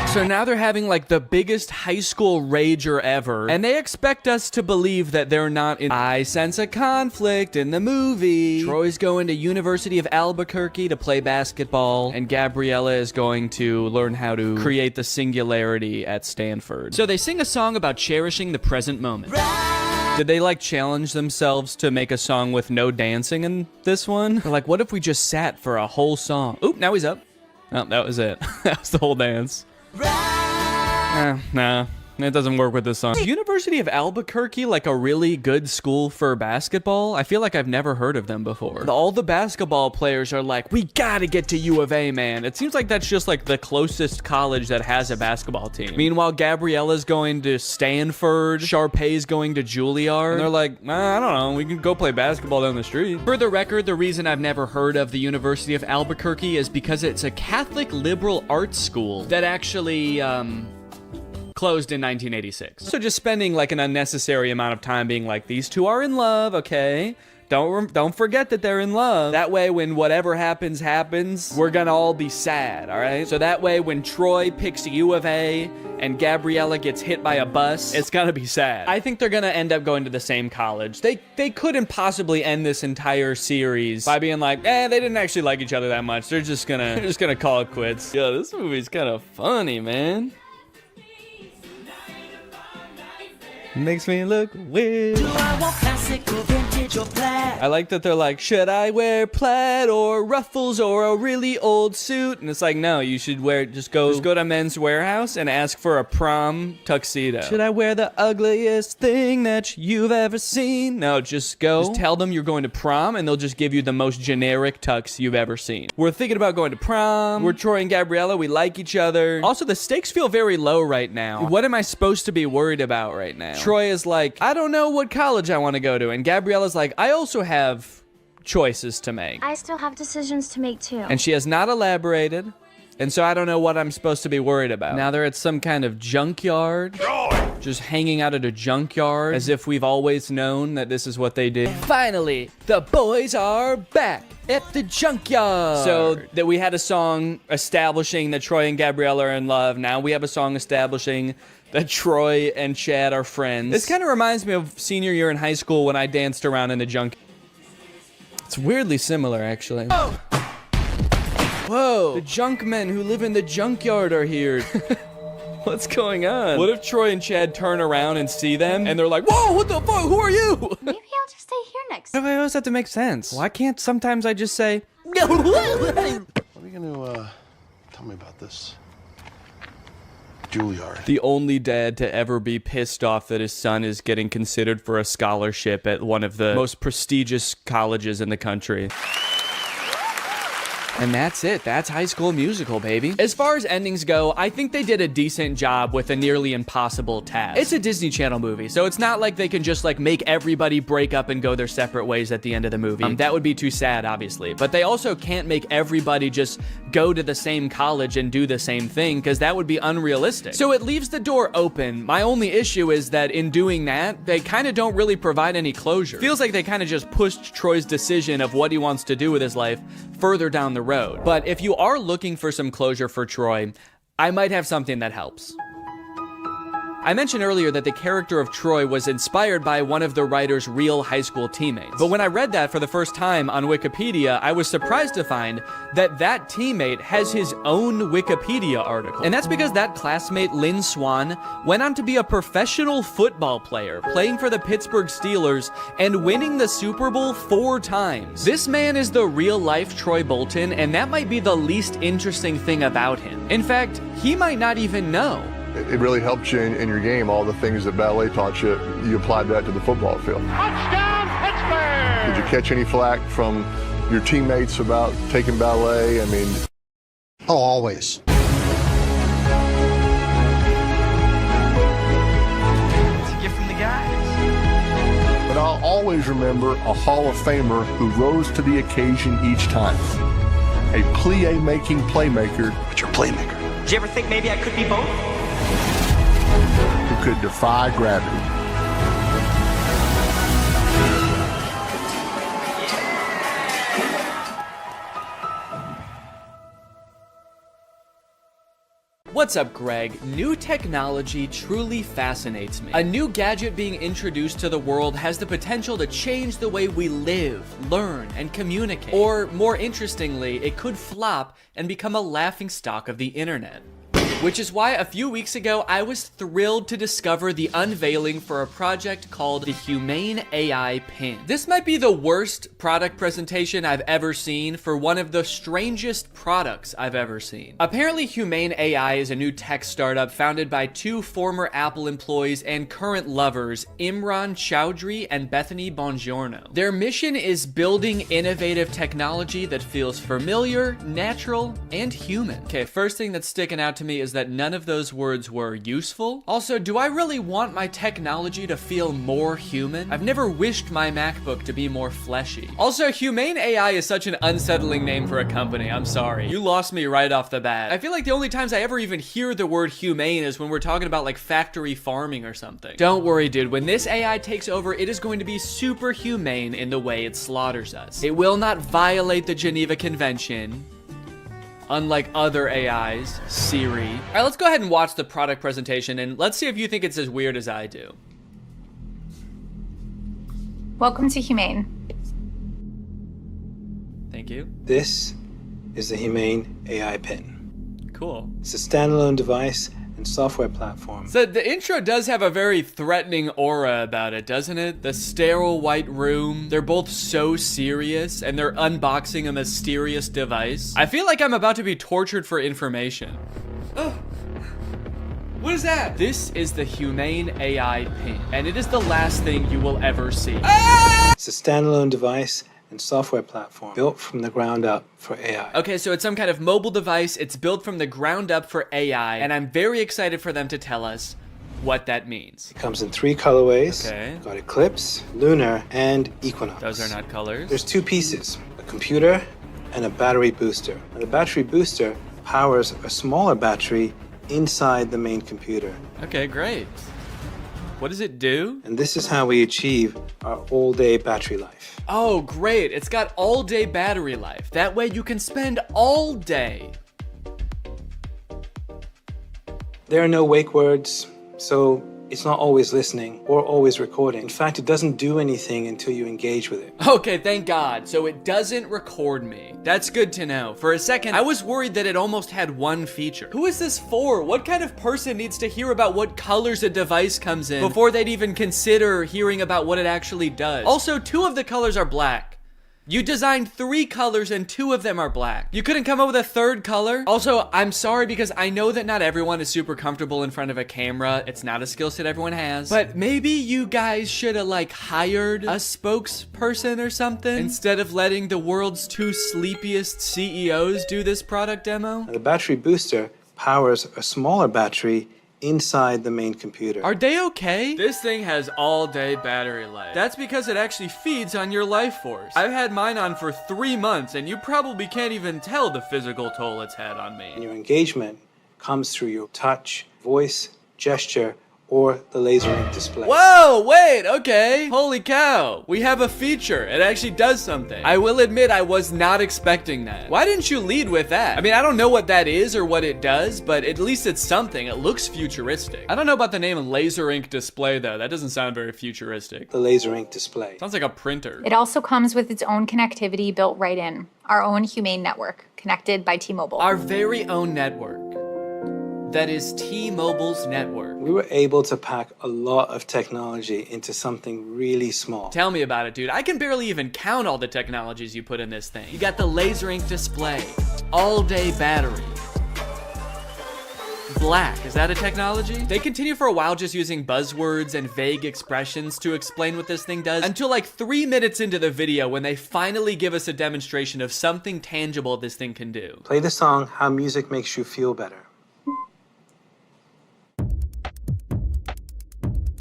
So now they're having like the biggest high school rager ever, and they expect us to believe that they're not in. I sense a conflict in the movie. Troy's going to University of Albuquerque to play basketball, and Gabriella is going to learn how to create the singularity at Stanford. So they sing a song about cherishing the present moment. Did they like challenge themselves to make a song with no dancing in this one? They're like, what if we just sat for a whole song? Oop, now he's up. Oh, that was it. That was the whole dance. Nah, it doesn't work with this song. Is University of Albuquerque like a really good school for basketball? I feel like I've never heard of them before. All the basketball players are like, we gotta get to U of A, man. It seems like that's just like the closest college that has a basketball team. Meanwhile, Gabriella's going to Stanford, Sharpay's going to Juilliard, and they're like, I don't know, we can go play basketball down the street. For the record, the reason I've never heard of the University of Albuquerque is because it's a Catholic liberal arts school that actually, closed in 1986. So just spending like an unnecessary amount of time being like, these two are in love, okay? Don't forget that they're in love. That way, when whatever happens, we're gonna all be sad, all right? So that way, when Troy picks U of A and Gabriella gets hit by a bus, it's gonna be sad. I think they're gonna end up going to the same college. They couldn't possibly end this entire series by being like, they didn't actually like each other that much. They're just gonna call it quits. Yo, this movie's kind of funny, man. Makes me look weird. Do I want classic or vintage or plaid? I like that they're like, should I wear plaid or ruffles or a really old suit? And it's like, no, you should wear, just go to Men's Warehouse and ask for a prom tuxedo. Should I wear the ugliest thing that you've ever seen? No, just tell them you're going to prom and they'll just give you the most generic tux you've ever seen. We're thinking about going to prom. We're Troy and Gabriella. We like each other. Also, the stakes feel very low right now. What am I supposed to be worried about right now? Troy is like, I don't know what college I want to go to. And Gabriella's like, I also have choices to make. I still have decisions to make too. And she has not elaborated. And so I don't know what I'm supposed to be worried about. Now they're at some kind of junkyard. Just hanging out at a junkyard as if we've always known that this is what they did. Finally, the boys are back at the junkyard. So that we had a song establishing that Troy and Gabriella are in love. Now we have a song establishing that Troy and Chad are friends. This kind of reminds me of senior year in high school when I danced around in the junk. It's weirdly similar, actually. Oh. Whoa, the junk men who live in the junkyard are here. What's going on? What if Troy and Chad turn around and see them and they're like, whoa, what the fuck, who are you? Maybe I'll just stay here next time. Why does that have to make sense? Why can't sometimes I just say, What are you gonna tell me about this? Juilliard. The only dad to ever be pissed off that his son is getting considered for a scholarship at one of the most prestigious colleges in the country. And that's it. That's High School Musical, baby. As far as endings go, I think they did a decent job with a nearly impossible task. It's a Disney Channel movie, so it's not like they can just like make everybody break up and go their separate ways at the end of the movie. That would be too sad, obviously. But they also can't make everybody just go to the same college and do the same thing, because that would be unrealistic. So it leaves the door open. My only issue is that in doing that, they kind of don't really provide any closure. Feels like they kind of just pushed Troy's decision of what he wants to do with his life further down the road. But if you are looking for some closure for Troy, I might have something that helps. I mentioned earlier that the character of Troy was inspired by one of the writer's real high school teammates. But when I read that for the first time on Wikipedia, I was surprised to find that that teammate has his own Wikipedia article. And that's because that classmate, Lynn Swan, went on to be a professional football player, playing for the Pittsburgh Steelers and winning the Super Bowl 4 times. This man is the real-life Troy Bolton, and that might be the least interesting thing about him. In fact, he might not even know. It really helped you in your game. All the things that ballet taught you, you applied that to the football field. Touchdown, Pittsburgh! Did you catch any flack from your teammates about taking ballet? I mean... Oh, always. It's a gift from the guys. But I'll always remember a Hall of Famer who rose to the occasion each time. A plie-making playmaker. But you're a playmaker. Did you ever think maybe I could be both? Who could defy gravity. What's up, Greg? New technology truly fascinates me. A new gadget being introduced to the world has the potential to change the way we live, learn, and communicate. Or, more interestingly, it could flop and become a laughingstock of the internet. Which is why a few weeks ago, I was thrilled to discover the unveiling for a project called the Humane AI Pin. This might be the worst product presentation I've ever seen for one of the strangest products I've ever seen. Apparently, Humane AI is a new tech startup founded by 2 former Apple employees and current lovers, Imran Chowdhury and Bethany Bongiorno. Their mission is building innovative technology that feels familiar, natural, and human. Okay, first thing that's sticking out to me is that none of those words were useful. Also, do I really want my technology to feel more human? I've never wished my MacBook to be more fleshy. Also, Humane AI is such an unsettling name for a company. I'm sorry. You lost me right off the bat. I feel like the only times I ever even hear the word humane is when we're talking about like factory farming or something. Don't worry, dude. When this AI takes over, it is going to be super humane in the way it slaughters us. It will not violate the Geneva Convention, unlike other AIs, Siri. All right, let's go ahead and watch the product presentation and let's see if you think it's as weird as I do. Welcome to Humane. Thank you. This is the Humane AI Pin. Cool. It's a standalone device and software platform. So the intro does have a very threatening aura about it, doesn't it? The sterile white room. They're both so serious and they're unboxing a mysterious device. I feel like I'm about to be tortured for information. Oh. What is that? This is the Humane AI Pin, and it is the last thing you will ever see. Ah! It's a standalone device and software platform built from the ground up for AI. Okay, so it's some kind of mobile device. It's built from the ground up for AI, and I'm very excited for them to tell us what that means. It comes in 3 colorways. Okay. Got Eclipse, Lunar, and Equinox. Those are not colors. There's 2 pieces, a computer and a battery booster. Now, the battery booster powers a smaller battery inside the main computer. Okay, great. What does it do? And this is how we achieve our all-day battery life. Oh, great. It's got all-day battery life. That way you can spend all day. There are no wake words, so it's not always listening or always recording. In fact, it doesn't do anything until you engage with it. Okay, thank God. So it doesn't record me. That's good to know. For a second, I was worried that it almost had one feature. Who is this for? What kind of person needs to hear about what colors a device comes in before they'd even consider hearing about what it actually does? Also, 2 of the colors are black. You designed 3 colors and 2 of them are black. You couldn't come up with a 3rd color? Also, I'm sorry because I know that not everyone is super comfortable in front of a camera. It's not a skill set everyone has. But maybe you guys should have like hired a spokesperson or something instead of letting the world's 2 sleepiest CEOs do this product demo. The battery booster powers a smaller battery inside the main computer. Are they okay? This thing has all-day battery life. That's because it actually feeds on your life force. I've had mine on for 3 months, and you probably can't even tell the physical toll it's had on me. And your engagement comes through your touch, voice, gesture, or the laser ink display. Whoa, wait, okay. Holy cow. We have a feature. It actually does something. I will admit I was not expecting that. Why didn't you lead with that? I mean, I don't know what that is or what it does, but at least it's something. It looks futuristic. I don't know about the name laser ink display though. That doesn't sound very futuristic. The laser ink display. Sounds like a printer. It also comes with its own connectivity built right in. Our own Humane network, connected by T-Mobile. Our very own network. That is T-Mobile's network. We were able to pack a lot of technology into something really small. Tell me about it, dude. I can barely even count all the technologies you put in this thing. You got the laser ink display, all-day battery, black. Is that a technology? They continue for a while just using buzzwords and vague expressions to explain what this thing does until like 3 minutes into the video when they finally give us a demonstration of something tangible this thing can do. Play the song How Music Makes You Feel Better.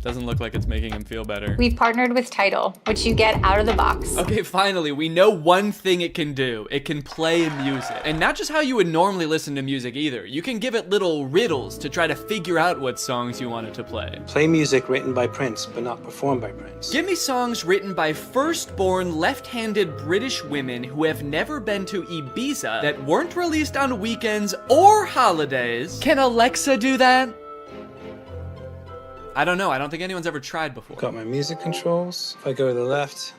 Doesn't look like it's making him feel better. We've partnered with Tidal, which you get out of the box. Okay, finally, we know one thing it can do. It can play music. And not just how you would normally listen to music either. You can give it little riddles to try to figure out what songs you want it to play. Play music written by Prince, but not performed by Prince. Give me songs written by first-born left-handed British women who have never been to Ibiza that weren't released on weekends or holidays. Can Alexa do that? I don't know. I don't think anyone's ever tried before. Got my music controls. If I go to the left,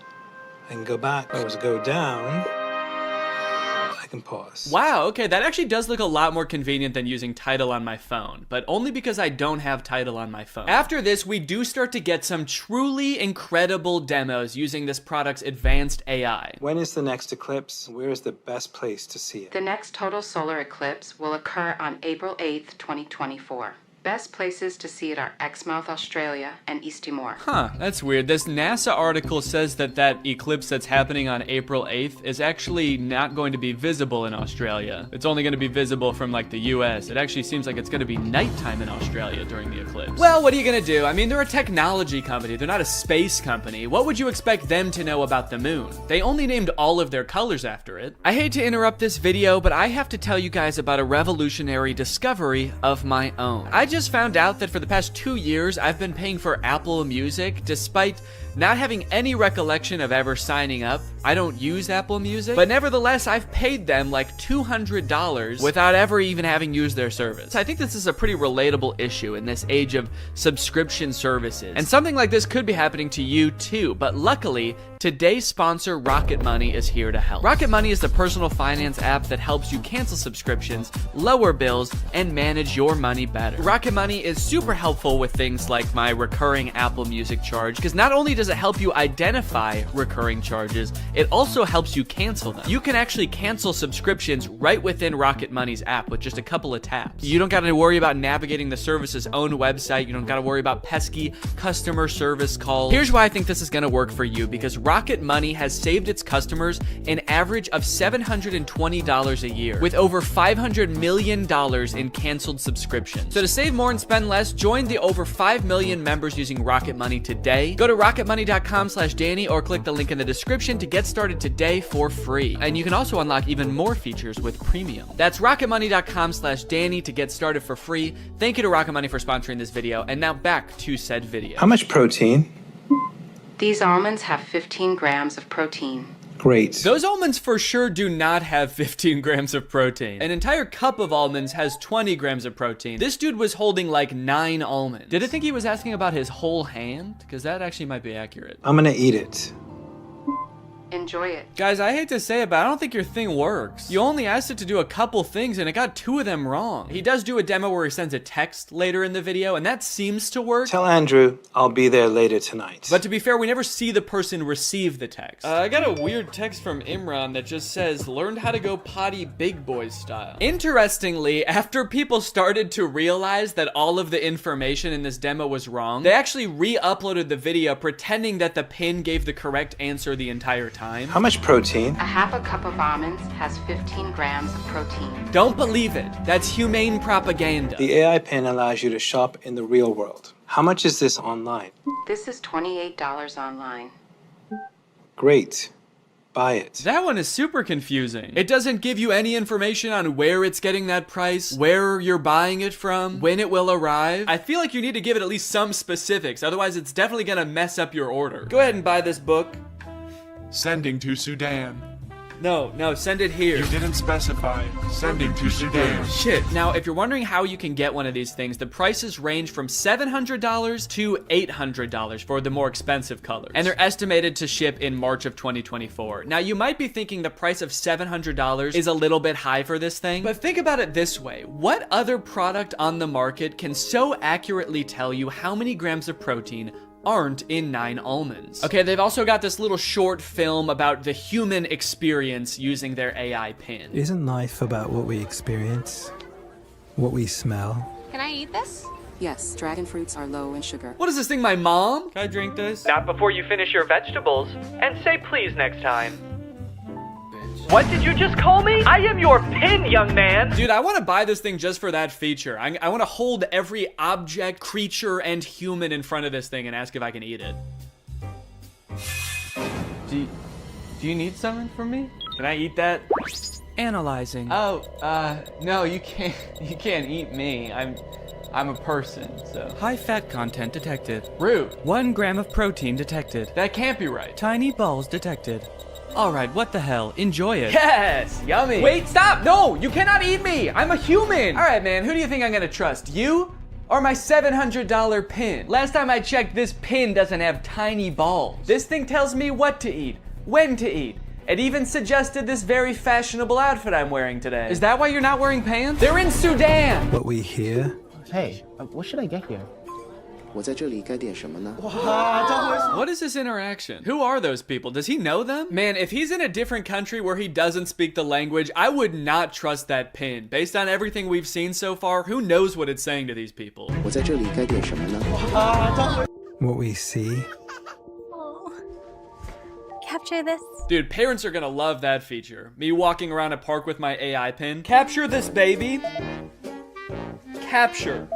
I can go back. If I was to go down, I can pause. Wow, okay, that actually does look a lot more convenient than using Tidal on my phone, but only because I don't have Tidal on my phone. After this, we do start to get some truly incredible demos using this product's advanced AI. When is the next eclipse? Where is the best place to see it? The next total solar eclipse will occur on April 8th, 2024. Best places to see it are Exmouth, Australia, and East Timor. Huh, that's weird. This NASA article says that that eclipse that's happening on April 8th is actually not going to be visible in Australia. It's only going to be visible from like the US. It actually seems like it's going to be nighttime in Australia during the eclipse. Well, what are you going to do? I mean, they're a technology company. They're not a space company. What would you expect them to know about the moon? They only named all of their colors after it. I hate to interrupt this video, but I have to tell you guys about a revolutionary discovery of my own. I just found out that for the past 2 years, I've been paying for Apple Music despite not having any recollection of ever signing up. I don't use Apple Music, but nevertheless, I've paid them like $200 without ever even having used their service. I think this is a pretty relatable issue in this age of subscription services. And something like this could be happening to you too, but luckily, today's sponsor, Rocket Money, is here to help. Rocket Money is the personal finance app that helps you cancel subscriptions, lower bills, and manage your money better. Rocket Money is super helpful with things like my recurring Apple Music charge, because not only does it help you identify recurring charges, it also helps you cancel them. You can actually cancel subscriptions right within Rocket Money's app with just a couple of taps. You don't got to worry about navigating the service's own website. You don't got to worry about pesky customer service calls. Here's why I think this is going to work for you, because Rocket Money has saved its customers an average of $720 a year, with over $500 million in canceled subscriptions. So to save more and spend less, join the over 5 million members using Rocket Money today. Go to rocketmoney.com/Danny or click the link in the description to get started today for free. And you can also unlock even more features with premium. That's rocketmoney.com/Danny to get started for free. Thank you to Rocket Money for sponsoring this video. And now back to said video. How much protein? These almonds have 15 grams of protein. Great. Those almonds for sure do not have 15 grams of protein. An entire cup of almonds has 20 grams of protein. This dude was holding like 9 almonds. Did I think he was asking about his whole hand? Because that actually might be accurate. I'm gonna eat it. Enjoy it. Guys, I hate to say it, but I don't think your thing works. You only asked it to do a couple things and it got 2 of them wrong. He does do a demo where he sends a text later in the video and that seems to work. Tell Andrew I'll be there later tonight. But to be fair, we never see the person receive the text. I got a weird text from Imran that just says, learned how to go potty big boy style. Interestingly, after people started to realize that all of the information in this demo was wrong, they actually re-uploaded the video pretending that the pin gave the correct answer the entire time. How much protein? A half a cup of almonds has 15 grams of protein. Don't believe it. That's humane propaganda. The AI pin allows you to shop in the real world. How much is this online? This is $28 online. Great. Buy it. That one is super confusing. It doesn't give you any information on where it's getting that price, where you're buying it from, when it will arrive. I feel like you need to give it at least some specifics, otherwise it's definitely gonna mess up your order. Go ahead and buy this book. Sending to Sudan. No, send it here. You didn't specify. Sending to Sudan. Shit. Now, if you're wondering how you can get one of these things, the prices range from $700 to $800 for the more expensive colors. And they're estimated to ship in March of 2024. Now, you might be thinking the price of $700 is a little bit high for this thing, but think about it this way. What other product on the market can so accurately tell you how many grams of protein aren't in 9 almonds? Okay, they've also got this little short film about the human experience using their AI pin. Isn't life about what we experience? What we smell? Can I eat this? Yes, dragon fruits are low in sugar. What is this thing, my mom? Can I drink this? Not before you finish your vegetables. And say please next time. What did you just call me? I am your pin, young man. Dude, I want to buy this thing just for that feature. I want to hold every object, creature, and human in front of this thing and ask if I can eat it. Do you need something from me? Can I eat that? Analyzing. Oh, no, you can't eat me. I'm a person, so. High fat content detected. Rude. 1 gram of protein detected. That can't be right. Tiny balls detected. All right, what the hell? Enjoy it. Yes, yummy. Wait, stop. No, you cannot eat me. I'm a human. All right, man, who do you think I'm gonna trust? You or my $700 pin? Last time I checked, this pin doesn't have tiny balls. This thing tells me what to eat, when to eat. It even suggested this very fashionable outfit I'm wearing today. Is that why you're not wearing pants? They're in Sudan. What we hear? Hey, what should I get here? What is this interaction? Who are those people? Does he know them? Man, if he's in a different country where he doesn't speak the language, I would not trust that pin. Based on everything we've seen so far, who knows what it's saying to these people? What we see? Capture this. Dude, parents are gonna love that feature. Me walking around a park with my AI pin. Capture this, baby. Capture.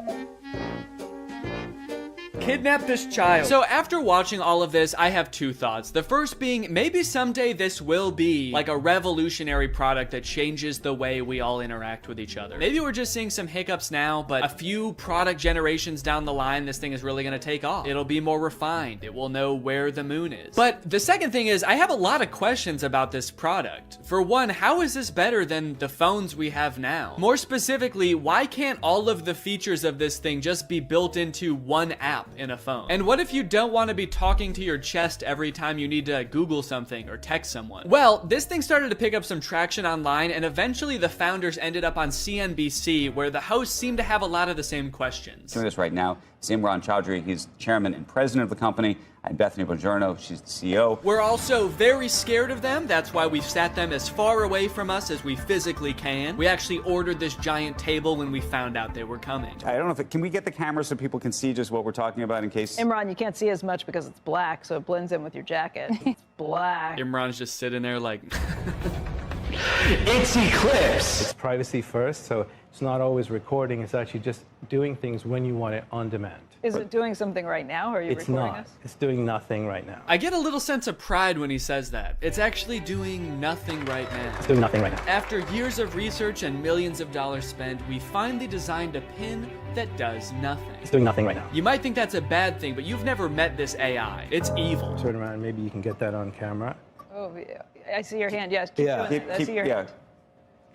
Kidnap this child. So after watching all of this, I have 2 thoughts. The first being, maybe someday this will be like a revolutionary product that changes the way we all interact with each other. Maybe we're just seeing some hiccups now, but a few product generations down the line, this thing is really gonna take off. It'll be more refined. It will know where the moon is. But the second thing is, I have a lot of questions about this product. For one, how is this better than the phones we have now? More specifically, why can't all of the features of this thing just be built into one app in a phone? And what if you don't want to be talking to your chest every time you need to Google something or text someone? Well, this thing started to pick up some traction online, and eventually the founders ended up on CNBC, where the hosts seemed to have a lot of the same questions. Doing this right now is Imran Chowdhury. He's chairman and president of the company. And Bethany Bongiorno, she's the CEO. We're also very scared of them. That's why we've sat them as far away from us as we physically can. We actually ordered this giant table when we found out they were coming. I don't know if can we get the camera so people can see just what we're talking about in case? Imran, you can't see as much because it's black, so it blends in with your jacket. It's black. Imran's just sitting there like... It's Eclipse. It's privacy first, so it's not always recording. It's actually just doing things when you want it on demand. Is it doing something right now, or are you recording us? It's not. It's doing nothing right now. I get a little sense of pride when he says that. It's actually doing nothing right now. It's doing nothing right now. After years of research and millions of dollars spent, we finally designed a pin that does nothing. It's doing nothing right now. You might think that's a bad thing, but you've never met this AI. It's evil. Turn around, maybe you can get that on camera. Oh, yeah. I see your hand, yes. Yeah. I see your hand.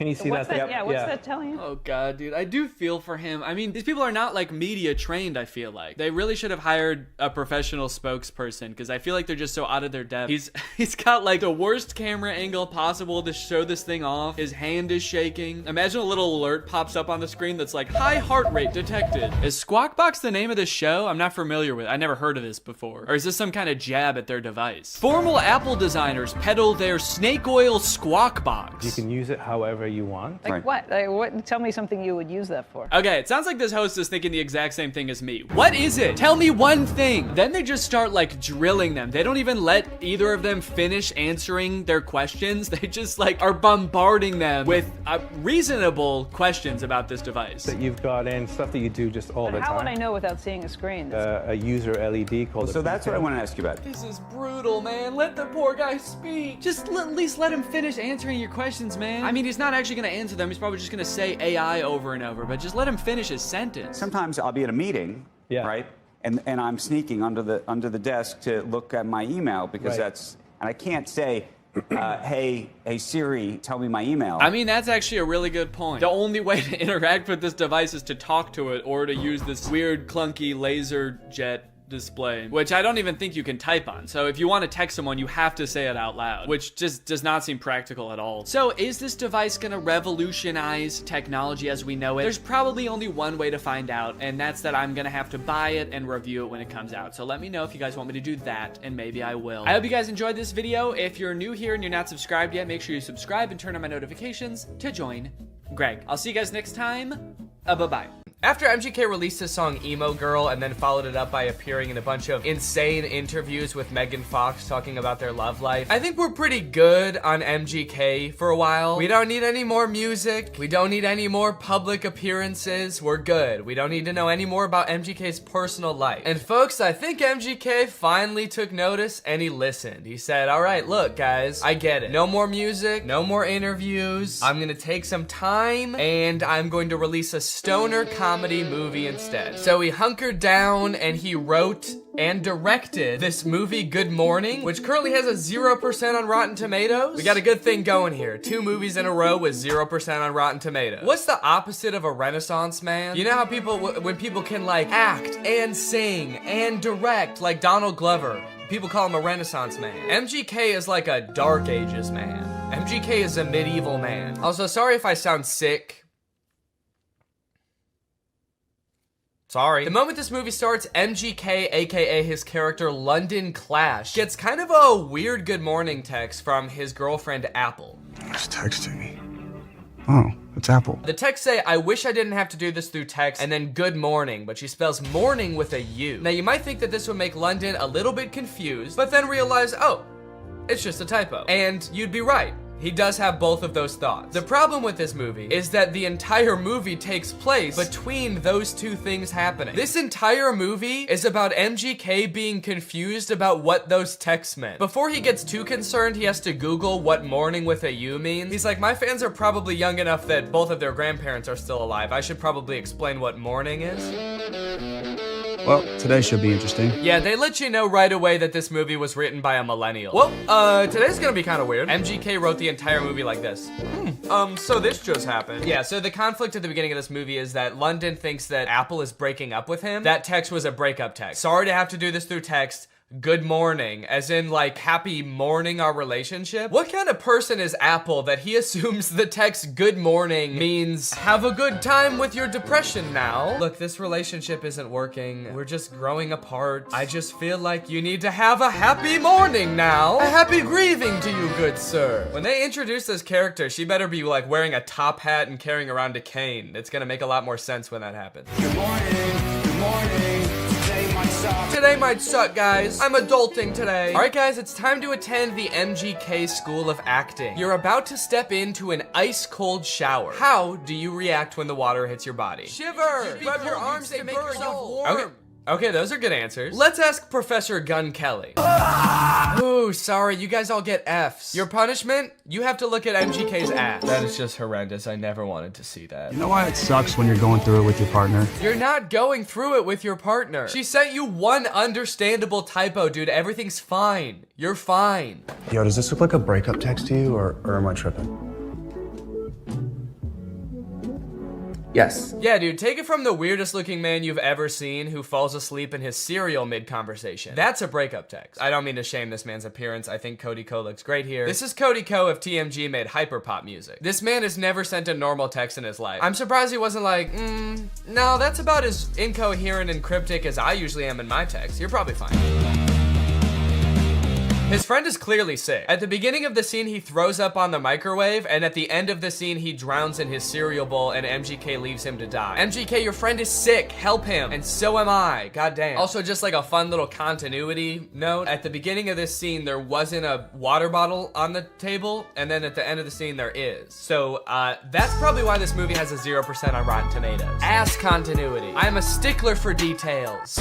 Can you see What's that? that? Yeah, what's that telling you? Oh god, dude, I do feel for him. I mean, these people are not like media trained, I feel like. They really should have hired a professional spokesperson because I feel like they're just so out of their depth. He's got like the worst camera angle possible to show this thing off. His hand is shaking. Imagine a little alert pops up on the screen that's like, high heart rate detected. Is Squawk Box the name of this show? I'm not familiar with it. I never heard of this before. Or is this some kind of jab at their device? Formal Apple designers peddle their snake oil Squawk Box. You can use it however you want. Like what? What? Tell me something you would use that for. Okay, it sounds like this host is thinking the exact same thing as me. What is it? Tell me one thing. Then they just start like drilling them. They don't even let either of them finish answering their questions. They just like are bombarding them with reasonable questions about this device. That you've got in, stuff that you do just all the time. How would I know without seeing a screen? A user LED called. So that's what I want to ask you about. This is brutal, man. Let the poor guy speak. Just at least let him finish answering your questions, man. I mean, he's not actually gonna answer them. He's probably just gonna say AI over and over, but just let him finish his sentence. Sometimes I'll be at a meeting, right? And I'm sneaking under the desk to look at my email because and I can't say, hey Siri, tell me my email. I mean, that's actually a really good point. The only way to interact with this device is to talk to it or to use this weird, clunky laser jet display, which I don't even think you can type on. So if you want to text someone, you have to say it out loud, which just does not seem practical at all. So is this device gonna revolutionize technology as we know it? There's probably only one way to find out, and that's that I'm gonna have to buy it and review it when it comes out. So let me know if you guys want me to do that, and maybe I will. I hope you guys enjoyed this video. If you're new here and you're not subscribed yet, make sure you subscribe and turn on my notifications to join Greg. I'll see you guys next time. Bye-bye. After MGK released his song Emo Girl and then followed it up by appearing in a bunch of insane interviews with Megan Fox talking about their love life, I think we're pretty good on MGK for a while. We don't need any more music. We don't need any more public appearances. We're good. We don't need to know any more about MGK's personal life. And folks, I think MGK finally took notice and he listened. He said, all right, look guys, I get it. No more music, no more interviews. I'm gonna take some time and I'm going to release a stoner comedy movie instead. So he hunkered down and he wrote and directed this movie Good Morning, which currently has a 0% on Rotten Tomatoes. We got a good thing going here. 2 movies in a row with 0% on Rotten Tomatoes. What's the opposite of a Renaissance man? You know how people, when people can like act and sing and direct, like Donald Glover, people call him a Renaissance man. MGK is like a Dark Ages man. MGK is a medieval man. Also, sorry if I sound sick. Sorry. The moment this movie starts, MGK, aka his character London Clash, gets kind of a weird good morning text from his girlfriend Apple. Who's texting me? Oh, it's Apple. The text say, I wish I didn't have to do this through text, and then good morning, but she spells morning with a U. Now you might think that this would make London a little bit confused, but then realize, oh, it's just a typo. And you'd be right. He does have both of those thoughts. The problem with this movie is that the entire movie takes place between those two things happening. This entire movie is about MGK being confused about what those texts meant. Before he gets too concerned, he has to Google what morning with a U means. He's like, my fans are probably young enough that both of their grandparents are still alive. I should probably explain what morning is. Well, today should be interesting. Yeah, they let you know right away that this movie was written by a millennial. Well, today's gonna be kind of weird. MGK wrote the entire movie like this. So this just happened. Yeah, so the conflict at the beginning of this movie is that London thinks that Apple is breaking up with him. That text was a breakup text. Sorry to have to do this through text. Good morning, as in like happy morning our relationship? What kind of person is Apple that he assumes the text good morning means have a good time with your depression now? Look, this relationship isn't working. We're just growing apart. I just feel like you need to have a happy morning now. A happy grieving to you, good sir. When they introduce this character, she better be like wearing a top hat and carrying around a cane. It's gonna make a lot more sense when that happens. Good morning, good morning. Today might suck, guys. I'm adulting today. All right, guys, it's time to attend the MGK School of Acting. You're about to step into an ice-cold shower. How do you react when the water hits your body? Shiver! Grab your arms to make yourself warm. Okay, those are good answers. Let's ask Professor Gun Kelly. Ooh, sorry, you guys all get Fs. Your punishment? You have to look at MGK's ass. That is just horrendous. I never wanted to see that. You know why it sucks when you're going through it with your partner? You're not going through it with your partner. She sent you one understandable typo, dude. Everything's fine. You're fine. Yo, does this look like a breakup text to you, or am I tripping? Yes. Yeah, dude, take it from the weirdest looking man you've ever seen who falls asleep in his cereal mid-conversation. That's a breakup text. I don't mean to shame this man's appearance. I think Cody Ko looks great here. This is Cody Ko if TMG made hyperpop music. This man has never sent a normal text in his life. I'm surprised he wasn't like, no, that's about as incoherent and cryptic as I usually am in my text. You're probably fine. His friend is clearly sick. At the beginning of the scene, he throws up on the microwave, and at the end of the scene, he drowns in his cereal bowl, and MGK leaves him to die. MGK, your friend is sick. Help him. And so am I. Goddamn. Also, just like a fun little continuity note, at the beginning of this scene, there wasn't a water bottle on the table, and then at the end of the scene, there is. So, that's probably why this movie has a 0% on Rotten Tomatoes. Ass continuity. I'm a stickler for details.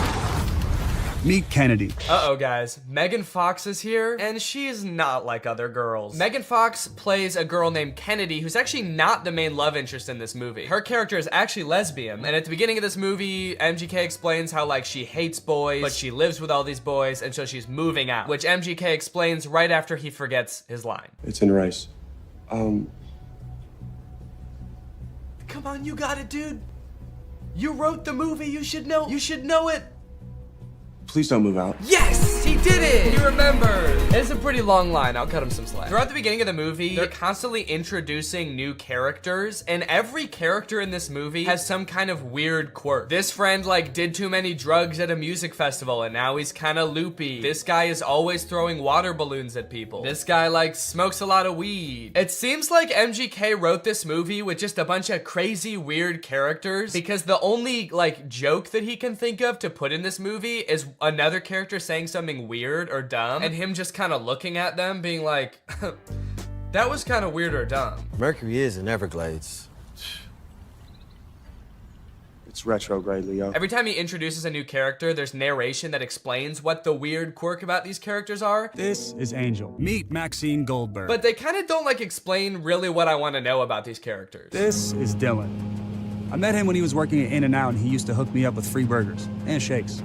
Meet Kennedy. Uh-oh, guys. Megan Fox is here, and she is not like other girls. Megan Fox plays a girl named Kennedy, who's actually not the main love interest in this movie. Her character is actually lesbian, and at the beginning of this movie, MGK explains how, like, she hates boys, but she lives with all these boys, and so she's moving out, which MGK explains right after he forgets his line. It's in rice. Come on, you got it, dude. You wrote the movie, you should know it. Please don't move out. Yes! He did it! He remembered. It's a pretty long line. I'll cut him some slack. Throughout the beginning of the movie, they're constantly introducing new characters, and every character in this movie has some kind of weird quirk. This friend, like, did too many drugs at a music festival, and now he's kind of loopy. This guy is always throwing water balloons at people. This guy, like, smokes a lot of weed. It seems like MGK wrote this movie with just a bunch of crazy, weird characters, because the only, like, joke that he can think of to put in this movie is another character saying something weird or dumb, and him just kind of looking at them being like, that was kind of weird or dumb. Mercury is in Everglades. It's retrograde, Leo. Every time he introduces a new character, there's narration that explains what the weird quirk about these characters are. This is Angel. Meet Maxine Goldberg. But they kind of don't, like, explain really what I want to know about these characters. This is Dylan. I met him when he was working at In-N-Out, and he used to hook me up with free burgers and shakes.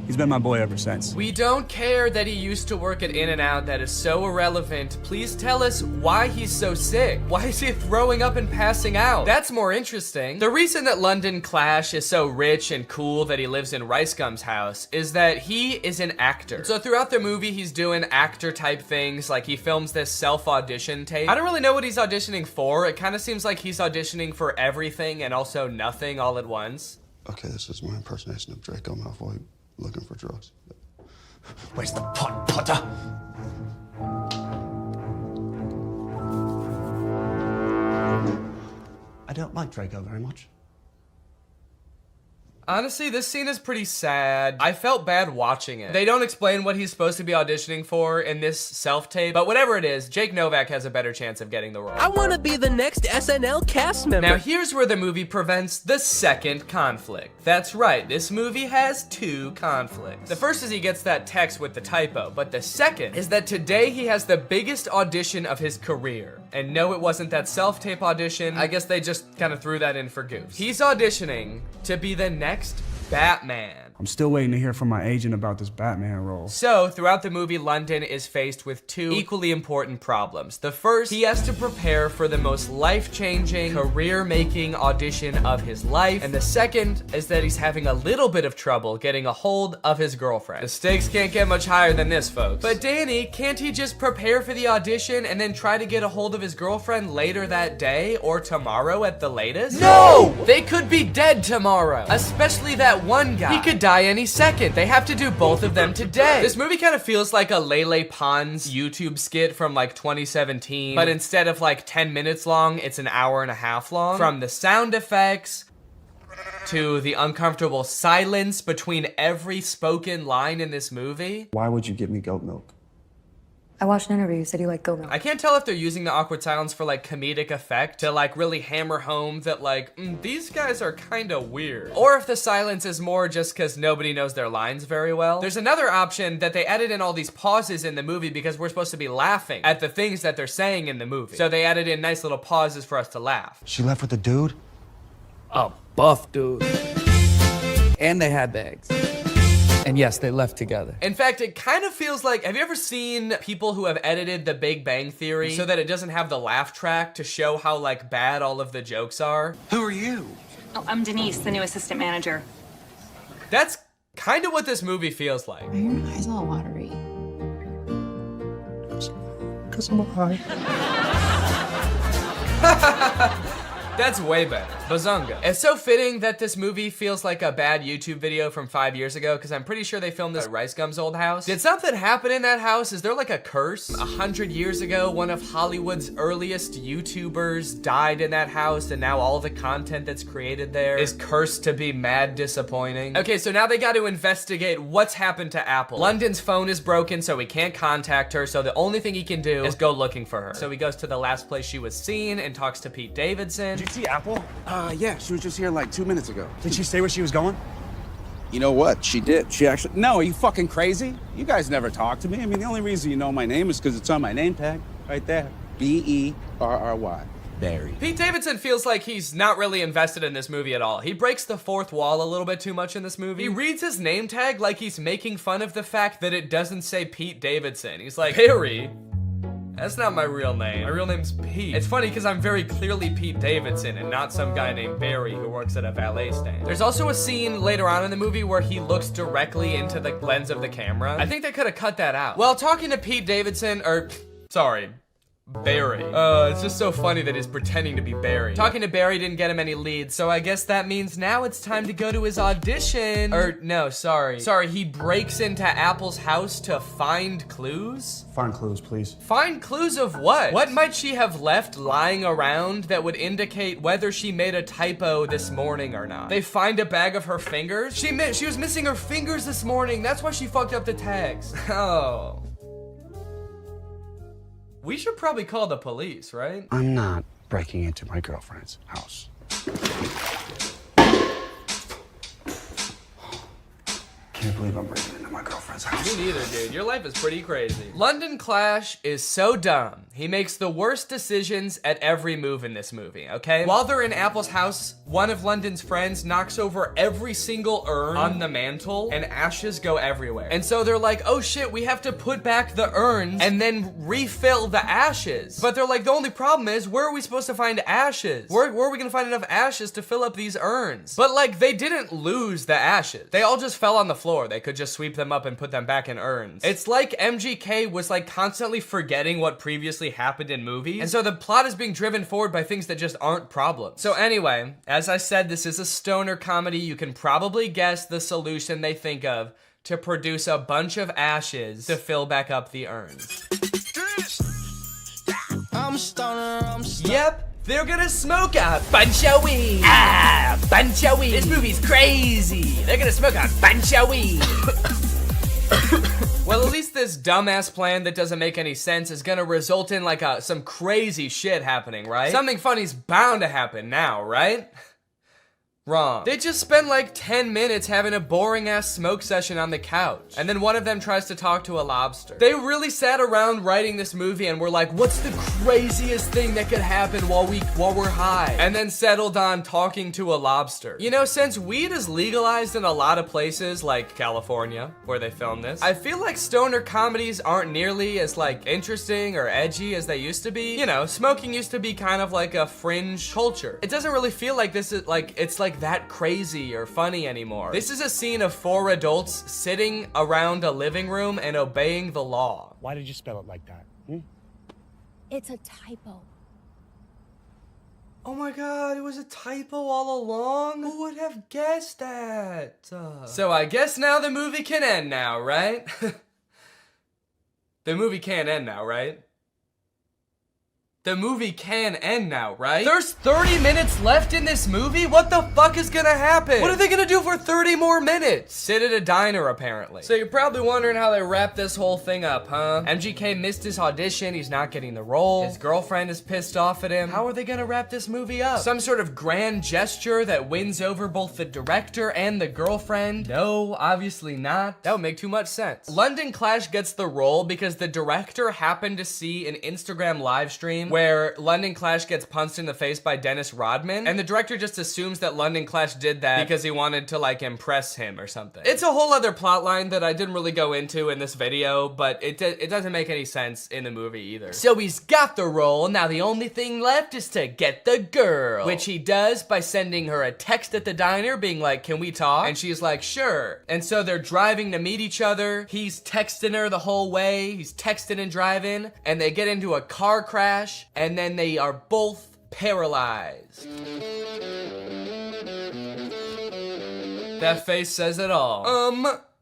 He's been my boy ever since. We don't care that he used to work at In-N-Out. That is so irrelevant. Please tell us why he's so sick. Why is he throwing up and passing out? That's more interesting. The reason that London Clash is so rich and cool that he lives in Rice Gum's house is that he is an actor. So throughout the movie, he's doing actor type things. Like, he films this self-audition tape. I don't really know what he's auditioning for. It kind of seems like he's auditioning for everything and also nothing all at once. Okay, this is my impersonation of Draco Malfoy looking for drugs. Where's the pot, Potter? I don't like Draco very much. Honestly, this scene is pretty sad. I felt bad watching it. They don't explain what he's supposed to be auditioning for in this self-tape, but whatever it is, Jake Novak has a better chance of getting the role. I want to be the next SNL cast member. Now here's where the movie prevents the second conflict. That's right, this movie has two conflicts. The first is he gets that text with the typo, but the second is that today he has the biggest audition of his career. And no, it wasn't that self-tape audition. I guess they just kind of threw that in for goofs. He's auditioning to be the next Batman. I'm still waiting to hear from my agent about this Batman role. So, throughout the movie, London is faced with two equally important problems. The first, he has to prepare for the most life-changing, career-making audition of his life. And the second is that he's having a little bit of trouble getting a hold of his girlfriend. The stakes can't get much higher than this, folks. But Danny, can't he just prepare for the audition and then try to get a hold of his girlfriend later that day or tomorrow at the latest? No! They could be dead tomorrow, especially that one guy. He could die any second. They have to do both of them today. This movie kind of feels like a Lele Pons YouTube skit from like 2017, but instead of like 10 minutes long, it's an hour and a half long. From the sound effects to the uncomfortable silence between every spoken line in this movie. Why would you give me goat milk? I watched an interview. You said you like goat milk. I can't tell if they're using the awkward silence for like comedic effect to like really hammer home that like, these guys are kind of weird. Or if the silence is more just because nobody knows their lines very well. There's another option that they added in all these pauses in the movie because we're supposed to be laughing at the things that they're saying in the movie. So they added in nice little pauses for us to laugh. She left with a dude? A buff dude. And they had bags. And yes, they left together. In fact, it kind of feels like, have you ever seen people who have edited The Big Bang Theory so that it doesn't have the laugh track to show how like bad all of the jokes are? Who are you? Oh, I'm Denise, the new assistant manager. That's kind of what this movie feels like. Why are your eyes all watery? Because I'm high. That's way better. Bazunga. It's so fitting that this movie feels like a bad YouTube video from 5 years ago, because I'm pretty sure they filmed this at Rice Gum's old house. Did something happen in that house? Is there like a curse? 100 years ago, one of Hollywood's earliest YouTubers died in that house, and now all the content that's created there is cursed to be mad disappointing. Okay, so now they got to investigate what's happened to Apple. London's phone is broken, so he can't contact her, so the only thing he can do is go looking for her. So he goes to the last place she was seen and talks to Pete Davidson. Did you see Apple? Yeah, she was just here like 2 minutes ago. Did she say where she was going? You know what? She did. She actually... No, are you fucking crazy? You guys never talk to me. I mean, the only reason you know my name is because it's on my name tag. Right there. B-E-R-R-Y. Barry. Pete Davidson feels like he's not really invested in this movie at all. He breaks the fourth wall a little bit too much in this movie. He reads his name tag like he's making fun of the fact that it doesn't say Pete Davidson. He's like, Barry? That's not my real name. My real name's Pete. It's funny because I'm very clearly Pete Davidson and not some guy named Barry who works at a valet stand. There's also a scene later on in the movie where he looks directly into the lens of the camera. I think they could have cut that out. Well, talking to Pete Davidson, Barry. It's just so funny that he's pretending to be Barry. Talking to Barry didn't get him any leads, so I guess that means now it's time to go to his audition. Sorry, he breaks into Apple's house to find clues? Find clues, please. Find clues of what? What might she have left lying around that would indicate whether she made a typo this morning or not? They find a bag of her fingers? She was missing her fingers this morning. That's why she fucked up the tags. Oh. We should probably call the police, right? I'm not breaking into my girlfriend's house. Can't believe I'm breaking into my girlfriend's house. Me neither, dude. Your life is pretty crazy. London Clash is so dumb. He makes the worst decisions at every move in this movie, okay? While they're in Apple's house, one of London's friends knocks over every single urn on the mantle, and ashes go everywhere. And so they're like, oh shit, we have to put back the urns and then refill the ashes. But they're like, the only problem is, where are we supposed to find ashes? Where are we gonna find enough ashes to fill up these urns? But like, they didn't lose the ashes. They all just fell on the floor. They could just sweep them up and put them back in urns. It's like MGK was like constantly forgetting what previously happened in movies, and so the plot is being driven forward by things that just aren't problems. So anyway, as I said, this is a stoner comedy. You can probably guess the solution they think of to produce a bunch of ashes to fill back up the urns. Yep. They're gonna smoke a bunch of weed. Bunch of weed. This movie's crazy. They're gonna smoke a bunch of weed. Well, at least this dumbass plan that doesn't make any sense is gonna result in like some crazy shit happening, right? Something funny's bound to happen now, right? Wrong. They just spend like 10 minutes having a boring ass smoke session on the couch, and then one of them tries to talk to a lobster. They really sat around writing this movie and were like, what's the craziest thing that could happen while we're high? And then settled on talking to a lobster. You know, since weed is legalized in a lot of places like California, where they filmed this, I feel like stoner comedies aren't nearly as like interesting or edgy as they used to be. You know, smoking used to be kind of like a fringe culture. It doesn't really feel like this is like, it's like that crazy or funny anymore. This is a scene of 4 adults sitting around a living room and obeying the law. Why did you spell it like that? It's a typo. Oh my god, it was a typo all along? Who would have guessed that? So I guess now the movie can end now, right? The movie can't end now, right? The movie can end now, right? There's 30 minutes left in this movie? What the fuck is gonna happen? What are they gonna do for 30 more minutes? Sit at a diner, apparently. So you're probably wondering how they wrap this whole thing up, huh? MGK missed his audition, he's not getting the role. His girlfriend is pissed off at him. How are they gonna wrap this movie up? Some sort of grand gesture that wins over both the director and the girlfriend? No, obviously not. That would make too much sense. London Clash gets the role because the director happened to see an Instagram live stream where London Clash gets punched in the face by Dennis Rodman, and the director just assumes that London Clash did that because he wanted to like impress him or something. It's a whole other plot line that I didn't really go into in this video, but it doesn't make any sense in the movie either. So he's got the role, now the only thing left is to get the girl, which he does by sending her a text at the diner being like, can we talk? And she's like, sure. And so they're driving to meet each other. He's texting her the whole way. He's texting and driving, and they get into a car crash, and then they are both paralyzed. That face says it all.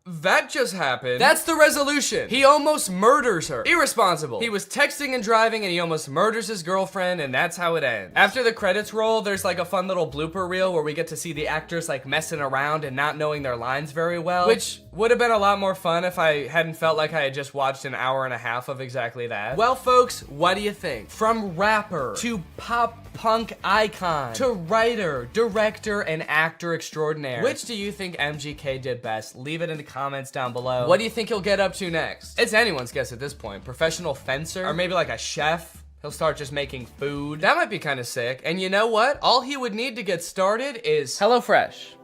That just happened. That's the resolution. He almost murders her. Irresponsible. He was texting and driving and he almost murders his girlfriend, and that's how it ends. After the credits roll, there's like a fun little blooper reel where we get to see the actors like messing around and not knowing their lines very well, which would have been a lot more fun if I hadn't felt like I had just watched an hour and a half of exactly that. Well, folks, what do you think? From rapper to pop punk icon to writer, director, and actor extraordinaire, which do you think MGK did best? Leave it in the comments down below. What do you think he'll get up to next? It's anyone's guess at this point. Professional fencer? Or maybe like a chef? He'll start just making food. That might be kind of sick. And you know what? All he would need to get started is HelloFresh,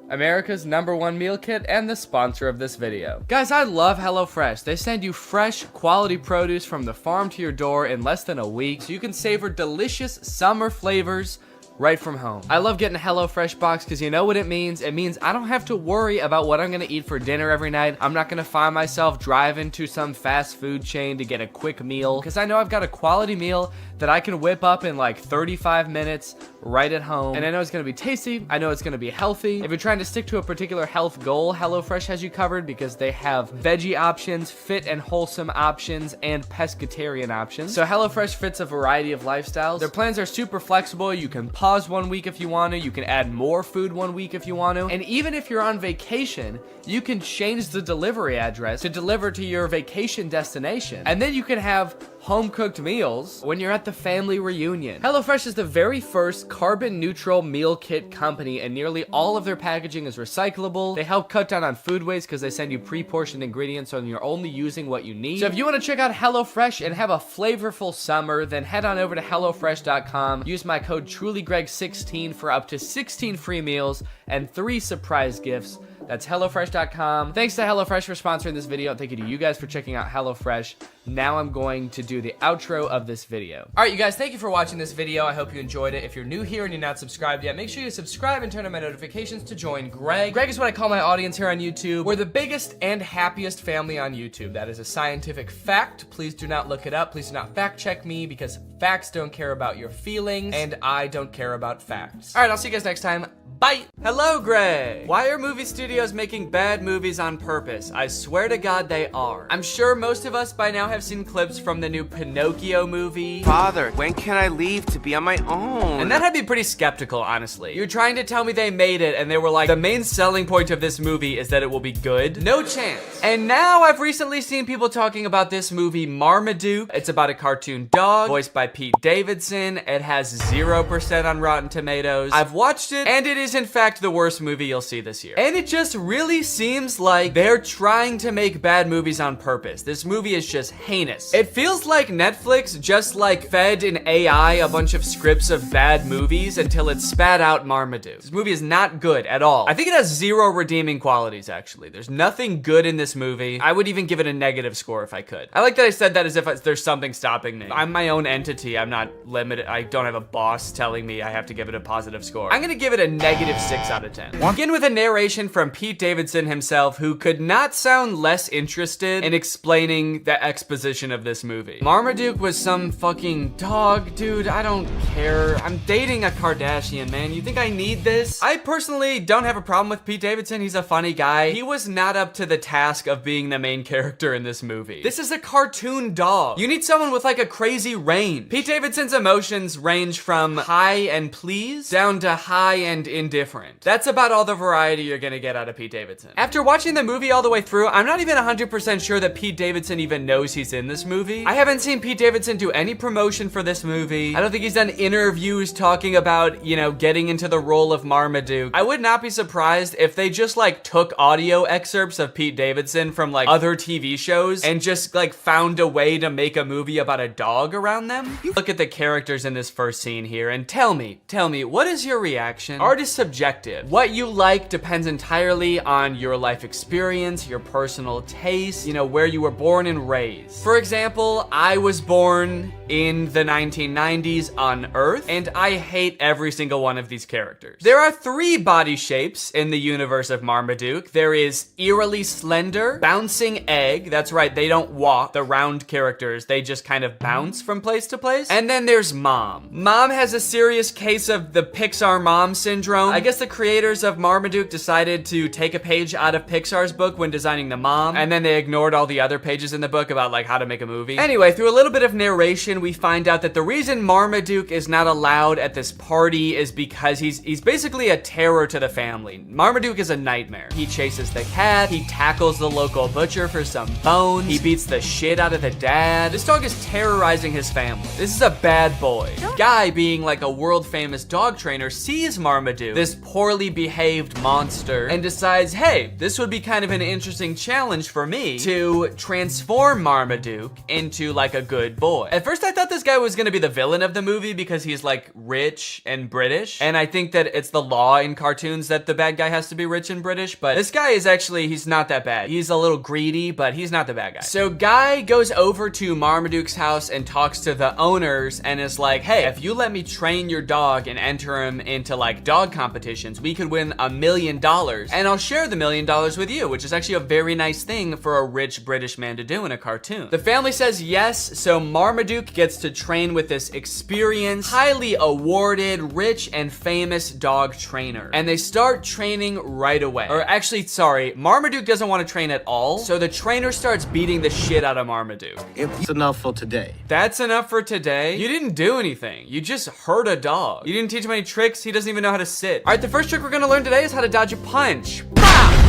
America's #1 meal kit and the sponsor of this video. Guys, I love HelloFresh. They send you fresh, quality produce from the farm to your door in less than a week, so you can savor delicious summer flavors right from home. I love getting a HelloFresh box because you know what it means? It means I don't have to worry about what I'm gonna eat for dinner every night. I'm not gonna find myself driving to some fast food chain to get a quick meal, because I know I've got a quality meal that I can whip up in like 35 minutes right at home. And I know it's gonna be tasty. I know it's gonna be healthy. If you're trying to stick to a particular health goal, HelloFresh has you covered because they have veggie options, fit and wholesome options, and pescatarian options. So HelloFresh fits a variety of lifestyles. Their plans are super flexible. You can pause 1 week if you want to. You can add more food 1 week if you want to. And even if you're on vacation, you can change the delivery address to deliver to your vacation destination. And then you can have home-cooked meals when you're at the family reunion. HelloFresh is the very first carbon-neutral meal kit company, and nearly all of their packaging is recyclable. They help cut down on food waste because they send you pre-portioned ingredients so you're only using what you need. So if you want to check out HelloFresh and have a flavorful summer, then head on over to HelloFresh.com. Use my code TrulyGreg16 for up to 16 free meals and 3 surprise gifts. That's HelloFresh.com. Thanks to HelloFresh for sponsoring this video, and thank you to you guys for checking out HelloFresh. Now I'm going to do the outro of this video. All right, you guys, thank you for watching this video. I hope you enjoyed it. If you're new here and you're not subscribed yet, make sure you subscribe and turn on my notifications to join Greg. Greg is what I call my audience here on YouTube. We're the biggest and happiest family on YouTube. That is a scientific fact. Please do not look it up. Please do not fact check me, because facts don't care about your feelings, and I don't care about facts. All right, I'll see you guys next time. Bye. Hello, Greg. Why are movie studios making bad movies on purpose? I swear to God they are. I'm sure most of us by now have seen clips from the new Pinocchio movie. Father, when can I leave to be on my own? And that had me pretty skeptical, honestly. You're trying to tell me they made it and they were like, the main selling point of this movie is that it will be good? No chance. And now I've recently seen people talking about this movie Marmaduke. It's about a cartoon dog voiced by Pete Davidson. It has 0% on Rotten Tomatoes. I've watched it, and it is in fact the worst movie you'll see this year. And it just really seems like they're trying to make bad movies on purpose. This movie is just heinous. It feels like Netflix just like fed an AI a bunch of scripts of bad movies until it spat out Marmaduke. This movie is not good at all. I think it has 0 redeeming qualities, actually. There's nothing good in this movie. I would even give it a negative score if I could. I like that I said that as if there's something stopping me. I'm my own entity. I'm not limited. I don't have a boss telling me I have to give it a positive score. I'm gonna give it a -6 out of 10. Begin with a narration from Pete Davidson himself, who could not sound less interested in explaining the exposition of this movie. Marmaduke was some fucking dog, dude. I don't care. I'm dating a Kardashian, man. You think I need this? I personally don't have a problem with Pete Davidson. He's a funny guy. He was not up to the task of being the main character in this movie. This is a cartoon dog. You need someone with like a crazy range. Pete Davidson's emotions range from high and pleased down to high and indifferent. That's about all the variety you're gonna get out of Pete Davidson. After watching the movie all the way through, I'm not even 100% sure that Pete Davidson even knows he's in this movie. I haven't seen Pete Davidson do any promotion for this movie. I don't think he's done interviews talking about, you know, getting into the role of Marmaduke. I would not be surprised if they just like took audio excerpts of Pete Davidson from like other TV shows and just like found a way to make a movie about a dog around them. Look at the characters in this first scene here and tell me, what is your reaction? Art is subjective. What you like depends entirely on your life experience, your personal taste, you know, where you were born and raised. For example, I was born in the 1990s on Earth, and I hate every single one of these characters. There are 3 body shapes in the universe of Marmaduke. There is eerily slender, bouncing egg. That's right, they don't walk, the round characters. They just kind of bounce from place to place. And then there's Mom. Mom has a serious case of the Pixar mom syndrome. I guess the creators of Marmaduke decided to take a page out of Pixar's book when designing the mom, and then they ignored all the other pages in the book about like how to make a movie. Anyway, through a little bit of narration, we find out that the reason Marmaduke is not allowed at this party is because he's basically a terror to the family. Marmaduke is a nightmare. He chases the cat, he tackles the local butcher for some bones, he beats the shit out of the dad. This dog is terrorizing his family. This is a bad boy. Guy, being like a world famous dog trainer, sees Marmaduke, this poorly behaved monster, and decides, hey, this would be kind of an interesting challenge for me to transform Marmaduke into like a good boy. At first I thought this guy was gonna be the villain of the movie because he's like rich and British, and I think that it's the law in cartoons that the bad guy has to be rich and British, but this guy is actually, he's not that bad. He's a little greedy, but he's not the bad guy. So Guy goes over to Marmaduke's house and talks to the owners and is like, hey, if you let me train your dog and enter him into like dog competitions, we could win $1 million, and I'll share the $1 million with you, which is actually a very nice thing for a rich British man to do in a cartoon. The family says yes, so Marmaduke gets to train with this experienced, highly awarded, rich and famous dog trainer, and they start training right away. Or actually, sorry, Marmaduke doesn't want to train at all, so the trainer starts beating the shit out of Marmaduke. It's enough for today. That's enough for today? You didn't do anything. You just hurt a dog. You didn't teach him any tricks. He doesn't even know how to sit. All right, the first trick we're gonna learn today is how to dodge a punch.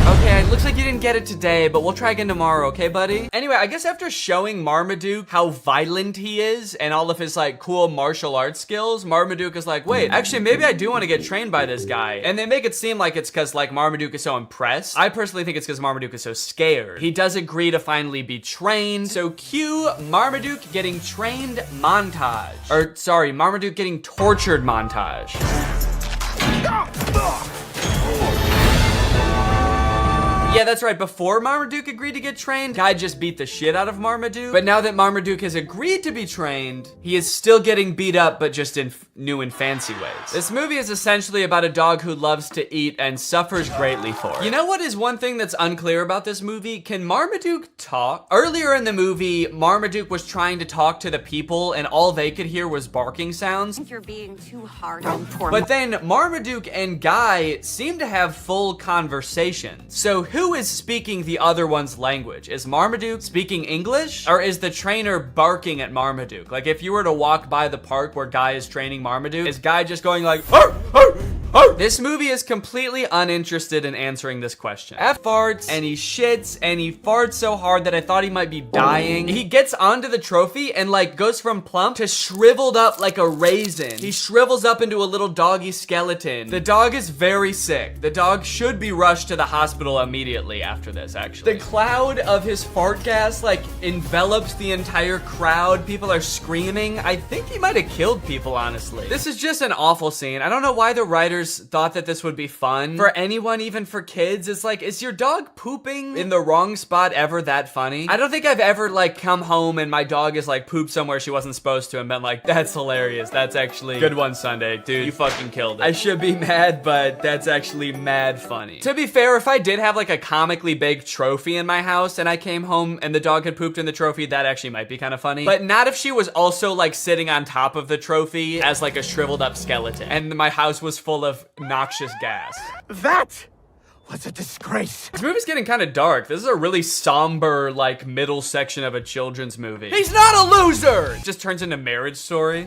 Okay, it looks like you didn't get it today, but we'll try again tomorrow, okay, buddy? Anyway, I guess after showing Marmaduke how violent he is and all of his like cool martial arts skills, Marmaduke is like, wait, actually maybe I do want to get trained by this guy. And they make it seem like it's because like Marmaduke is so impressed. I personally think it's because Marmaduke is so scared. He does agree to finally be trained, so cue Marmaduke getting trained montage. Or sorry, Marmaduke getting tortured montage. Yeah, that's right. Before Marmaduke agreed to get trained, Guy just beat the shit out of Marmaduke. But now that Marmaduke has agreed to be trained, he is still getting beat up, but just in new and fancy ways. This movie is essentially about a dog who loves to eat and suffers greatly for it. You know what is one thing that's unclear about this movie? Can Marmaduke talk? Earlier in the movie, Marmaduke was trying to talk to the people and all they could hear was barking sounds. I think you're being too hard on poor. But then Marmaduke and Guy seem to have full conversations. So who is speaking the other one's language? Is Marmaduke speaking English? Or is the trainer barking at Marmaduke? Like if you were to walk by the park where Guy is training Marmaduke, is Guy just going like, arr, arr, arr? This movie is completely uninterested in answering this question. F farts, and he shits, and he farts so hard that I thought he might be dying. He gets onto the trophy and like goes from plump to shriveled up like a raisin. He shrivels up into a little doggy skeleton. The dog is very sick. The dog should be rushed to the hospital immediately after this, actually. The cloud of his fart gas like envelops the entire crowd. People are screaming. I think he might have killed people, honestly. This is just an awful scene. I don't know why the writers thought that this would be fun for anyone, even for kids. It's like, is your dog pooping in the wrong spot ever that funny? I don't think I've ever like come home and my dog is like pooped somewhere she wasn't supposed to and been like, that's hilarious. That's actually good one, Sunday. Dude, you fucking killed it. I should be mad, but that's actually mad funny. To be fair, if I did have like a comically big trophy in my house and I came home and the dog had pooped in the trophy, that actually might be kind of funny. But not if she was also like sitting on top of the trophy as like a shriveled up skeleton and my house was full of noxious gas. That was a disgrace. This movie's getting kind of dark. This is a really somber, like, middle section of a children's movie. He's not a loser! It just turns into Marriage Story.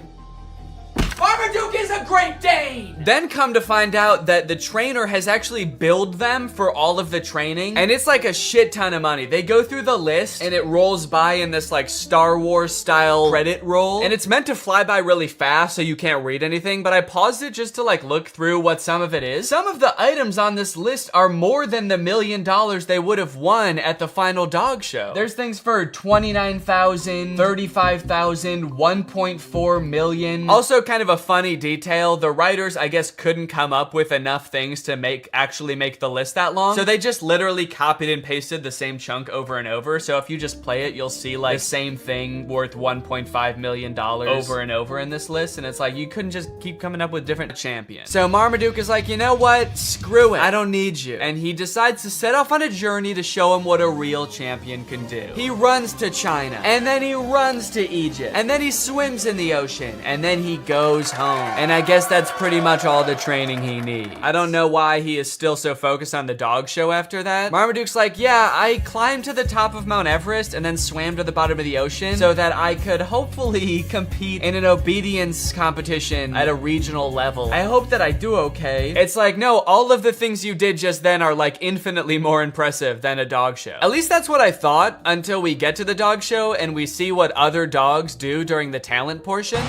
Marmaduke is a Great Dane! Then come to find out that the trainer has actually billed them for all of the training, and it's like a shit ton of money. They go through the list, and it rolls by in this like Star Wars style credit roll, and it's meant to fly by really fast so you can't read anything, but I paused it just to like look through what some of it is. Some of the items on this list are more than the $1 million they would have won at the final dog show. There's things for $29,000, $35,000, $1.4 million. Also kind of a funny detail, the writers I guess couldn't come up with enough things to actually make the list that long, so they just literally copied and pasted the same chunk over and over. So if you just play it, you'll see like the same thing worth $1.5 million over and over in this list, and it's like you couldn't just keep coming up with different champions. So Marmaduke is like, you know what, screw it, I don't need you, and he decides to set off on a journey to show him what a real champion can do. He runs to China, and then he runs to Egypt, and then he swims in the ocean, and then he goes home. And I guess that's pretty much all the training he needs. I don't know why he is still so focused on the dog show after that. Marmaduke's like, yeah, I climbed to the top of Mount Everest and then swam to the bottom of the ocean so that I could hopefully compete in an obedience competition at a regional level. I hope that I do okay. It's like, no, all of the things you did just then are like infinitely more impressive than a dog show. At least that's what I thought until we get to the dog show and we see what other dogs do during the talent portion.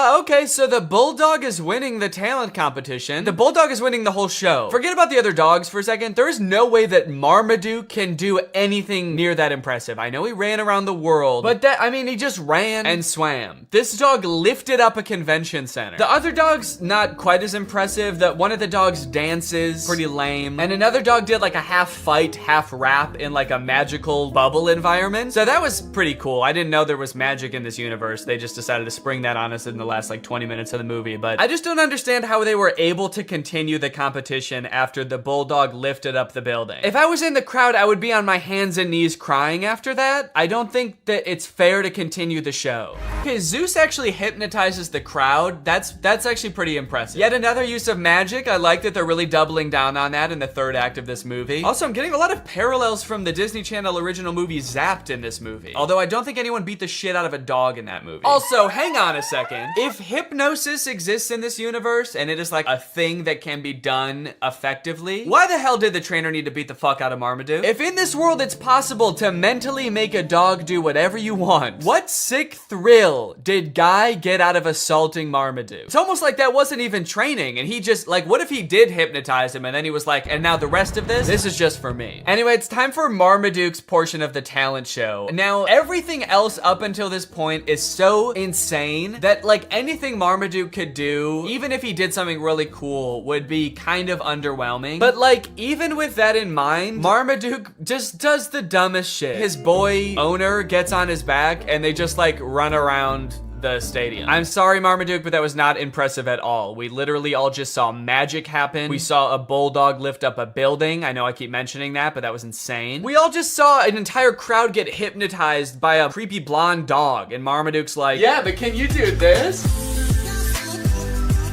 Okay, so the bulldog is winning the talent competition. The bulldog is winning the whole show. Forget about the other dogs for a second. There is no way that Marmaduke can do anything near that impressive. I know he ran around the world, but he just ran and swam. This dog lifted up a convention center. The other dog's not quite as impressive. One of the dogs dances, pretty lame. And another dog did like a half fight, half rap in like a magical bubble environment. So that was pretty cool. I didn't know there was magic in this universe. They just decided to spring that on us in the last like 20 minutes of the movie, but I just don't understand how they were able to continue the competition after the bulldog lifted up the building. If I was in the crowd, I would be on my hands and knees crying after that. I don't think that it's fair to continue the show. Okay, Zeus actually hypnotizes the crowd. That's actually pretty impressive. Yet another use of magic. I like that they're really doubling down on that in the third act of this movie. Also, I'm getting a lot of parallels from the Disney Channel original movie Zapped in this movie. Although I don't think anyone beat the shit out of a dog in that movie. Also, hang on a second. If hypnosis exists in this universe and it is like a thing that can be done effectively, why the hell did the trainer need to beat the fuck out of Marmaduke? If in this world it's possible to mentally make a dog do whatever you want, what sick thrill did Guy get out of assaulting Marmaduke? It's almost like that wasn't even training and he just like, what if he did hypnotize him and then he was like, and now the rest of this is just for me. Anyway, it's time for Marmaduke's portion of the talent show. Now, everything else up until this point is so insane that like anything Marmaduke could do, even if he did something really cool, would be kind of underwhelming. But like, even with that in mind, Marmaduke just does the dumbest shit. His boy owner gets on his back and they just like run around the stadium. I'm sorry, Marmaduke, but that was not impressive at all. We literally all just saw magic happen. We saw a bulldog lift up a building. I know I keep mentioning that, but that was insane. We all just saw an entire crowd get hypnotized by a creepy blonde dog, and Marmaduke's like, yeah, but can you do this?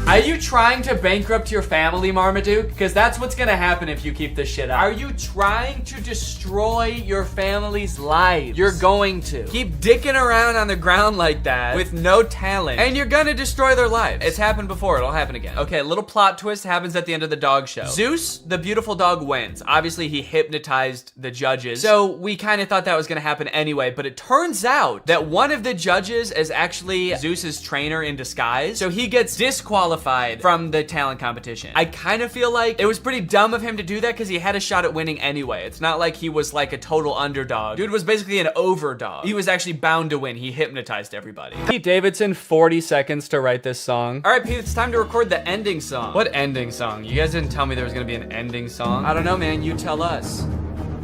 Are you trying to bankrupt your family, Marmaduke? Because that's what's gonna happen if you keep this shit up. Are you trying to destroy your family's lives? You're going to. Keep dicking around on the ground like that with no talent, and you're gonna destroy their lives. It's happened before, it'll happen again. Okay, a little plot twist happens at the end of the dog show. Zeus, the beautiful dog, wins. Obviously, he hypnotized the judges, so we kind of thought that was gonna happen anyway, but it turns out that one of the judges is actually Zeus's trainer in disguise, so he gets disqualified from the talent competition. I kind of feel like it was pretty dumb of him to do that because he had a shot at winning anyway. It's not like he was like a total underdog. Dude was basically an overdog. He was actually bound to win. He hypnotized everybody. Pete Davidson, 40 seconds to write this song. All right, Pete, it's time to record the ending song. What ending song? You guys didn't tell me there was gonna be an ending song. I don't know, man. You tell us.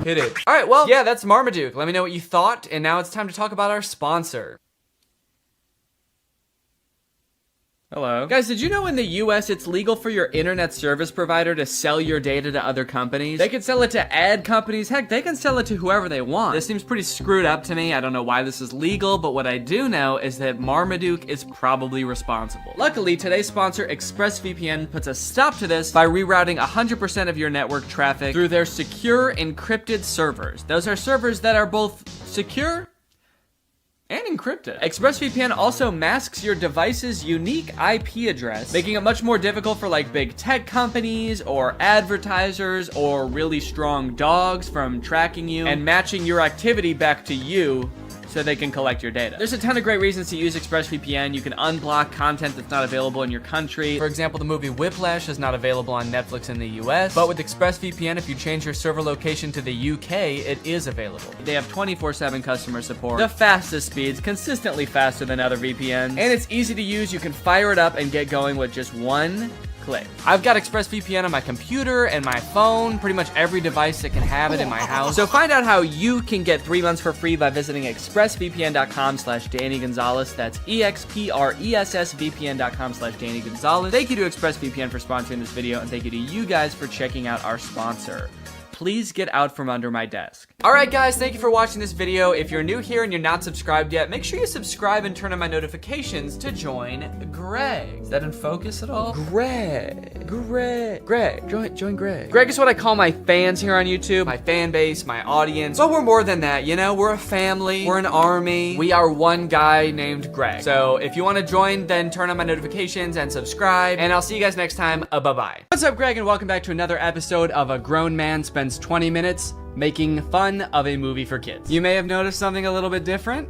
Hit it. All right, well, yeah, that's Marmaduke. Let me know what you thought, and now it's time to talk about our sponsor. Hello. Guys, did you know in the US it's legal for your internet service provider to sell your data to other companies? They can sell it to ad companies. Heck, they can sell it to whoever they want. This seems pretty screwed up to me. I don't know why this is legal, but what I do know is that Marmaduke is probably responsible. Luckily, today's sponsor, ExpressVPN, puts a stop to this by rerouting 100% of your network traffic through their secure encrypted servers. Those are servers that are both secure and encrypted. ExpressVPN also masks your device's unique IP address, making it much more difficult for like big tech companies or advertisers or really strong dogs from tracking you and matching your activity back to you so they can collect your data. There's a ton of great reasons to use ExpressVPN. You can unblock content that's not available in your country. For example, the movie Whiplash is not available on Netflix in the US, but with ExpressVPN, if you change your server location to the UK, it is available. They have 24/7 customer support, the fastest speeds, consistently faster than other VPNs, and it's easy to use. You can fire it up and get going with just one click. I've got ExpressVPN on my computer and my phone, pretty much every device that can have it in my house. So find out how you can get 3 months for free by visiting expressvpn.com/Danny Gonzalez. That's expressvpn.com/Danny Gonzalez. Thank you to ExpressVPN for sponsoring this video, and thank you to you guys for checking out our sponsor. Please get out from under my desk. All right, guys, thank you for watching this video. If you're new here and you're not subscribed yet, make sure you subscribe and turn on my notifications to join Greg. Is that in focus at all? Greg, join Greg. Greg is what I call my fans here on YouTube, my fan base, my audience. But we're more than that, you know? We're a family, we're an army. We are one guy named Greg. So if you want to join, then turn on my notifications and subscribe, and I'll see you guys next time. Bye-bye. What's up, Greg, and welcome back to another episode of A Grown Man Spends 20 minutes making fun of a movie for kids. You may have noticed something a little bit different.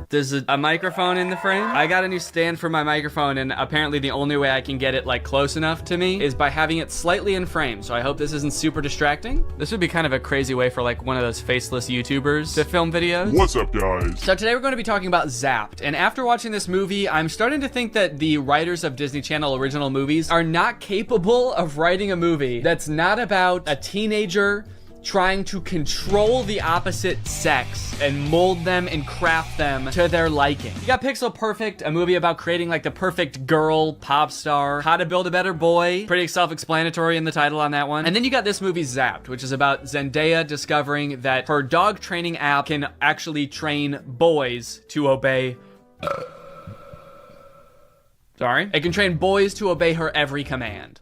There's a microphone in the frame. I got a new stand for my microphone, and apparently the only way I can get it like close enough to me is by having it slightly in frame. So I hope this isn't super distracting. This would be kind of a crazy way for like one of those faceless YouTubers to film videos. What's up, guys? So today we're going to be talking about Zapped. And after watching this movie, I'm starting to think that the writers of Disney Channel original movies are not capable of writing a movie that's not about a teenager trying to control the opposite sex and mold them and craft them to their liking. You got Pixel Perfect, a movie about creating like the perfect girl pop star, How to Build a Better Boy, pretty self-explanatory in the title on that one. And then you got this movie Zapped, which is about Zendaya discovering that her dog training app can actually train boys to obey it can train boys to obey her every command.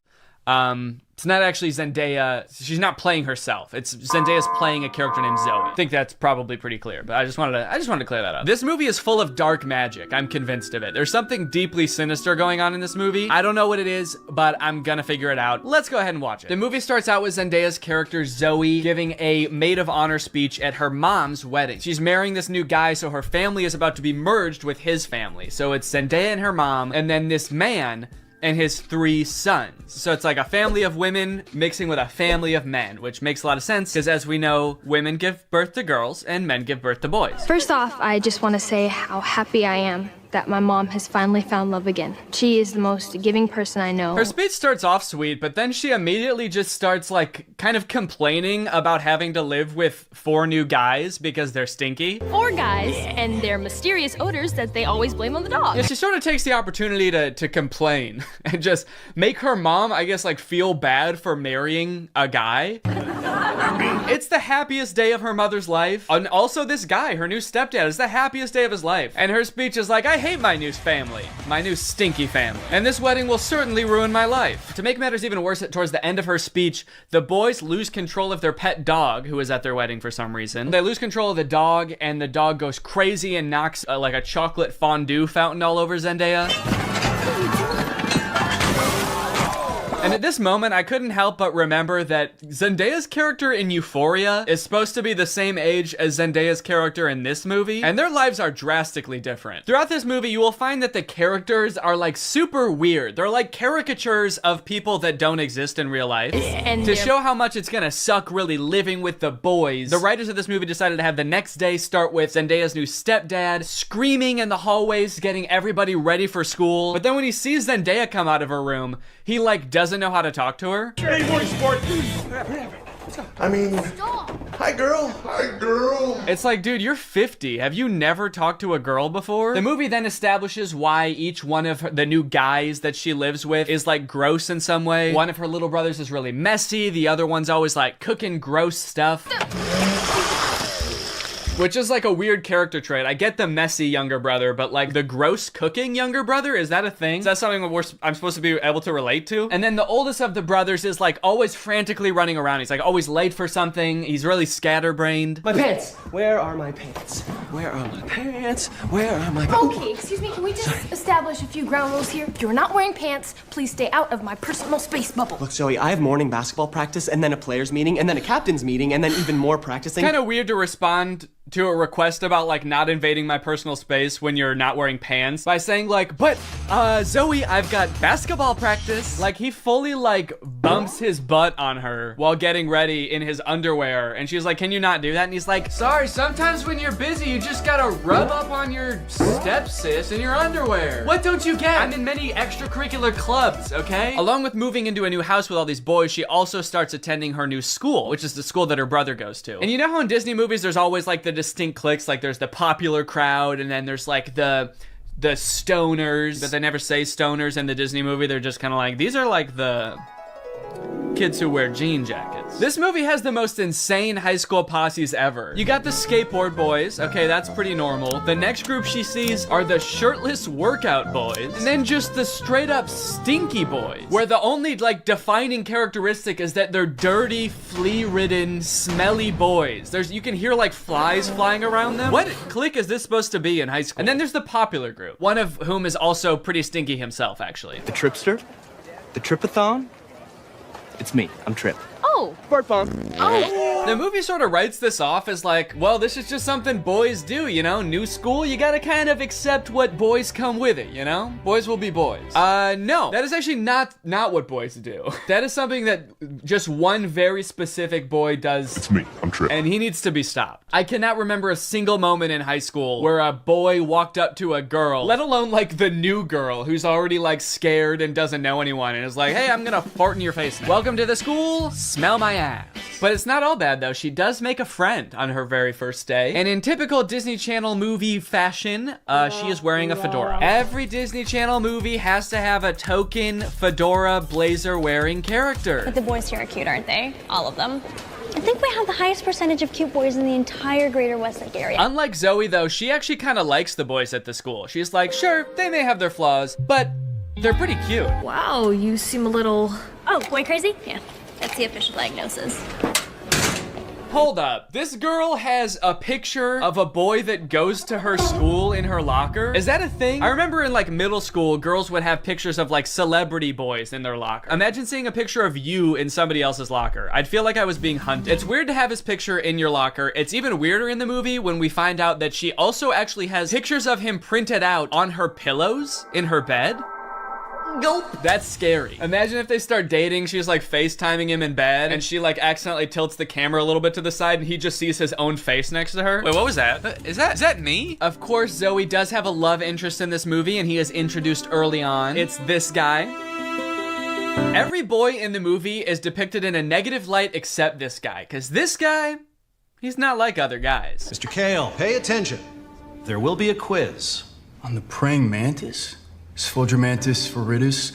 It's not actually Zendaya. She's not playing herself. It's Zendaya's playing a character named Zoe. I think that's probably pretty clear, but I just wanted to clear that up. This movie is full of dark magic. I'm convinced of it. There's something deeply sinister going on in this movie. I don't know what it is, but I'm gonna figure it out. Let's go ahead and watch it. The movie starts out with Zendaya's character Zoe giving a maid of honor speech at her mom's wedding. She's marrying this new guy, so her family is about to be merged with his family. So it's Zendaya and her mom, and then this man and his 3 sons. So it's like a family of women mixing with a family of men, which makes a lot of sense because, as we know, women give birth to girls and men give birth to boys. First off, I just want to say how happy I am that my mom has finally found love again. She is the most giving person I know. Her speech starts off sweet, but then she immediately just starts like kind of complaining about having to live with 4 new guys because they're stinky. 4 guys and their mysterious odors that they always blame on the dog. Yeah, she sort of takes the opportunity to complain and just make her mom, I guess, like feel bad for marrying a guy. It's the happiest day of her mother's life. And also this guy, her new stepdad, is the happiest day of his life. And her speech is like, I hate my new family, my new stinky family. And this wedding will certainly ruin my life. To make matters even worse, towards the end of her speech, the boys lose control of their pet dog, who is at their wedding for some reason. They lose control of the dog, and the dog goes crazy and knocks like a chocolate fondue fountain all over Zendaya. And at this moment, I couldn't help but remember that Zendaya's character in Euphoria is supposed to be the same age as Zendaya's character in this movie, and their lives are drastically different. Throughout this movie, you will find that the characters are like super weird. They're like caricatures of people that don't exist in real life. And to show how much it's gonna suck really living with the boys, the writers of this movie decided to have the next day start with Zendaya's new stepdad screaming in the hallways, getting everybody ready for school. But then when he sees Zendaya come out of her room, he like doesn't know how to talk to her. Hey, morning sport. I mean, hi girl. Hi girl. It's like, dude, you're 50. Have you never talked to a girl before? The movie then establishes why each one of the new guys that she lives with is like gross in some way. One of her little brothers is really messy. The other one's always like cooking gross stuff. Which is like a weird character trait. I get the messy younger brother, but like the gross cooking younger brother, is that a thing? Is that something I'm supposed to be able to relate to? And then the oldest of the brothers is like always frantically running around. He's like always late for something. He's really scatterbrained. My pants. Where are my pants? Where are my pants? Where are my... Okay, excuse me, can we just establish a few ground rules here? You're not wearing pants. Please stay out of my personal space bubble. Look, Zoe, I have morning basketball practice, and then a players meeting, and then a captain's meeting, and then even more practicing. Kind of weird to respond to a request about like not invading my personal space when you're not wearing pants by saying like, but Zoe, I've got basketball practice. Like he fully like bumps his butt on her while getting ready in his underwear, and she's like, can you not do that? And he's like, sorry, sometimes when you're busy you just gotta rub up on your stepsis in your underwear. What don't you get? I'm in many extracurricular clubs, okay? Along with moving into a new house with all these boys, she also starts attending her new school, which is the school that her brother goes to. And you know how in Disney movies there's always like the distinct cliques, like there's the popular crowd and then there's like the stoners, but they never say stoners in the Disney movie. They're just kind of like, these are like the kids who wear jean jackets. This movie has the most insane high school posses ever. You got the skateboard boys. Okay, that's pretty normal. The next group she sees are the shirtless workout boys. And then just the straight up stinky boys, where the only like defining characteristic is that they're dirty, flea-ridden, smelly boys. You can hear like flies flying around them. What clique is this supposed to be in high school? And then there's the popular group, one of whom is also pretty stinky himself, actually. The Tripster? The Tripathon? It's me. I'm Trip. Oh. Fart bomb. Oh. The movie sort of writes this off as like, well, this is just something boys do, you know? New school, you gotta kind of accept what boys come with it, you know? Boys will be boys. No, that is actually not what boys do. That is something that just one very specific boy does. It's me, I'm Trip. And he needs to be stopped. I cannot remember a single moment in high school where a boy walked up to a girl, let alone like the new girl who's already like scared and doesn't know anyone and is like, hey, I'm gonna fart in your face now. Welcome to the school, smell my ass. But it's not all bad though. She does make a friend on her very first day. And in typical Disney Channel movie fashion, she is wearing a fedora. Every Disney Channel movie has to have a token fedora blazer wearing character. But the boys here are cute, aren't they? All of them. I think we have the highest percentage of cute boys in the entire greater Westlake area. Unlike Zoe though, she actually kind of likes the boys at the school. She's like, sure, they may have their flaws, but they're pretty cute. Wow, you seem a little... Oh, boy crazy? Yeah, that's the official diagnosis. Hold up, this girl has a picture of a boy that goes to her school in her locker? Is that a thing? I remember in like middle school, girls would have pictures of like celebrity boys in their locker. Imagine seeing a picture of you in somebody else's locker. I'd feel like I was being hunted. It's weird to have his picture in your locker. It's even weirder in the movie when we find out that she also actually has pictures of him printed out on her pillows in her bed. Nope. That's scary. Imagine if they start dating, she's like FaceTiming him in bed, and she like accidentally tilts the camera a little bit to the side, and he just sees his own face next to her. Wait, what was that? Is that me? Of course, Zoe does have a love interest in this movie, and he is introduced early on. It's this guy. Every boy in the movie is depicted in a negative light except this guy, because this guy, he's not like other guys. Mr. Kale, pay attention. There will be a quiz. On the praying mantis? Sphodromantis viridis,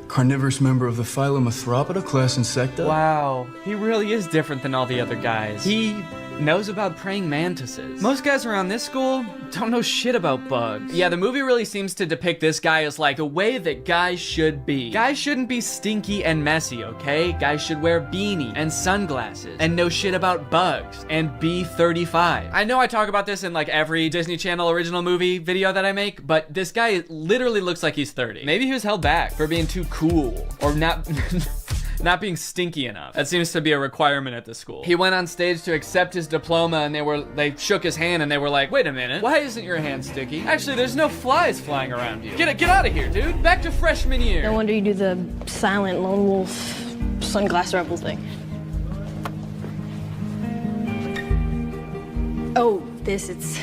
carnivorous member of the phylum Arthropoda, class Insecta. Wow, he really is different than all the other guys. He knows about praying mantises. Most guys around this school don't know shit about bugs. Yeah, the movie really seems to depict this guy as like the way that guys should be. Guys shouldn't be stinky and messy, okay? Guys should wear beanie and sunglasses and know shit about bugs and be 35. I know I talk about this in like every Disney Channel original movie video that I make, but this guy literally looks like he's 30. Maybe he was held back for being too cool or not not being stinky enough. That seems to be a requirement at the school. He went on stage to accept his diploma and they shook his hand and they were like, wait a minute, why isn't your hand sticky? Actually, there's no flies flying around you. Get out of here, dude. Back to freshman year. No wonder you do the silent lone wolf sunglass rebel thing. Oh, it's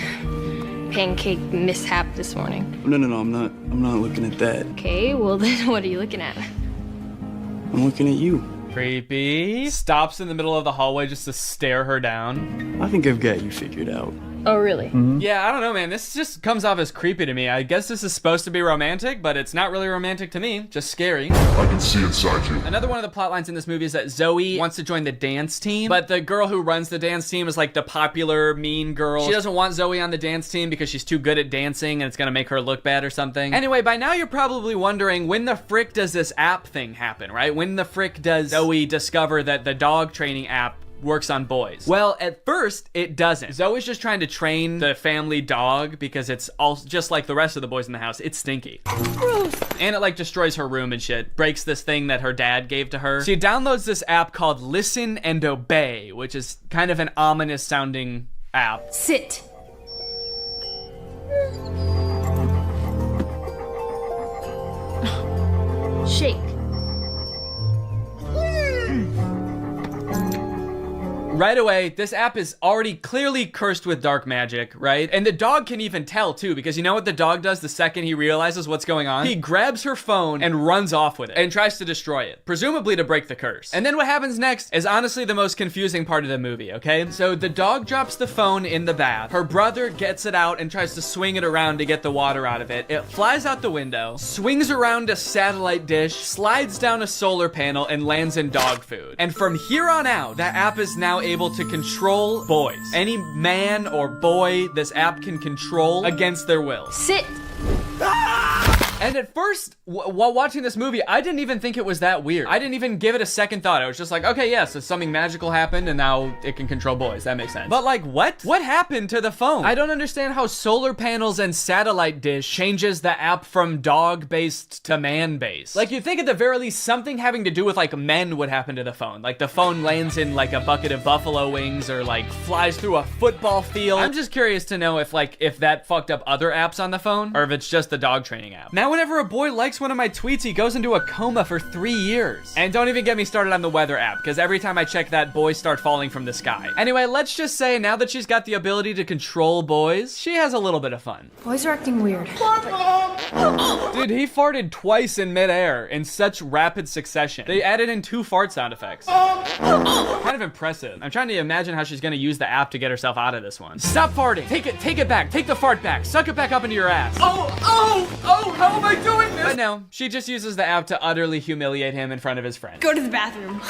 pancake mishap this morning. No, I'm not looking at that. Okay, well then what are you looking at? I'm looking at you. Creepy. Stops in the middle of the hallway just to stare her down. I think I've got you figured out. Oh, really? Mm-hmm. Yeah, I don't know, man. This just comes off as creepy to me. I guess this is supposed to be romantic, but it's not really romantic to me. Just scary. I can see inside you. Another one of the plot lines in this movie is that Zoe wants to join the dance team, but the girl who runs the dance team is like the popular mean girl. She doesn't want Zoe on the dance team because she's too good at dancing and it's gonna make her look bad or something. Anyway, by now you're probably wondering, when the frick does this app thing happen, right? When the frick does Zoe discover that the dog training app works on boys. Well, at first, it doesn't. Zoe's just trying to train the family dog because it's all just like the rest of the boys in the house. It's stinky. Gross. And it like destroys her room and shit. Breaks this thing that her dad gave to her. She downloads this app called Listen and Obey, which is kind of an ominous sounding app. Sit. Shake. Right away, this app is already clearly cursed with dark magic, right? And the dog can even tell too, because you know what the dog does the second he realizes what's going on? He grabs her phone and runs off with it and tries to destroy it, presumably to break the curse. And then what happens next is honestly the most confusing part of the movie, okay? So the dog drops the phone in the bath. Her brother gets it out and tries to swing it around to get the water out of it. It flies out the window, swings around a satellite dish, slides down a solar panel, and lands in dog food. And from here on out, that app is now able to control boys. Any man or boy this app can control against their will. Sit. And at first, while watching this movie, I didn't even think it was that weird. I didn't even give it a second thought. I was just like, okay, yeah, so something magical happened and now it can control boys. That makes sense. But like, what? What happened to the phone? I don't understand how solar panels and satellite dish changes the app from dog-based to man-based. Like, you'd think at the very least something having to do with like men would happen to the phone. Like the phone lands in like a bucket of buffalo wings or like flies through a football field. I'm just curious to know if that fucked up other apps on the phone or if it's just the dog training app. Now, whenever a boy likes one of my tweets, he goes into a coma for 3 years. And don't even get me started on the weather app, because every time I check that, boys start falling from the sky. Anyway, let's just say now that she's got the ability to control boys, she has a little bit of fun. Boys are acting weird. Dude, he farted twice in midair in such rapid succession. They added in 2 fart sound effects. Kind of impressive. I'm trying to imagine how she's gonna use the app to get herself out of this one. Stop farting. Take it back. Take the fart back. Suck it back up into your ass. Oh, how am I doing this? But no, she just uses the app to utterly humiliate him in front of his friends. Go to the bathroom.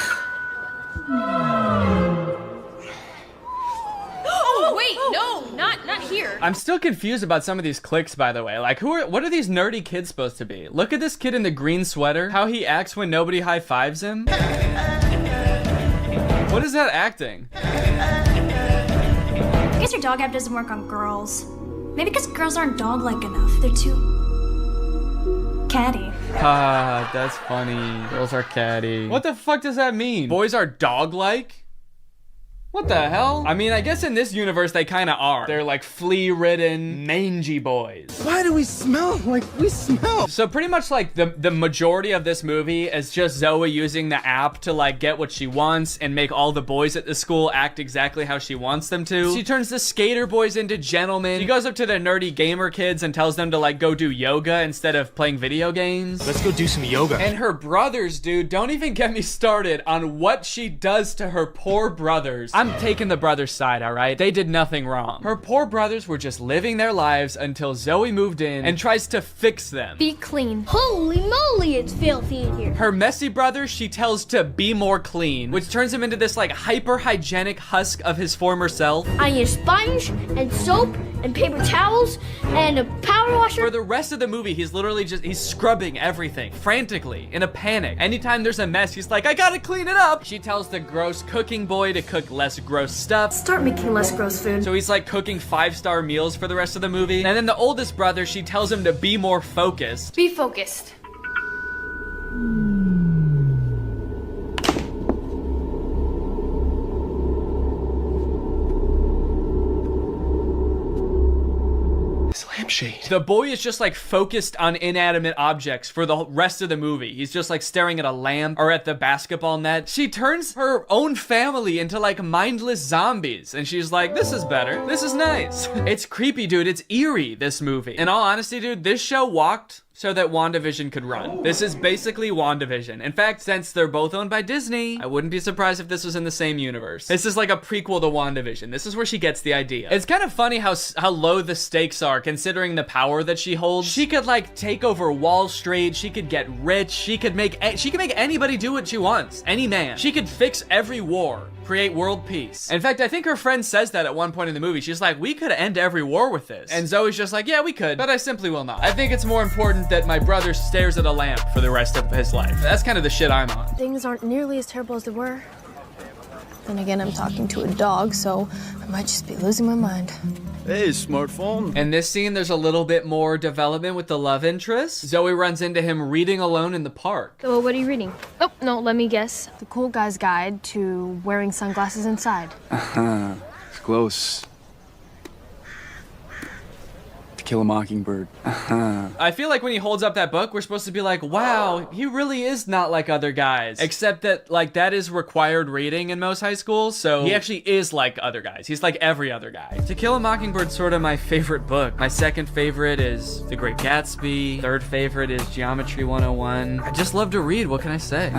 Oh, wait, no, not here. I'm still confused about some of these clicks, by the way. Like, what are these nerdy kids supposed to be? Look at this kid in the green sweater. How he acts when nobody high-fives him. What is that acting? I guess your dog app doesn't work on girls. Maybe because girls aren't dog-like enough. They're too catty. Ah, that's funny. Girls are catty. What the fuck does that mean? Boys are dog-like? What the hell? I mean, I guess in this universe they kind of are. They're like flea-ridden, mangy boys. Why do we smell like we smell? So pretty much like the majority of this movie is just Zoe using the app to like get what she wants and make all the boys at the school act exactly how she wants them to. She turns the skater boys into gentlemen. She goes up to the nerdy gamer kids and tells them to like go do yoga instead of playing video games. Let's go do some yoga. And her brothers, dude, don't even get me started on what she does to her poor brothers. I'm taking the brothers' side, all right? They did nothing wrong. Her poor brothers were just living their lives until Zoe moved in and tries to fix them. Be clean. Holy moly, it's filthy in here. Her messy brother, she tells to be more clean, which turns him into this like hyper-hygienic husk of his former self. I need a sponge and soap and paper towels and a power washer. For the rest of the movie, he's literally he's scrubbing everything frantically in a panic. Anytime there's a mess, he's like, I gotta clean it up. She tells the gross cooking boy to cook less gross stuff. Start making less gross food. So he's like cooking 5-star meals for the rest of the movie. And then the oldest brother, she tells him to be more focused. Be focused. Lampshade. The boy is just like focused on inanimate objects for the rest of the movie. He's just like staring at a lamp or at the basketball net. She turns her own family into like mindless zombies and she's like, this is better. This is nice. It's creepy, dude. It's eerie, this movie. In all honesty, dude, this show walked so that WandaVision could run. This is basically WandaVision. In fact, since they're both owned by Disney, I wouldn't be surprised if this was in the same universe. This is like a prequel to WandaVision. This is where she gets the idea. It's kind of funny how low the stakes are considering the power that she holds. She could like take over Wall Street. She could get rich. She could make anybody do what she wants. Any man. She could fix every war. Create world peace. In fact, I think her friend says that at one point in the movie. She's like, we could end every war with this. And Zoe's just like, yeah, we could, but I simply will not. I think it's more important that my brother stares at a lamp for the rest of his life. That's kind of the shit I'm on. Things aren't nearly as terrible as they were. Then again, I'm talking to a dog, so I might just be losing my mind. Hey, smartphone. In this scene, there's a little bit more development with the love interest. Zoe runs into him reading alone in the park. So what are you reading? Oh, no, let me guess. The Cool Guy's Guide to Wearing Sunglasses Inside. It's close. To Kill a Mockingbird. I feel like when he holds up that book, we're supposed to be like, wow, he really is not like other guys. Except that, like, that is required reading in most high schools, so he actually is like other guys. He's like every other guy. To Kill a Mockingbird's sort of my favorite book. My second favorite is The Great Gatsby. Third favorite is Geometry 101. I just love to read, what can I say?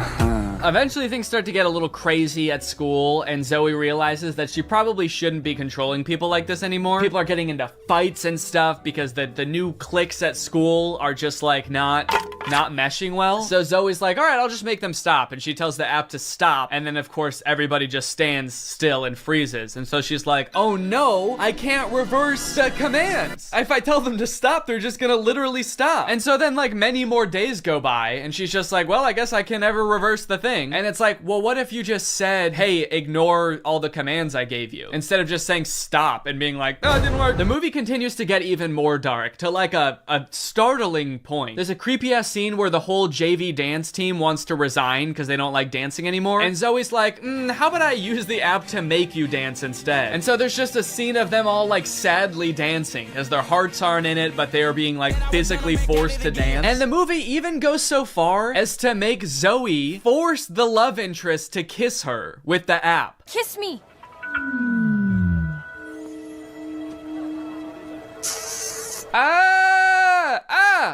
Eventually things start to get a little crazy at school, and Zoe realizes that she probably shouldn't be controlling people like this anymore. People are getting into fights and stuff because the new cliques at school are just like not meshing well. So Zoe's like, all right, I'll just make them stop. And she tells the app to stop. And then of course, everybody just stands still and freezes. And so she's like, oh no, I can't reverse the commands. If I tell them to stop, they're just gonna literally stop. And so then like many more days go by and she's just like, well, I guess I can never reverse the thing. And it's like, well, what if you just said, hey, ignore all the commands I gave you, instead of just saying stop and being like, oh, it didn't work. The movie continues to get even more dark, to like a startling point. There's a creepy ass scene where the whole JV dance team wants to resign because they don't like dancing anymore. And Zoe's like, how about I use the app to make you dance instead? And so there's just a scene of them all like sadly dancing because their hearts aren't in it, but they are being like physically forced to dance. And the movie even goes so far as to make Zoe force the love interest to kiss her with the app. Kiss me.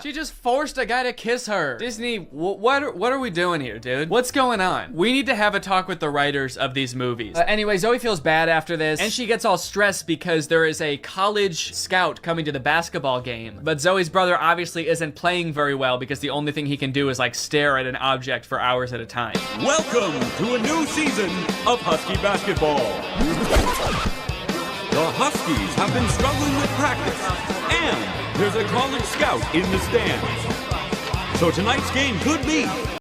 She just forced a guy to kiss her. Disney, what are we doing here, dude? What's going on? We need to have a talk with the writers of these movies. Anyway, Zoe feels bad after this, and she gets all stressed because there is a college scout coming to the basketball game. But Zoe's brother obviously isn't playing very well because the only thing he can do is like stare at an object for hours at a time. Welcome to a new season of Husky basketball. The Huskies have been struggling with practice, and there's a college scout in the stands. So tonight's game could be